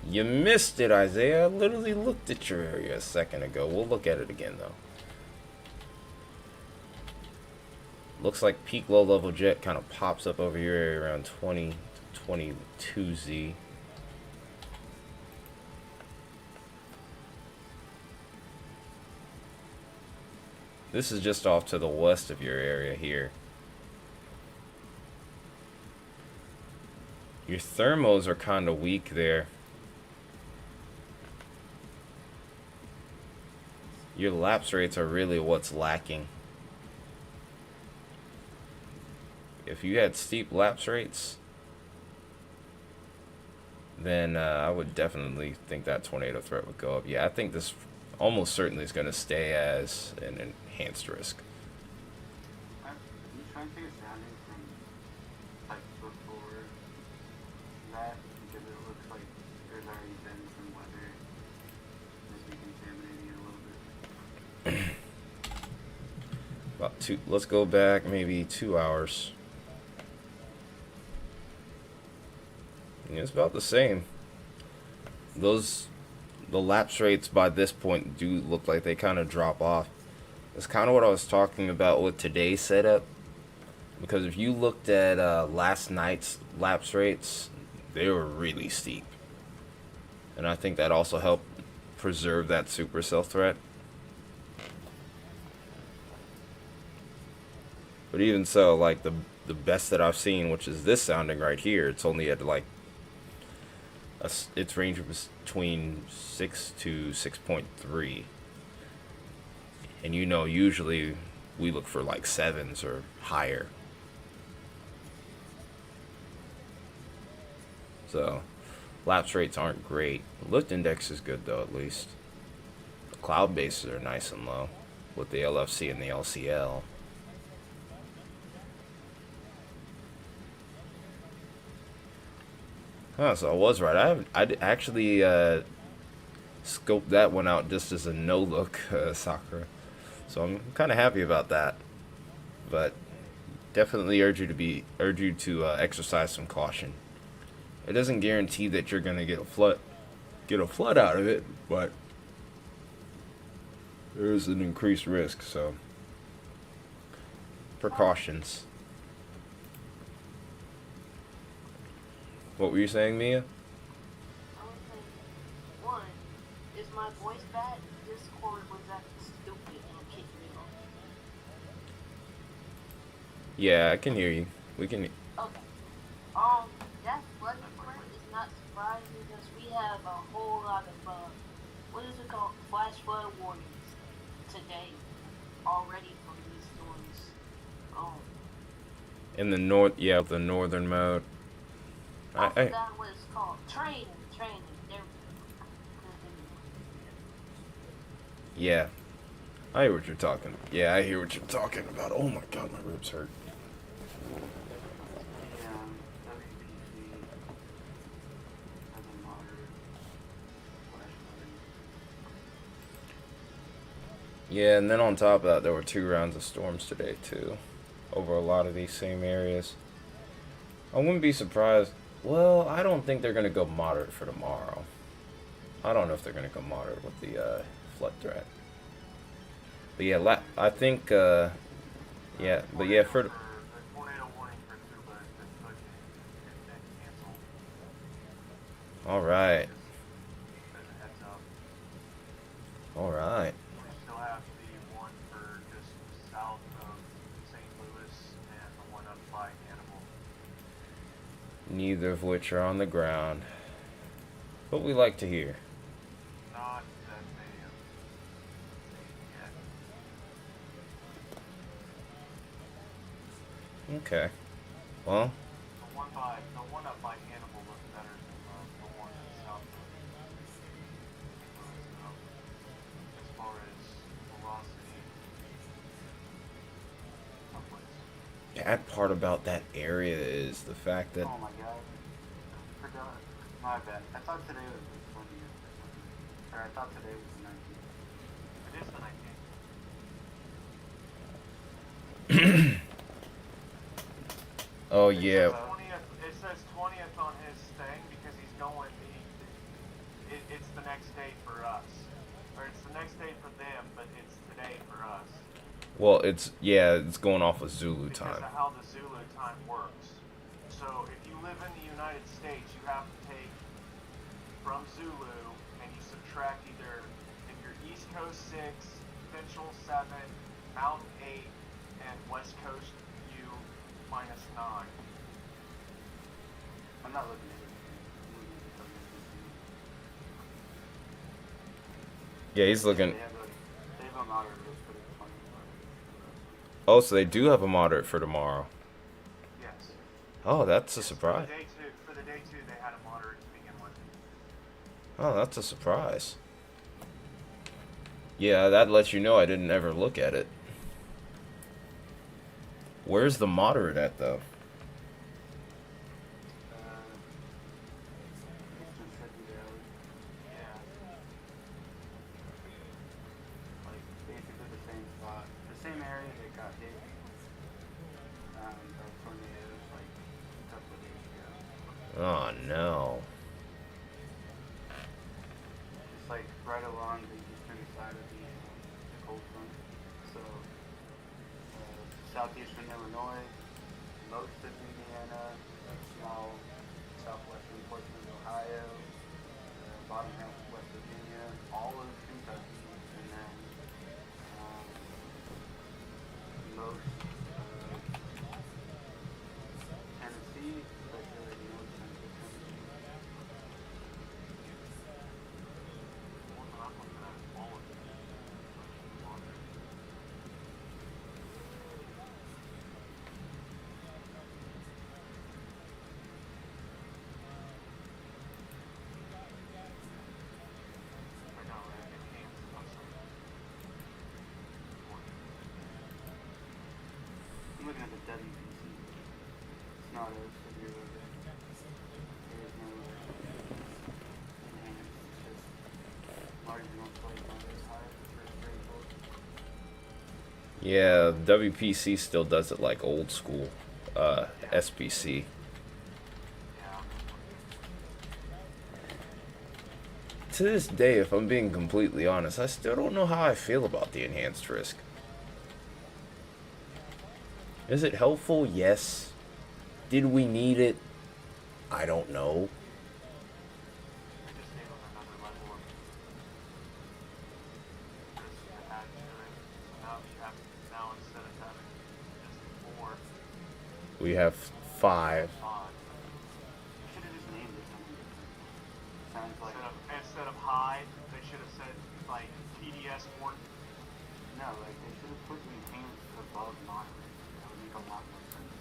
You missed it, Isaiah. I literally looked at your area a second ago. We'll look at it again, though. Looks like peak low-level jet kind of pops up over your area around 20 to 22Z. This is just off to the west of your area here. Your thermals are kind of weak there. Your lapse rates are really what's lacking. If you had steep lapse rates, then I would definitely think that tornado threat would go up. Yeah, I think this almost certainly is going to stay as an enhanced risk. I'm trying to take a sounding from like before that because it looks like there's already been some weather that's been contaminating it a little bit. About two. Let's go back maybe 2 hours. Yeah, it's about the same. The lapse rates by this point do look like they kind of drop off. That's kind of what I was talking about with today's setup. Because if you looked at last night's lapse rates, they were really steep. And I think that also helped preserve that supercell threat. But even so, like the best that I've seen, which is this sounding right here, it's only at like its range between 6 to 6.3. And you know, usually we look for like 7s or higher. So lapse rates aren't great. The lift index is good though, at least. The cloud bases are nice and low with the LFC and the LCL. Huh, so I was right. I actually scoped that one out just as a no-look, Sakura. So I'm kind of happy about that. But definitely urge you to exercise some caution. It doesn't guarantee that you're gonna get a flood out of it, but there is an increased risk. So precautions. What were you saying, Mia? I was saying, one, is my voice bad? Discord was acting stupid and kicked me off. Yeah, I can hear you. We can. Okay. That flood threat is not surprising because we have a whole lot of, what is it called? Flash flood warnings today already from these storms. In the north, yeah, the northern mode. I forgot what it's called. Training. Yeah. I hear what you're talking about. Yeah, I hear what you're talking about. Oh my god, my ribs hurt. Yeah, WPC has a moderate flash flooding. Yeah, and then on top of that, there were 2 rounds of storms today, too. Over a lot of these same areas. I wouldn't be surprised. Well, I don't think they're going to go moderate for tomorrow. I don't know if they're going to go moderate with the flood threat. But yeah, I think, yeah, but yeah, for... The tornado warning for Cuba has been put in and canceled. Alright. Just as a heads up. All right. We still have the one for just south of St. Louis and the one up by Hannibal. Neither of which are on the ground. But we like to hear. Not that they have seen yet. Okay. Well, The one up by Hannibal looks better than the one that's south of St. Louis, as far as velocity. Someplace. bad part about that area is the fact that Oh my god. Forgot. My bad. I thought today was the 20th. Or I thought today was the 19th. It is the 19th. oh yeah, It says 20th on his thing because he's going. It's the next day for us, or it's the next day for them, but it's today for us. well it's going off of Zulu Because time. of how the Zulu time works. So if you live in the United States, you have to take from Zulu and you subtract either if you're East Coast 6, Central 7, Mountain 8, and West Coast U minus 9. I'm not looking at it. Yeah, he's looking. They have a moderate risk for the 20th. Oh, so they do have a moderate for tomorrow. Yes. Oh, that's a Yes, surprise. For the day two, they had a moderate to begin with. Oh, that's a surprise. Yeah, that lets you know I didn't ever look at it. Where's the moderate at, though? Mississippi Valley. Yeah. Like basically the same spot, the same area that got hit by tornadoes like a couple of days ago. Oh, no. It's like right along the eastern side of the cold front. So southeastern Illinois, most of Indiana, a small southwestern portion of Ohio, bottom half of West Virginia, all of Kentucky, and then most Tennessee, especially like north central Tennessee. I'm looking at all of it. I know, it came from something. I'm looking at the WPC. It's not as severe of it. There is no enhanced, it's just marginal slight not as high as the first grade board. Yeah, WPC still does it like old school. SPC. Yeah. To this day, if I'm being completely honest, I still don't know how I feel about the enhanced risk. Is it helpful? Yes. Did we need it? I don't know. I just gave them another level of risk to add to it. So now you have, now instead of having just 4, We have 5. 5. You should have just named it something different. Sounds like, Instead of high, they should have said like PDS 1. no, like they should have put enhanced above moderate. That would make a lot more sense.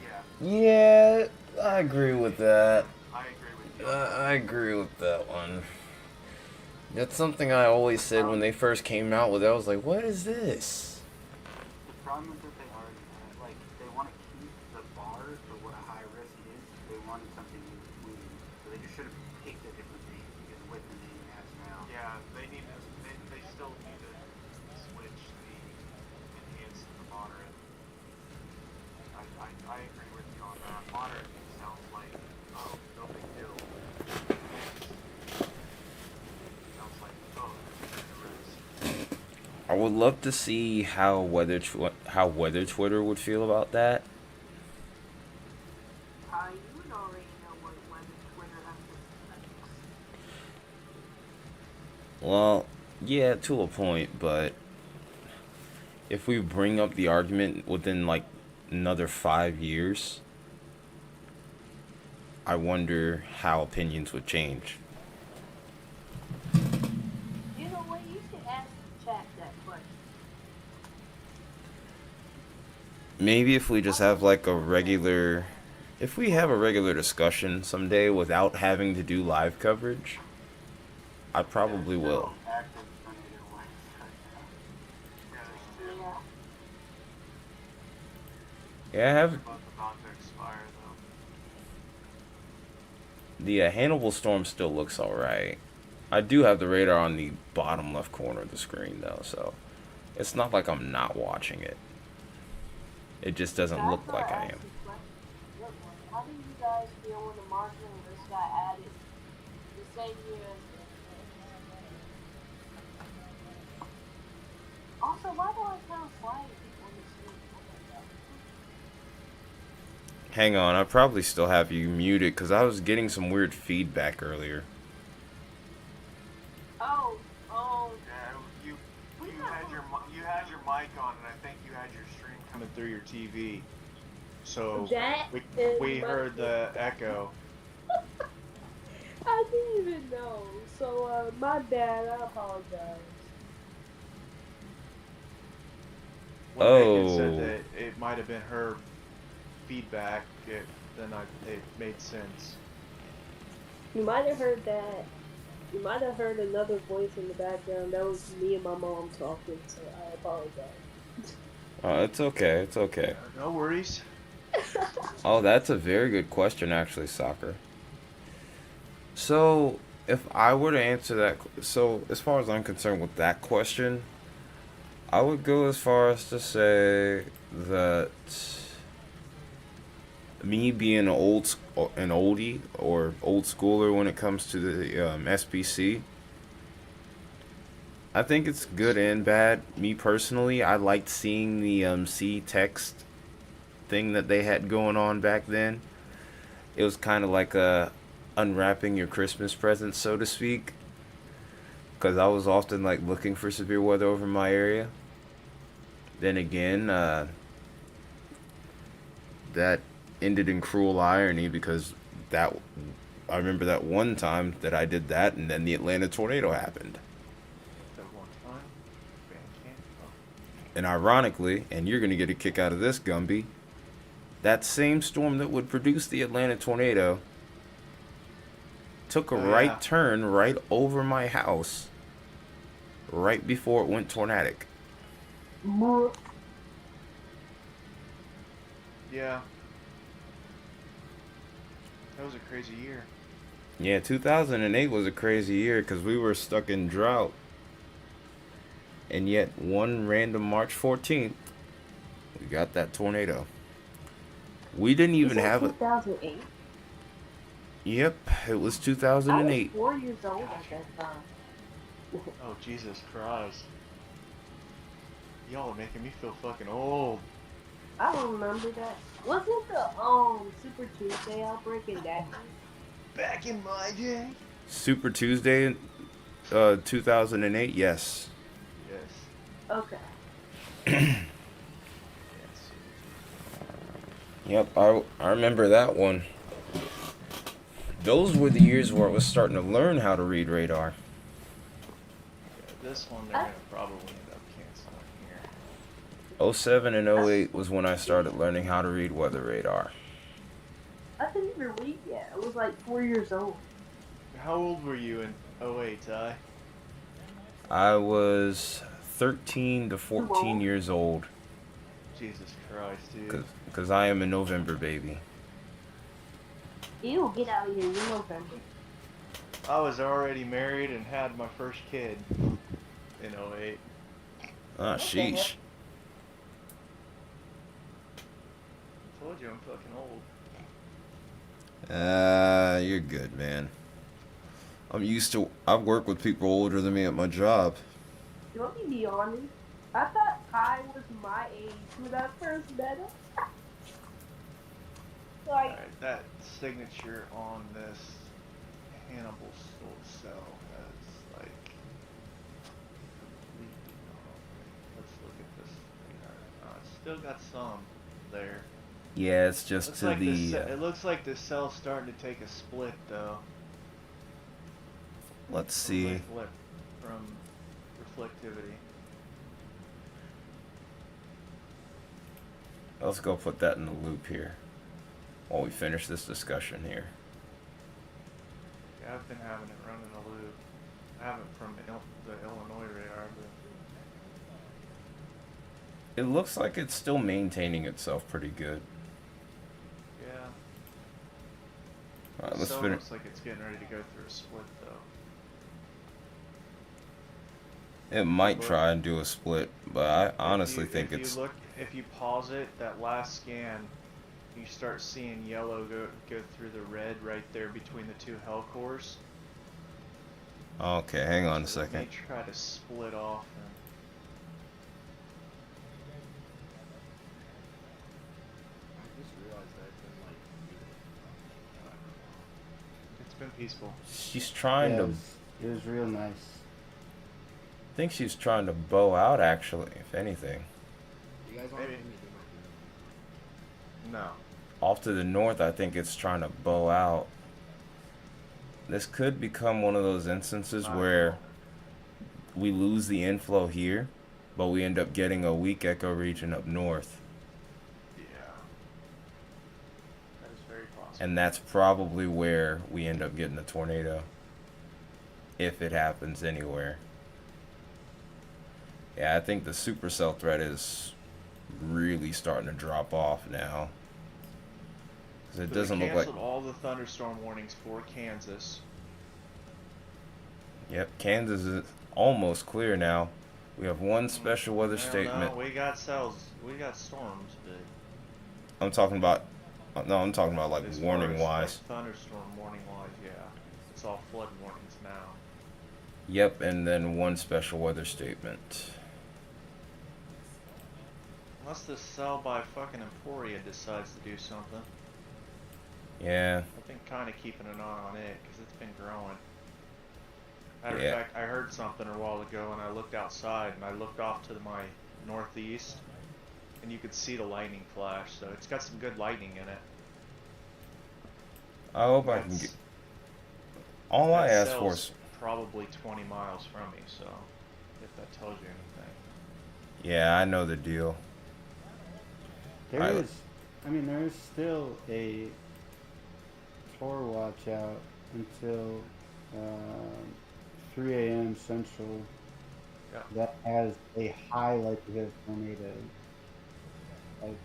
Yeah, Yeah, I agree with that. I agree with you. I agree with that one. That's something I always said when they first came out with it. I was like, what is this? The problem is that they already had, like, they want to keep the bar for what a high risk is. They wanted something in between. So they just should have picked a different name because with the name it has now. Yeah, they need to, they still need to switch the enhanced to the moderate. I agree with you on that. Moderate sounds like, oh, no big deal. Sounds like, oh, there's a risk. I would love to see how weather Twitter would feel about that. You would already know what Twitter has to say. Well, Yeah, to a point, but if we bring up the argument within like another 5 years, I wonder how opinions would change. You know what? You should ask chat that question. Maybe if we just have like a regular, if we have a regular discussion someday without having to do live coverage, I probably will. Active tornado warnings right now. Yeah, there's two. Yeah. Yeah, I have They're both about to expire though. the Hannibal storm still looks alright. I do have the radar on the bottom left corner of the screen though, so it's not like I'm not watching it. It just doesn't look like I am. How do you guys feel when the marketing list got added the same year as Also, why do I count flying people in the street? Hang on, I probably still have you muted because I was getting some weird feedback earlier. Oh, Yeah, you had your mic on, and I think you had your stream Coming through your TV. So that we heard the echo. I didn't even know. So, my bad. I apologize. When Megan said Oh. that it might have been her feedback, it made sense. You might have heard that. You might have heard another voice in the background. That was me and my mom talking, so I apologize. Oh, it's okay, it's okay. No worries. Oh, that's a very good question, actually, Soccer. So, if I were to answer that, so as far as I'm concerned with that question, I would go as far as to say that me being an oldie or old schooler when it comes to the SPC, I think it's good and bad. Me personally, I liked seeing the C text thing that they had going on back then. It was kind of like unwrapping your Christmas presents, so to speak. Because I was often like looking for severe weather over my area. Then again, that ended in cruel irony because that I remember that one time that I did that, and then the Atlanta tornado happened. That one time? Bandcamp? Oh. And ironically, and you're gonna get a kick out of this, Gumby, that same storm that would produce the Atlanta tornado took a right turn right over my house right before it went tornadic. Yeah. That was a crazy year. Yeah, 2008 was a crazy year because we were stuck in drought. And yet, one random March 14th, we got that tornado. We didn't even have it. 2008? Yep, it was I 2008. was 4 years old at that time. Oh, Jesus Christ. Y'all are making me feel fucking old. I don't remember that. Wasn't the Super Tuesday outbreak in that year? Back in my day? Super Tuesday, 2008, yes. Yes. Okay. Yes. Yep, I remember that one. Those were the years where I was starting to learn how to read radar. Yeah, this one they're gonna probably end up canceling here. 07 and 08 was when I started learning how to read weather radar. I didn't even read yet. I was like 4 years old. How old were you in 08, Ty? I was 13 to 14 years old. Jesus Christ, dude. Because I am a November baby. Ew, get out of here. You're November. I was already married and had my first kid in 08. Ah, sheesh. I told you I'm fucking old. You're good, man. I've worked with people older than me at my job. You want me to be honest? I thought Kai was my age when I first met him. Like, Alright, that signature on this Hannibal cell has, like, Still got some there. Yeah, it's just Looks to like the. it looks like the cell's starting to take a split though. Let's From see. from reflectivity. Let's go put that in the loop here while we finish this discussion here. Yeah, I've been having it run in a loop. I haven't from the Illinois radar, but It looks like it's still maintaining itself pretty good. yeah. Alright, let's So finish. looks like it's getting ready to go through a split though. It might Look. try and do a split, but I honestly think if it's. you look, if you pause it, that last scan, you start seeing yellow go through the red right there between the two hell cores. Okay, hang on a So it second. may try to split off. And I just realized that I've been like it's been peaceful. She's trying Yeah, to. it was real nice. I think she's trying to bow out, actually, if anything. You guys Maybe. aren't me. No. Off to the north, I think it's trying to bow out. This could become one of those instances where we lose the inflow here, but we end up getting a weak echo region up north. Yeah. That is very possible. And that's probably where we end up getting a tornado. If it happens anywhere. Yeah, I think the supercell threat is really starting to drop off now. Because it doesn't look like... canceled all the thunderstorm warnings for Kansas. Yep, Kansas is almost clear now. We have one special weather statement. No, we got cells. We got storms, but I'm talking about... No, I'm talking about like as far warning as, wise. like, thunderstorm warning wise, yeah. It's all flood warnings now. Yep, and then one special weather statement. Unless this cell by fucking Emporia decides to do something. Yeah. I've been kind of keeping an eye on it because it's been growing. Matter Yeah. of fact, I heard something a while ago and I looked outside and I looked off to my northeast and you could see the lightning flash, so it's got some good lightning in it. I hope I can get... All I ask for is... probably 20 miles from me, so if that tells you anything. Yeah, I know the deal. There is still a Tor watch out until 3 a.m. Central. Yeah. That has a high likelihood of tornado. Like,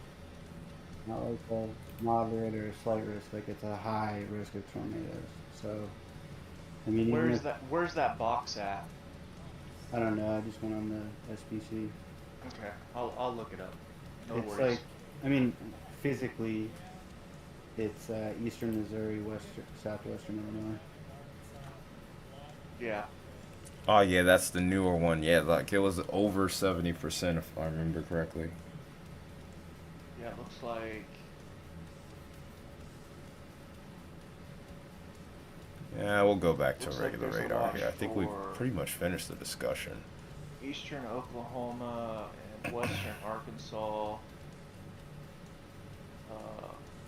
not like a moderate or a slight risk, like it's a high risk of tornadoes. So, I mean, even if, Where's that box at? I don't know, I just went on the SPC. Okay, I'll look it up. No It's worries. like, I mean, physically, it's eastern Missouri, southwestern Illinois. Yeah. Oh yeah, that's the newer one. Yeah, like it was over 70% if I remember correctly. Yeah, it looks like Yeah, we'll go back to Looks like regular there's a radar watch here. I think we for- pretty much finished the discussion. eastern Oklahoma and western Arkansas.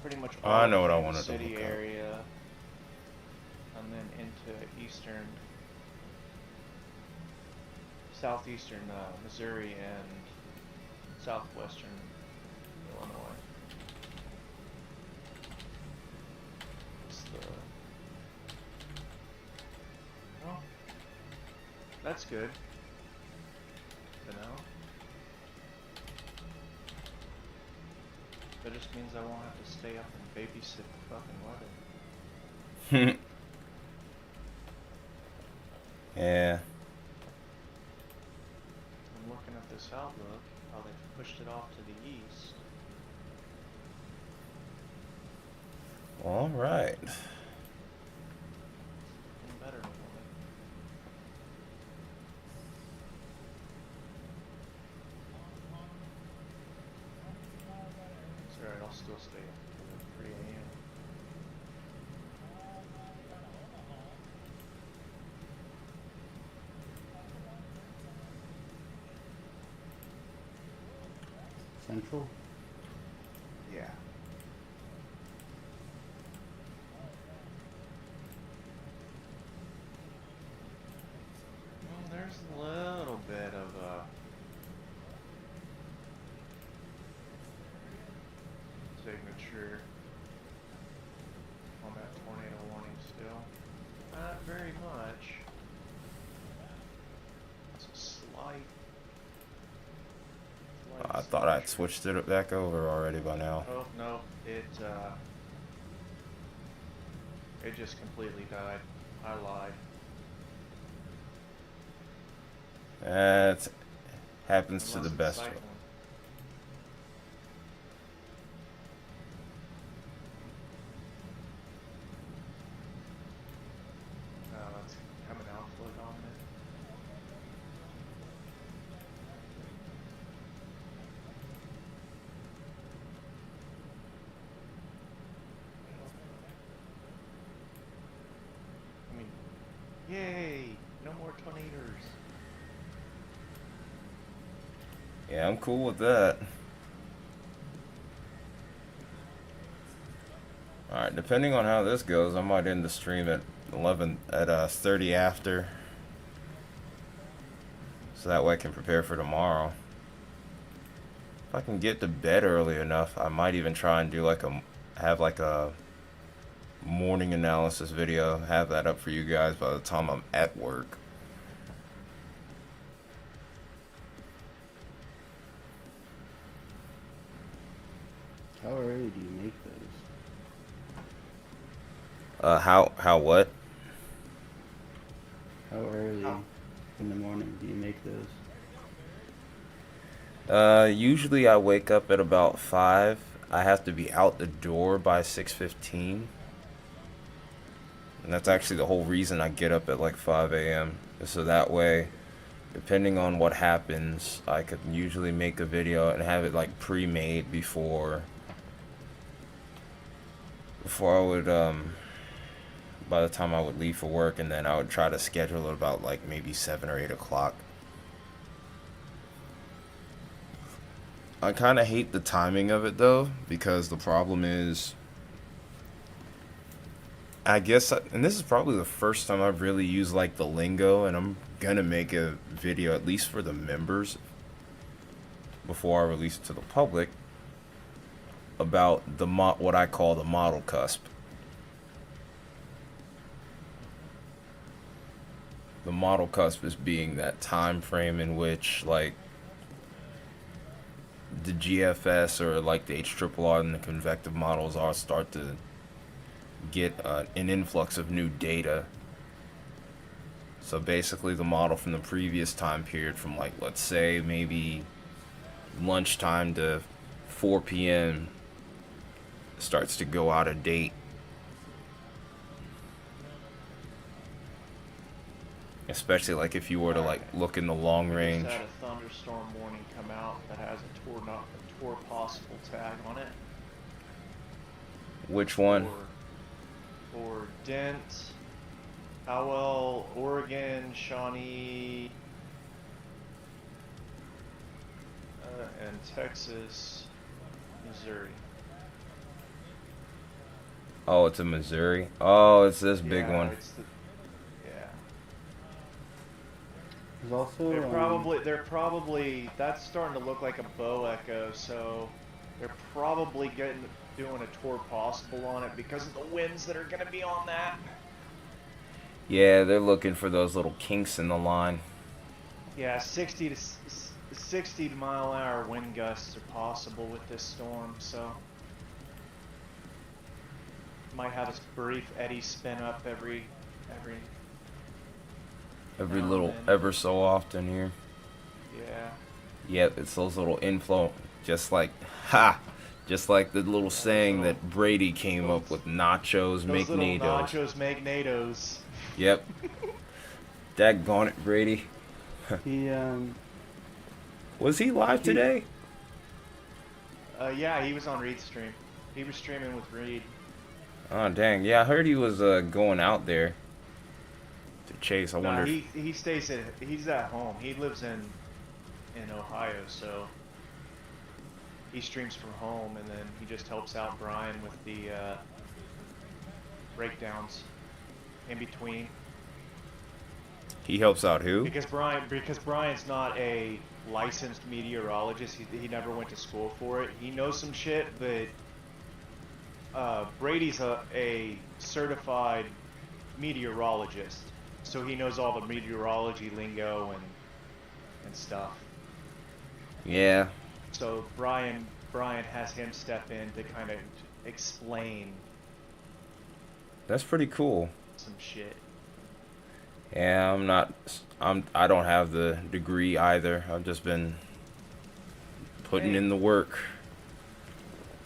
Pretty much all I know what I of the wanted to city look up. area, and then into eastern, southeastern Missouri and southwestern Illinois. It's the well, that's good to know. That just means I won't have to stay up and babysit the fucking weather. Yeah. I'm looking at this outlook, how they've pushed it off to the east. All right. Getting better for me. It's alright, I'll still stay up until 3 a.m. Central? Yeah. Well, there's a little bit of signature on that tornado warning still. Not very much. It's a slight. I thought I'd switched it back over already by now. Oh no, it just completely died. I lied. That happens to Unless the it's best of cycling. us. No, it's coming out flow dominant. I mean, yay! No more tornadoes. Yeah, I'm cool with that. Alright, depending on how this goes, I might end the stream at 30 after. So that way I can prepare for tomorrow. If I can get to bed early enough, I might even try and do have a morning analysis video. Have that up for you guys by the time I'm at work. How early do you make those? How what? How early in the morning do you make those? Usually I wake up at about 5. I have to be out the door by 6:15. And that's actually the whole reason I get up at like 5 a.m. So that way, depending on what happens, I could usually make a video and have it like pre-made before I would, by the time I would leave for work, and then I would try to schedule it about like maybe 7 or 8 o'clock. I kind of hate the timing of it though, because the problem is, I guess, and this is probably the first time I've really used like the lingo, and I'm gonna make a video at least for the members before I release it to the public about what I call the model cusp. The model cusp is being that time frame in which like the GFS or like the HRRR and the convective models all start to get an influx of new data. So basically the model from the previous time period, from like, let's say maybe lunchtime to 4 p.m. starts to go out of date. Especially like if you were to like look in the long range. Just had a thunderstorm warning come out that has a tour possible tag on it. Which one? For Dent, Howell, Oregon, Shawnee, and Texas, Missouri. Oh, it's in Missouri. Oh, it's this big one. There's also They're probably that's starting to look like a bow echo, so they're probably doing a tour possible on it because of the winds that are going to be on that. Yeah, they're looking for those little kinks in the line. Yeah, 60 mile an hour wind gusts are possible with this storm, so might have a brief eddy spin up every little ever so often here. Yeah. Yep, it's those little inflow, just like the little saying that Brady came up with. Nachos make NATOs. Nachos make NATOs. Yep. Daggone it, Brady. He was he live today? Yeah, he was on Reed's stream. He was streaming with Reed. Oh dang, yeah, I heard he was going out there to chase. I wonder. He's at home. He lives in Ohio, so he streams from home, and then he just helps out Brian with the breakdowns in between. He helps out who? Because Brian's not a licensed meteorologist. He never went to school for it. He knows some shit, but Brady's a certified meteorologist, so he knows all the meteorology lingo and stuff. Yeah. So Brian has him step in to kind of explain That's pretty cool. some shit. Yeah, I don't have the degree either. I've just been putting in the work.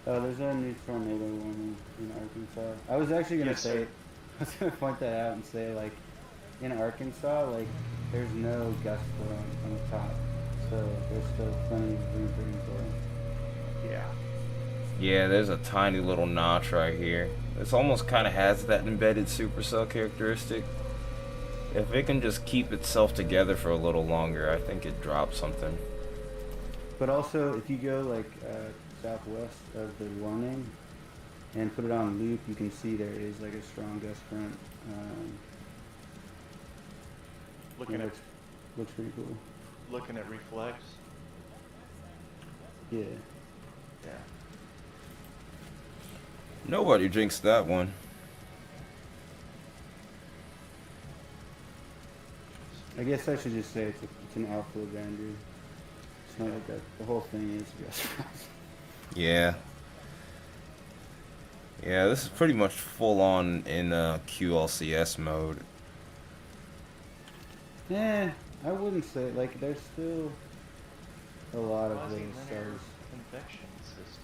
There's a new tornado warning in Arkansas. I was actually gonna say, I was gonna point that out and say, like, in Arkansas, like, there's no gust flow on the top, so there's still plenty of room for inflow. Yeah. Yeah, there's a tiny little notch right here. This almost kind of has that embedded supercell characteristic. If it can just keep itself together for a little longer, I think it drops something. But also, if you go like southwest of the warning and put it on loop, you can see there is like a strong gust front. Looks pretty cool. Looking at reflex. Yeah. Yeah. Nobody drinks that one. I guess I should just say it's an outflow boundary. It's not like that. The whole thing is gust front. Yeah. Yeah, this is pretty much full on in QLCS mode. Yeah, I wouldn't say, like, there's still a lot of little Quasi-linear stars. convection system.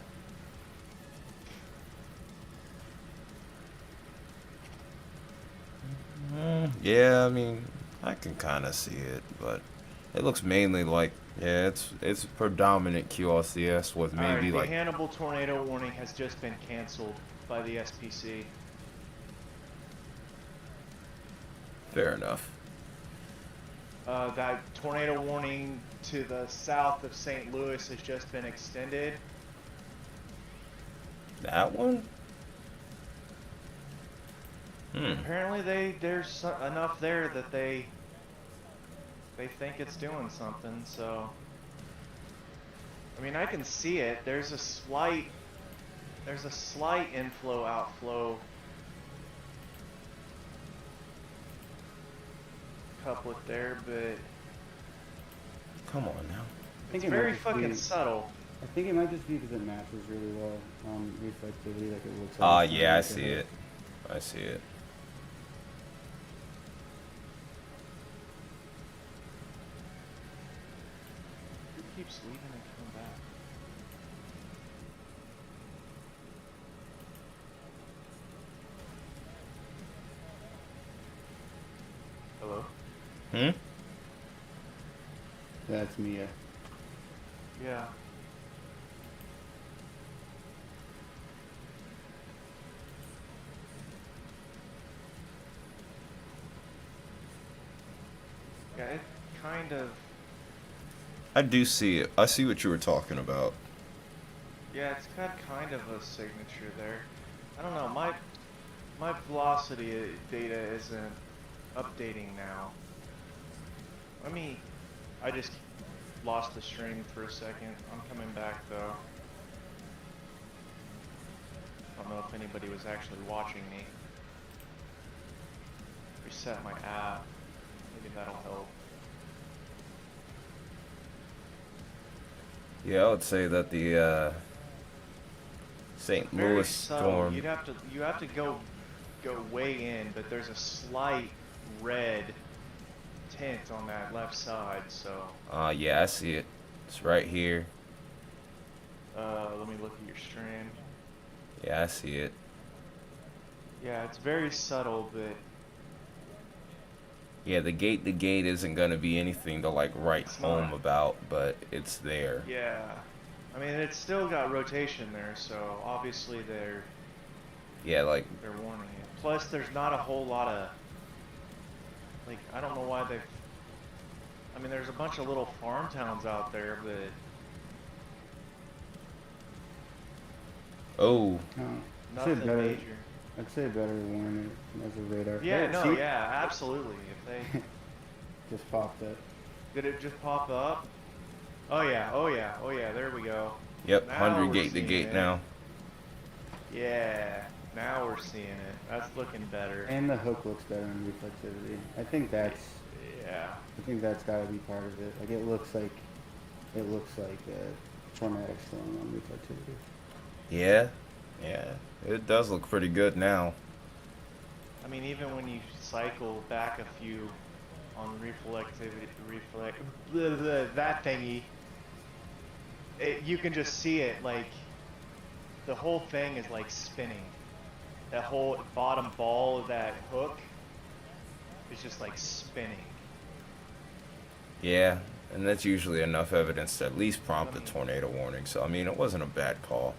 Yeah, I mean, I can kind of see it, but it looks mainly like, yeah, it's predominant QLCS with maybe Alright, like. the Hannibal tornado warning has just been canceled by the SPC. Fair enough. That tornado warning to the south of St. Louis has just been extended. That one? Apparently there's enough there that they think it's doing something, so I mean, I can see it. There's a slight inflow outflow couplet there, but Come on now. it's very fucking subtle. I think it might just be because it matches really well on reflectivity, like it looks like. Yeah, I see it. I see it. Who keeps leaving and coming back? Hello? That's Mia. Yeah. Yeah, it kind of... I do see it. I see what you were talking about. Yeah, it's got kind of a signature there. I don't know, my velocity data isn't updating now. I just lost the stream for a second. I'm coming back though. I don't know if anybody was actually watching me. Reset my app. Maybe that'll help. Yeah, I would say that the St. Very Louis subtle. storm. You have to go way in, but there's a slight red tint on that left side, so Yeah, I see it. It's right here. let me look at your stream. Yeah, I see it. Yeah, it's very subtle, but Yeah, the gate isn't gonna be anything to like write It's home not. about, but it's there. yeah. I mean, it's still got rotation there, so obviously they're Yeah, warning you. Plus, there's not a whole lot of, like, I don't know why I mean, there's a bunch of little farm towns out there, but Oh, No, I'd say Nothing better. major. I'd say better warn it as a radar. Yeah, Hey, no, see? yeah, absolutely. If they Just popped it. did it just pop up? Oh yeah, oh yeah, oh yeah. There we go. yep, Now 100 we're gate to seeing gate it. now. Yeah, now we're seeing it. That's looking better. And the hook looks better in reflexivity. I think that's got to be part of it. Like it looks like a tornadic storm on reflexivity. Yeah, yeah, it does look pretty good now. I mean, even when you cycle back a few on that thingy, you can just see it, like, the whole thing is like spinning. That whole bottom ball of that hook is just like spinning. Yeah, and that's usually enough evidence to at least prompt a tornado warning. So I mean, it wasn't a bad call.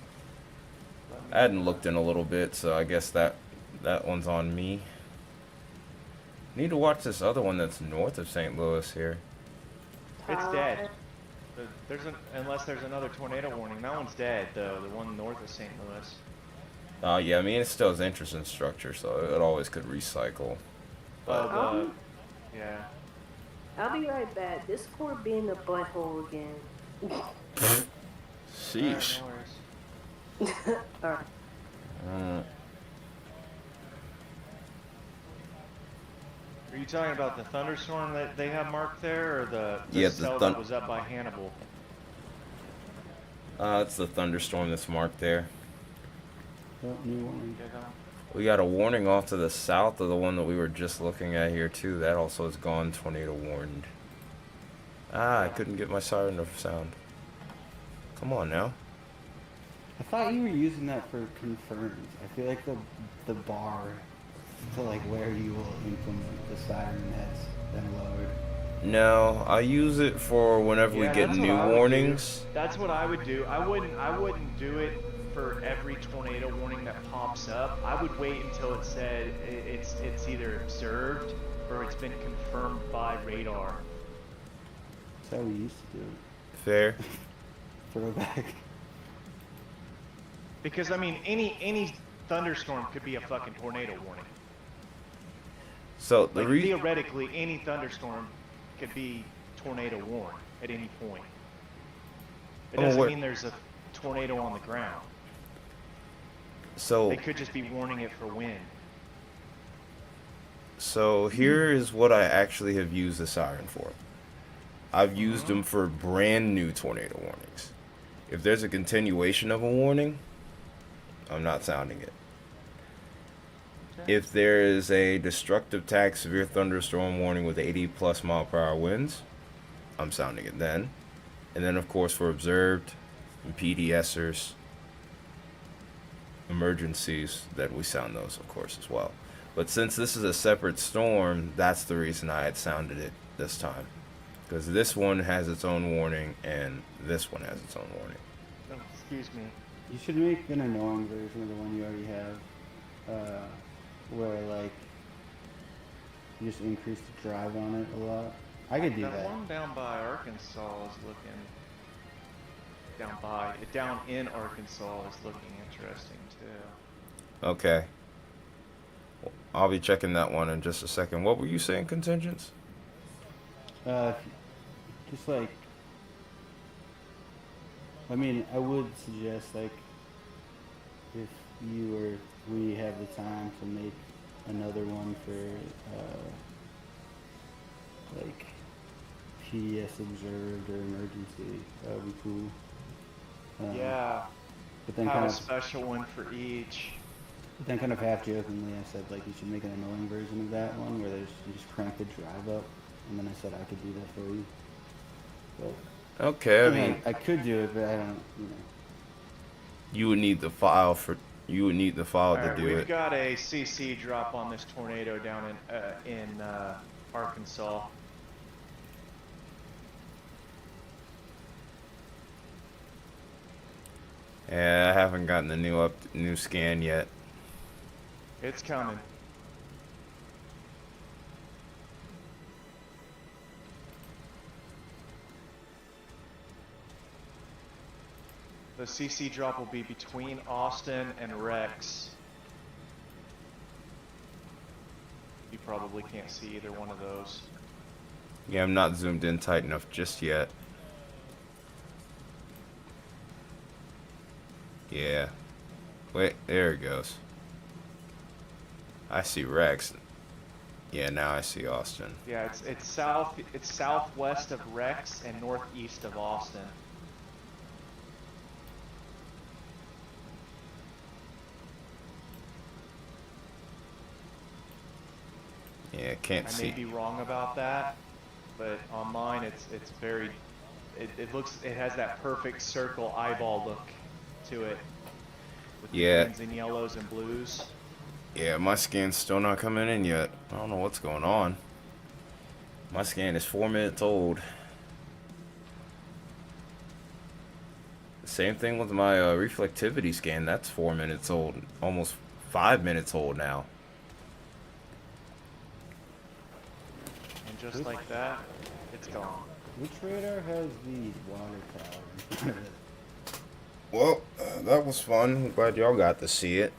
I hadn't looked in a little bit, so I guess that one's on me. Need to watch this other one that's north of St. Louis here. It's dead. Unless there's another tornado warning. That one's dead, though. The one north of St. Louis. Yeah, I mean, it still has interesting structure, so it always could recycle. But, yeah. I'll be right back. Discord being a butthole again. Sheesh. Alright. Are you talking about the thunderstorm that they have marked there, or the Yeah, cell that was up by Hannibal? It's the thunderstorm that's marked there. Oh, new warning. We got a warning off to the south of the one that we were just looking at here, too. That also is gone, tornado warned. I couldn't get my siren to sound. Come on now. I thought you were using that for confirms. I feel like the bar to like where you will implement the siren has been lowered. No, I use it for whenever we get new warnings. That's what I would do. I wouldn't do it for every tornado warning that pops up. I would wait until it said it's either observed or it's been confirmed by radar. That's how we used to do it. Fair. Throwback. Because I mean, any thunderstorm could be a fucking tornado warning. So Like, theoretically, any thunderstorm could be tornado warned at any point. It doesn't mean there's a tornado on the ground. So They could just be warning it for wind. So here is what I actually have used the siren for. I've used them for brand new tornado warnings. If there's a continuation of a warning, I'm not sounding it. If there is a destructive tag severe thunderstorm warning with 80 plus mile per hour winds, I'm sounding it then. And then of course for observed and PDSers, emergencies, that we sound those of course as well. But since this is a separate storm, that's the reason I had sounded it this time. Because this one has its own warning and this one has its own warning. Oh, excuse me. You should make an annoying version of the one you already have, where like you just increase the drive on it a lot. I could do that. That one down by Arkansas is looking down in Arkansas is looking interesting too. Okay. I'll be checking that one in just a second. What were you saying, contingents? Just like, I mean, I would suggest like if you or we have the time to make another one for like PDS observed or emergency, that would be cool. Yeah. But then Have kind a of special one for each. But then kind of half jokingly I said like you should make an annoying version of that one where you just crank the drive up, and then I said I could do that for you. But Okay, I mean, I could do it, but I don't, you know. you would need the file to Alright, do we've it. got a CC drop on this tornado down in Arkansas. Yeah, I haven't gotten the new scan yet. It's coming. The CC drop will be between Austin and Rex. You probably can't see either one of those. Yeah, I'm not zoomed in tight enough just yet. Yeah. Wait, there it goes. I see Rex. Yeah, now I see Austin. Yeah, it's southwest of Rex and northeast of Austin. Yeah, can't I see. may be wrong about that, but on mine it's very it has that perfect circle eyeball look to it with the greens and yellows and blues. Yeah, my scan's still not coming in yet. I don't know what's going on. My scan is 4 minutes old. Same thing with my reflectivity scan. That's 4 minutes old. Almost 5 minutes old now. And just like that, it's gone. Which radar has the water tower? Well, that was fun. I'm glad y'all got to see it.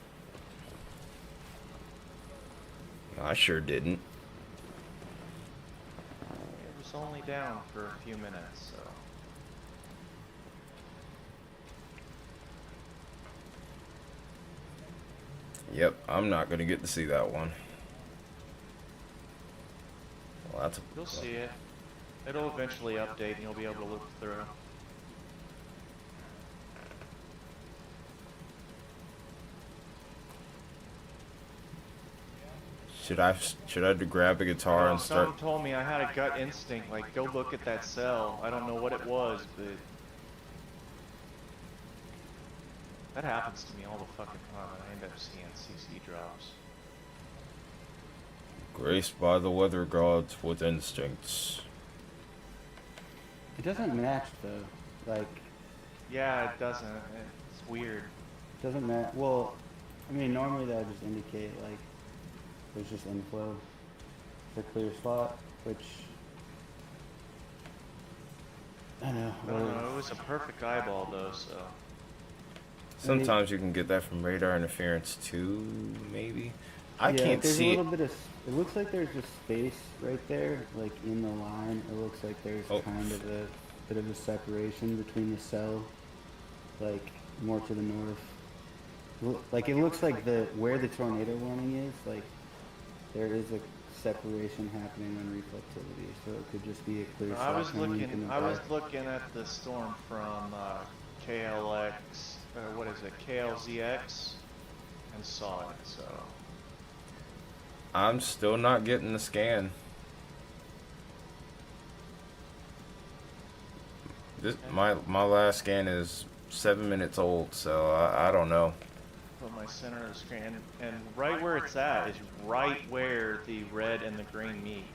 I sure didn't. It was only down for a few minutes, so. Yep, I'm not gonna get to see that one. Well, that's You'll see it. It'll eventually update and you'll be able to look through. Should I grab a guitar and start? Someone told me I had a gut instinct, like go look at that cell. I don't know what it was, but that happens to me all the fucking time, and I end up seeing CC drops. Graced by the weather gods with instincts. It doesn't match though. Like. Yeah, it doesn't. It's weird. It doesn't match. Well, I mean, normally that would just indicate like there's just inflow. It's a clear spot, which I know. I don't know. It was a perfect eyeball though, so. Sometimes you can get that from radar interference too, maybe. I can't there's see a little bit of. It looks like there's just space right there, like in the line. It looks like there's kind of a bit of a separation between the cell, like more to the north. Like it looks like where the tornado warning is, like there is a separation happening on reflectivity, so it could just be a clear shot. I was looking at the storm from KLX, what is it, KLZX, and saw it. So. I'm still not getting the scan. My last scan is 7 minutes old, so I don't know. Put my center of the screen, and right where it's at is right where the red and the green meet.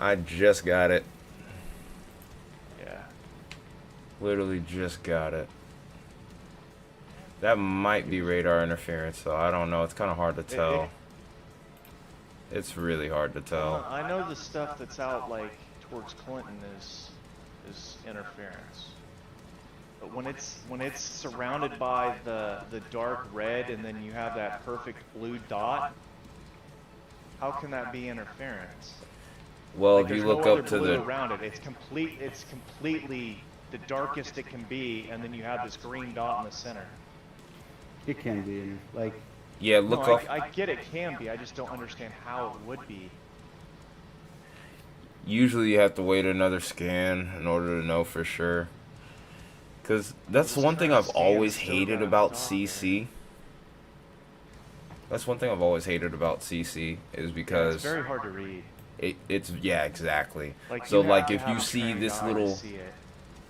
I just got it. Yeah. Literally just got it. That might be radar interference, though. I don't know. It's kind of hard to tell. It's really hard to tell. I know the stuff that's out like towards Clinton is interference. But when it's surrounded by the dark red and then you have that perfect blue dot, how can that be interference? Well, like, if you look up to the around it, it's completely the darkest it can be, and then you have this green dot in the center. It can be, like. Yeah, look up. I get it can be. I just don't understand how it would be. Usually, you have to wait another scan in order to know for sure. Because that's one thing I've always hated about CC. That's one thing I've always hated about CC is because it's very hard to read. It's yeah, exactly. Like, so like if you see this little.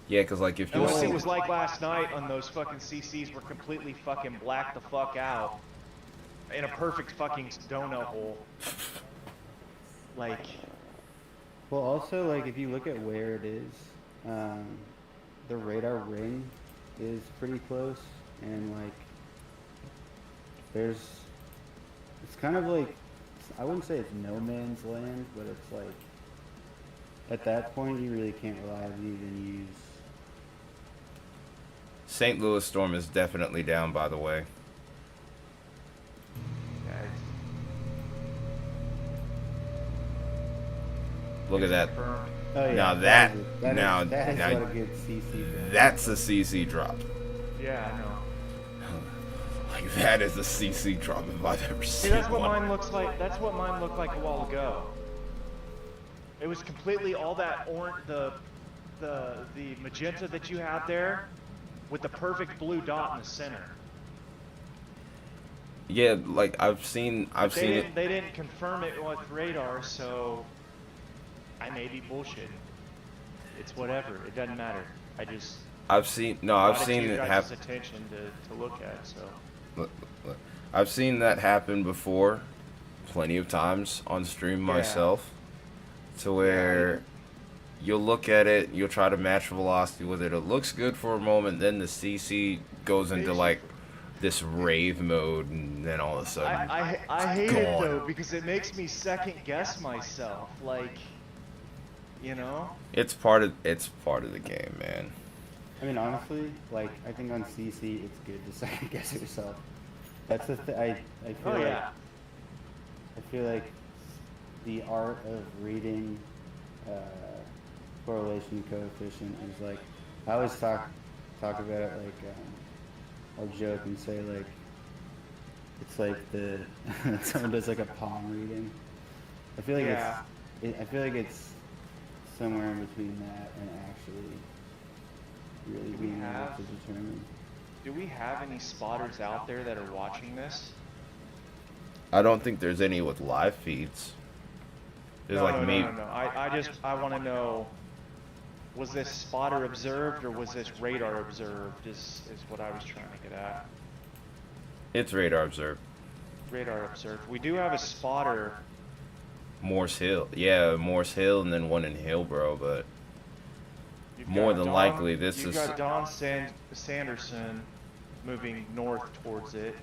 Yeah, because like if you see. It was like last night on those fucking CCs were completely fucking blacked the fuck out. In a perfect fucking donut hole. Like. Well, also, like, if you look at where it is, the radar ring is pretty close, and, like, it's kind of like, I wouldn't say it's no man's land, but it's like, at that point, you really can't reliably even use. St. Louis storm is definitely down, by the way. Yeah, Look at that. confirmed. Oh yeah. Now that that, is, that now, is, that is now what a good CC drop. that's a CC drop. Yeah, I know. Like that is a CC drop if I've ever See, seen that's what one. mine looks like. That's what mine looked like a while ago. It was completely all that orange, the magenta that you had there, with the perfect blue dot in the center. Yeah, like I've seen it. They didn't confirm it with radar, so I may be bullshitting. It's whatever. It doesn't matter. I've seen it happen. Attention to look at. So Look. I've seen that happen before, plenty of times on stream myself, to where you'll look at it, you'll try to match velocity with it. It looks good for a moment, then the CC goes into like this rave mode, and then all of a sudden, I hate gone. it though because it makes me second guess myself. Like, you know. It's part of the game, man. I mean, honestly, like I think on CC it's good to second guess yourself. That's the I feel Oh like yeah. I feel like the art of reading correlation coefficient is like I always talk about it like or joke and say like it's like the someone does like a palm reading. I feel like I feel like it's somewhere in between that and actually really being able to determine. Do we have any spotters out there that are watching this? I don't think there's any with live feeds. There's No. I want to know, was this spotter observed or was this radar observed is what I was trying to get at. It's radar observed. Radar observed. We do have a spotter. Morse Hill. Yeah, Morse Hill and then one in Hillbro, but more than likely this you've is... got Don Sanderson moving north towards it.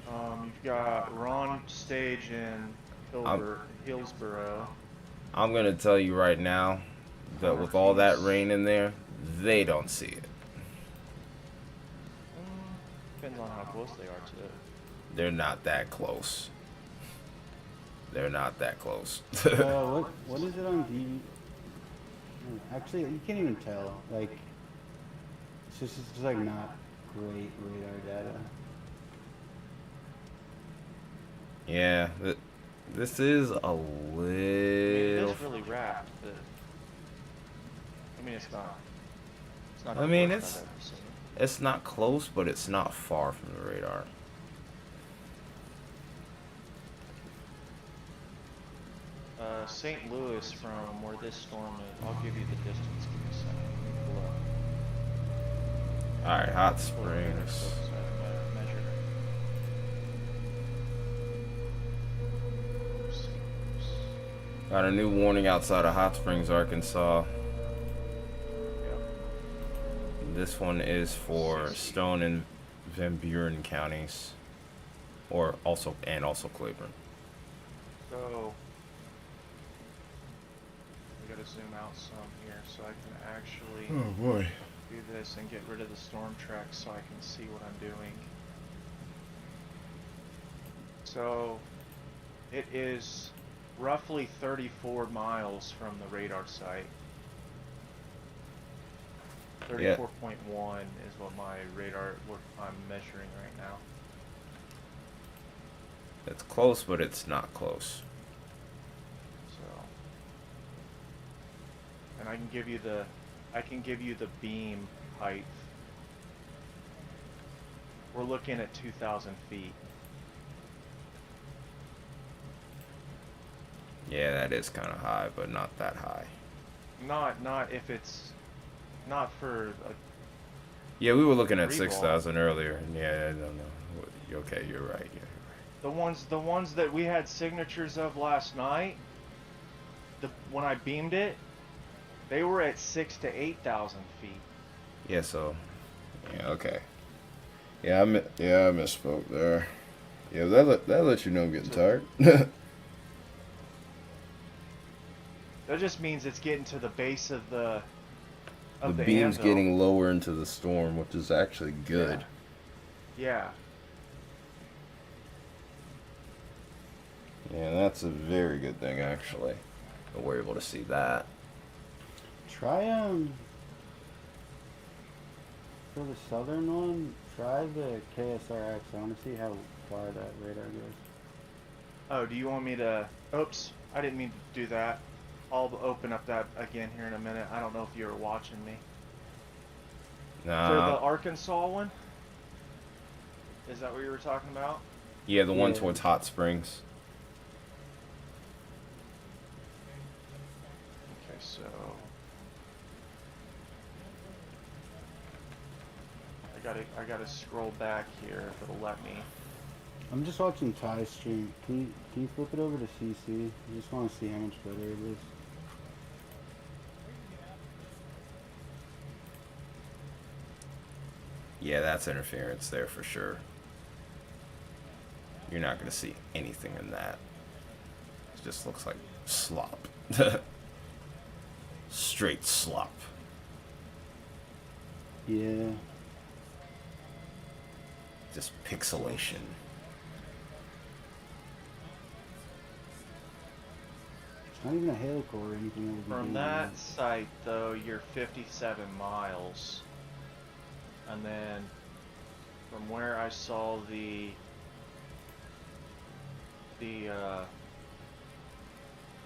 You've got Ron Stage in Hillsboro. I'm going to tell you right now that with all that rain in there, they don't see it. Depends on how close they are to it. They're not that close. They're not that close. What is it on DV? Actually, you can't even tell. Like, it's just like not great radar data. Yeah, this is a little... It is really wrapped. I mean, it's not. It's not. I mean, it's not close, but it's not far from the radar. St. Louis from where this storm is. I'll give you the distance. Give me a second. Let me pull up. Alright, Hot Springs. Got a new warning outside of Hot Springs, Arkansas. This one is for Stone and Van Buren counties, and also Claiborne. So we gotta zoom out some here so I can actually do this and get rid of the storm track so I can see what I'm doing. So it is roughly 34 miles from the radar site. 34.1 is what my radar, what I'm measuring right now. It's close, but it's not close. So, and I can give you the beam height. We're looking at 2,000 feet. Yeah, that is kind of high, but not that high. Not if it's not for a... Yeah, we were looking at Free ball. 6,000 earlier. Yeah, I don't know. Okay, you're right. Yeah, The ones that we had signatures of last night, when I beamed it, they were at 6,000 to 8,000 feet. yeah. So, yeah, okay. Yeah, I misspoke there. Yeah, that lets you know I'm getting tired. That just means it's getting to the base of the beam's anvil. getting lower into the storm, which is actually good. Yeah. Yeah, that's a very good thing, actually. That we're able to see that. Try for the southern one. Try the KSRX. I want to see how far that radar goes. Oh, do you want me to? Oops, I didn't mean to do that. I'll open up that again here in a minute. I don't know if you were watching me. For the Arkansas one? Is that what you were talking about? Yeah, the one towards Hot Springs. Okay, so I gotta scroll back here if it'll let me. I'm just watching Ty's stream. Can you flip it over to CC? I just want to see how much better it is. Yeah, that's interference there for sure. You're not going to see anything in that. It just looks like slop. Straight slop. Yeah. Just pixelation. It's not even a helicore or anything. From that site, though, you're 57 miles. And then from where I saw the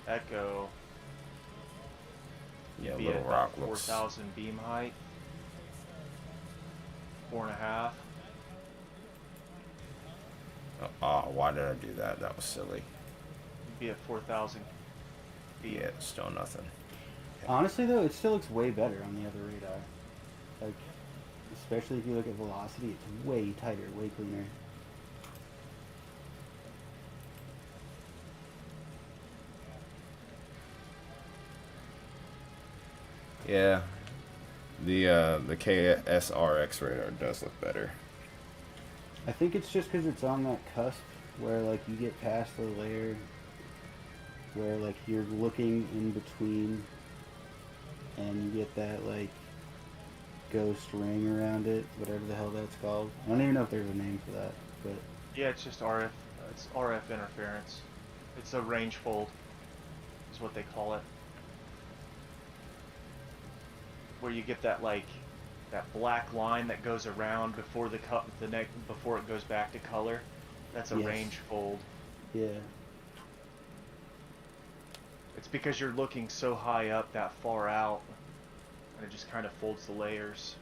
Echo, Yeah, be Little at Rock about looks... 4,000 beam height. 4.5. Oh, why did I do that? That was silly. Be at 4,000 feet. Yeah, still nothing. Honestly, though, it still looks way better on the other radar. Like, especially if you look at velocity, it's way tighter, way cleaner. Yeah, the KSRX radar does look better. I think it's just because it's on that cusp where, like, you get past the layer where, like, you're looking in between and you get that, like, ghost ring around it, whatever the hell that's called. I don't even know if there's a name for that, but... Yeah, it's just RF. It's RF interference. It's a range fold, is what they call it. Where you get that, like, that black line that goes around before before it goes back to color. That's a range fold. Yeah. It's because you're looking so high up that far out, and it just kind of folds the layers.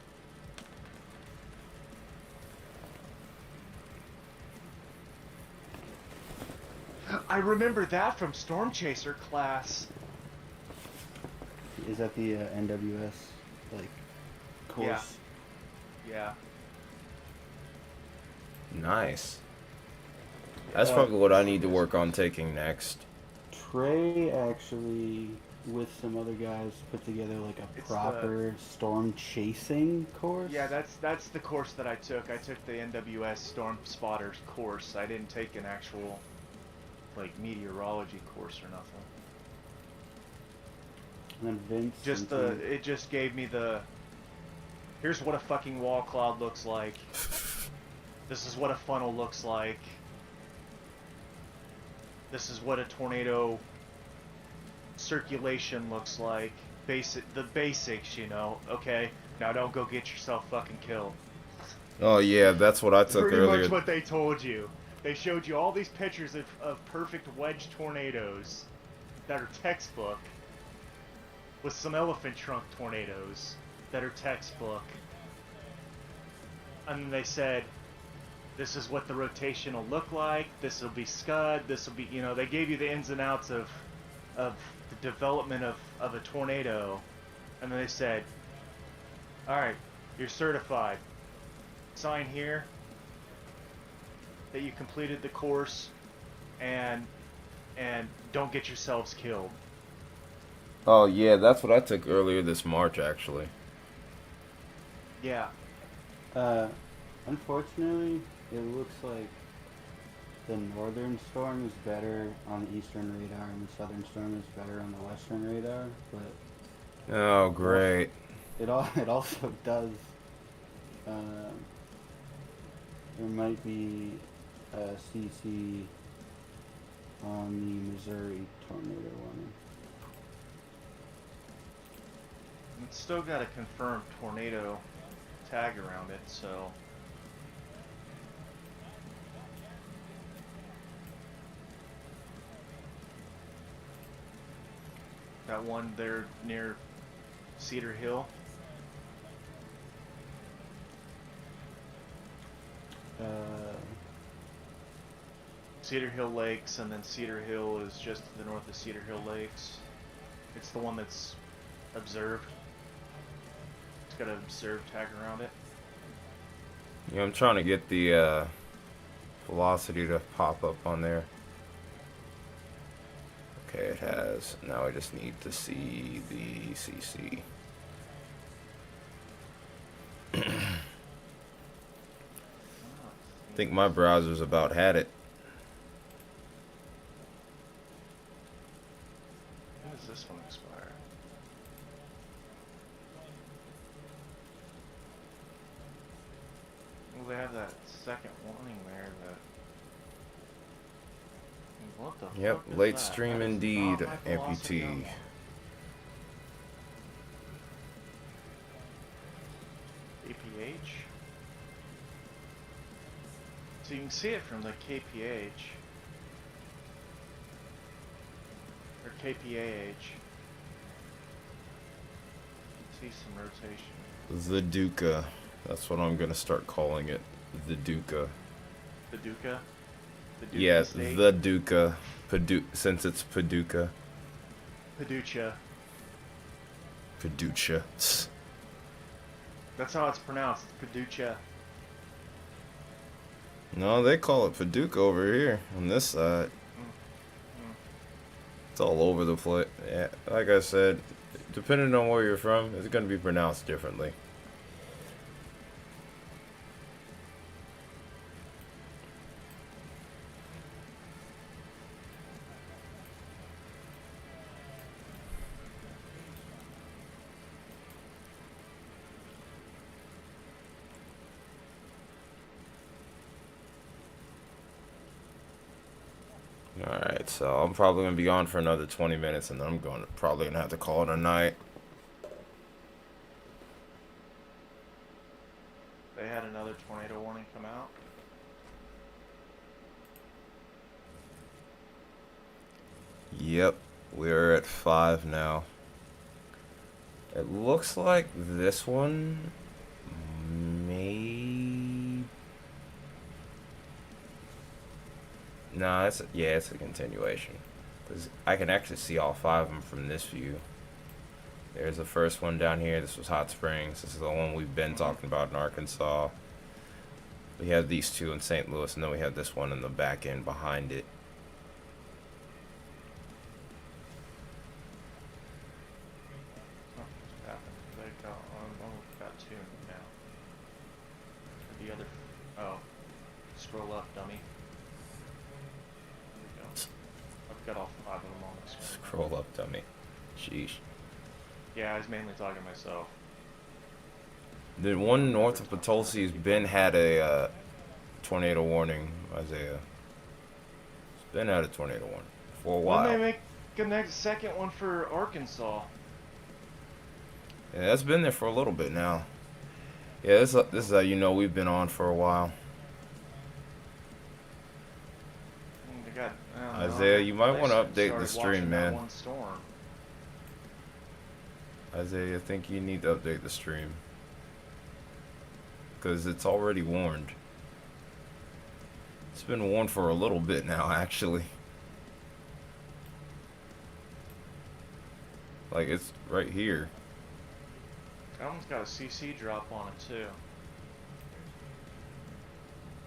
I remember that from Storm Chaser class. Is that the NWS, like, course? Yeah. Nice. That's probably what I need to work on taking next. Trey actually, with some other guys, put together like a proper storm chasing course. Yeah, that's the course that I took. I took the NWS Storm Spotters course. I didn't take an actual, like, meteorology course or nothing. And then Vince. It just gave me the. Here's what a fucking wall cloud looks like. This is what a funnel looks like. This is what a tornado circulation looks like. The basics, you know. Okay, now don't go get yourself fucking killed. Oh yeah, that's what I took Pretty earlier. much what they told you. They showed you all these pictures of perfect wedge tornadoes that are textbook, with some elephant trunk tornadoes that are textbook. And then they said, this is what the rotation will look like, this will be scud, this will be, you know, they gave you the ins and outs of the development of a tornado. And then they said, alright, you're certified. Sign here that you completed the course and don't get yourselves killed. Oh yeah, that's what I took earlier this March actually. Yeah. Unfortunately, it looks like the northern storm is better on the eastern radar and the southern storm is better on the western radar, but Oh, great. it also does. Uh, there might be a CC on the Missouri tornado warning. It's still got a confirmed tornado tag around it, so. That one there near Cedar Hill. Cedar Hill Lakes, and then Cedar Hill is just to the north of Cedar Hill Lakes. It's the one that's observed. It's got an observed tag around it. Yeah, I'm trying to get the velocity to pop up on there. Okay, it has. Now I just need to see the CC. I think my browser's about had it. When does this one expire? Well, they have that second warning there that. What the Yep, fuck is late that? stream That is indeed, not high velocity on amputee. KPH? So you can see it from the KPH. Or KPAH. See some rotation. The Duca. That's what I'm gonna start calling it. The Duca. The Duca? The Duca Yeah, State? the Duca. Since it's Paducah. Paducah. Paducah. That's how it's pronounced. Paducah. No, they call it Paducah over here on this side. It's all over the place. Yeah, like I said, depending on where you're from, it's gonna be pronounced differently. Alright, so I'm probably going to be on for another 20 minutes and then I'm probably going to have to call it a night. They had another tornado warning come out. Yep, we're at 5 now. It looks like this one may... No, it's a continuation. Because I can actually see all 5 of them from this view. There's the first one down here. This was Hot Springs. This is the one we've been talking about in Arkansas. We have these 2 in St. Louis, and then we have this one in the back end behind it. Got 2 now. The other... Oh. Scroll up, dummy. I've got all 5 of them on the screen. Scroll up, dummy. Sheesh. Yeah, I was mainly talking to myself. The one north of Potosí's had a tornado warning, Isaiah. It's been had a tornado warning for a while. When they make a next second one for Arkansas? Yeah, that's been there for a little bit now. Yeah, this is how you know we've been on for a while. Isaiah, you might want to update the stream, man. Isaiah, I think you need to update the stream. Because it's already warned. It's been warned for a little bit now, actually. Like, it's right here. That one's got a CC drop on it, too.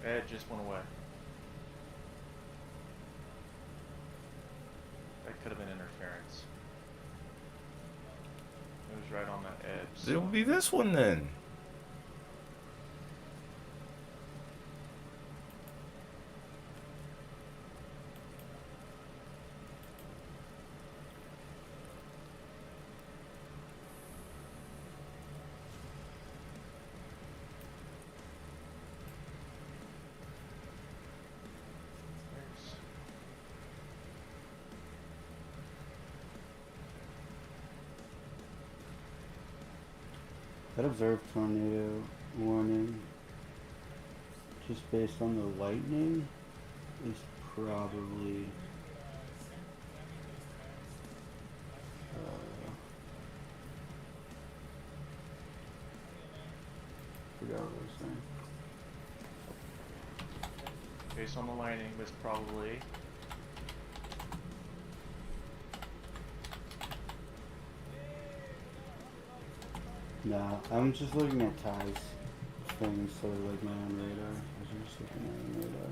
It just went away. That could have been interference. It was right on that edge. It'll be this one then. That observed tornado warning, just based on the lightning, is probably forgot what I was saying. Based on the lightning, was probably. Nah, I'm just looking at Ty's thing instead of like my own radar. I was just looking at my own radar.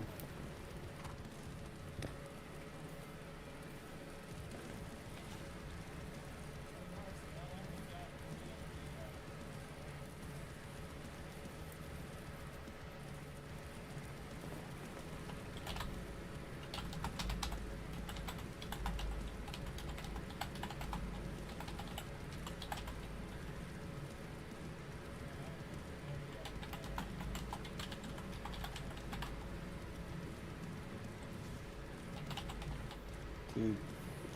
Dude,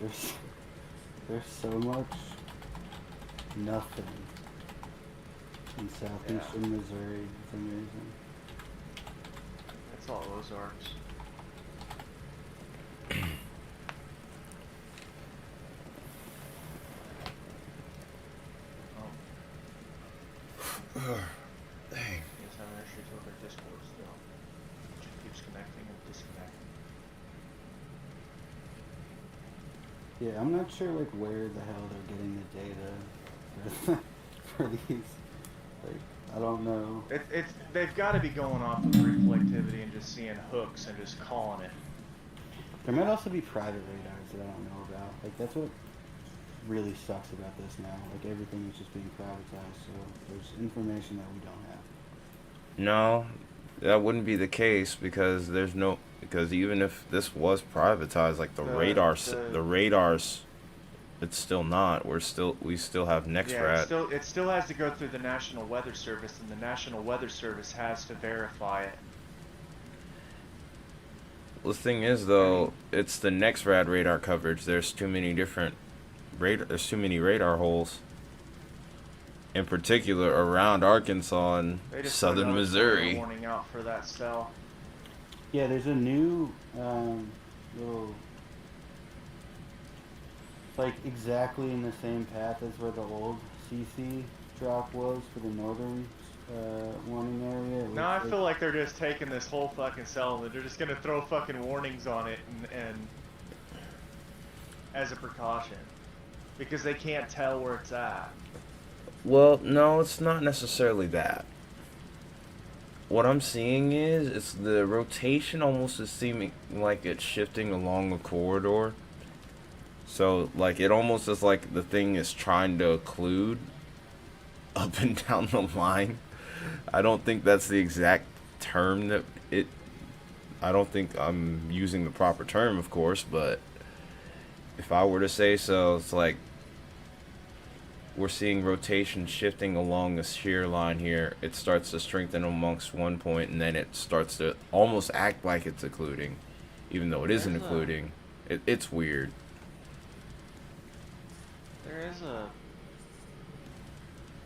there's so much nothing in southeastern Missouri. It's amazing. It's all Ozarks. Dang. He's having issues with their Discord still. It just keeps connecting and disconnecting. Yeah, I'm not sure like where the hell they're getting the data for these. Like, I don't know. They've got to be going off of reflectivity and just seeing hooks and just calling it. There might also be private radars that I don't know about. Like, that's what really sucks about this now. Like, everything is just being privatized, so there's information that we don't have. No, that wouldn't be the case because even if this was privatized, like the radars, it's still not. We still have NextRad. Yeah, it still has to go through the National Weather Service, and the National Weather Service has to verify it. Well, the thing is, though, it's the NextRad radar coverage. There's too many different There's too many radar holes. In particular, around Arkansas and southern Missouri. Warning out for that cell. Yeah, there's a new little, like exactly in the same path as where the old CC drop was for the northern warning area. Now I feel like they're just taking this whole fucking cell and they're just gonna throw fucking warnings on it and as a precaution. Because they can't tell where it's at. Well, no, it's not necessarily that. What I'm seeing is it's the rotation almost is seeming like it's shifting along a corridor. So, like, it almost is like the thing is trying to occlude up and down the line. I don't think that's the exact term that it... I don't think I'm using the proper term, of course, but if I were to say so, it's like we're seeing rotation shifting along a shear line here. It starts to strengthen amongst one point, and then it starts to almost act like it's occluding, even though it isn't occluding. It's weird. There is a...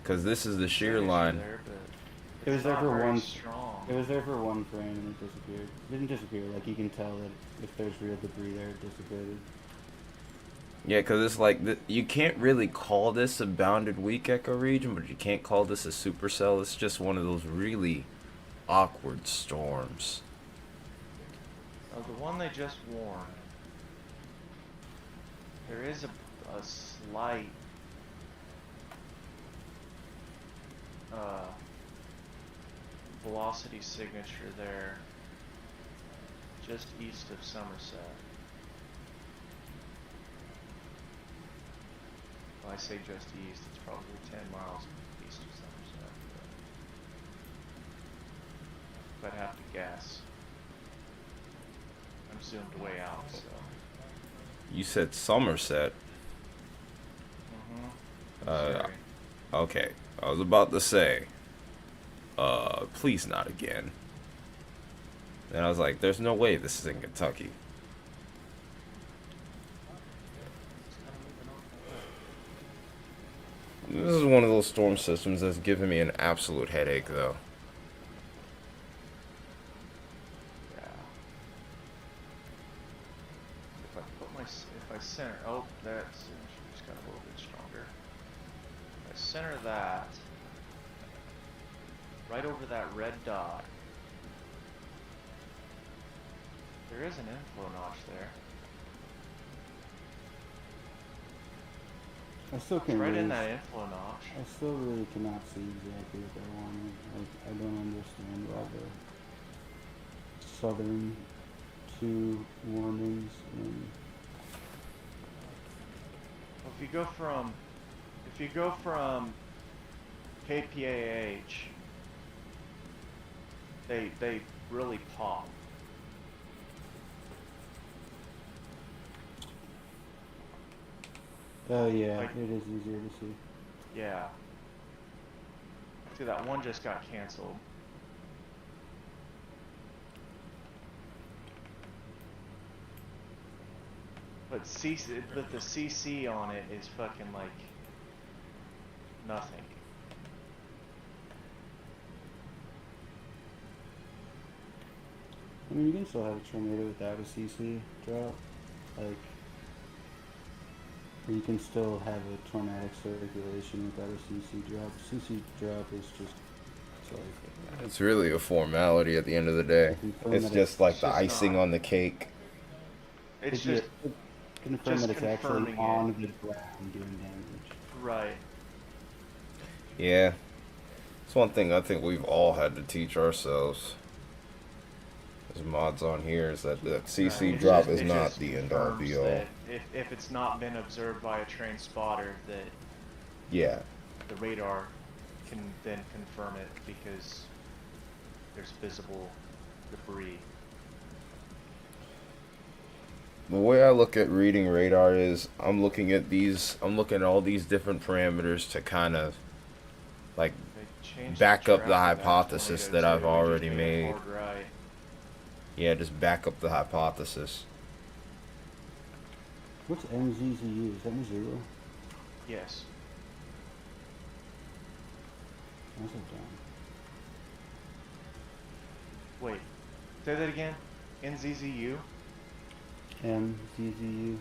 Because this is the shear line. There, but it was there for one. Strong. It was there for one frame and it disappeared. It didn't disappear. Like you can tell that if there's real debris there, it dissipated. Yeah, because it's like, you can't really call this a bounded weak echo region, but you can't call this a supercell. It's just one of those really awkward storms. Oh, the one they just warned. There is a slight velocity signature there, just east of Somerset. Well, I say just east, it's probably 10 miles east of Somerset. But I'd have to guess. I'm zoomed way out, so. You said Somerset. Sorry. Okay. I was about to say, please not again. And I was like, there's no way this is in Kentucky. This is one of those storm systems that's giving me an absolute headache, though. Yeah. If I center, oh, that's just got a little bit stronger. If I center that right over that red dot, there is an inflow notch there. I still It's can't right really, in that inflow notch. I still really cannot see exactly what they wanted. I don't understand why the southern two warnings and If you go from KPAH, they really pop. oh yeah, Like- it is easier to see. Yeah. See, that one just got canceled. But the CC on it is fucking like nothing. I mean, you can still have a tornado without a CC drop, like, or you can still have a tornadic circulation without a CC drop. CC drop is just, it's like, It's really a formality at the end of the day. confirm It's that just like the just icing not. on the cake. It's yeah, just confirm just that it's actually confirming it. on the ground doing damage. right. Yeah. It's one thing I think we've all had to teach ourselves as mods on here is that the CC It drop just- is it not just the end all confirms be all. that if it's not been observed by a trained spotter, that Yeah. the radar can then confirm it because there's visible debris. The way I look at reading radar is I'm looking at all these different parameters to kind of like They changed back the up the track of that hypothesis tornado, that I've too. They just already it made. hard right. Yeah, just back up the hypothesis. What's MZZU? Is that Missoula? Yes. That's a dumb. Wait. Say that again. NZZU? MZZU.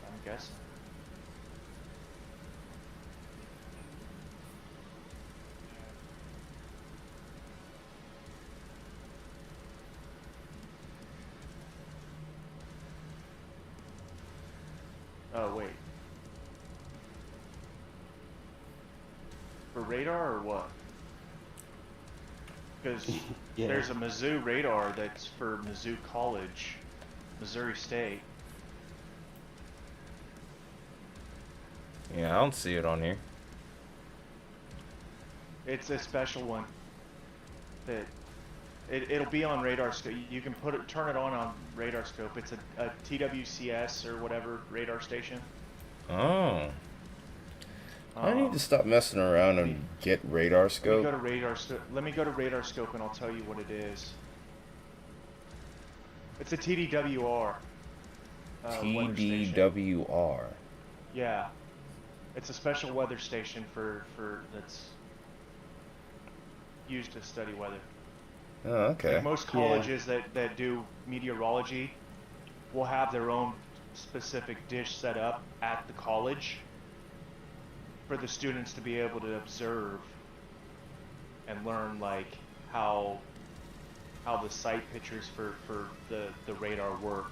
I'm guessing. Oh, wait. For radar or what? Because Yeah. there's a Mizzou radar that's for Mizzou College, Missouri State. Yeah, I don't see it on here. It's a special one. That it'll be on radar scope. You can turn it on radar scope. It's a TWCS or whatever radar station. Oh. I need to stop messing around and get radar Let me scope. go to radar scope. Let me go to radar scope and I'll tell you what it is. It's a TDWR. Weather station. TDWR. Yeah. It's a special weather station for that's used to study weather. Oh, okay. Like most colleges that do meteorology will have their own specific dish set up at the college for the students to be able to observe and learn like how the sight pictures for the radar work,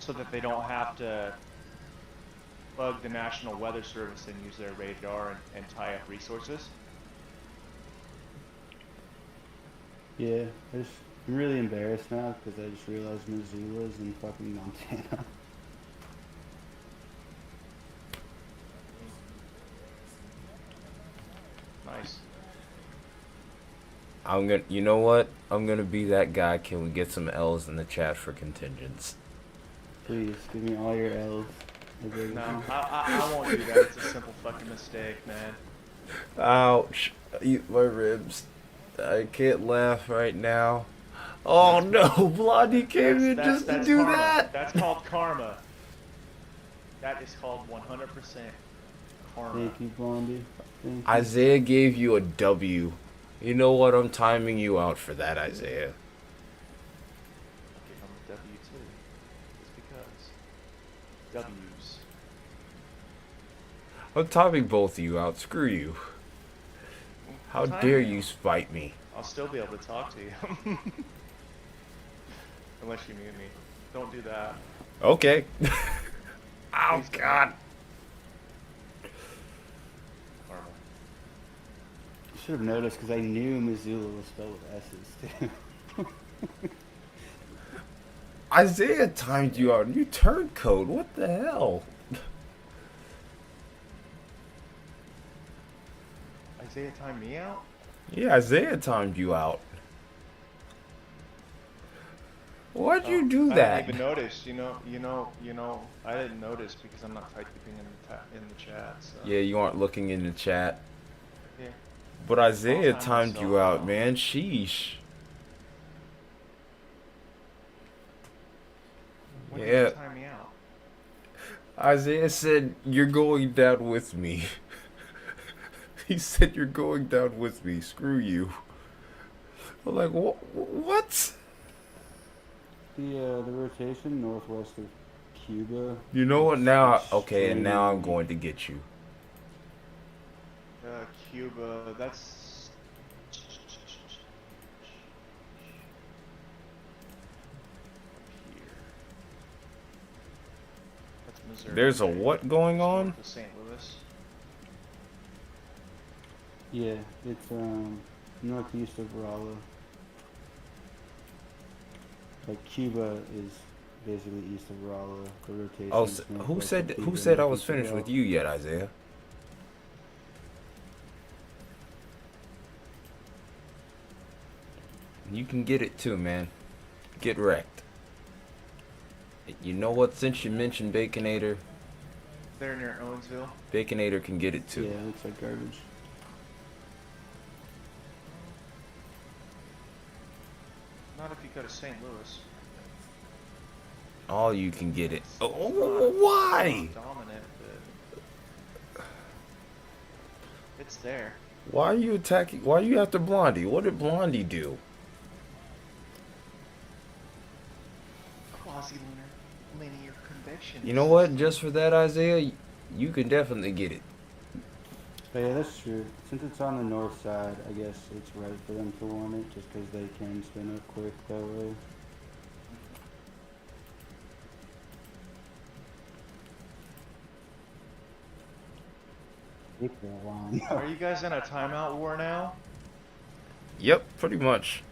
so that they don't have to bug the National Weather Service and use their radar and tie up resources. Yeah, I'm really embarrassed now because I just realized Missoula's in fucking Montana. Nice. You know what? I'm gonna be that guy. Can we get some L's in the chat for contingents? Please, give me all your L's. No, I won't do that. It's a simple fucking mistake, man. Ouch. Eat my ribs. I can't laugh right now. Oh no, Blondie came in That's, just to that's do karma. that. That's called karma. That is called 100% karma. Thank you, Blondie. Thank you. Isaiah gave you a W. You know what? I'm timing you out for that, Isaiah. I'll give him a W too. Just because. W's. I'm timing both of you out. Screw you. How Time dare me you out. spite me? I'll still be able to talk to you. Unless you mute me. Don't do that. Okay. Oh Please don't. God. Karma. You should have noticed because I knew Missoula was spelled with S's too. Isaiah timed you out. You turncoat. What the hell? Isaiah timed me out? Yeah, Isaiah timed you out. Why'd you do I that? didn't even notice. You know. I didn't notice because I'm not typing in the chat. So. Yeah, you aren't looking in the chat. Yeah. But Isaiah I'll time timed you myself out, man. Sheesh. When Yeah. did you time me out? Isaiah said, "You're going down with me." He said, "You're going down with me. Screw you." I'm like, what? The rotation northwest of Cuba. You know what? Now, okay, and now I'm extremely- going to get you. Cuba. That's. Here. That's Missouri. There's a what going on? North of St. Louis. Yeah, it's northeast of Rolla. Like Cuba is basically east of Rolla. The rotation. Oh, is who northwest said of who Cuba, said I was northeast of finished with Rolla. you yet, Isaiah? You can get it too, man. Get wrecked. You know what? Since you mentioned Baconator, They're near Owensville. Baconator can get it too. Yeah, it looks like garbage. Not if you go to St. Louis. All you can get it. Oh, why? Dominant, but it's there. Why are you attacking? Why are you after Blondie? What did Blondie do? Quasi-linear convection. You know what? Just for that, Isaiah, you can definitely get it. But yeah, that's true. Since it's on the north side, I guess it's right for them to want it, just because they can spin up quick that way. Take that long. Are you guys in a timeout war now? Yep, pretty much.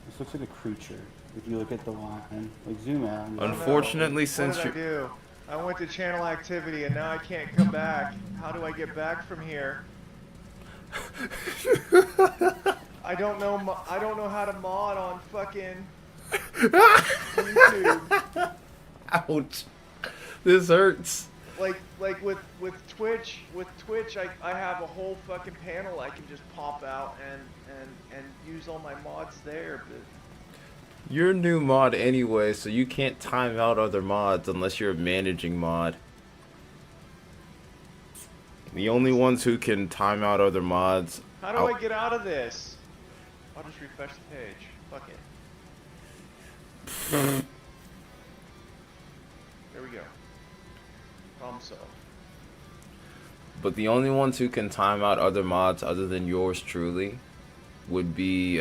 This looks like a creature. If you look at the line, like zoom out. and- Unfortunately, What since did I you're do? I went to channel activity and now I can't come back. How do I get back from here? I don't know. I don't know how to mod on fucking YouTube. ouch, this hurts. Like with Twitch, I have a whole fucking panel I can just pop out and use all my mods there. But You're a new mod anyway, so you can't time out other mods unless you're a managing mod. The only ones who can time out other mods. how do I get out of this? I'll just refresh the page. Fuck it. There we go. Problem solved. But the only ones who can time out other mods other than yours truly would be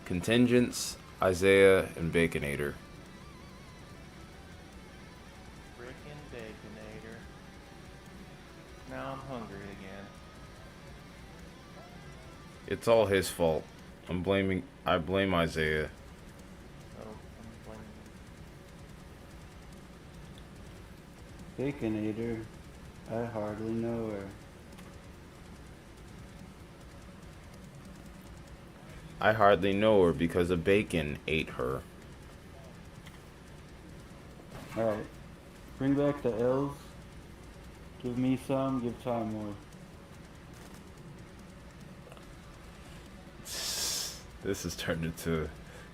Contingents, Isaiah, and Baconator. Frickin' Baconator. Now I'm hungry again. It's all his fault. I blame Isaiah. Oh, I'm blaming. Baconator. I hardly know her. I hardly know her because a bacon ate her. Alright. Bring back the L's. Give me some, give Ty more. This has turned into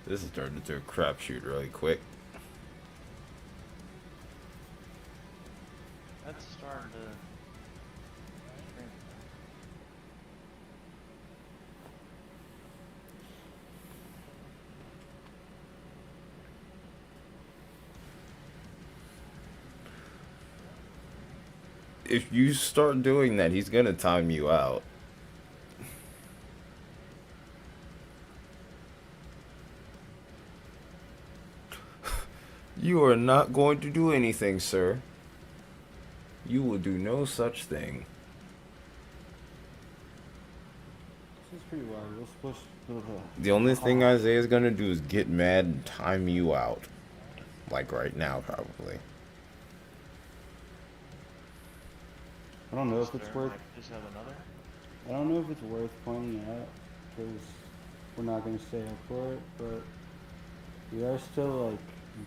a crapshoot really quick. That's starting to. If you start doing that, he's gonna time you out. You are not going to do anything, sir. You will do no such thing. This is pretty wild. We're supposed to. The only thing Isaiah's gonna do is get mad and time you out. Like right now, probably. I don't know if it's worth. Just have another. I don't know if it's worth pointing out because we're not going to stay up for it, but we are still like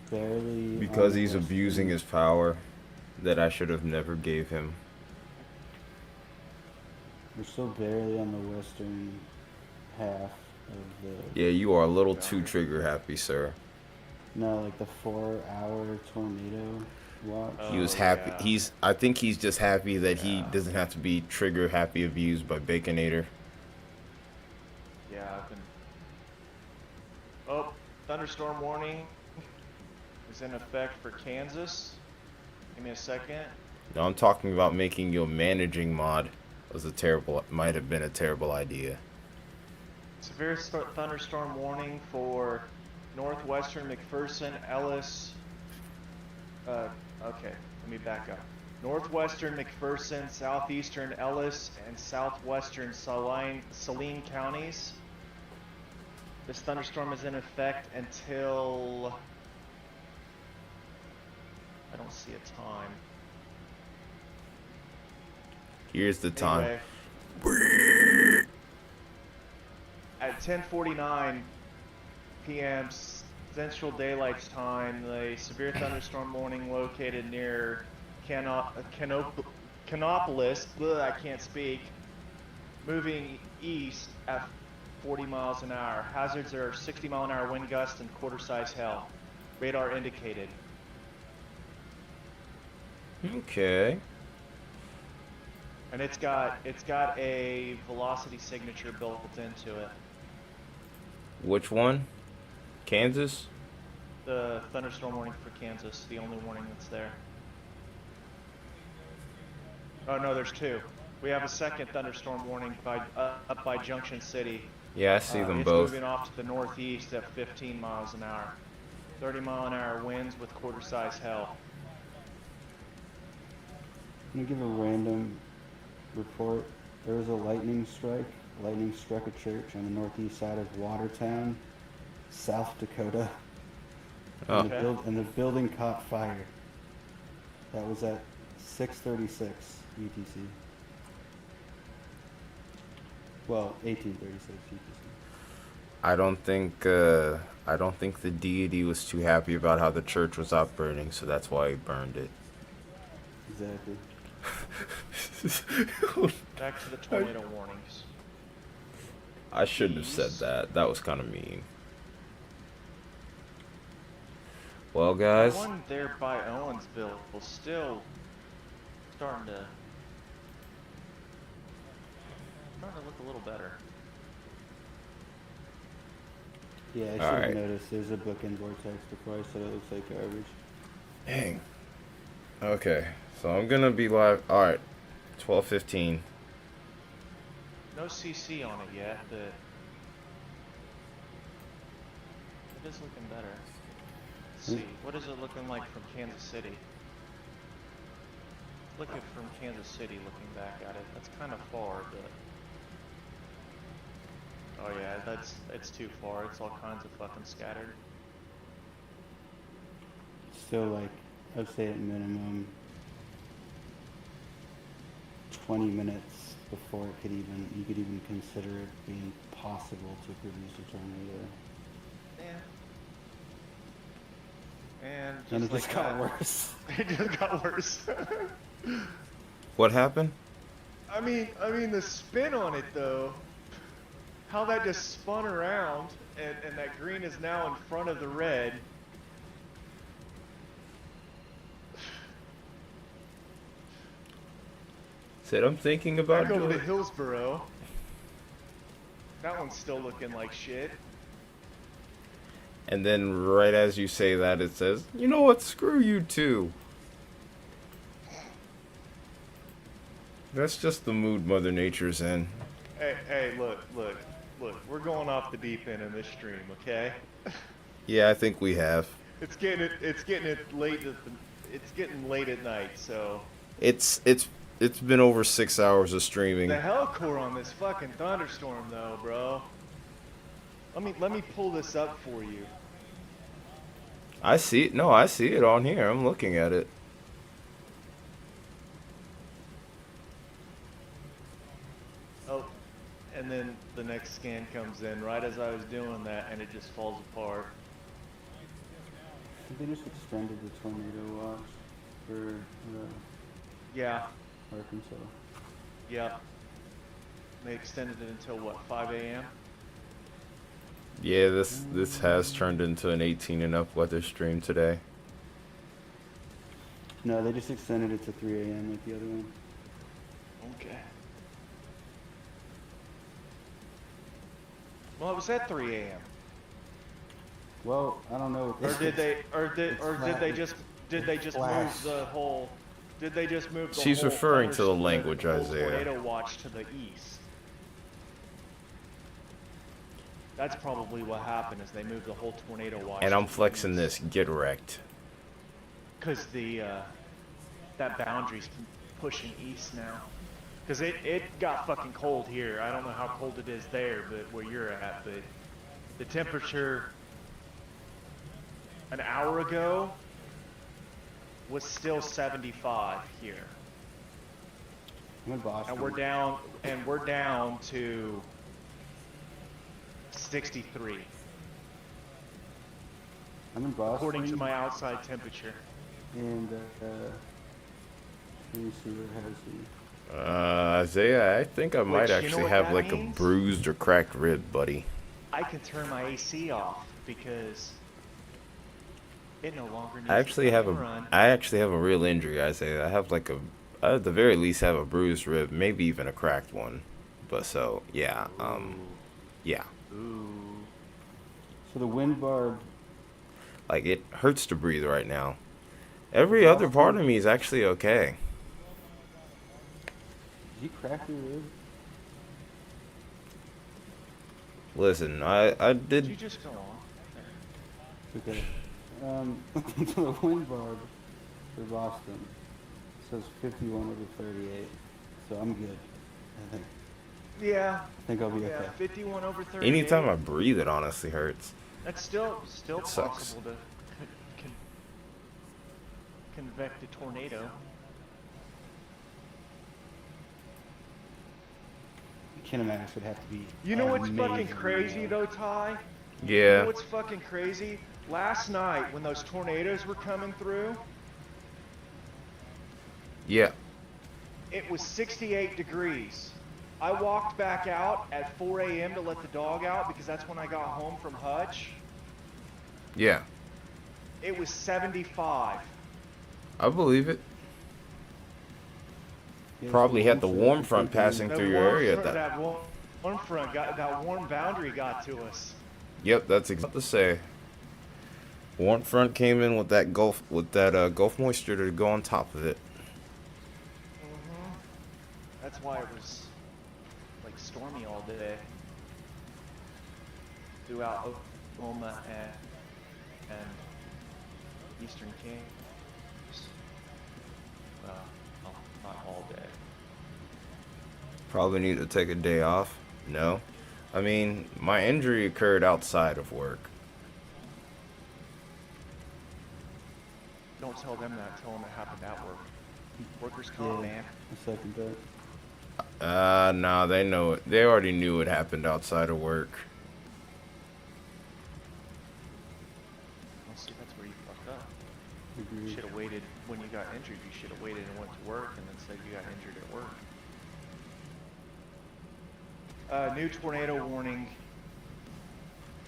barely. Because on he's the abusing his power that I should have never gave him. We're still barely on the western half of the. Yeah, you are a little too trigger happy, sir. No, like the 4-hour tornado watch. He was happy. I think he's just happy that he doesn't have to be trigger happy abused by Baconator. Yeah, I've been. Oh, thunderstorm warning is in effect for Kansas. Give me a second. No, I'm talking about making you a managing mod. Might have been a terrible idea. Severe thunderstorm warning for northwestern McPherson, Ellis. Okay, let me back up. Northwestern McPherson, southeastern Ellis, and southwestern Saline counties. This thunderstorm is in effect until... I don't see a time. Here's the time. Anyway, at 10:49 p.m. Central Daylight Time, the severe thunderstorm warning located near Canopolis, I can't speak, moving east at 40 miles an hour. Hazards are 60 mile an hour wind gusts and quarter-size hail. Radar indicated. Okay. And it's got a velocity signature built into it. Which one? Kansas? The thunderstorm warning for Kansas, the only warning that's there. Oh no, there's two. We have a second thunderstorm warning up by Junction City. Yeah, I see them it's both. It's moving off to the northeast at 15 miles an hour. 30 mile an hour winds with quarter-size hail. I'm gonna give a random report. There was a lightning strike. Lightning struck a church on the northeast side of Watertown, South Dakota. Oh. And the building caught fire. That was at 6:36 UTC. Well, 1836 UTC. I don't think the deity was too happy about how the church was operating, so that's why he burned it. Exactly. Back to the tornado warnings. I shouldn't have said that. That was kind of mean. Well, guys. The one there by Owensville was still starting to look a little better. Yeah, I should have noticed there's a bookend vortex before I said it looks like garbage. Dang. Okay, so I'm gonna be live. All right, 12:15. No CC on it yet, but it is looking better. Let's see, what is it looking like from Kansas City? Look at from Kansas City, looking back at it. That's kind of far, but oh yeah, it's too far. It's all kinds of fucking scattered. Still, like, I'd say at minimum 20 minutes before you could even consider it being possible to produce a tornado. Yeah. And it like just got worse. It just got worse. What happened? I mean the spin on it though. how that just spun around and that green is now in front of the red. Said I'm thinking about Back over doing to it. Hillsboro. That one's still looking like shit. And then right as you say that, it says, you know what, screw you too. That's just the mood Mother Nature's in. Hey, look. We're going off the deep end in this stream, okay? Yeah, I think we have. It's getting late at night, so It's been over 6 hours of streaming. the hellcore on this fucking thunderstorm though, bro. Let me pull this up for you. I see it. No, I see it on here. I'm looking at it. Oh, and then the next scan comes in right as I was doing that, and it just falls apart. They just extended the tornado watch for Yeah, Arkansas. yeah. They extended it until what, 5 a.m.? Yeah, this has turned into an 18 and up weather stream today. No, they just extended it to 3 a.m. like the other one. Okay. Well, it was at 3 a.m. Well, I don't know. Or did they just flash. move the whole? Did they just move the She's whole referring to the thunderstorm, language, the whole Isaiah. Tornado watch to the east. That's probably what happened. Is they moved the whole tornado watch. And I'm flexing this. Get wrecked. Because that boundary's pushing east now. Because it got fucking cold here. I don't know how cold it is there, but where you're at, but the temperature an hour ago was still 75 here. I'm in Boston. And we're down to 63 I'm in Boston. according to my outside temperature. And let me see what it has here. Isaiah, I think I might Which, you know actually what have that like means? a bruised or cracked rib, buddy. I can turn my AC off because it no longer needs I actually have to a run. real injury, Isaiah. I have like I at the very least have a bruised rib, maybe even a cracked one. But so yeah, yeah. Ooh. So the wind barb. Like it hurts to breathe right now. Every other part of me is actually okay. Did you crack your rib? Listen, I Did you did. just go on? It's okay. So the wind barb for Boston says 51 over 38. So I'm good. I Yeah. think I'll be Yeah, okay. 51 over 38. Anytime I breathe, it honestly hurts. That's still It sucks. possible to convect a tornado. Kinematics would have to be. You know what's fucking amazing, crazy though, Ty? You Yeah. know what's fucking crazy? Last night when those tornadoes were coming through, Yeah. it was 68 degrees. I walked back out at 4 a.m. to let the dog out because that's when I got home from Hutch. Yeah. It was 75. I believe it. Yeah, Probably so had the once warm you're front thinking- passing through your area at that. That warm front got that warm boundary got to us. Yep, that's exactly to say. Warm front came in with that Gulf moisture to go on top of it. That's why it was like stormy all day throughout Oklahoma and Eastern Kansas. Well, not all day. Probably need to take a day off. No. I mean, my injury occurred outside of work. Don't tell them that. Tell them it happened at work. Workers' comp, man. I second that. Nah, they know it. They already knew it happened outside of work. Well, see, that's where you fucked up. You Agreed. should have waited when you got injured. You should have waited and went to work and then said you got injured at work. New tornado warning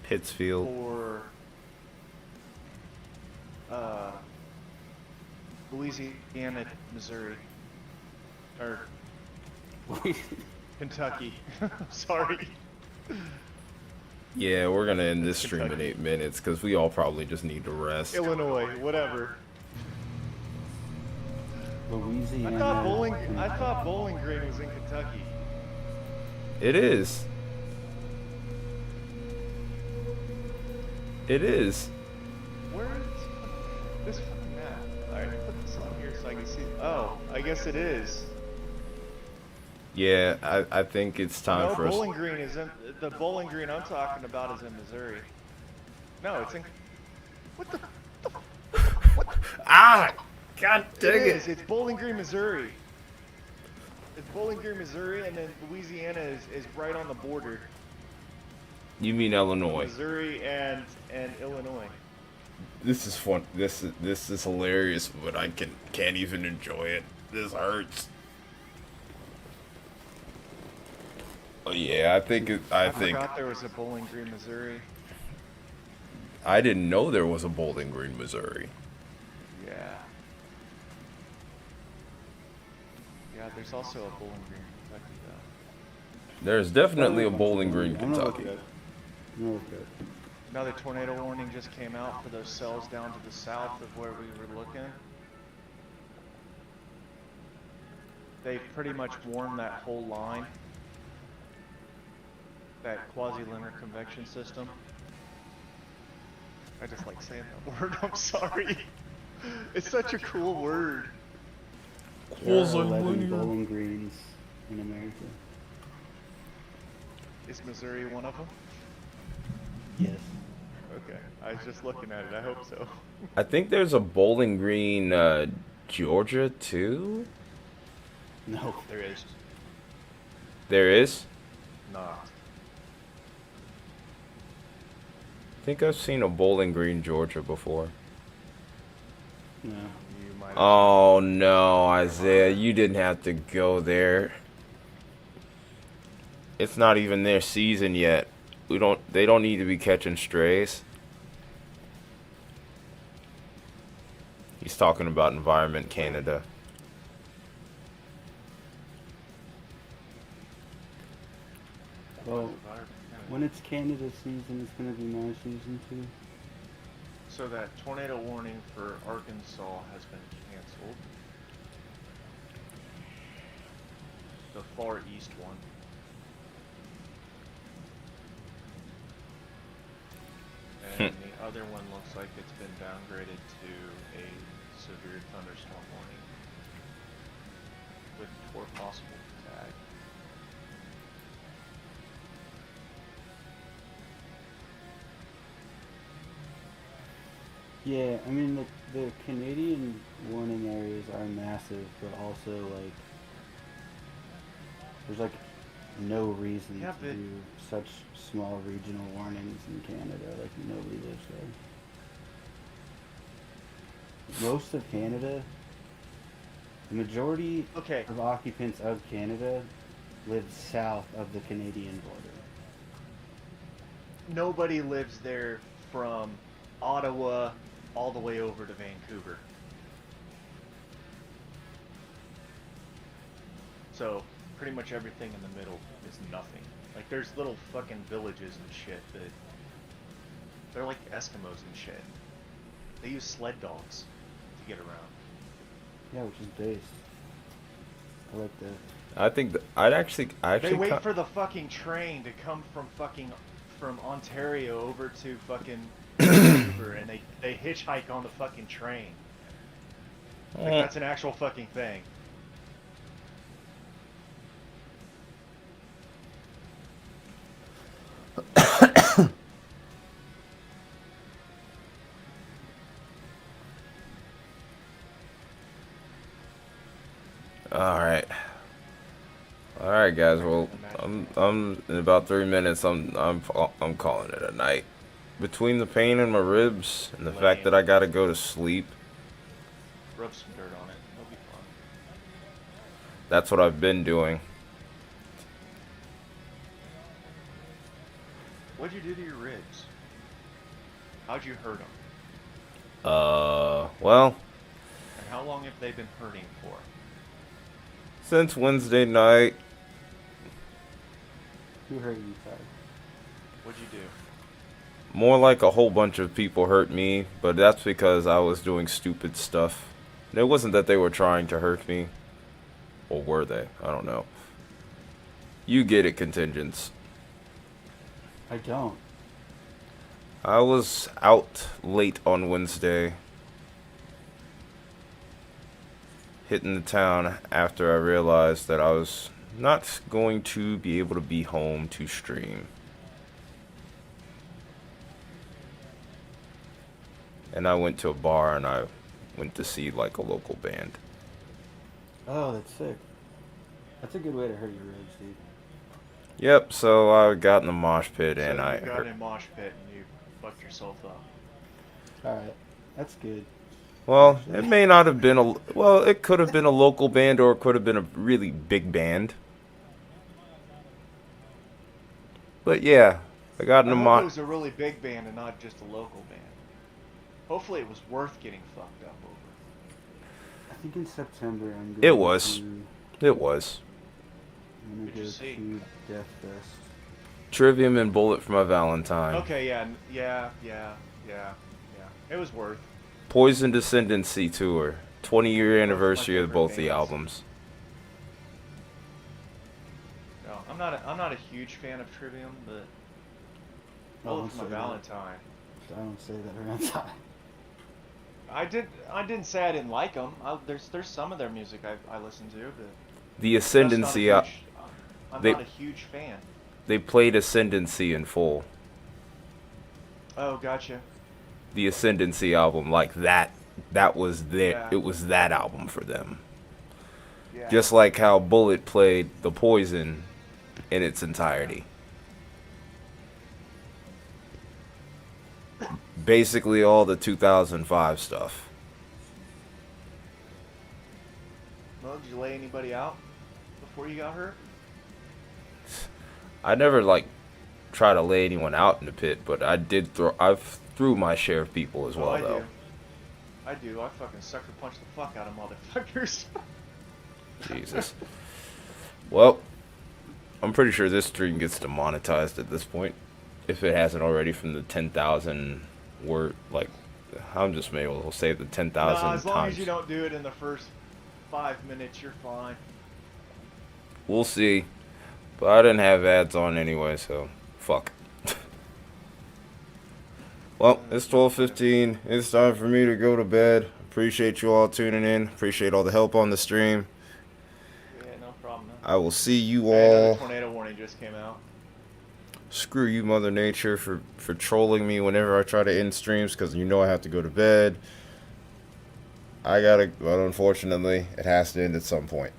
Pittsfield. for Louisiana, Missouri, or Kentucky. Sorry. Yeah, we're gonna end this stream in Kentucky. 8 minutes because we all probably just need to rest. Illinois, whatever. Louisiana. I thought Bowling Green was in Kentucky. It is. It is. Where is this fucking map? Alright, put this on here so I can see. Oh, I guess it is. Yeah, I think it's time No, for us. Bowling Green is in. The Bowling Green I'm talking about is in Missouri. No, it's in. What the? Ah! God It dang is. it! It's Bowling Green, Missouri. It's Bowling Green, Missouri, and then Louisiana is right on the border. You mean Illinois? Missouri and Illinois. This is fun. This is hilarious, but I can't even enjoy it. This hurts. Oh yeah, I think forgot there was a Bowling Green, Missouri. I didn't know there was a Bowling Green, Missouri. Yeah. Yeah, there's also a Bowling Green, Kentucky, though. There's definitely a Bowling Green, Kentucky. Okay. Another tornado warning just came out for those cells down to the south of where we were looking. They've pretty much warned that whole line. That quasi-linear convection system. I just like saying that word, I'm sorry. It's such a cool word. There are 11 Bowling Greens in America. Is Missouri one of them? Yes. Okay, I was just looking at it, I hope so. I think there's a Bowling Green, Georgia too. No. There is. There is. Not. I think I've seen a Bowling Green, Georgia before. No. You might have Oh no, Isaiah, you didn't have to go there. It's not even their season yet. They don't need to be catching strays. He's talking about Environment Canada. Well, when it's Canada season, it's gonna be my season too. So that tornado warning for Arkansas has been canceled. The far east one. And the other one looks like it's been downgraded to a severe thunderstorm warning with for possible tag. Yeah, I mean the Canadian warning areas are massive, but also like there's like no reason Yeah, to but- do such small regional warnings in Canada. Like nobody lives there. Most of Canada, the majority Okay. of occupants of Canada live south of the Canadian border. Nobody lives there from Ottawa all the way over to Vancouver. So pretty much everything in the middle is nothing. Like there's little fucking villages and shit that they're like Eskimos and shit. They use sled dogs to get around. Yeah, which is based. I like that. I think I actually They wait for the fucking train to come from Ontario over to fucking Vancouver, and they hitchhike on the fucking train. Like that's an actual fucking thing. All right, guys. Well, I'm in about 3 minutes. I'm calling it a night. Between the pain in my ribs and the fact that I gotta go to sleep, Rub some dirt on it. It'll be fun. that's what I've been doing. do to your ribs? How'd you hurt them? Well, And how long have they been hurting for? since Wednesday night, Who hurt you, Ty? What'd you do? more like a whole bunch of people hurt me, but that's because I was doing stupid stuff. It wasn't that they were trying to hurt me. Or were they? I don't know. You get it, contingents. I don't. I was out late on Wednesday, hitting the town after I realized that I was not going to be able to be home to stream. And I went to a bar and I went to see like a local band. Oh, that's sick. That's a good way to hurt your ribs, dude. Yep, so I got in the mosh pit and so I you got hurt. in a mosh pit and you fucked yourself up. Alright, that's good. Well, it may not have been a. Well, it could have been a local band or it could have been a really big band. But yeah, I got in I the hope it mosh. was a really big band and not just a local band. Hopefully it was worth getting fucked up over. I think in September I'm going It was. to, It was. I'm gonna What'd you go see? to Death Fest. Trivium and Bullet for my Valentine. Okay, yeah. It was worth. Poison Descendancy Tour. 20-year anniversary of both the bands. albums. No, I'm not a huge fan of Trivium, but Oh, Bullet for my say that. Valentine. I don't say that around Ty. I didn't say I didn't like them. There's some of their music I listen to, but The just not a Ascendancy. huge- I'm they- not a huge fan. They played Ascendancy in full. Oh, gotcha. The Ascendancy album, like that. That was their. Yeah. It was that album for them. Yeah. Just like how Bullet played The Poison in its entirety. Basically all the 2005 stuff. Well, did you lay anybody out before you got hurt? I never like try to lay anyone out in the pit, but I've threw my share of people as well I though. do. I do. I fucking sucker punch the fuck out of motherfuckers. Jesus. Well, I'm pretty sure this stream gets demonetized at this point. If it hasn't already from the 10,000 word, like, I'm just maybe able to say the 10,000 Nah, as long times. as you don't do it in the first 5 minutes, you're fine. We'll see. But I didn't have ads on anyway, so fuck. Well, it's 12:15. It's time for me to go to bed. Appreciate you all tuning in. Appreciate all the help on the stream. Yeah, no problem. Man. I will see you Hey, another all. tornado warning just came out. Screw you, Mother Nature, for trolling me whenever I try to end streams, because you know I have to go to bed. But unfortunately, it has to end at some point.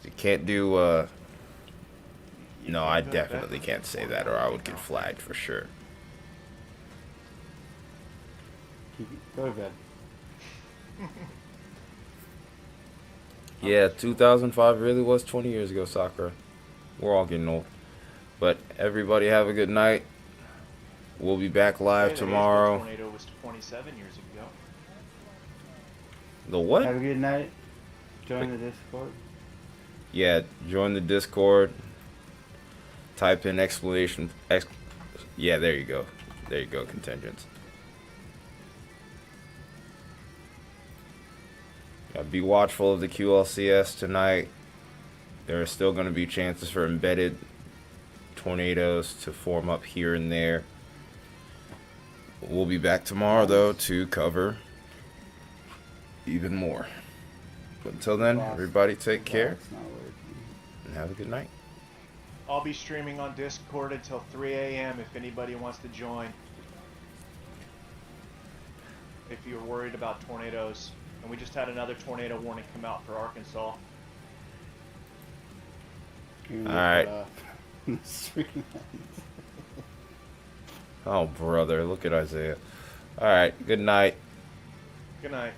You can't do, No, I definitely can't say that, or I would get flagged for sure. Go to bed. Yeah, 2005 really was 20 years ago, Sakura. We're all getting old. But everybody have a good night. We'll be back live Hey, the tomorrow. Hazel tornado was 27 years ago. The what? Have a good night. Join the Discord. Yeah, join the Discord. Type in yeah, there you go. There you go, contingents. Be watchful of the QLCS tonight. There are still going to be chances for embedded tornadoes to form up here and there. We'll be back tomorrow, though, to cover even more. But until then, everybody take care It's not working. and have a good night. I'll be streaming on Discord until 3 a.m. if anybody wants to join. If you're worried about tornadoes. And we just had another tornado warning come out for Arkansas. Alright. Oh, brother, look at Isaiah. Alright, good night. Good night.